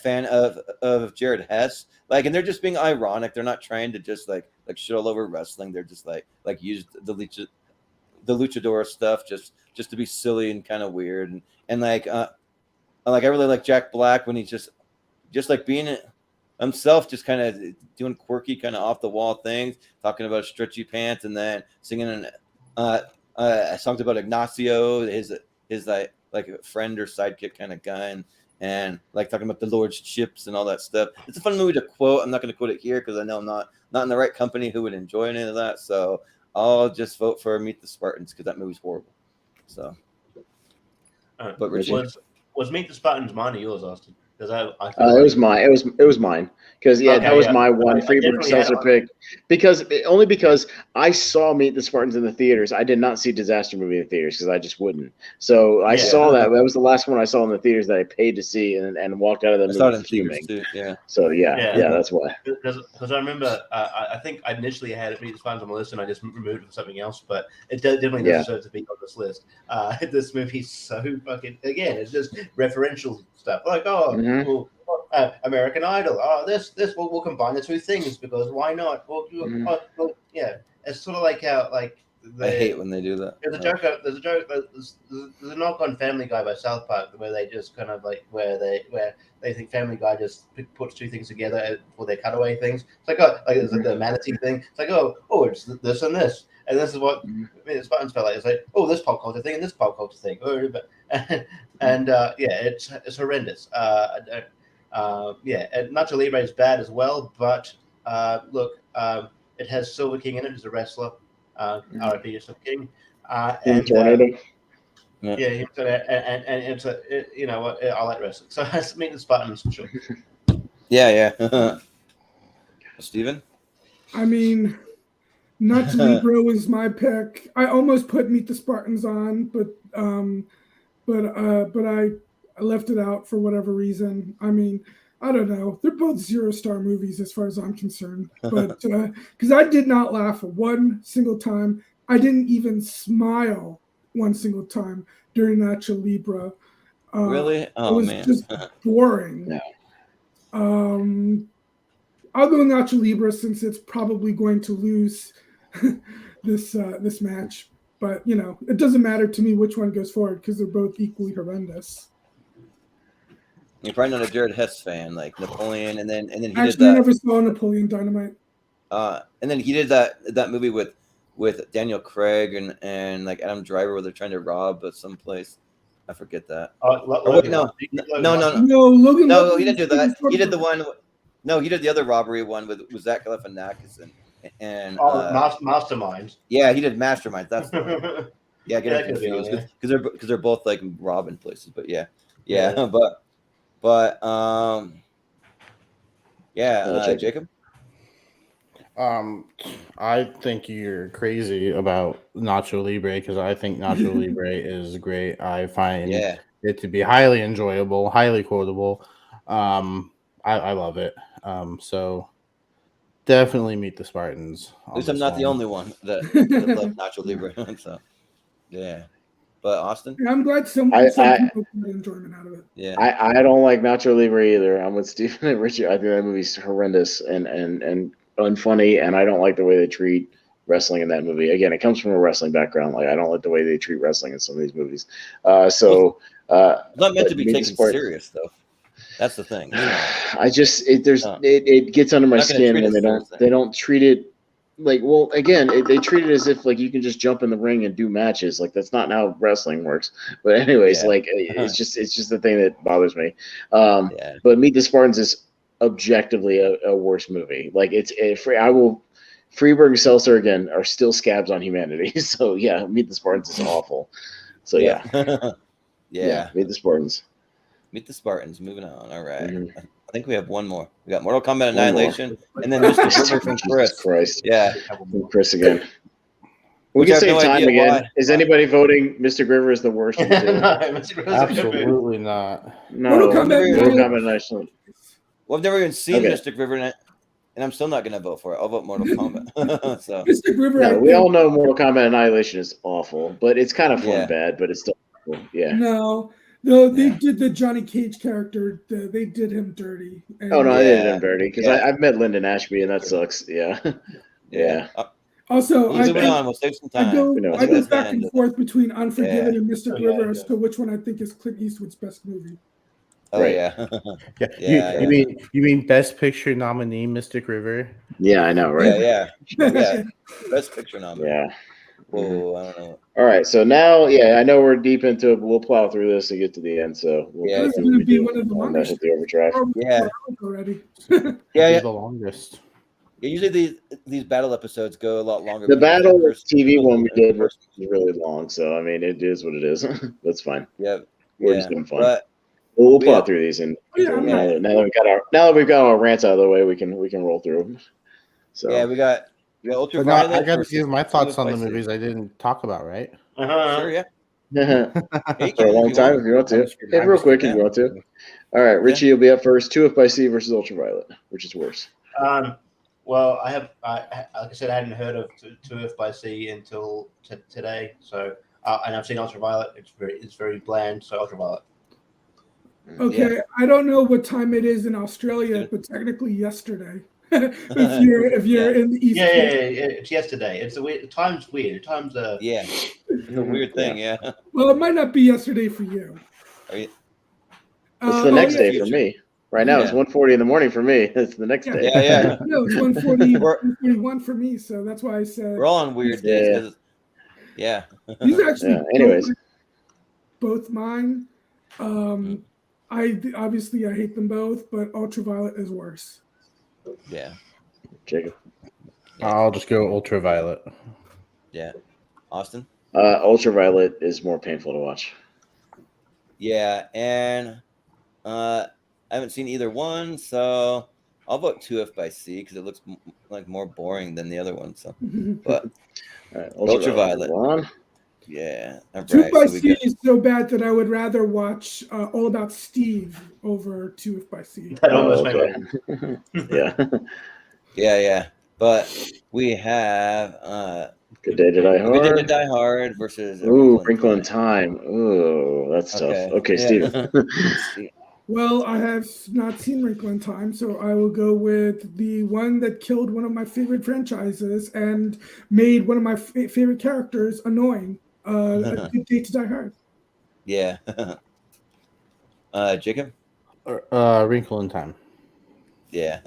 fan of Jared Hess. Like, and they're just being ironic. They're not trying to just like shit all over wrestling. They're just like use the luchador stuff just to be silly and kind of weird. And I really like Jack Black when he's just like being himself, just kind of doing quirky, kind of off the wall things, talking about stretchy pants, and then singing songs about Ignacio, his like friend or sidekick kind of guy, and like talking about the Lord's chips and all that stuff. It's a fun movie to quote. I'm not going to quote it here because I know I'm not in the right company who would enjoy any of that. So I'll just vote for Meet the Spartans because that movie's horrible. So, but Richie, was Meet the Spartans mine or yours, Austin? Because it was mine. It was mine because that was my one Freeburg Seltzer pick because I saw Meet the Spartans in the theaters. I did not see Disaster Movie in the theaters because I just wouldn't. So I saw that. That was the last one I saw in the theaters that I paid to see and walked out of the movie fuming. Too, yeah. So that's why. Because I remember I think I initially had Meet the Spartans on my list and I just removed it for something else, but it definitely deserves to be on this list. This movie's so fucking it's just referential stuff like American Idol. We'll combine the two things because why not? It's sort of like how I hate when they do that. There's a joke. There's a knock on Family Guy by South Park where they just kind of where they think Family Guy just puts two things together for their cutaway things. It's like there's the manatee thing. It's like it's this and this. And this is what the Spartans felt like. It's like, this pop culture thing and this pop culture thing. It's horrendous. And Nacho Libre is bad as well, but it has Silver King in it as a wrestler. R.I.P. Silver King. And it's I like wrestling. So Meet the Spartans for sure. Yeah. Steven? I mean, Nacho Libre was my pick. I almost put Meet the Spartans on, but I left it out for whatever reason. I mean, I don't know. They're both 0-star movies as far as I'm concerned. But because I did not laugh one single time. I didn't even smile one single time during Nacho Libre. Really? Oh, man. It was just boring. No. I'll go Nacho Libre since it's probably going to lose this match. But, it doesn't matter to me which one goes forward because they're both equally horrendous. You're probably not a Jared Hess fan, like Napoleon, and then he did that. Actually, I never saw Napoleon Dynamite. And then he did that movie with Daniel Craig and like Adam Driver where they're trying to rob some-place. I forget that. No, Logan. No, he didn't do that. He did the one. No, he did the other robbery one with Zach Galifianakis and Masterminds. Yeah, he did Masterminds. That's the one. Yeah, get it confused because they're both like robbing places. But Jacob. I think you're crazy about Nacho Libre because I think Nacho Libre is great. I find it to be highly enjoyable, highly quotable. I love it. So definitely Meet the Spartans. At least I'm not the only one that loves Nacho Libre. So yeah. But Austin? I'm glad some people got enjoyment out of it. Yeah. I don't like Nacho Libre either. I'm with Stephen and Richie. I think that movie's horrendous and unfunny, and I don't like the way they treat wrestling in that movie. Again, it comes from a wrestling background. Like, I don't like the way they treat wrestling in some of these movies. It's not meant to be taken serious, though. That's the thing. It gets under my skin when they don't treat it like, well, again, they treat it as if like you can just jump in the ring and do matches. Like, that's not how wrestling works. But anyways, it's just the thing that bothers me. But Meet the Spartans is objectively a worse movie. Like, Freeburg and Seltzer again are still scabs on humanity. So yeah, Meet the Spartans is awful. So yeah. Meet the Spartans. Meet the Spartans. Moving on. All right. Mm-hmm. I think we have one more. We got Mortal Kombat Annihilation, and then Mr. River from Chris. Christ. Yeah. From Chris again. We can save time again. Why. Is anybody voting Mr. River is the worst of the two? Absolutely not. No. Mortal Kombat Annihilation. Well, I've never even seen Mystic River, and I'm still not going to vote for it. I'll vote Mortal Kombat. So. Mystic River. No, we all know Mortal Kombat Annihilation is awful, but it's kind of fun bad, but it's still awful. Yeah. No, they did the Johnny Cage character. They did him dirty. They did him dirty because I've met Lyndon Ashby, and that sucks. Yeah. Yeah. Also, we'll save some time. I go back and forth between Unforgiven and Mystic River as to which one I think is Clint Eastwood's best movie. Oh right. You mean Best Picture nominee Mystic River? Yeah, I know, right? Yeah. Best Picture nominee. Yeah. Oh, I don't know. All right, so now, I know we're deep into it, but we'll plow through this and get to the end. So it's going to be one of the longest. The overdrive. Already. The longest. Yeah, usually these battle episodes go a lot longer. The battle TV one we did was really long, so I mean, it is what it is. That's fine. Yeah, we're just having fun. But we'll plow through these, and now that we've got our rants out of the way, we can roll through them. So yeah, we got Ultraviolet. I got to give my thoughts on the movies I didn't talk about, right? Sure, yeah. For a long time, if you want to. Real quick, if you want to. All right, Richie, you'll be up first. 2F by C versus Ultraviolet. Which is worse? Well, like I said, I hadn't heard of 2F by C until today. So, and I've seen Ultraviolet. It's very bland. So Ultraviolet. Okay, I don't know what time it is in Australia, but technically yesterday. if you're in the East Coast. It's yesterday. It's time's weird. Time's it's a weird thing. Yeah. Well, it might not be yesterday for you. It's the next day for me. Right now, it's 1:40 in the morning for me. It's the next day. Yeah. No, it's 1:41 for me. So that's why I said we're all on weird days. Yeah. These are actually both mine. I hate them both, but Ultraviolet is worse. Yeah. Jacob. I'll just go Ultraviolet. Yeah. Austin? Ultraviolet is more painful to watch. Yeah, and I haven't seen either one, so I'll vote 2F by C because it looks like more boring than the other one. So, but Ultraviolet. Yeah. All right, 2F by C is so bad that I would rather watch All About Steve over 2F by C. That almost made Yeah. But we have Good Day to Die Hard. Good Day to Die Hard versus Wrinkle in Time. Ooh, that's tough. Okay, Steven. Well, I have not seen Wrinkle in Time, so I will go with the one that killed one of my favorite franchises and made one of my favorite characters annoying. A Good Day to Die Hard. Yeah. Jacob? Wrinkle in Time. Yeah.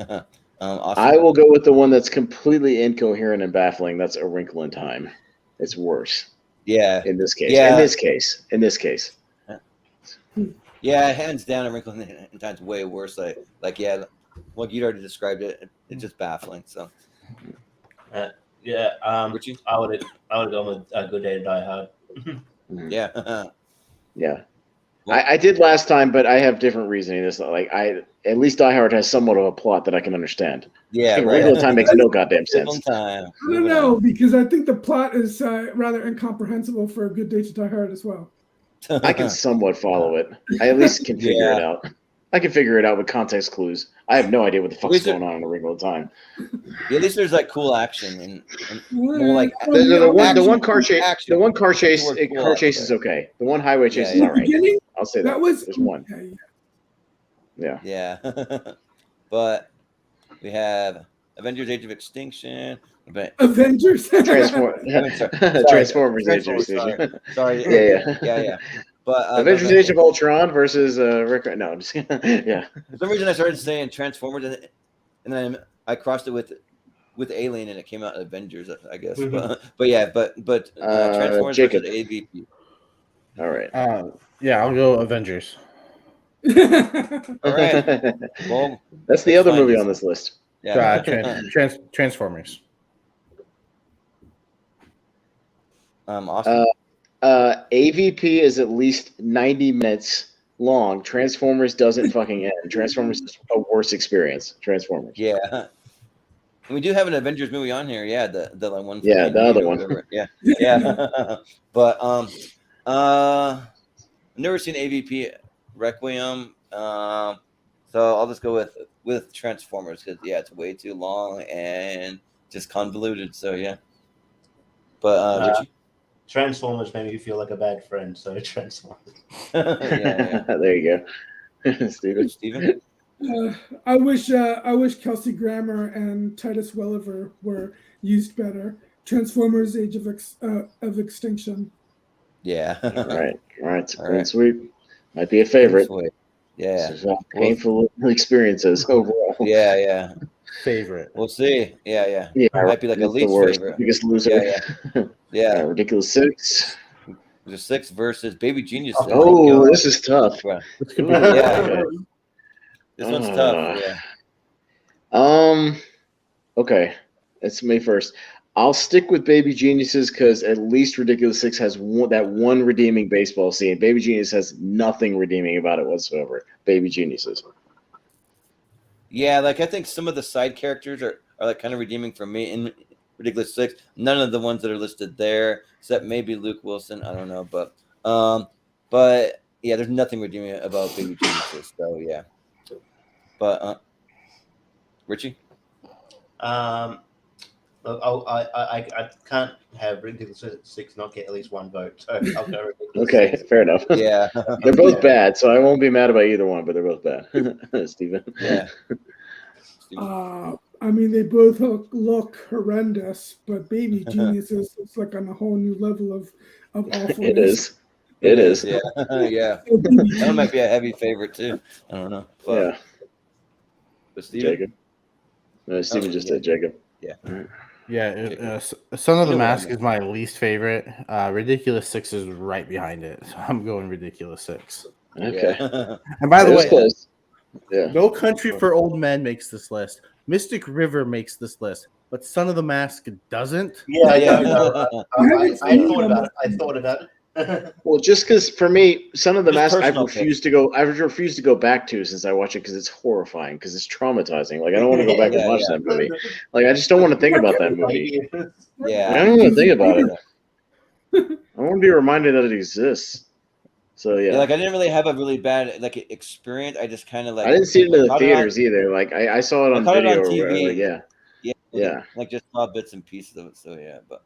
I will go with the one that's completely incoherent and baffling. That's A Wrinkle in Time. It's worse. Yeah. In this case. Yeah. In this case. Yeah, hands down, A Wrinkle in Time's way worse. Like you'd already described it. It's just baffling. So. Richie? I would have gone with A Good Day to Die Hard. Yeah. Yeah. I did last time, but I have different reasoning. This at least Die Hard has somewhat of a plot that I can understand. Yeah, Wrinkle in Time makes no goddamn sense. I don't know because I think the plot is rather incomprehensible for A Good Day to Die Hard as well. I can somewhat follow it. I at least can figure it out. I can figure it out with context clues. I have no idea what the fuck's going on in A Wrinkle in Time. Yeah, at least there's like cool action and more like the one car chase. The one car chase. Car chase is okay. The one highway chase is all right. I'll say that. There's one. Yeah. Yeah. But we have Avengers: Age of Extinction. Avengers. Transformers. Age of Extinction. Sorry. Yeah. But Avengers: Age of Ultron versus Rick. No, I'm just yeah. For some reason, I started saying Transformers, and then I crossed it with Alien, and it came out Avengers, I guess. But Transformers Jacob. versus AVP. All right. Yeah, I'll go Avengers. All right. Well, that's the other movie on this list. Yeah. Transformers. Austin. AVP is at least 90 minutes long. Transformers doesn't fucking end. Transformers is a worse experience. Transformers. Yeah. We do have an Avengers movie on here. Yeah, the one. Yeah, the other one. Yeah. But I've never seen AVP Requiem. So I'll just go with Transformers because it's way too long and just convoluted. So yeah. But Richie? Transformers made me feel like a bad friend, so Transformers. Yeah. There you go. Steven? I wish Kelsey Grammer and Titus Welliver were used better. Transformers: Age of Extinction. Yeah. All right. Sweet. Might be a favorite. Yeah. Painful experiences overall. Yeah. Favorite. We'll see. Yeah. Yeah. Might be like a least favorite. Biggest loser. Yeah. Ridiculous 6. There's 6 versus Baby Genius. Oh, this is tough. This one's tough. Yeah. Okay. It's me first. I'll stick with Baby Geniuses because at least Ridiculous 6 has that one redeeming baseball scene. Baby Genius has nothing redeeming about it whatsoever. Baby Geniuses. Yeah, like I think some of the side characters are like kind of redeeming for me in Ridiculous 6. None of the ones that are listed there, except maybe Luke Wilson. I don't know, but yeah, there's nothing redeeming about Baby Geniuses. So yeah, but Richie. I can't have Ridiculous 6 not get at least one vote, so I'll go Ridiculous. Okay, 6. fair enough. Yeah, they're both bad, so I won't be mad about either one, but they're both bad. Steven. Yeah. I mean, they both look horrendous, but Baby Geniuses is like on a whole new level of awfulness. It is. Yeah. Yeah. That might be a heavy favorite too. I don't know. But, but Jacob. No, Steven just said Jacob. Yeah. Yeah. Son of the Mask is my least favorite. Ridiculous 6 is right behind it. So I'm going Ridiculous 6. Okay. And by the way, close. Yeah. No Country for Old Men makes this list. Mystic River makes this list, but Son of the Mask doesn't. Yeah. I thought about it. Well, just because for me, Son of the Mask, I've refused to go back to since I watch it because it's horrifying, because it's traumatizing. Like I don't want to go back and watch that movie. Like I just don't want to think about that movie. Yeah, I don't want to think about it. I want to be reminded that it exists. So yeah, like I didn't really have a really bad experience. I just kind of like I didn't see it in the theaters either. Like I saw it on video. Or TV. Yeah. Like just saw bits and pieces of it. So yeah, but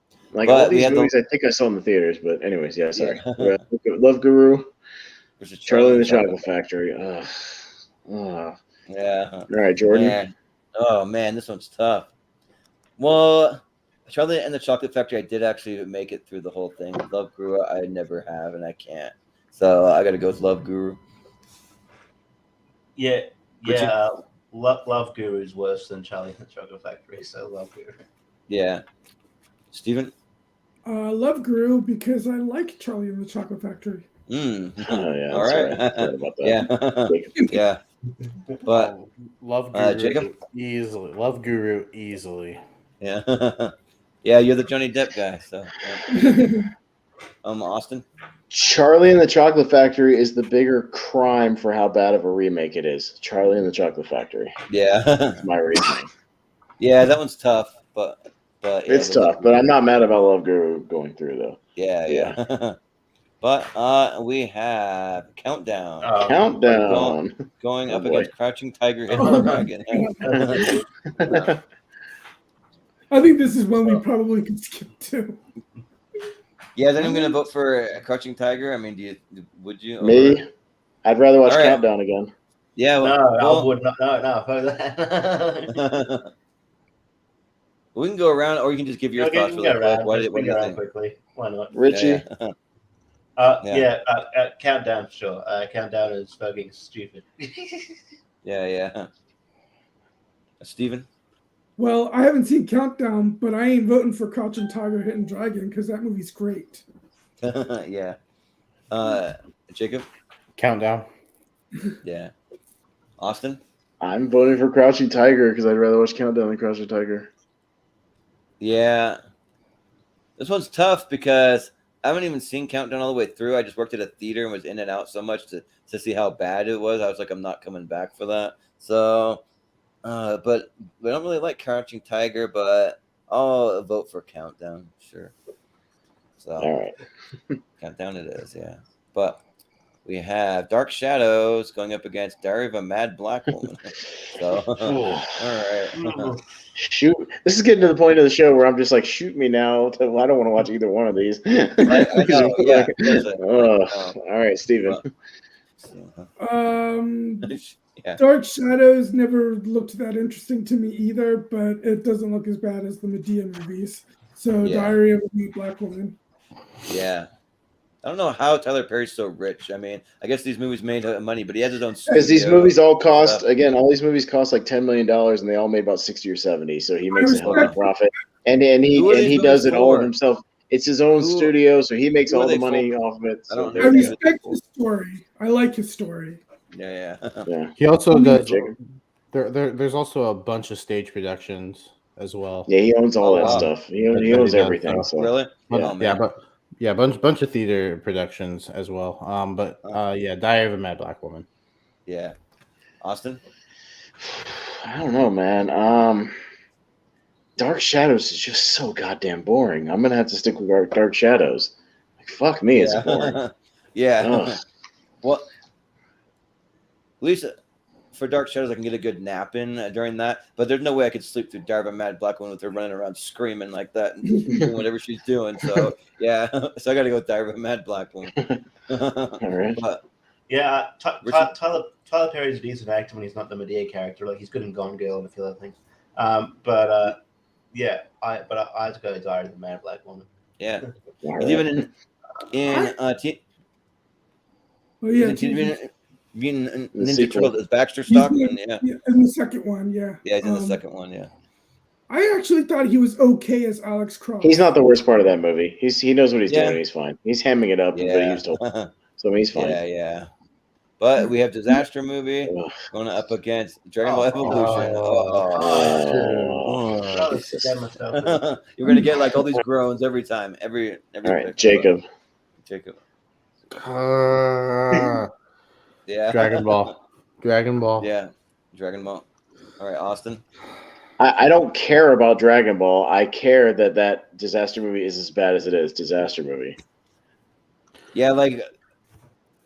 all these movies, I think I saw in the theaters. But anyways, yeah, sorry. Yeah. Love Guru, Charlie and the Chocolate Factory. Yeah. All right, Jordan. Man. Oh man, this one's tough. Well, Charlie and the Chocolate Factory, I did actually make it through the whole thing. Love Guru, I never have, and I can't. So I got to go with Love Guru. Yeah. Love Guru is worse than Charlie and the Chocolate Factory, so Love Guru. Yeah. Steven? Love Guru because I like Charlie and the Chocolate Factory. Oh, yeah. All right. About that. Yeah. But Love Guru Jacob? easily. Love Guru easily. Yeah. Yeah, you're the Johnny Depp guy. So Austin? Charlie and the Chocolate Factory is the bigger crime for how bad of a remake it is. Charlie and the Chocolate Factory. Yeah. That's my reasoning. Yeah, that one's tough, but it's tough. But I'm not mad about Love Guru going through though. Yeah. But we have Countdown. Countdown. Going Oh, up boy. against Crouching Tiger, Hidden Dragon. I think this is one we probably could skip too. Yeah, is anyone going to vote for Crouching Tiger? I mean, would you? Me? I'd rather watch All right. Countdown again. Yeah, No, well, I would not. No, fuck that. we can go around, or you can just give your thoughts really quick. What do you think? Quickly. Why not? Richie? Countdown, sure. Countdown is fucking stupid. Yeah. Steven? Well, I haven't seen Countdown, but I ain't voting for Crouching Tiger, Hidden Dragon because that movie's great. Yeah. Jacob? Countdown. Yeah. Austin? I'm voting for Crouching Tiger because I'd rather watch Countdown than Crouching Tiger. Yeah. This one's tough because I haven't even seen Countdown all the way through. I just worked at a theater and was in and out so much to see how bad it was. I was like, I'm not coming back for that. So, but I don't really like Crouching Tiger, but I'll vote for Countdown. Sure. So, All right. Countdown it is, yeah. But we have Dark Shadows going up against Diary of a Mad Black Woman. So, all right. Shoot. This is getting to the point of the show where I'm just like, shoot me now. I don't want to watch either one of these. I know, yeah. All right, Steven. Yeah. Dark Shadows never looked that interesting to me either, but it doesn't look as bad as the Medea movies. So Diary of a Mad Black Woman. Yeah. I don't know how Tyler Perry's so rich. I mean, I guess these movies made money, but he has his own studio. Because these movies all cost, again, all these movies cost like $10 million, and they all made about 60 or 70. So he makes a hell of a profit. And he does it all himself. It's his own studio, so he makes all the money off of it. So I respect his story. I like his story. Yeah. He also does. There's also a bunch of stage productions as well. Yeah, he owns all that stuff. He owns everything. So. Really? Yeah, bunch of theater productions as well. Diary of a Mad Black Woman. Yeah. Austin? I don't know, man. Dark Shadows is just so goddamn boring. I'm gonna have to stick with Dark Shadows. Like, fuck me, it's boring. Yeah. Well, at least for Dark Shadows, I can get a good nap in during that. But there's no way I could sleep through Diary of a Mad Black Woman with her running around screaming like that and doing whatever she's doing. So, yeah. So I got to go with Diary of a Mad Black Woman. All right. But, yeah, Tyler Perry's a decent actor when he's not the Medea character. Like, he's good in Gone Girl and a few other things. I had to go with Diary of the Mad Black Woman. Yeah. Right. Even in Ninja Turtle, is Baxter Stockman? In the second one, yeah. Yeah, he's in the second one, yeah. I actually thought he was okay as Alex Cross. He's not the worst part of that movie. He knows what he's doing. He's fine. He's hamming it up, but he's told. So he's fine. Yeah. But we have Disaster Movie going up against Dragon Ball Evolution. You're gonna get like all these groans every time. Every all right, Jacob. Yeah. Dragon Ball. Yeah. Dragon Ball. All right, Austin. I don't care about Dragon Ball. I care that Disaster Movie is as bad as it is. Disaster Movie. Yeah, like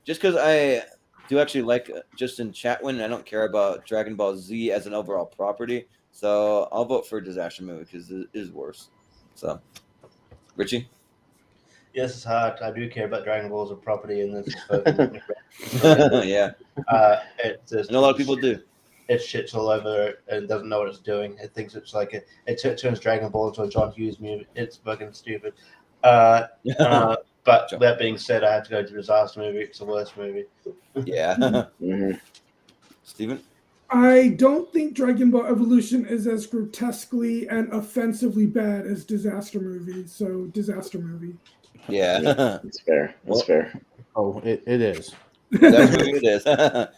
just because I do actually like Justin Chatwin, I don't care about Dragon Ball Z as an overall property. So I'll vote for Disaster Movie because it is worse. So, Richie? Yes, it's hard. I do care about Dragon Ball as a property in this. Yeah. It's just, and a lot of people do. It shits all over it and doesn't know what it's doing. It thinks it's like it turns Dragon Ball into a John Hughes movie. It's fucking stupid. But that being said, I have to go to Disaster Movie. It's the worst movie. Yeah. Steven? I don't think Dragon Ball Evolution is as grotesquely and offensively bad as Disaster Movie. So, Disaster Movie. Yeah. It's fair. That's fair. Oh, it is. Disaster Movie it is.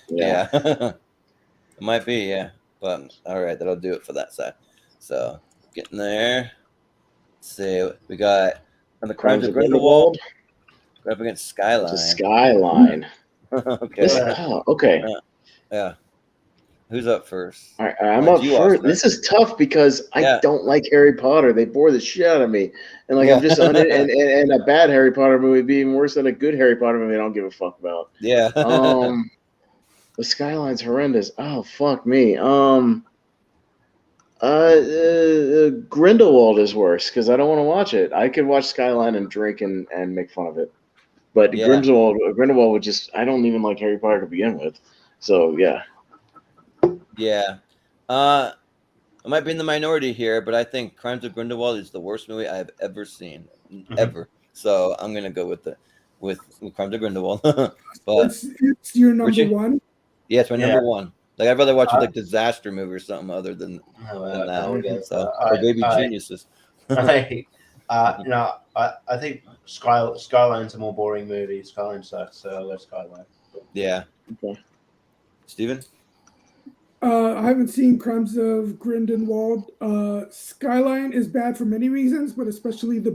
Yeah. It might be, yeah. But, all right, that'll do it for that side. So, getting there. Let's see. We got on the Crimes of Grindelwald. We're up against Skyline. Skyline. Okay. Okay. Yeah. Who's up first? All right, I'm up you, first. Austin. This is tough because I don't like Harry Potter. They bore the shit out of me, and like I'm just on it. And a bad Harry Potter movie being worse than a good Harry Potter movie, I don't give a fuck about. Yeah. The Skyline's horrendous. Oh fuck me. Grindelwald is worse because I don't want to watch it. I could watch Skyline and drink and make fun of it, but Grindelwald would just. I don't even like Harry Potter to begin with, so yeah. Yeah. I might be in the minority here, but I think Crimes of Grindelwald is the worst movie I have ever seen, ever. So I'm gonna go with Crimes of Grindelwald. But it's your number Richie? one. Yeah, it's my number one. Like I'd rather watch a disaster movie or something other than that. So, or Baby Geniuses. I think Skyline's a more boring movie. Skyline sucks, so I'll go Skyline. Yeah. Okay. Steven? I haven't seen Crimes of Grindelwald. Skyline is bad for many reasons, but especially the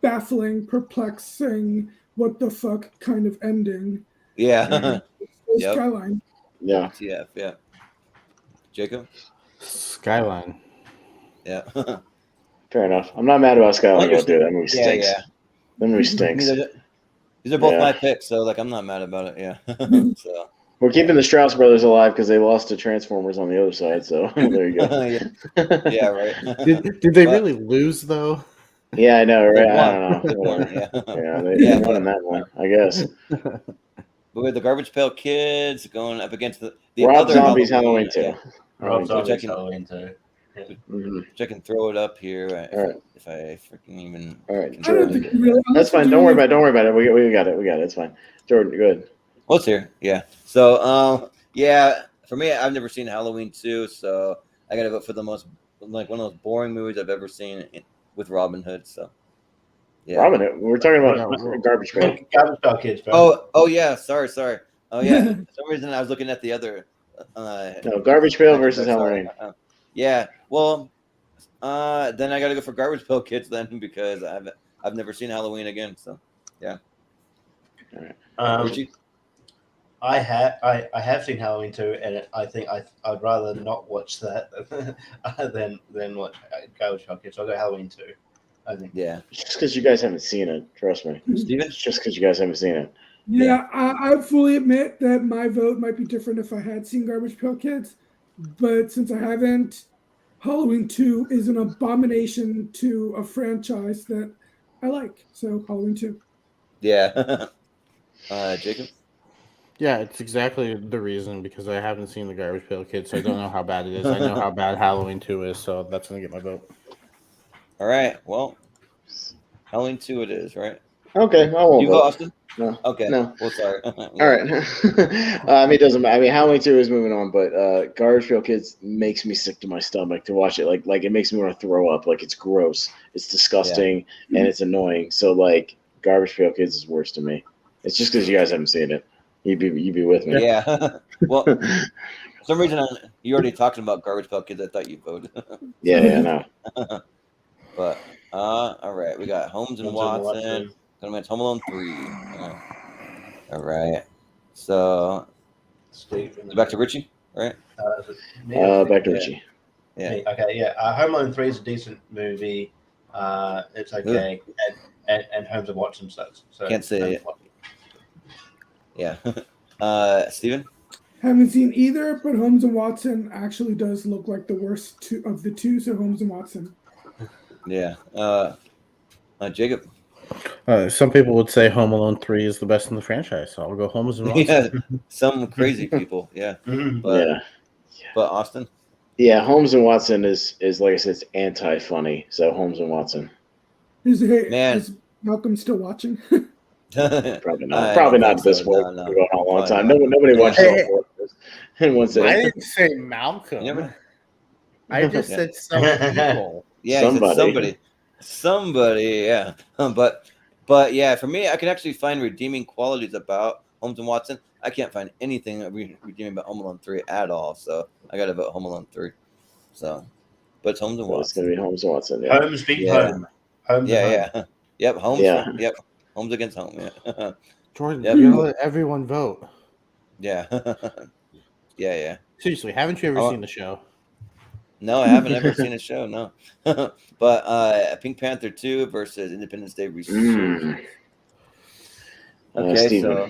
baffling, perplexing, what the fuck kind of ending. Yeah. Skyline. Yeah. Yeah. Jacob? Skyline. Yeah. Fair enough. I'm not mad about Skyline. Dude, that movie stinks. Yeah. That movie stinks. These are both my picks, so like I'm not mad about it. Yeah. So. We're keeping the Strauss brothers alive because they lost to Transformers on the other side. So there you go. Yeah, right. Did they really lose though? Yeah, I know, right? I don't know. They won, They won in that one, I guess. But with the Garbage Pail Kids going up against the Rob other Zombie's Halloween too. Rob Zombie's Halloween too. I can throw it up here if I freaking even. All right, Jordan. That's fine. Don't worry about it. We got it. It's fine. Jordan, good. Oh, it's here. Yeah. So, for me, I've never seen Halloween 2, so I got to vote for the most, like, one of those boring movies I've ever seen with Robin Hood. So, yeah. Robin Hood. We're talking about Garbage Pail. Garbage Pail Kids, bro. Oh, yeah. Sorry. Oh, yeah. For some reason, I was looking at the other. No, Garbage Pail versus Halloween. Yeah. Well, then I got to go for Garbage Pail Kids then because I've never seen Halloween again. So, yeah. All right. Richie? I have seen Halloween 2, and I think I'd rather not watch that than watch Garbage Pail Kids. So I'll go Halloween 2. I think. Yeah. Just because you guys haven't seen it, trust me. Steven? Just because you guys haven't seen it. Yeah, I fully admit that my vote might be different if I had seen Garbage Pail Kids, but since I haven't, Halloween 2 is an abomination to a franchise that I like. So Halloween 2. Yeah. Jacob? Yeah, it's exactly the reason because I haven't seen the Garbage Pail Kids, so I don't know how bad it is. I know how bad Halloween 2 is, so that's going to get my vote. All right. Well, Halloween 2 it is, right? Okay, I won't You vote. go, Austin? No. Okay. No. Well, sorry. All right. It doesn't matter. I mean, Halloween 2 is moving on, but Garbage Pail Kids makes me sick to my stomach to watch it. Like it makes me want to throw up. Like, it's gross. It's disgusting, and it's annoying. So, like, Garbage Pail Kids is worse to me. It's just because you guys haven't seen it. You'd be with me. Yeah. Well, for some reason, you already talking about Garbage Pail Kids. I thought you voted. Yeah, I know. But, all right. We got Holmes and Watson. Home Alone 3. All right. So, back to Richie, right? Back to Richie. Yeah. Okay, yeah. Home Alone 3 is a decent movie. It's okay. And Holmes and Watson sucks. So Can't say it. Yeah. Steven? Haven't seen either, but Holmes and Watson actually does look like the worst of the two, so Holmes and Watson. Yeah. Jacob? Some people would say Home Alone 3 is the best in the franchise, so I'll go Holmes and Watson. Yeah, some crazy people. Yeah. But Austin? Yeah, Holmes and Watson is like I said, it's anti-funny. So Holmes and Watson. Is Malcolm still watching? Probably not. Probably not at this point. We're going on a long time. Nobody watches all in one sitting. I didn't say Malcolm. I just said some people. Yeah, somebody. Yeah. But yeah, for me, I can actually find redeeming qualities about Holmes and Watson. I can't find anything redeeming about Home Alone 3 at all. So I got to vote Home Alone 3. So, but it's Holmes and Watson. It's gonna be Holmes and Watson. Yeah. Holmes beat home. Holmes Yep. Holmes. Yeah. Yep. Holmes against home. Yeah. Jordan, you let everyone vote. Yeah. Yeah. Seriously, haven't you ever seen the show? No, I haven't ever seen a show. No, but Pink Panther 2 versus Independence Day Resurgence. Okay, so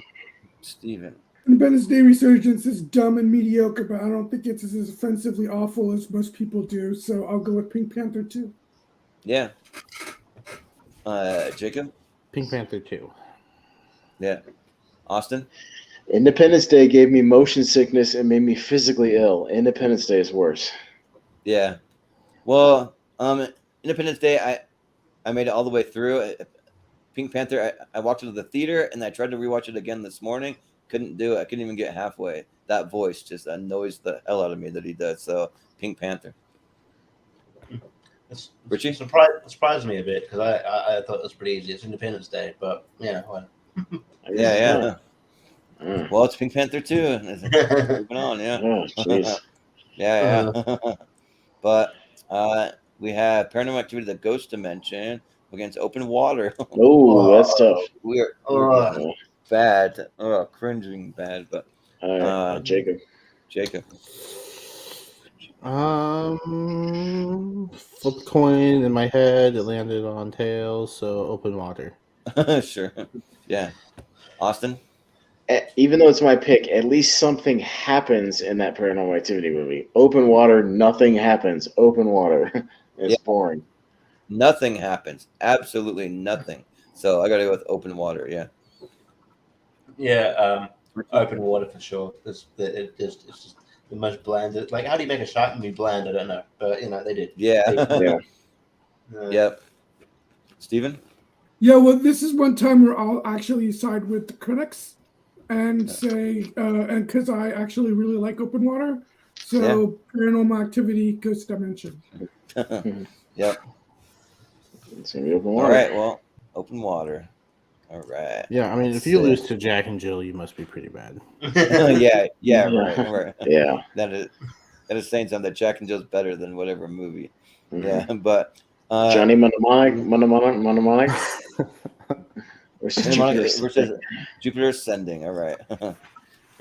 Steven. Independence Day Resurgence is dumb and mediocre, but I don't think it's as offensively awful as most people do. So I'll go with Pink Panther 2. Yeah. Jacob? Pink Panther 2. Yeah. Austin? Independence Day gave me motion sickness and made me physically ill. Independence Day is worse. Yeah. Well, Independence Day, I made it all the way through. Pink Panther, I walked into the theater and I tried to rewatch it again this morning. Couldn't do it. I couldn't even get halfway. That voice just annoys the hell out of me that he does. So, Pink Panther. Richie? Surprised me a bit because I thought it was pretty easy. It's Independence Day, but yeah. Well. Yeah. Well, it's Pink Panther 2. Moving on, yeah. Oh, jeez. Yeah. But we have Paranormal Activity, The Ghost Dimension against Open Water. Oh, that's tough. We're bad. Cringing bad. But Jacob. Flip coin in my head. It landed on tails, so Open Water. Sure. Yeah. Austin? Even though it's my pick, at least something happens in that Paranormal Activity movie. Open Water, nothing happens. Open Water. It's boring. Nothing happens. Absolutely nothing. So I got to go with Open Water, yeah. Yeah, Open Water for sure. It's just the most bland. Like, how do you make a shark movie bland? I don't know. But, they did. Yeah. Yep. Steven? Yeah, well, this is one time where I'll actually side with the critics and say, and because I actually really like Open Water, so Paranormal Activity, Ghost Dimension. Yep. It's gonna be Open Water. All right, well, Open Water. All right. Yeah, I mean, if you lose to Jack and Jill, you must be pretty bad. Right. Yeah. That is saying something that Jack and Jill's better than whatever movie. Mm-hmm. Yeah, but Johnny Mnemonic versus Jupiter Ascending. All right.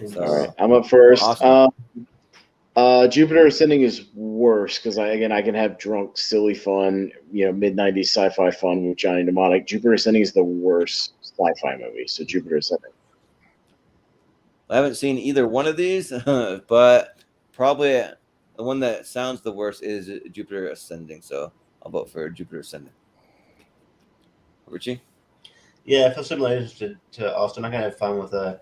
So, all right, I'm up first. Awesome. Jupiter Ascending is worse because I can have drunk, silly fun, mid-90s sci-fi fun with Johnny Mnemonic. Jupiter Ascending is the worst sci-fi movie, so Jupiter Ascending. I haven't seen either one of these, but probably the one that sounds the worst is Jupiter Ascending, so I'll vote for Jupiter Ascending. Richie? Yeah, for similar to Austin, I can have fun with a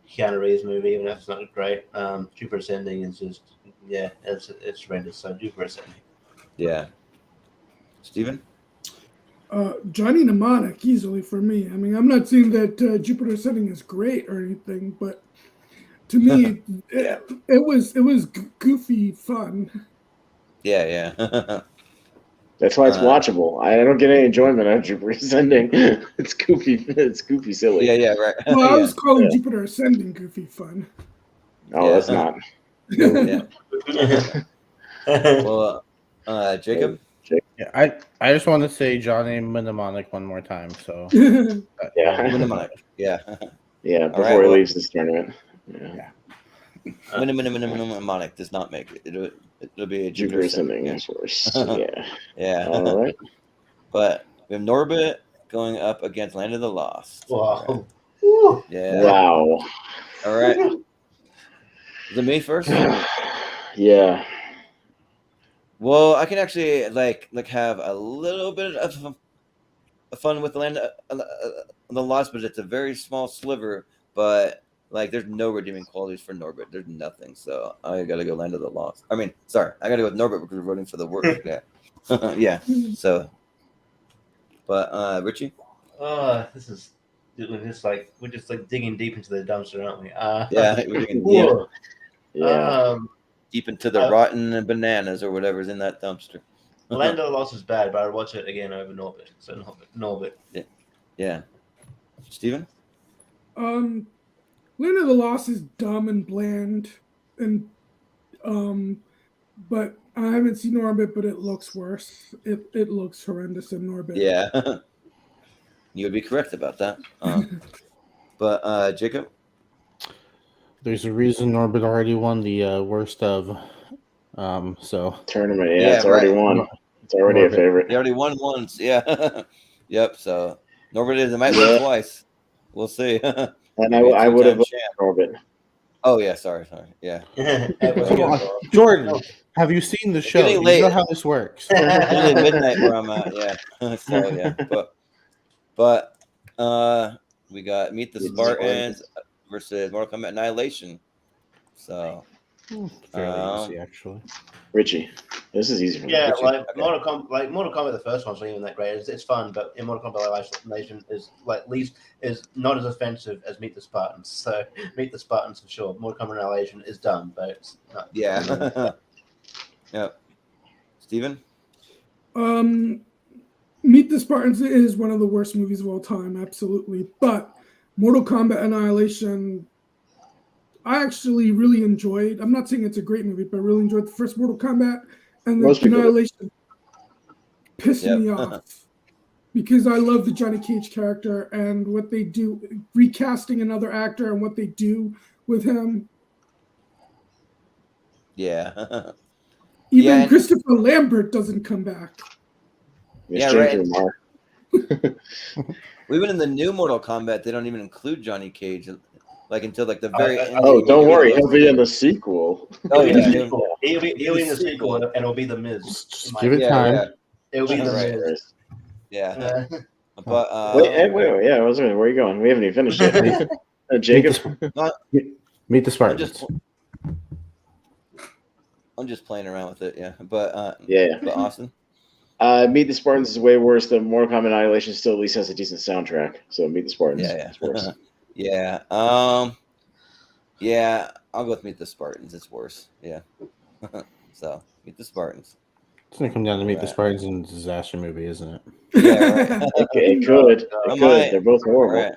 Keanu Reeves movie, even if it's not great. Jupiter Ascending is just, it's horrendous. So Jupiter Ascending. Yeah. Steven? Johnny Mnemonic, easily for me. I mean, I'm not saying that Jupiter Ascending is great or anything, but to me, it was goofy fun. Yeah. That's why it's watchable. I don't get any enjoyment out of Jupiter Ascending. It's goofy. It's goofy silly. Yeah, right. Well, I was calling Jupiter Ascending goofy fun. Oh, that's not. Yeah. Well, Jacob? Yeah, I just want to say Johnny Mnemonic one more time. So Mnemonic. Yeah. Yeah, before he leaves this tournament. Yeah. Mnemonic does not make it. It'll be a Jupiter Ascending. That's worse. Yeah. All right. But we have Norbit going up against Land of the Lost. Wow. Right. Yeah. Wow. All right. Is it me first? Yeah. Well, I can actually like have a little bit of fun with the Land of the Lost, but it's a very small sliver. But there's no redeeming qualities for Norbit. There's nothing. So I gotta go Land of the Lost. I mean, sorry, I gotta go with Norbit because we're voting for the worst. Yeah. So, but Richie. This is we're just digging deep into the dumpster, aren't we? We're digging deep. Yeah. Deep into the rotten bananas or whatever's in that dumpster. Land of the Lost is bad, but I'd watch it again over Norbit. So Norbit. Yeah. Steven? Land of the Lost is dumb and bland, and but I haven't seen Norbit, but it looks worse. It looks horrendous in Norbit. Yeah. You would be correct about that. But Jacob? There's a reason Norbert already won the worst of. So Tournament, yeah, Yeah, it's already right. won. It's already Norbit. a favorite. He already won once. Yeah. Yep. So Norbert is. It might win twice. We'll see. And Maybe a I would have two-time voted champ. Norbit. Oh yeah. Sorry. Yeah. Come on, Jordan. Have you seen the show? getting You late. know how this works. It's nearly midnight where I'm at. Yeah. So yeah. But we got Meet the Spartans versus Mortal Kombat Annihilation. So Fairly easy, actually. Richie, this is easy for me. Yeah, Richie. like Mortal Kombat, the first one's not even that great. It's fun, but in Mortal Kombat Annihilation is not as offensive as Meet the Spartans. So Meet the Spartans for sure. Mortal Kombat Annihilation is dumb, but it's not. yeah. Yep. Steven? Meet the Spartans is one of the worst movies of all time, absolutely. But Mortal Kombat Annihilation, I actually really enjoyed. I'm not saying it's a great movie, but I really enjoyed the first Mortal Kombat, and then Annihilation pissed me off because I love the Johnny Cage character and what they do, recasting another actor and what they do with him. Yeah. Even Christopher Lambert doesn't come back. Right. Even in the new Mortal Kombat, they don't even include Johnny Cage, like until like the very end. Oh, don't worry, he'll be in the sequel. Oh yeah, he'll be in the sequel, and it'll be the Miz. Just give it time. Yeah. It'll be the Miz. Yeah. But wait, yeah, where are you going? We haven't even finished yet. Jacob, Meet the Spartans. I'm just playing around with it, yeah. But But Austin. Meet the Spartans is way worse than Mortal Kombat Annihilation. Still, at least has a decent soundtrack. So Meet the Spartans. It's worse. Yeah. Yeah. I'll go with Meet the Spartans. It's worse. Yeah. So Meet the Spartans. It's gonna come down to Meet the Spartans and disaster movie, isn't it? Yeah, right. It could. They're both horrible. Right.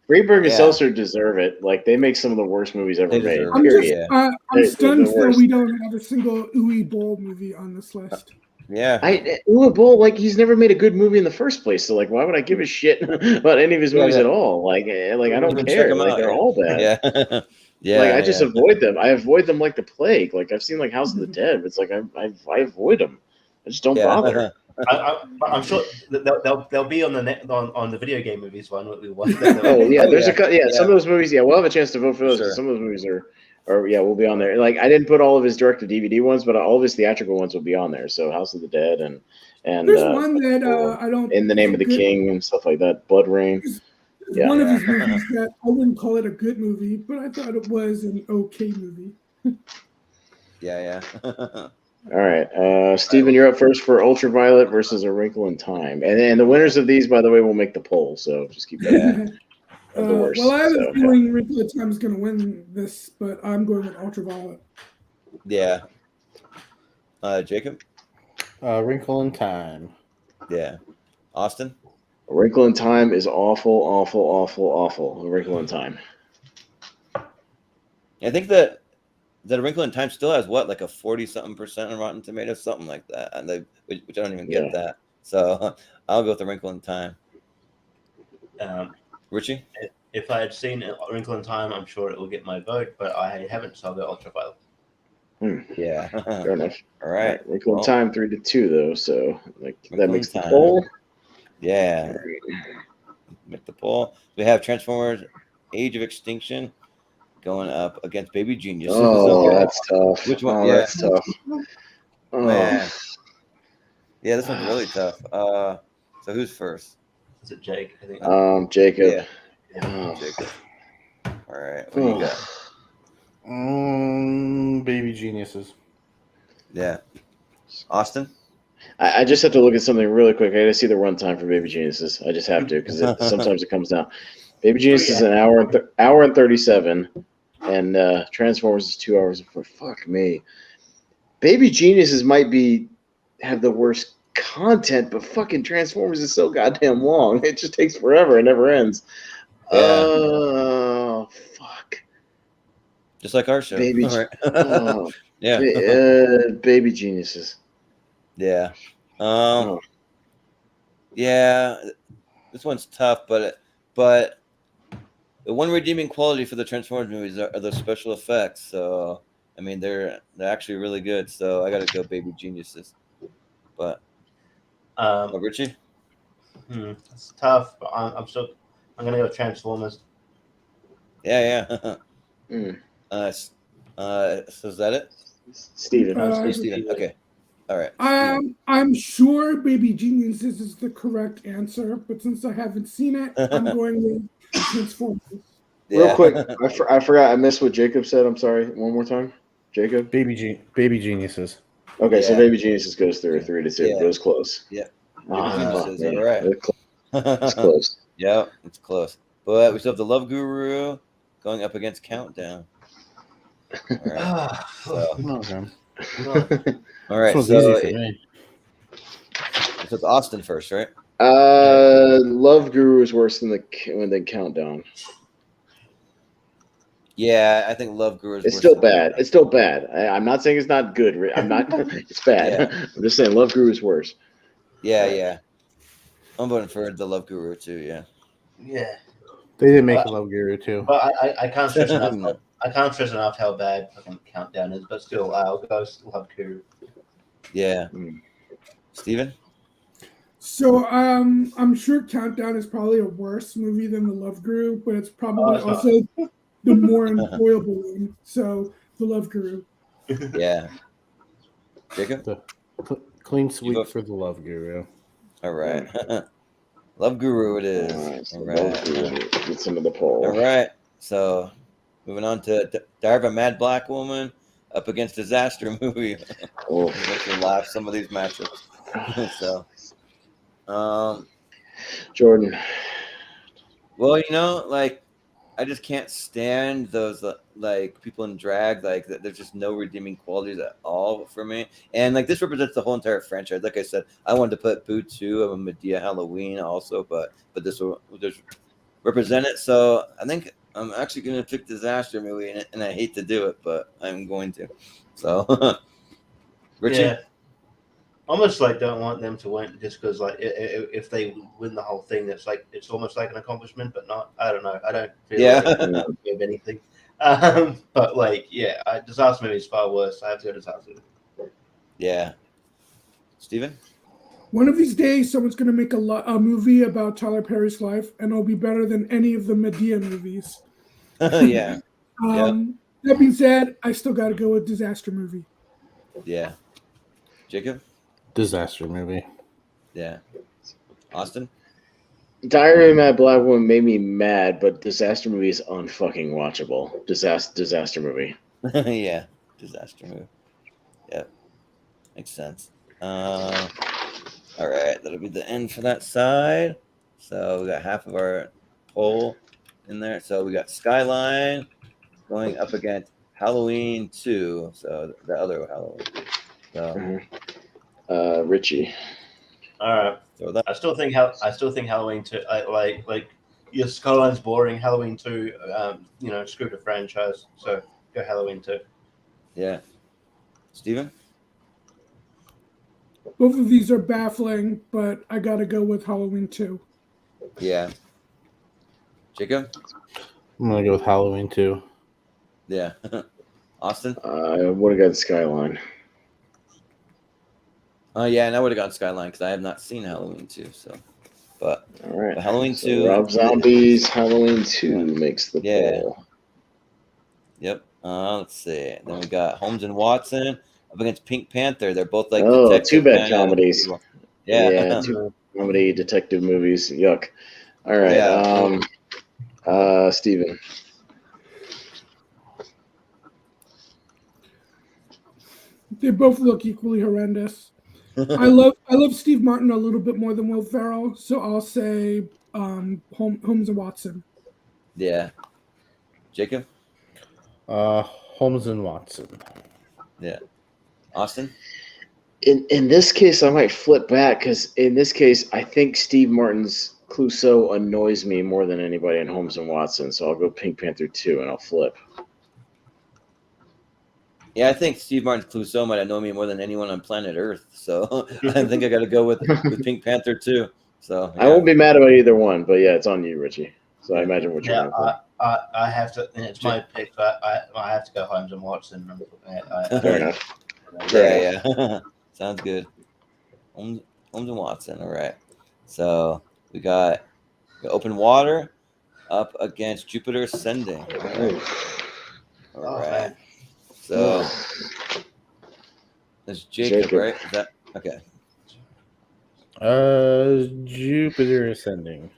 Greenberg and Seltzer deserve it. Like they make some of the worst movies ever made. I'm stunned that we don't have a single Uwe Boll movie on this list. Yeah, Uwe Boll, like he's never made a good movie in the first place. So like, why would I give a shit about any of his movies at all? Like I don't care. Like they're all bad. Yeah. Like I just avoid them. I avoid them like the plague. Like I've seen like House of the Dead. It's like I avoid them. I just don't bother. I'm sure they'll be on the video game movies one. There's some of those movies. Yeah, we'll have a chance to vote for those. Sure. Some of those movies we'll be on there. Like I didn't put all of his direct-to-DVD ones, but all of his theatrical ones will be on there. So House of the Dead and there's one that I don't. In the Name of the King and stuff like that. Blood Rain. One of his movies that I wouldn't call it a good movie, but I thought it was an okay movie. Yeah. All right, Steven, you're up first for Ultraviolet versus A Wrinkle in Time, and the winners of these, by the way, will make the poll. So just keep that. Well, I have a feeling Wrinkle in Time is going to win this, but I'm going with Ultraviolet. Yeah. Jacob? Wrinkle in Time. Yeah. Austin? A Wrinkle in Time is awful. A Wrinkle in Time. I think that A Wrinkle in Time still has like a 40-something% on Rotten Tomatoes, something like that, and which I don't even get that. So I'll go with A Wrinkle in Time. Richie? If I had seen A Wrinkle in Time, I'm sure it will get my vote, but I haven't, so I'll go Ultraviolet. Yeah. Fair enough. All right. Wrinkle in Time 3-2 though, so that makes the poll. Yeah. Make the poll. We have Transformers: Age of Extinction going up against Baby Genius. Oh, that's tough. Which one? That's tough. Oh. Man. Yeah, this one's really tough. So who's first? Is it Jake? I think. Jacob. Yeah. Jacob. All right. What do you got? Baby Geniuses. Yeah. Austin? I just have to look at something really quick. I got to see the runtime for Baby Geniuses. I just have to because sometimes it comes down. Baby Genius is an hour and 37, and Transformers is 2 hours and 4. Fuck me. Baby Geniuses might have the worst content, but fucking Transformers is so goddamn long. It just takes forever. It never ends. Yeah. Oh, fuck. Just like our show. Baby, yeah. Baby Geniuses. Yeah. Yeah. This one's tough, but the one redeeming quality for the Transformers movies are the special effects. So I mean, they're actually really good. So I got to go Baby Geniuses. But Richie? It's tough, but I'm gonna go Transformers. Yeah. Mm. So is that it? Steven. Steven. Okay. All right. I'm sure Baby Geniuses is the correct answer, but since I haven't seen it, I'm going with Transformers. Real quick, I forgot. I missed what Jacob said. I'm sorry. One more time, Jacob. Baby Geniuses. Okay, so Yeah. Baby Geniuses goes through 3-2. Yeah. It was close. Yeah. Fuck, man. All right. It's close. Yeah, it's close. But we still have the Love Guru going up against Countdown. All right. All right. This one's So easy for me. it's Austin first, right? Love Guru is worse than the Countdown. Yeah, I think Love Guru is It's worse still than bad. Countdown. It's still bad. I'm not saying it's not good. I'm not. It's bad. Yeah. I'm just saying Love Guru is worse. Yeah. I'm voting for the Love Guru too. Yeah. Yeah, They didn't make a Love Guru too. but I can't stress enough. I can't stress enough how bad fucking Countdown is. But still, I'll go Love Guru. Yeah. Mm. Steven? So I'm sure Countdown is probably a worse movie than The Love Guru, but it's probably also the more enjoyable one. So The Love Guru. Yeah. Jacob? Clean sweep for the Love Guru. All right. Love Guru it is. All right. So All Love right. Guru gets into the poll. All right. So moving on to Diary of a Mad Black Woman up against Disaster Movie. Oh. Make me laugh some of these matchups. So Jordan. well, like I just can't stand those like people in drag. Like there's just no redeeming qualities at all for me. And like this represents the whole entire franchise. Like I said, I wanted to put Boo 2 of a Medea Halloween also, but this will just represent it. So I think I'm actually going to pick Disaster Movie, and I hate to do it, but I'm going to. So, Richie? Yeah. Almost like don't want them to win just because like if they win the whole thing, it's almost like an accomplishment, but not. I don't know. I don't feel like they give anything. But like Disaster Movie is far worse. I have to go Disaster Movie. Yeah. Steven? One of these days, someone's going to make a movie about Tyler Perry's life, and it'll be better than any of the Medea movies. Yeah. That being said, I still got to go with Disaster Movie. Yeah. Jacob? Disaster Movie. Yeah. Austin? Diary of a Mad Black Woman made me mad, but Disaster Movie is unfucking watchable. Disaster Movie. Yeah. Disaster Movie. Yeah. Makes sense. All right. That'll be the end for that side. So we got half of our poll in there. So we got Skyline going up against Halloween 2. So the other Halloween. So. Richie. All right. So I still think Halloween 2. Like your Skyline's boring. Halloween 2. Screw the franchise. So go Halloween 2. Yeah. Steven? Both of these are baffling, but I got to go with Halloween 2. Yeah. Jacob? I'm going to go with Halloween 2. Yeah. Austin? I would have got Skyline. Yeah, and I would have gone Skyline because I have not seen Halloween 2. So, but all right, Halloween 2. Rob Zombie's Halloween 2 makes the poll. Yep. Let's see. Then we got Holmes and Watson up against Pink Panther. They're both like two bad comedies. Yeah. Two comedy detective movies. Yuck. All right. Yeah. Steven. They both look equally horrendous. I love Steve Martin a little bit more than Will Ferrell, so I'll say Holmes and Watson. Yeah. Jacob? Holmes and Watson. Yeah. Austin? In this case, I might flip back because in this case, I think Steve Martin's Clouseau annoys me more than anybody in Holmes and Watson, so I'll go Pink Panther 2 and I'll flip. Yeah, I think Steve Martin's Clouseau might annoy me more than anyone on planet Earth. So I think I got to go with Pink Panther too. So yeah. I won't be mad about either one, but yeah, it's on you, Richie. So I imagine what you're going to I have to. It's my pick. But I have to go Holmes and Watson. Fair enough. Yeah. Sounds good. Holmes and Watson. All right. So we got Open Water up against Jupiter Ascending. All right. So it's Jacob, right? Is that okay? Jupiter Ascending.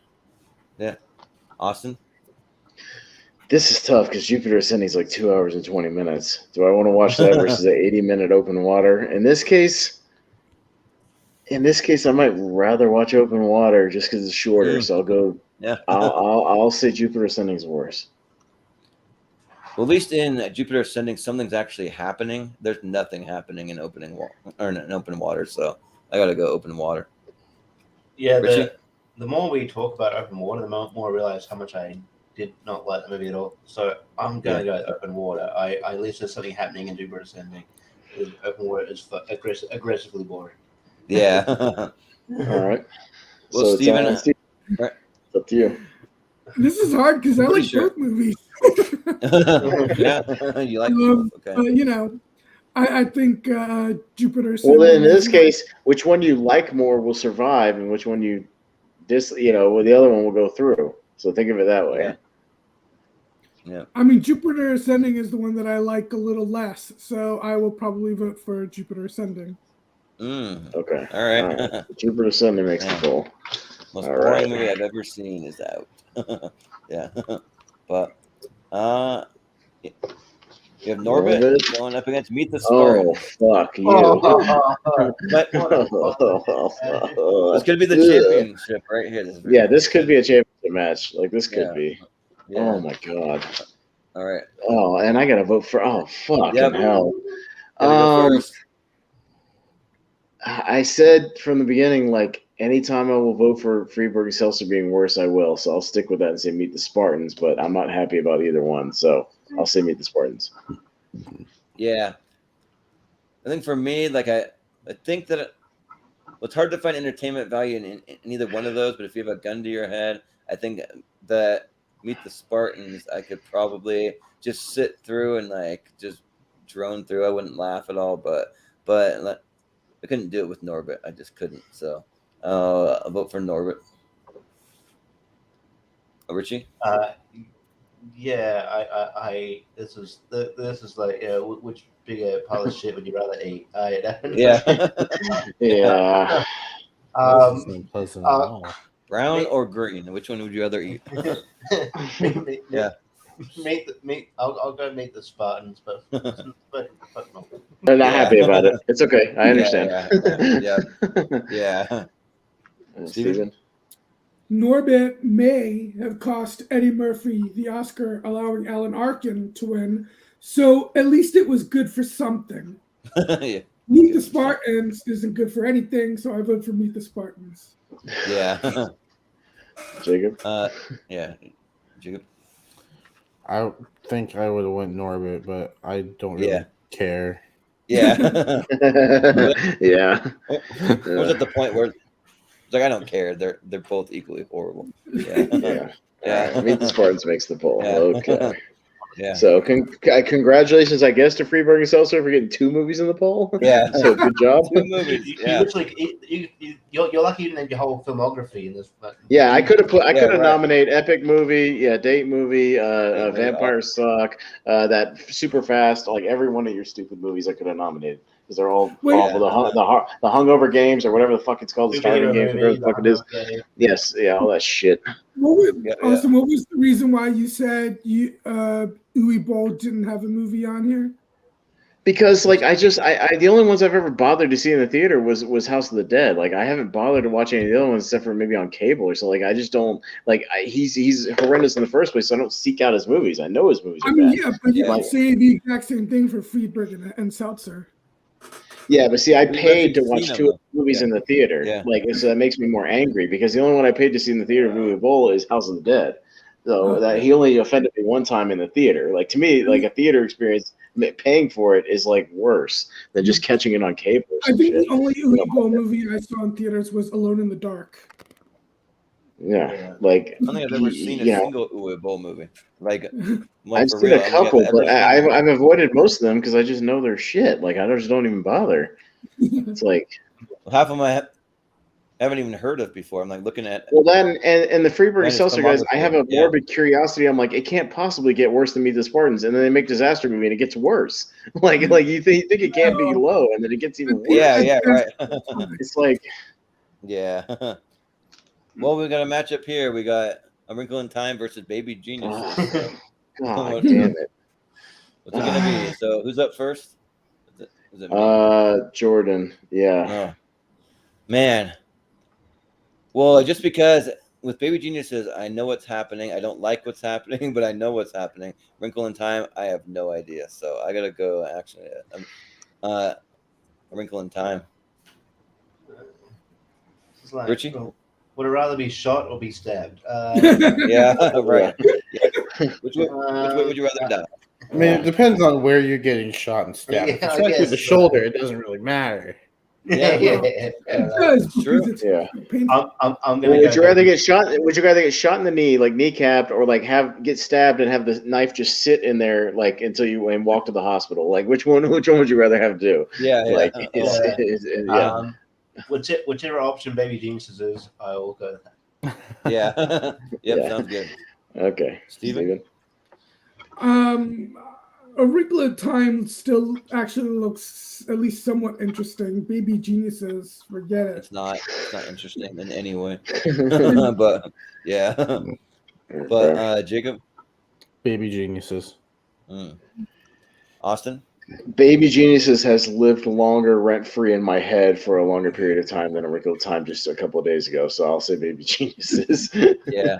Yeah. Austin? This is tough because Jupiter Ascending is like 2 hours and 20 minutes. Do I want to watch that versus an 80-minute Open Water? In this case, I might rather watch Open Water just because it's shorter. So I'll go. Yeah. I'll say Jupiter Ascending is worse. Well, at least in Jupiter Ascending, something's actually happening. There's nothing happening in Open Water, so I gotta go Open Water. Yeah, the more we talk about Open Water, the more I realize how much I did not like the movie at all. So I'm gonna go Open Water. At least there's something happening in Jupiter Ascending. Open Water is aggressively boring. Yeah. All right. Well, so Steven, it's up to you. This is hard because I like both movies. Yeah, you like both. Okay. I think Jupiter. Well, then in this case, which one you like more will survive, and which one you well, the other one will go through. So think of it that way. Yeah. I mean, Jupiter Ascending is the one that I like a little less, so I will probably vote for Jupiter Ascending. Okay. All right. Jupiter Ascending makes the poll. Most boring movie I've ever seen is out. Yeah. But you have Norbit going up against Meet the Spartans. Oh, fuck you. This could be the championship right here. This could be a championship match. Like, this could be. Yeah. Oh, my God. All right. Oh, and I got to vote for. Oh, fucking hell. I said from the beginning, like, anytime I will vote for Freeburg and Seltzer being worse, I will. So I'll stick with that and say Meet the Spartans, but I'm not happy about either one. So I'll say Meet the Spartans. Yeah. I think for me, like, I think that it's hard to find entertainment value in either one of those, but if you have a gun to your head, I think that Meet the Spartans, I could probably just sit through and, like, just drone through. I wouldn't laugh at all, but I couldn't do it with Norbit. I just couldn't. So I'll vote for Norbit. Richie? Yeah, this is like, which bigger pile of shit would you rather eat? Yeah. Yeah. Brown or green? Which one would you rather eat? Yeah. I'll go meet the Spartans, but they're not happy about it. It's okay. I understand. Yeah. Steven? Norbit may have cost Eddie Murphy the Oscar, allowing Alan Arkin to win. So at least it was good for something. Yeah. Meet the Spartans isn't good for anything, so I vote for Meet the Spartans. Yeah. Jacob? Yeah. Jacob? I think I would have went Norbit, but I don't really care. Yeah. Yeah. I was at the point where it's like, I don't care. They're both equally horrible. Yeah. Yeah. Meet the Spartans makes the poll. Yeah. Okay. Yeah. So congratulations, I guess, to Freeburg and Seltzer for getting 2 movies in the poll. Yeah. So good job. 2 movies. Yeah. You're lucky you didn't have your whole filmography in this. Yeah, I could have nominated epic movie, date movie, Vampire Suck, that Super Fast, like every one of your stupid movies I could have nominated because they're all awful. The Hungover Games or whatever the fuck it's called, the Starving Games, whatever the fuck it is. Yes, all that shit. Awesome. What was the reason why you said Uwe Boll didn't have a movie on here? Because like the only ones I've ever bothered to see in the theater was House of the Dead. Like I haven't bothered to watch any of the other ones except for maybe on cable or something. Like I just don't he's horrendous in the first place, so I don't seek out his movies. I know his movies are bad. Yeah, but you can say the exact same thing for Friedberg and Seltzer. Yeah, but see, I paid to watch 2 movies in the theater. Yeah. Like, so that makes me more angry because the only one I paid to see in the theater of Uwe Boll is House of the Dead. So that he only offended me one time in the theater. Like to me, like a theater experience, paying for it is like worse than just catching it on cable. I think the only Uwe Boll movie I saw in theaters was Alone in the Dark. Yeah, like I don't think I've ever seen a single Uwe Boll movie. Like I've for seen real, a couple, I've but never seen- I've avoided most of them because I just know they're shit. Like I just don't even bother. It's like half of them I haven't even heard of before. I'm like looking at. well, then and the Freeburg Minus Seltzer guys, I filmography, have a yeah. morbid curiosity. I'm like, it can't possibly get worse than Meet the Spartans, and then they make Disaster Movie and it gets worse. Like you think it can't be low, and then it gets even worse. Yeah, right. It's like Yeah. Well, we got a matchup here. We got A Wrinkle in Time versus Baby Geniuses. So, God damn it. what's it gonna be? So who's up first? Is it me? Jordan. Yeah. Oh, man. Well, just because with Baby Geniuses, I know what's happening. I don't like what's happening, but I know what's happening. Wrinkle in Time, I have no idea. So I gotta go. Actually, A Wrinkle in Time. It's like, Richie? Would it rather be shot or be stabbed? Yeah, right. Yeah. Which way would you rather die? I mean, it depends on where you're getting shot and stabbed. If Yeah, it's I right through guess, the but- shoulder, it doesn't really matter. Yeah. It does True. because it's Yeah. painful. I'm Well, gonna would go you rather baby- get shot? Would you rather get shot in the knee, like kneecapped, or like get stabbed and have the knife just sit in there, like until you walk to the hospital? Like which one would you rather have to do? Yeah, yeah. Like, Yeah. Whichever option Baby Geniuses is, I will go with that. Yeah. Yep, Yeah. sounds good. Okay, Steven? A Wrinkle in Time still actually looks at least somewhat interesting. Baby Geniuses, forget it. It's not interesting in any way. Steven? But yeah. But Jacob? Baby Geniuses. Austin? Baby Geniuses has lived longer rent-free in my head for a longer period of time than A Wrinkle in Time just a couple of days ago. So I'll say Baby Geniuses. Yeah.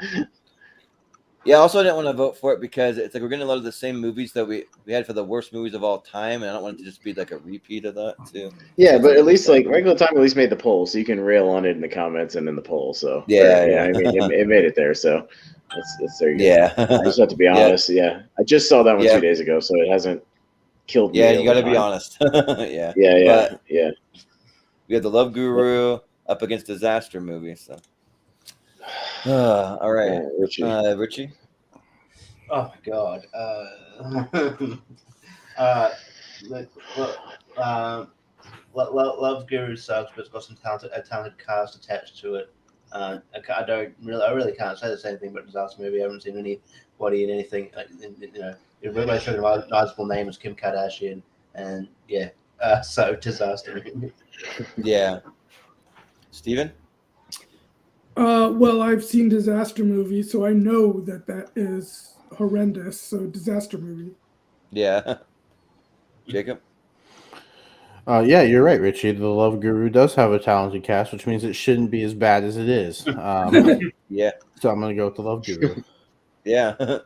Yeah, also I didn't want to vote for it because it's like we're getting a lot of the same movies that we had for the worst movies of all time, and I don't want it to just be like a repeat of that too. Yeah, but at least like Wrinkle in Time at least made the poll, so you can rail on it in the comments and in the poll. So Yeah. I mean it made it there. So that's there you go. Yeah. I just have to be honest. Yeah, I just saw that one 2 days ago, so it hasn't killed me. Yeah, you got to over be time. honest. Yeah. Yeah. We had The Love Guru up against Disaster Movie. So, all right, Richie. Richie. Oh my god. Love Guru sucks, but it's got some talented cast attached to it. I really can't say the same thing about Disaster Movie. I haven't seen anybody in anything. Everybody showed a recognizable name as Kim Kardashian, and yeah. So Disaster Movie. Yeah. Steven? Well, I've seen Disaster Movie, so I know that is horrendous. So Disaster Movie. Yeah. Jacob? Yeah, you're right, Richie. The Love Guru does have a talented cast, which means it shouldn't be as bad as it is. Yeah. So I'm going to go with The Love Guru. Yeah. A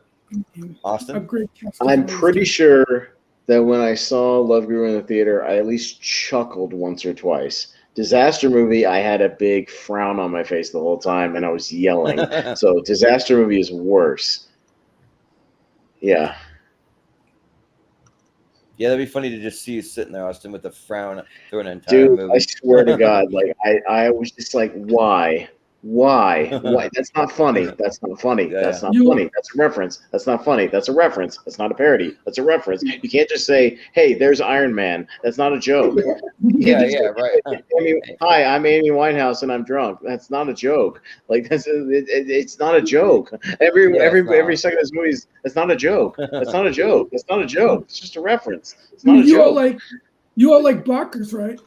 Austin? great cast. of I'm voices. pretty sure that when I saw Love Guru in the theater, I at least chuckled once or twice. Disaster Movie, I had a big frown on my face the whole time, and I was yelling. So Disaster Movie is worse. Yeah. Yeah, that'd be funny to just see you sitting there, Austin, with a frown through an entire Dude, movie. I swear to God, like I was just like, why? Why? That's not funny. That's not funny. Yeah, That's yeah. not funny. That's a reference. That's not funny. That's a reference. That's not a parody. That's a reference. You can't just say, "Hey, there's Iron Man." That's not a joke. Yeah, yeah, right. Hi, I'm Amy Winehouse and I'm drunk. That's not a joke. Like it's not a joke. Every second of this movie that's not a joke. That's not a joke. That's not a joke. It's just a reference. It's not a You all joke. like blockers, right?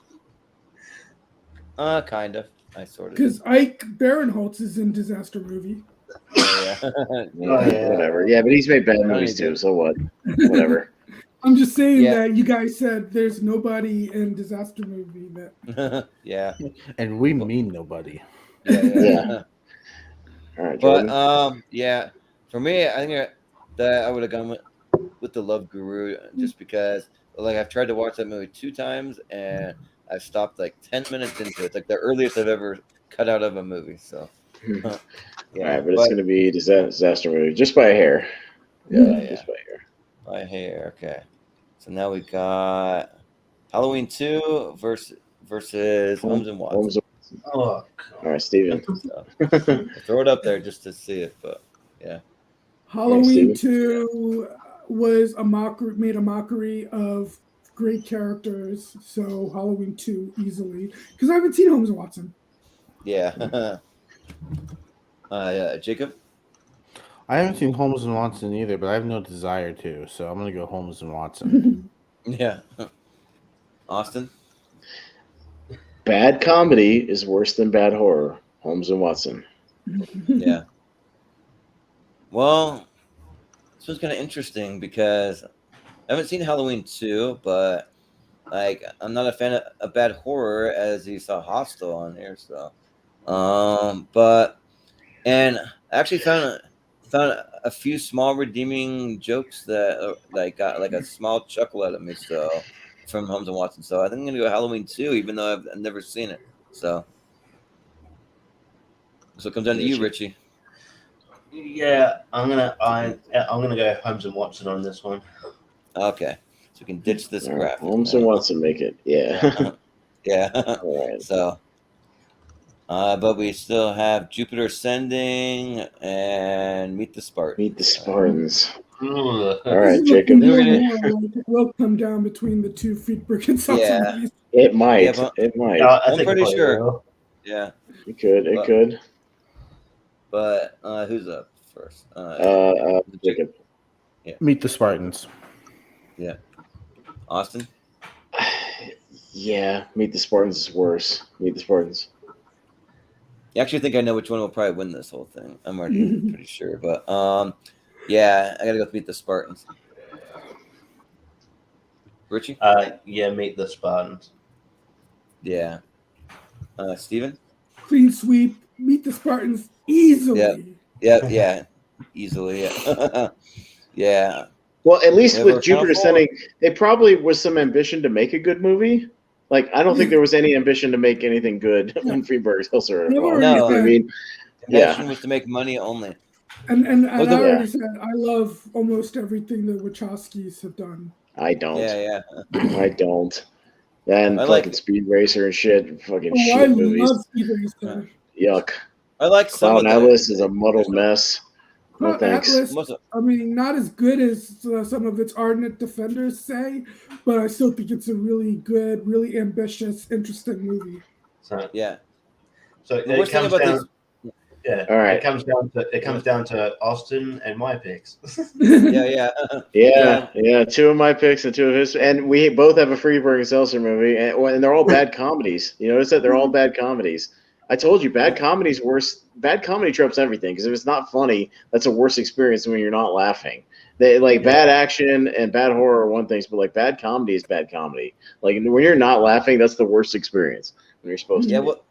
Kind of. I sort of. Because Ike Barinholtz is in Disaster Movie. Yeah. Whatever. Yeah, but he's made bad movies too. So what? Whatever. I'm just saying Yeah. that you guys said there's nobody in Disaster Movie that. Yeah. And we mean nobody. Yeah. All right, But Jordan. yeah, for me, I think that I would have gone with The Love Guru just because, like, I've tried to watch that movie 2 times and I stopped like 10 minutes into it. It's like the earliest I've ever cut out of a movie. So, All right, but it's going to be Disaster Movie just by a hair. Yeah. Just by a hair. My hair. Okay. So now we got Halloween 2 versus Holmes and Watson. Holmes and Oh, All right, Steven. So, throw it up there just to see it, but yeah. Halloween 2 was made a mockery of great characters, so Halloween 2 easily, because I haven't seen Holmes and Watson. Yeah. Jacob? I haven't seen Holmes and Watson either, but I have no desire to, so I'm gonna go Holmes and Watson. Yeah. Austin? Bad comedy is worse than bad horror. Holmes and Watson. Yeah. Well, this was kind of interesting because I haven't seen Halloween 2, but like I'm not a fan of bad horror, as you saw Hostel on here. So, but and I actually found a few small redeeming jokes that like got like a small chuckle out of me. So from Holmes and Watson. So I think I'm gonna go Halloween 2, even though I've never seen it. So it comes down to you, Richie. Yeah, I'm gonna go Holmes and Watson on this one. Okay, so we can ditch this graphic. Holmes and Watson make it. Yeah. Yeah. All right. So, but we still have Jupiter Ascending and Meet the Spartans. Meet the Spartans. All right, Jacob. Will come down between the two Friedberg and Yeah. movies. It might. Yeah, but- it might. I'm pretty sure. Yeah, It could. It But- could. but who's up first? Jacob. Meet the Spartans. Austin? Yeah, Meet the Spartans is worse. Meet the Spartans. I actually think I know which one will probably win this whole thing. I'm already pretty sure. But yeah, I gotta go with Meet the Spartans. Richie? Yeah, Meet the Spartans. Yeah. Steven? Clean sweep, Meet the Spartans easily. Yeah. Easily, yeah. Yeah. Well, at least Yeah, with we're Jupiter kind of Ascending, it probably was some ambition to make a good movie. Like, I don't think there was any ambition to make anything good when Friedberg's Hellser. No. I mean, The yeah. mission was to make money only. And I the- already said I love almost everything the Wachowskis have done. I don't. Yeah. I don't. And I fucking like it. Speed Racer and shit. Fucking Oh, shit I movies. love Speed Racer. Yuck. I like some Cloud of them. Atlas is a muddled mess. No Well, thanks. Atlas, Most of- I mean, not as good as some of its ardent defenders say, but I still think it's a really good, really ambitious, interesting movie. So, Yeah. so The it worst thing comes about down. these. Yeah. All right. It comes down to Austin and my picks. Yeah. Yeah, two of my picks and two of his, and we both have a Friedberg and Seltzer movie, and they're all bad comedies. You notice that they're all bad comedies. I told you, bad comedy's worse. Bad comedy trumps everything because if it's not funny, that's a worse experience when you're not laughing. They like bad action and bad horror are one thing, but like bad comedy is bad comedy. Like when you're not laughing, that's the worst experience when you're supposed to. Yeah, be. well,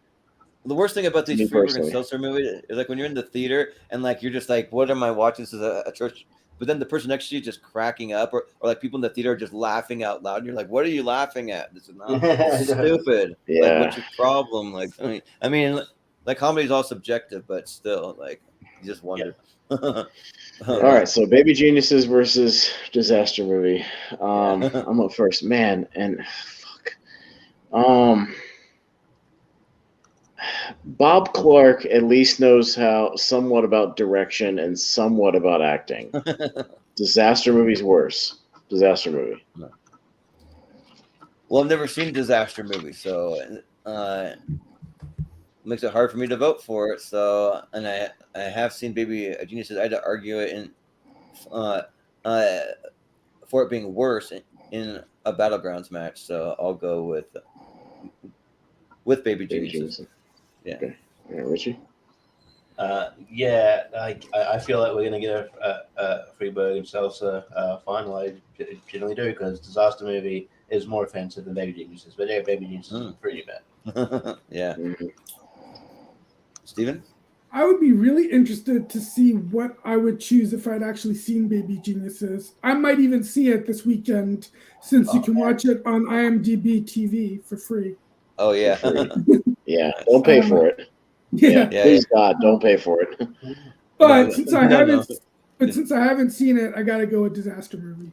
the worst thing about these Me Friedberg and personally. Seltzer movies is like when you're in the theater and like you're just like, what am I watching? This is a church. But then the person next to you is just cracking up, or like people in the theater are just laughing out loud. And you're like, what are you laughing at? This is not stupid. Yeah. Like, what's your problem? Like, I mean, like comedy is all subjective, but still, like, you just wonder. All right, so Baby Geniuses versus Disaster Movie. I'm up first, man, and fuck. Bob Clark at least knows how somewhat about direction and somewhat about acting. Disaster Movie's worse. Disaster Movie. Well, I've never seen disaster movies, so it makes it hard for me to vote for it. So, and I have seen Baby Geniuses. I had to argue it in for it being worse in a Battlegrounds match. So I'll go with Baby Geniuses. Yeah. Okay. All right, Richie. Yeah, I feel like we're gonna get a Friedberg and Seltzer final. I generally do because Disaster Movie is more offensive than Baby Geniuses, but yeah, Baby Geniuses is pretty bad. Yeah. Mhm. Steven? I would be really interested to see what I would choose if I'd actually seen Baby Geniuses. I might even see it this weekend since you can watch it on IMDb TV for free. Oh yeah. Yeah, don't pay for it. Yeah, Please God, don't pay for it. but since I No. haven't, but since I haven't seen it, I got to go with Disaster Movie.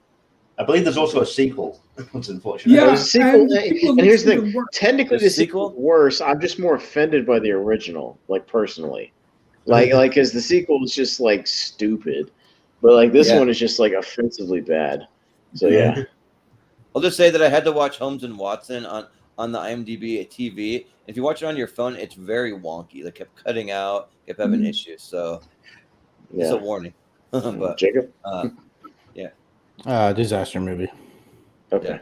I believe there's also a sequel. It's unfortunate. Yeah, There's a sequel, and here's the even thing: worse. technically, the sequel is worse. I'm just more offended by the original, like personally, like because the sequel is just like stupid, but like this one is just like offensively bad. So yeah. I'll just say that I had to watch Holmes and Watson on the IMDb TV. If you watch it on your phone, it's very wonky. They kept cutting out, kept having issues. So it's a warning. But Jacob, disaster movie. Okay.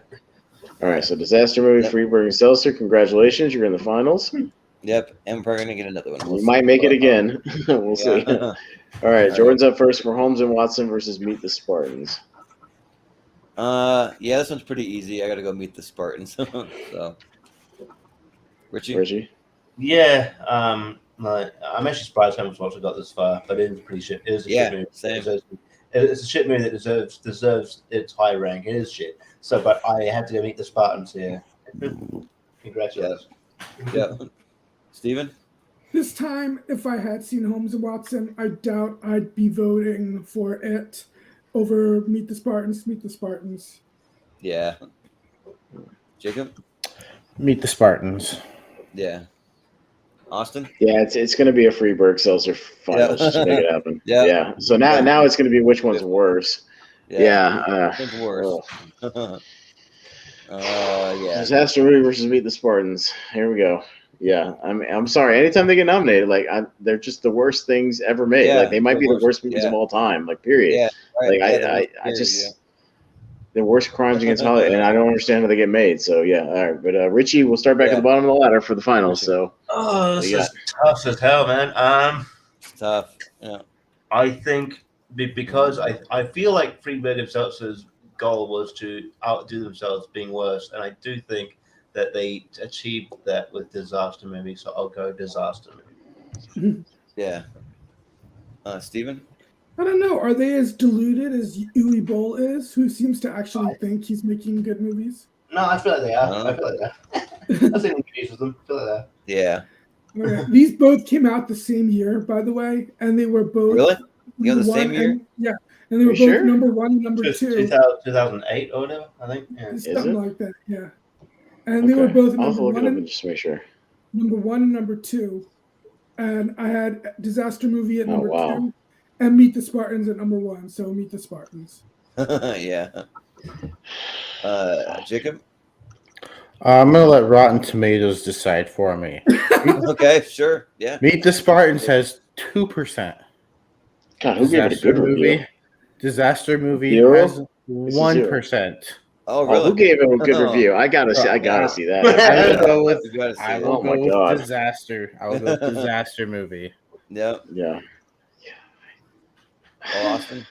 All right. So disaster movie, Freeberg and Seltzer. Congratulations, you're in the finals. Yep, and we're probably gonna get another one. You might make it again. We'll see. All right, Jordan's up first for Holmes and Watson versus Meet the Spartans. This one's pretty easy. I gotta go Meet the Spartans. So, Richie. Yeah, I'm actually surprised how much Watson got this far, but it is pretty shit. It is a shit movie. Same. It's a shit movie that deserves its high rank. It is shit. So, but I had to go Meet the Spartans here. Congratulations. Yeah. Steven? This time, if I had seen Holmes and Watson, I doubt I'd be voting for it over Meet the Spartans. Meet the Spartans. Yeah. Jacob? Meet the Spartans. Yeah. Austin? Yeah, it's going to be a Freeberg Seltzer finals just to make it happen. Yeah. So now it's going to be which one's worse. It's worse. Disaster movie versus Meet the Spartans. Here we go. Yeah, I'm sorry. Anytime they get nominated, they're just the worst things ever made. Yeah, they might be the worst movies of all time. Period. Yeah, right. I just the worst crimes against Hollywood, and I don't understand how they get made. So yeah, all right. But Richie, we'll start back at the bottom of the ladder for the finals. So this is tough as hell, man. Tough. Yeah. I think because I feel like Freeberg and Seltzer's goal was to outdo themselves being worse, and I do think that they achieved that with disaster movies, so I'll go disaster movie. Yeah. Steven? I don't know. Are they as deluded as Uwe Boll is, who seems to actually think he's making good movies? No, I feel like they are. I feel like they are. I've seen interviews with them. I feel like they are. Yeah. Okay. These both came out the same year, by the way, and they were both really? You know, the same year? And they were both number one and number Just two. 2008 or whatever, I think. Yeah. Something like that, yeah. And they were both number one and just make sure. Number one and number two. And I had Disaster Movie at number two and Meet the Spartans at number one. So Meet the Spartans. Yeah. Jacob? I'm going to let Rotten Tomatoes decide for me. Okay, sure. Yeah. Meet the Spartans has 2%. God, who gave it a good review? Disaster movie has 1%. Oh, really? Who gave it a good review? I gotta see that. I will go with disaster. I will go with disaster movie. Yep. Yeah. Oh, Austin?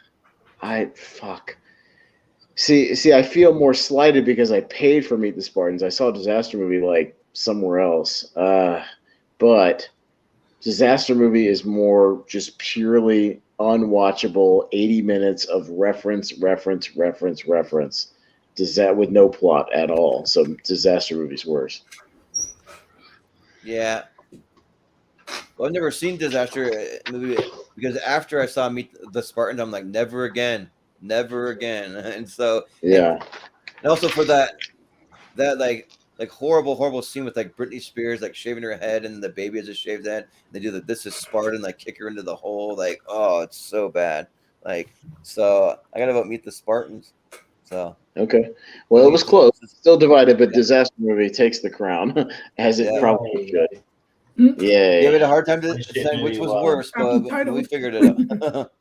See, I feel more slighted because I paid for Meet the Spartans. I saw Disaster Movie somewhere else. But Disaster Movie is more just purely unwatchable 80 minutes of reference with no plot at all. So Disaster Movie's worse. Yeah. Well, I've never seen Disaster movie because after I saw Meet the Spartans, I'm like, never again. And so and also for that horrible scene with Britney Spears shaving her head and the baby has a shaved head. They do This Is Spartan kick her into the hole. It's so bad. So I gotta vote Meet the Spartans. So okay, well it was close. It's still divided, but Disaster Movie takes the crown as it probably should. Yeah, gave it a hard time to decide which was worse, but we figured it out.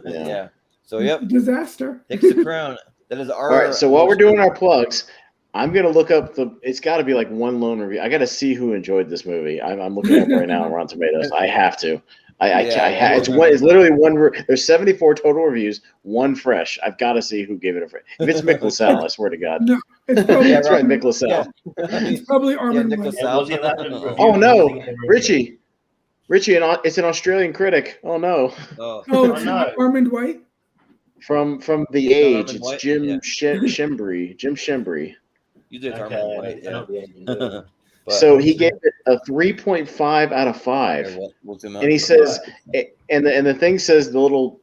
Yeah. So Disaster takes the crown. That is our. All right. So while we're doing our plugs, I'm gonna look up it's got to be one lone review. I got to see who enjoyed this movie. I'm looking up right now on Rotten Tomatoes. I have to. It's literally one. There's 74 total reviews, one fresh. I've got to see who gave it a fresh. If it's Mick LaSalle, I swear to God. No, it's probably, that's right, Mick LaSalle. It's probably Armin White. Oh no, Richie, it's an Australian critic. Oh no. It's not Armin White. From The Age, it's Jim Shembri. Jim Shembri. You did Armin White, yeah. So he gave it a 3.5 out of 5, and he says, and the thing says the little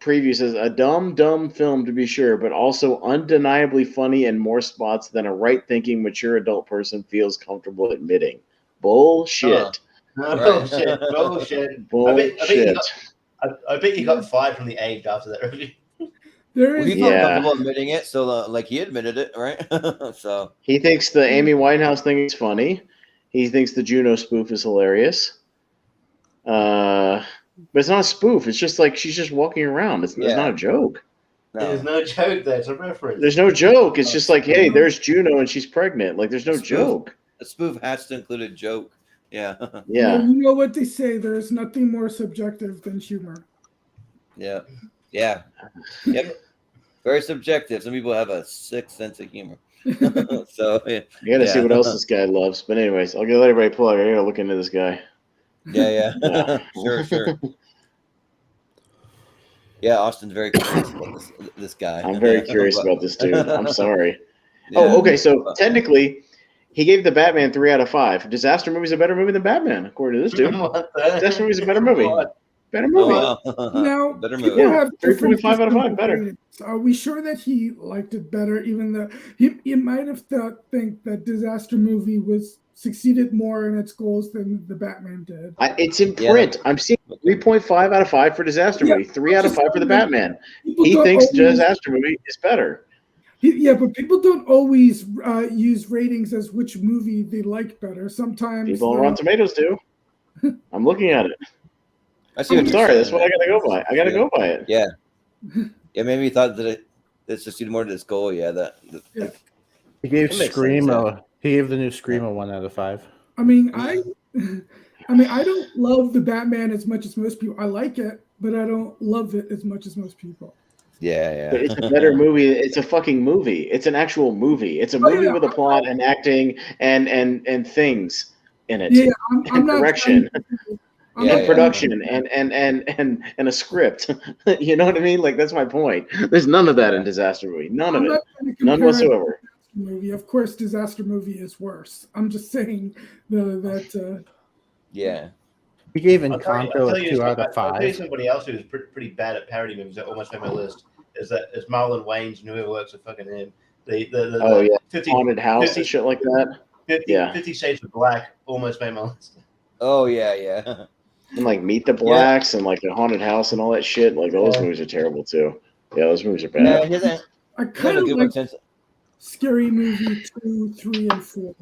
preview says a dumb film to be sure, but also undeniably funny in more spots than a right-thinking, mature adult person feels comfortable admitting. Bullshit. Bullshit. Bullshit. Bullshit. I bet you got fired from the Age after that review. He felt comfortable admitting it, so like he admitted it, right? So he thinks the Amy Winehouse thing is funny. He thinks the Juno spoof is hilarious. But it's not a spoof. It's just like she's just walking around. It's not a joke. No. There's no joke there. It's a reference. There's no joke. It's just like, hey, there's Juno and she's pregnant. Like, there's no joke. A spoof has to include a joke. Yeah. Yeah. You know what they say. There's nothing more subjective than humor. Yeah. Yeah. Yep. Very subjective. Some people have a sick sense of humor. So you gotta see what else this guy loves. But anyways, I'll let everybody plug. I gotta look into this guy. Yeah. Sure. Yeah, Austin's very curious about this guy. I'm very curious about this dude. I'm sorry. Yeah. Oh, okay. So technically, he gave the Batman 3 out of 5. Disaster movie is a better movie than Batman, according to this dude. Disaster movie is a better movie. Better movie. Now, better movie. Have 3.5 out of 5 better. Are we sure that he liked it better, even though he might have think that Disaster movie succeeded more in its goals than the Batman did? It's in print. Yeah. I'm seeing 3.5 out of 5 for Disaster movie, 3 out of 5 for the Batman. He thinks Disaster movie is better. Yeah, but people don't always use ratings as which movie they like better. Sometimes people on Rotten Tomatoes do. I'm looking at it. I see. I'm sorry. That's what I got to go by. I got to go by it. Yeah. Yeah. Maybe he thought that it succeeded more to this goal. Yeah. He gave Scream. He gave the new Scream a 1 out of 5. I mean, I don't love the Batman as much as most people. I like it, but I don't love it as much as most people. Yeah. But it's a better movie. It's a fucking movie. It's an actual movie. It's a movie with a plot and acting and things in it. Yeah, I'm not direction. Production and a script. You know what I mean? Like, that's my point. There's none of that in Disaster movie. None of it. None whatsoever. Movie. Of course, Disaster movie is worse. I'm just saying that. Yeah. We gave Encanto a 2 out of 5. I'll tell you somebody else who's pretty bad at parody movies that almost made my list is Marlon Wayans and whoever works with fucking him. The 50, Haunted House 50, and shit like that. 50 Shades of Black almost made my list. Oh yeah. And like Meet the Blacks and like the Haunted House and all that shit. Like those movies are terrible too. Yeah, those movies are bad. I kind of like Scary Movie 2, 3, and 4.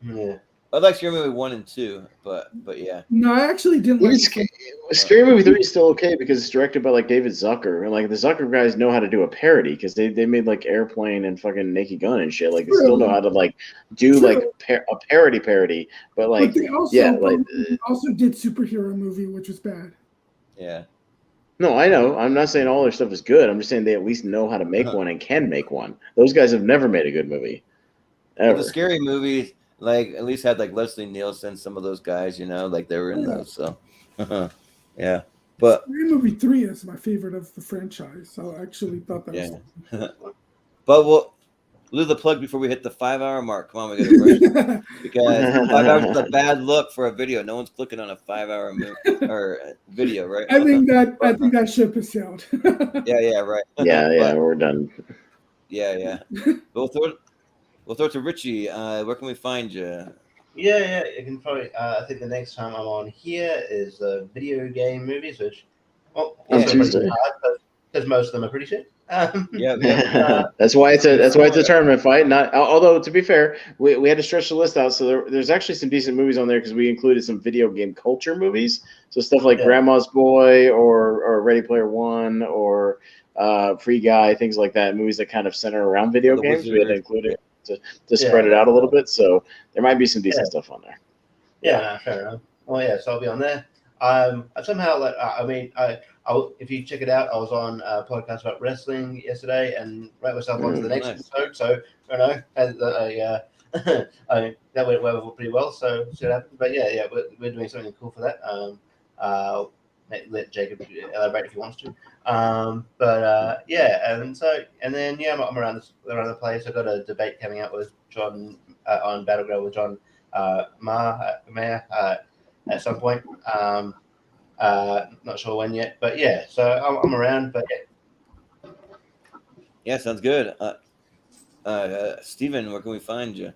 Yeah. I like Scary Movie 1 and 2, but yeah. No, I actually didn't like Scary Movie 3 is still okay because it's directed by like David Zucker, and like the Zucker guys know how to do a parody because they made like Airplane and fucking Naked Gun and shit. Like they still know how to like do like a parody, but like they also did superhero movie, which was bad. Yeah. No, I know. I'm not saying all their stuff is good. I'm just saying they at least know how to make one and can make one. Those guys have never made a good movie. Ever. Well, the Scary Movies, like, at least had like Leslie Nielsen, some of those guys, you know, like they were in those. So, yeah. But Scary Movie 3 is my favorite of the franchise. So I actually thought that was. But we'll do the plug before we hit the 5-hour mark. Come on, we got to rush because 5 hours is a bad look for a video. No one's clicking on a 5-hour or video, right? I think that ship has sailed. Yeah, right. Yeah, we're done. Yeah. We'll throw it to Richie. Where can we find you? Yeah. You can probably. I think the next time I'm on here is video game movies, which on Tuesday, because most of them are pretty shit. That's why it's a tournament fight. Not although to be fair, we had to stretch the list out, so there's actually some decent movies on there because we included some video game culture movies. So stuff like Grandma's Boy or Ready Player One or Free Guy, things like that. Movies that kind of center around video games. We had to include it to spread it out a little bit. So there might be some decent stuff on there. Yeah, fair enough. Well, so I'll be on there. Somehow, if you check it out, I was on a podcast about wrestling yesterday and wrote myself onto the next episode. So I don't know, that went pretty well. So see what happens. But yeah, we're doing something cool for that. Let Jacob elaborate if he wants to. I'm around the place. I've got a debate coming out with John on Battleground with John Mayer at some point. Not sure when yet, but yeah. So I'm around, but yeah. Yeah, sounds good. Steven, where can we find you?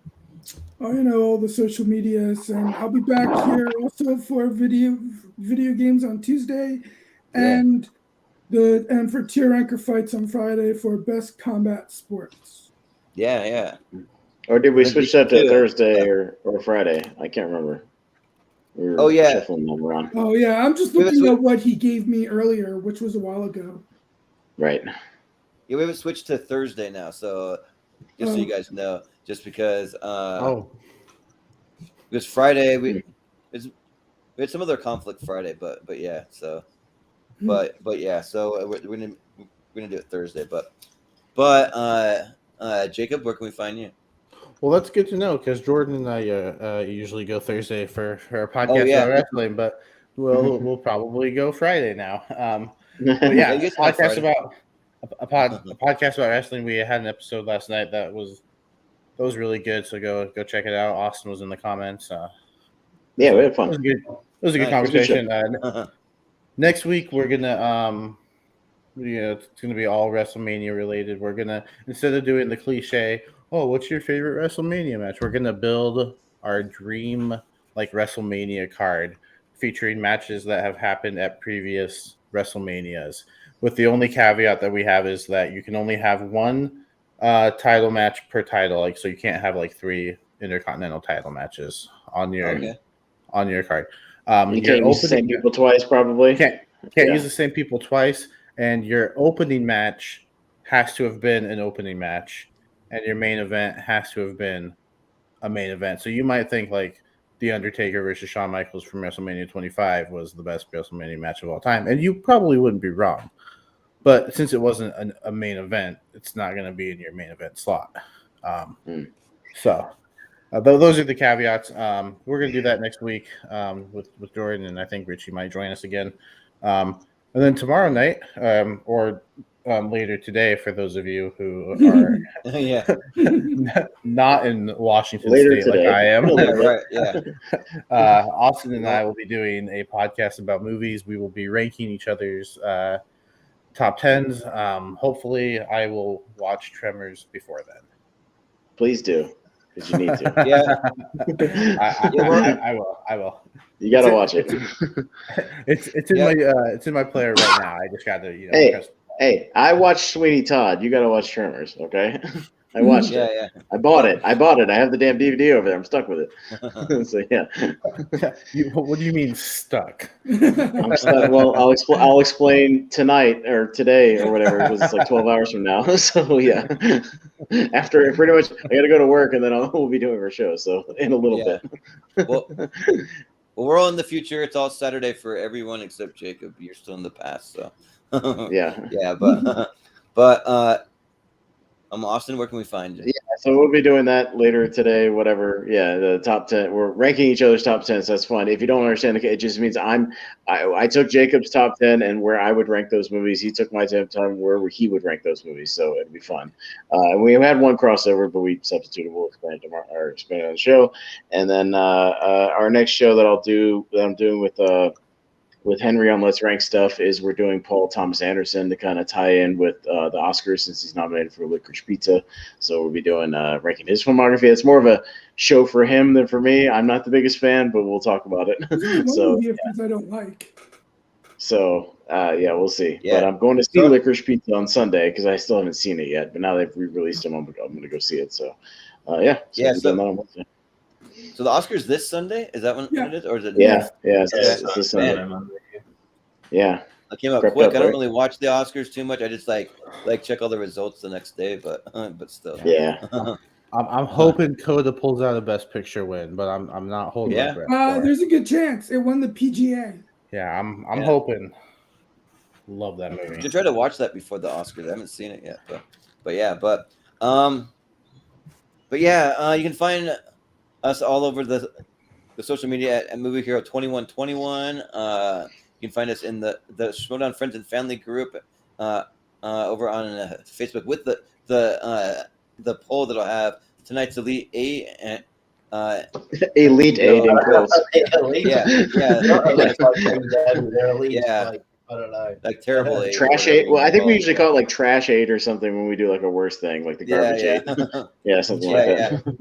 All the social medias, and I'll be back here also for video games on Tuesday, and for tier ranker fights on Friday for best combat sports. Yeah. Or did we switch that to Thursday or Friday? I can't remember. We were shuffling them around. Oh yeah, I'm just looking at what he gave me earlier, which was a while ago. Right. Yeah, we haven't switched to Thursday now, so just so you guys know, just because because Friday we had some other conflict Friday, but yeah, so but yeah, so we're gonna do it Thursday, but Jacob, where can we find you? Well, that's good to know because Jordan and I usually go Thursday for our podcast about wrestling, but we'll probably go Friday now. But yeah, a podcast about wrestling. We had an episode last night that was really good, so go check it out. Austin was in the comments. Yeah, we had fun. It was a good conversation. Next week we're gonna it's gonna be all WrestleMania related. We're gonna, instead of doing the cliche, oh, what's your favorite WrestleMania match? We're gonna build our dream WrestleMania card featuring matches that have happened at previous WrestleManias. With the only caveat that we have is that you can only have one title match per title. So you can't have 3 Intercontinental title matches on your card. You can't use the same people twice, probably. Can't use the same people twice. And your opening match has to have been an opening match, and your main event has to have been a main event. So you might think The Undertaker versus Shawn Michaels from WrestleMania 25 was the best WrestleMania match of all time, and you probably wouldn't be wrong. But since it wasn't a main event, it's not going to be in your main event slot. So those are the caveats. We're going to do that next week with Jordan, and I think Richie might join us again. And then tomorrow night, or later today, for those of you who are not in Washington State like I am, Austin and I will be doing a podcast about movies. We will be ranking each other's top 10s. Hopefully, I will watch Tremors before then. Please do, because you need to. I will. You gotta watch it. It's in my player right now. I just gotta Hey, I watched Sweeney Todd. You gotta watch Tremors, okay? I watched it. Yeah. I bought it. I have the damn DVD over there. I'm stuck with it. So yeah. What do you mean stuck? I'm stuck. Well, I'll explain tonight or today or whatever, because it's 12 hours from now. So yeah. After pretty much, I gotta go to work and then we'll be doing our show. So in a little bit. Well, we're all in the future. It's all Saturday for everyone except Jacob. You're still in the past, so yeah. But Austin, where can we find you? Yeah, so we'll be doing that later today. Whatever. Yeah, the top 10. We're ranking each other's top 10s. So that's fun. If you don't understand, it just means I took Jacob's top 10 and where I would rank those movies. He took my top 10 where he would rank those movies. So it'd be fun. We had one crossover, but we substituted. We'll explain it tomorrow or explain it on the show. And then our next show that I'm doing with Henry on Let's Rank Stuff is we're doing Paul Thomas Anderson to kind of tie in with the Oscars, since he's nominated for Licorice Pizza. So we'll be doing ranking his filmography. It's more of a show for him than for me. I'm not the biggest fan, but we'll talk about it. So I don't like. So we'll see. Yeah. But I'm going to see Licorice Pizza on Sunday because I still haven't seen it yet. But now they've re-released them, I'm going to go see it. So So the Oscars this Sunday? Is that when it is, or is it? It's this Sunday. Yeah, I came out quick. I don't really watch the Oscars too much. I just like check all the results the next day, but still. Yeah. I'm hoping Coda pulls out a Best Picture win, but I'm not holding my breath. There's a good chance it won the PGA. Yeah, I'm hoping. Love that movie. You try to watch that before the Oscars. I haven't seen it yet, but you can find us all over the social media at Movie Hero 2121. You can find us in the Showdown Friends and Family group over on Facebook with the poll that'll have tonight's Elite 8 and Elite aid in quotes. Elite. Yeah, They're elite. Yeah. Like, I don't know. like terrible aid. Trash aid. Well, I think we usually call it like trash aid or something when we do like a worse thing, like the garbage aid. Yeah, something like that.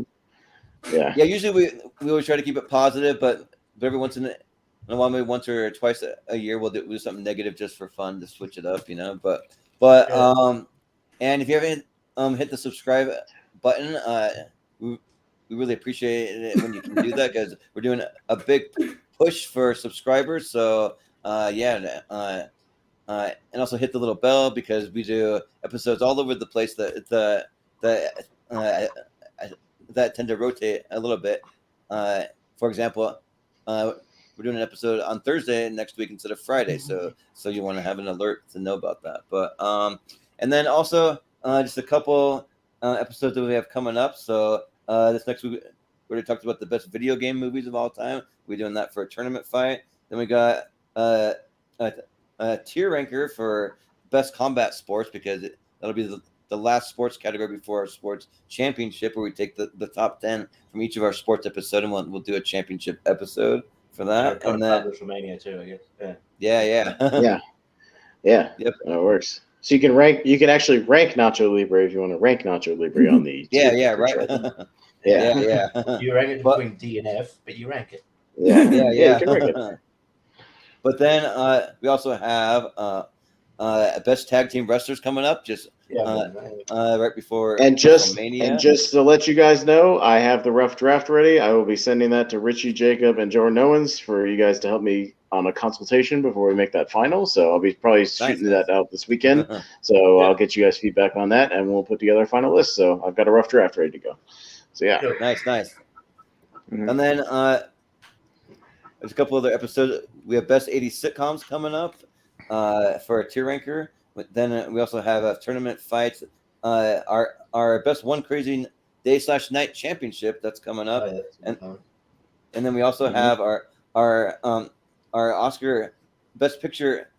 Yeah. Usually we always try to keep it positive, but every once in a while, maybe once or twice a year, we'll do something negative just for fun to switch it up, But and if you haven't hit the subscribe button, we really appreciate it when you can do that, because we're doing a big push for subscribers. So and also hit the little bell, because we do episodes all over the place that tend to rotate a little bit. For example, we're doing an episode on Thursday next week instead of Friday, so you want to have an alert to know about that. But and then also just a couple episodes that we have coming up. So this next week we already talked about the best video game movies of all time. We're doing that for a tournament fight. Then we got a tier ranker for best combat sports, because that'll be the last sports category before our sports championship, where we take the top 10 from each of our sports episode, and we'll do a championship episode for that. And then WrestleMania too, I guess. Yeah. Yep. That works. So you can actually rank Nacho Libre if you want to rank Nacho Libre on the right. Yeah. You rank it between D and F, but you rank it. Yeah. You can rank it. But then we also have best tag team wrestlers coming up, just right before and just WrestleMania. To let you guys know, I have the rough draft ready. I will be sending that to Richie, Jacob, and Jordan Owens for you guys to help me on a consultation before we make that final. So I'll be probably shooting that out this weekend. So I'll get you guys feedback on that, and we'll put together a final list. So I've got a rough draft ready to go. So yeah, nice. Mm-hmm. And then there's a couple other episodes. We have best 80s sitcoms coming up for a tier ranker. But then we also have tournament fights. Our best One Crazy Day / Night Championship that's coming up, and then we also have our Oscar Best Picture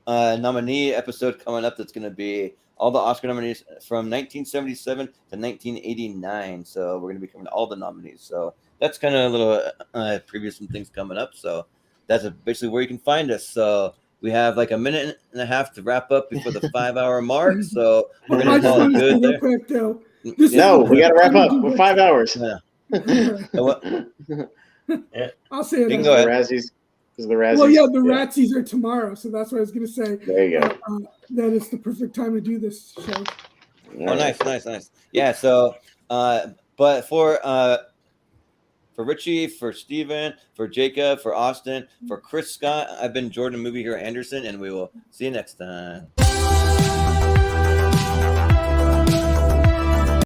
nominee episode coming up. That's going to be all the Oscar nominees from 1977 to 1989. So we're going to be covering all the nominees. So that's kind of a little preview some things coming up. So that's basically where you can find us. So we have like a minute and a half to wrap up before the 5-hour mark. So we're going to call it good there. Quick, though. We got to wrap up. We're 5 hours. I'll say it. You can go ahead. The Razzies. Well, the Razzies are tomorrow, so that's what I was going to say. There you go. That is the perfect time to do this show. Oh, nice. Yeah. So, but for Richie, for Steven, for Jacob, for Austin, for Chris Scott, I've been Jordan Movie Hero Anderson, and we will see you next time.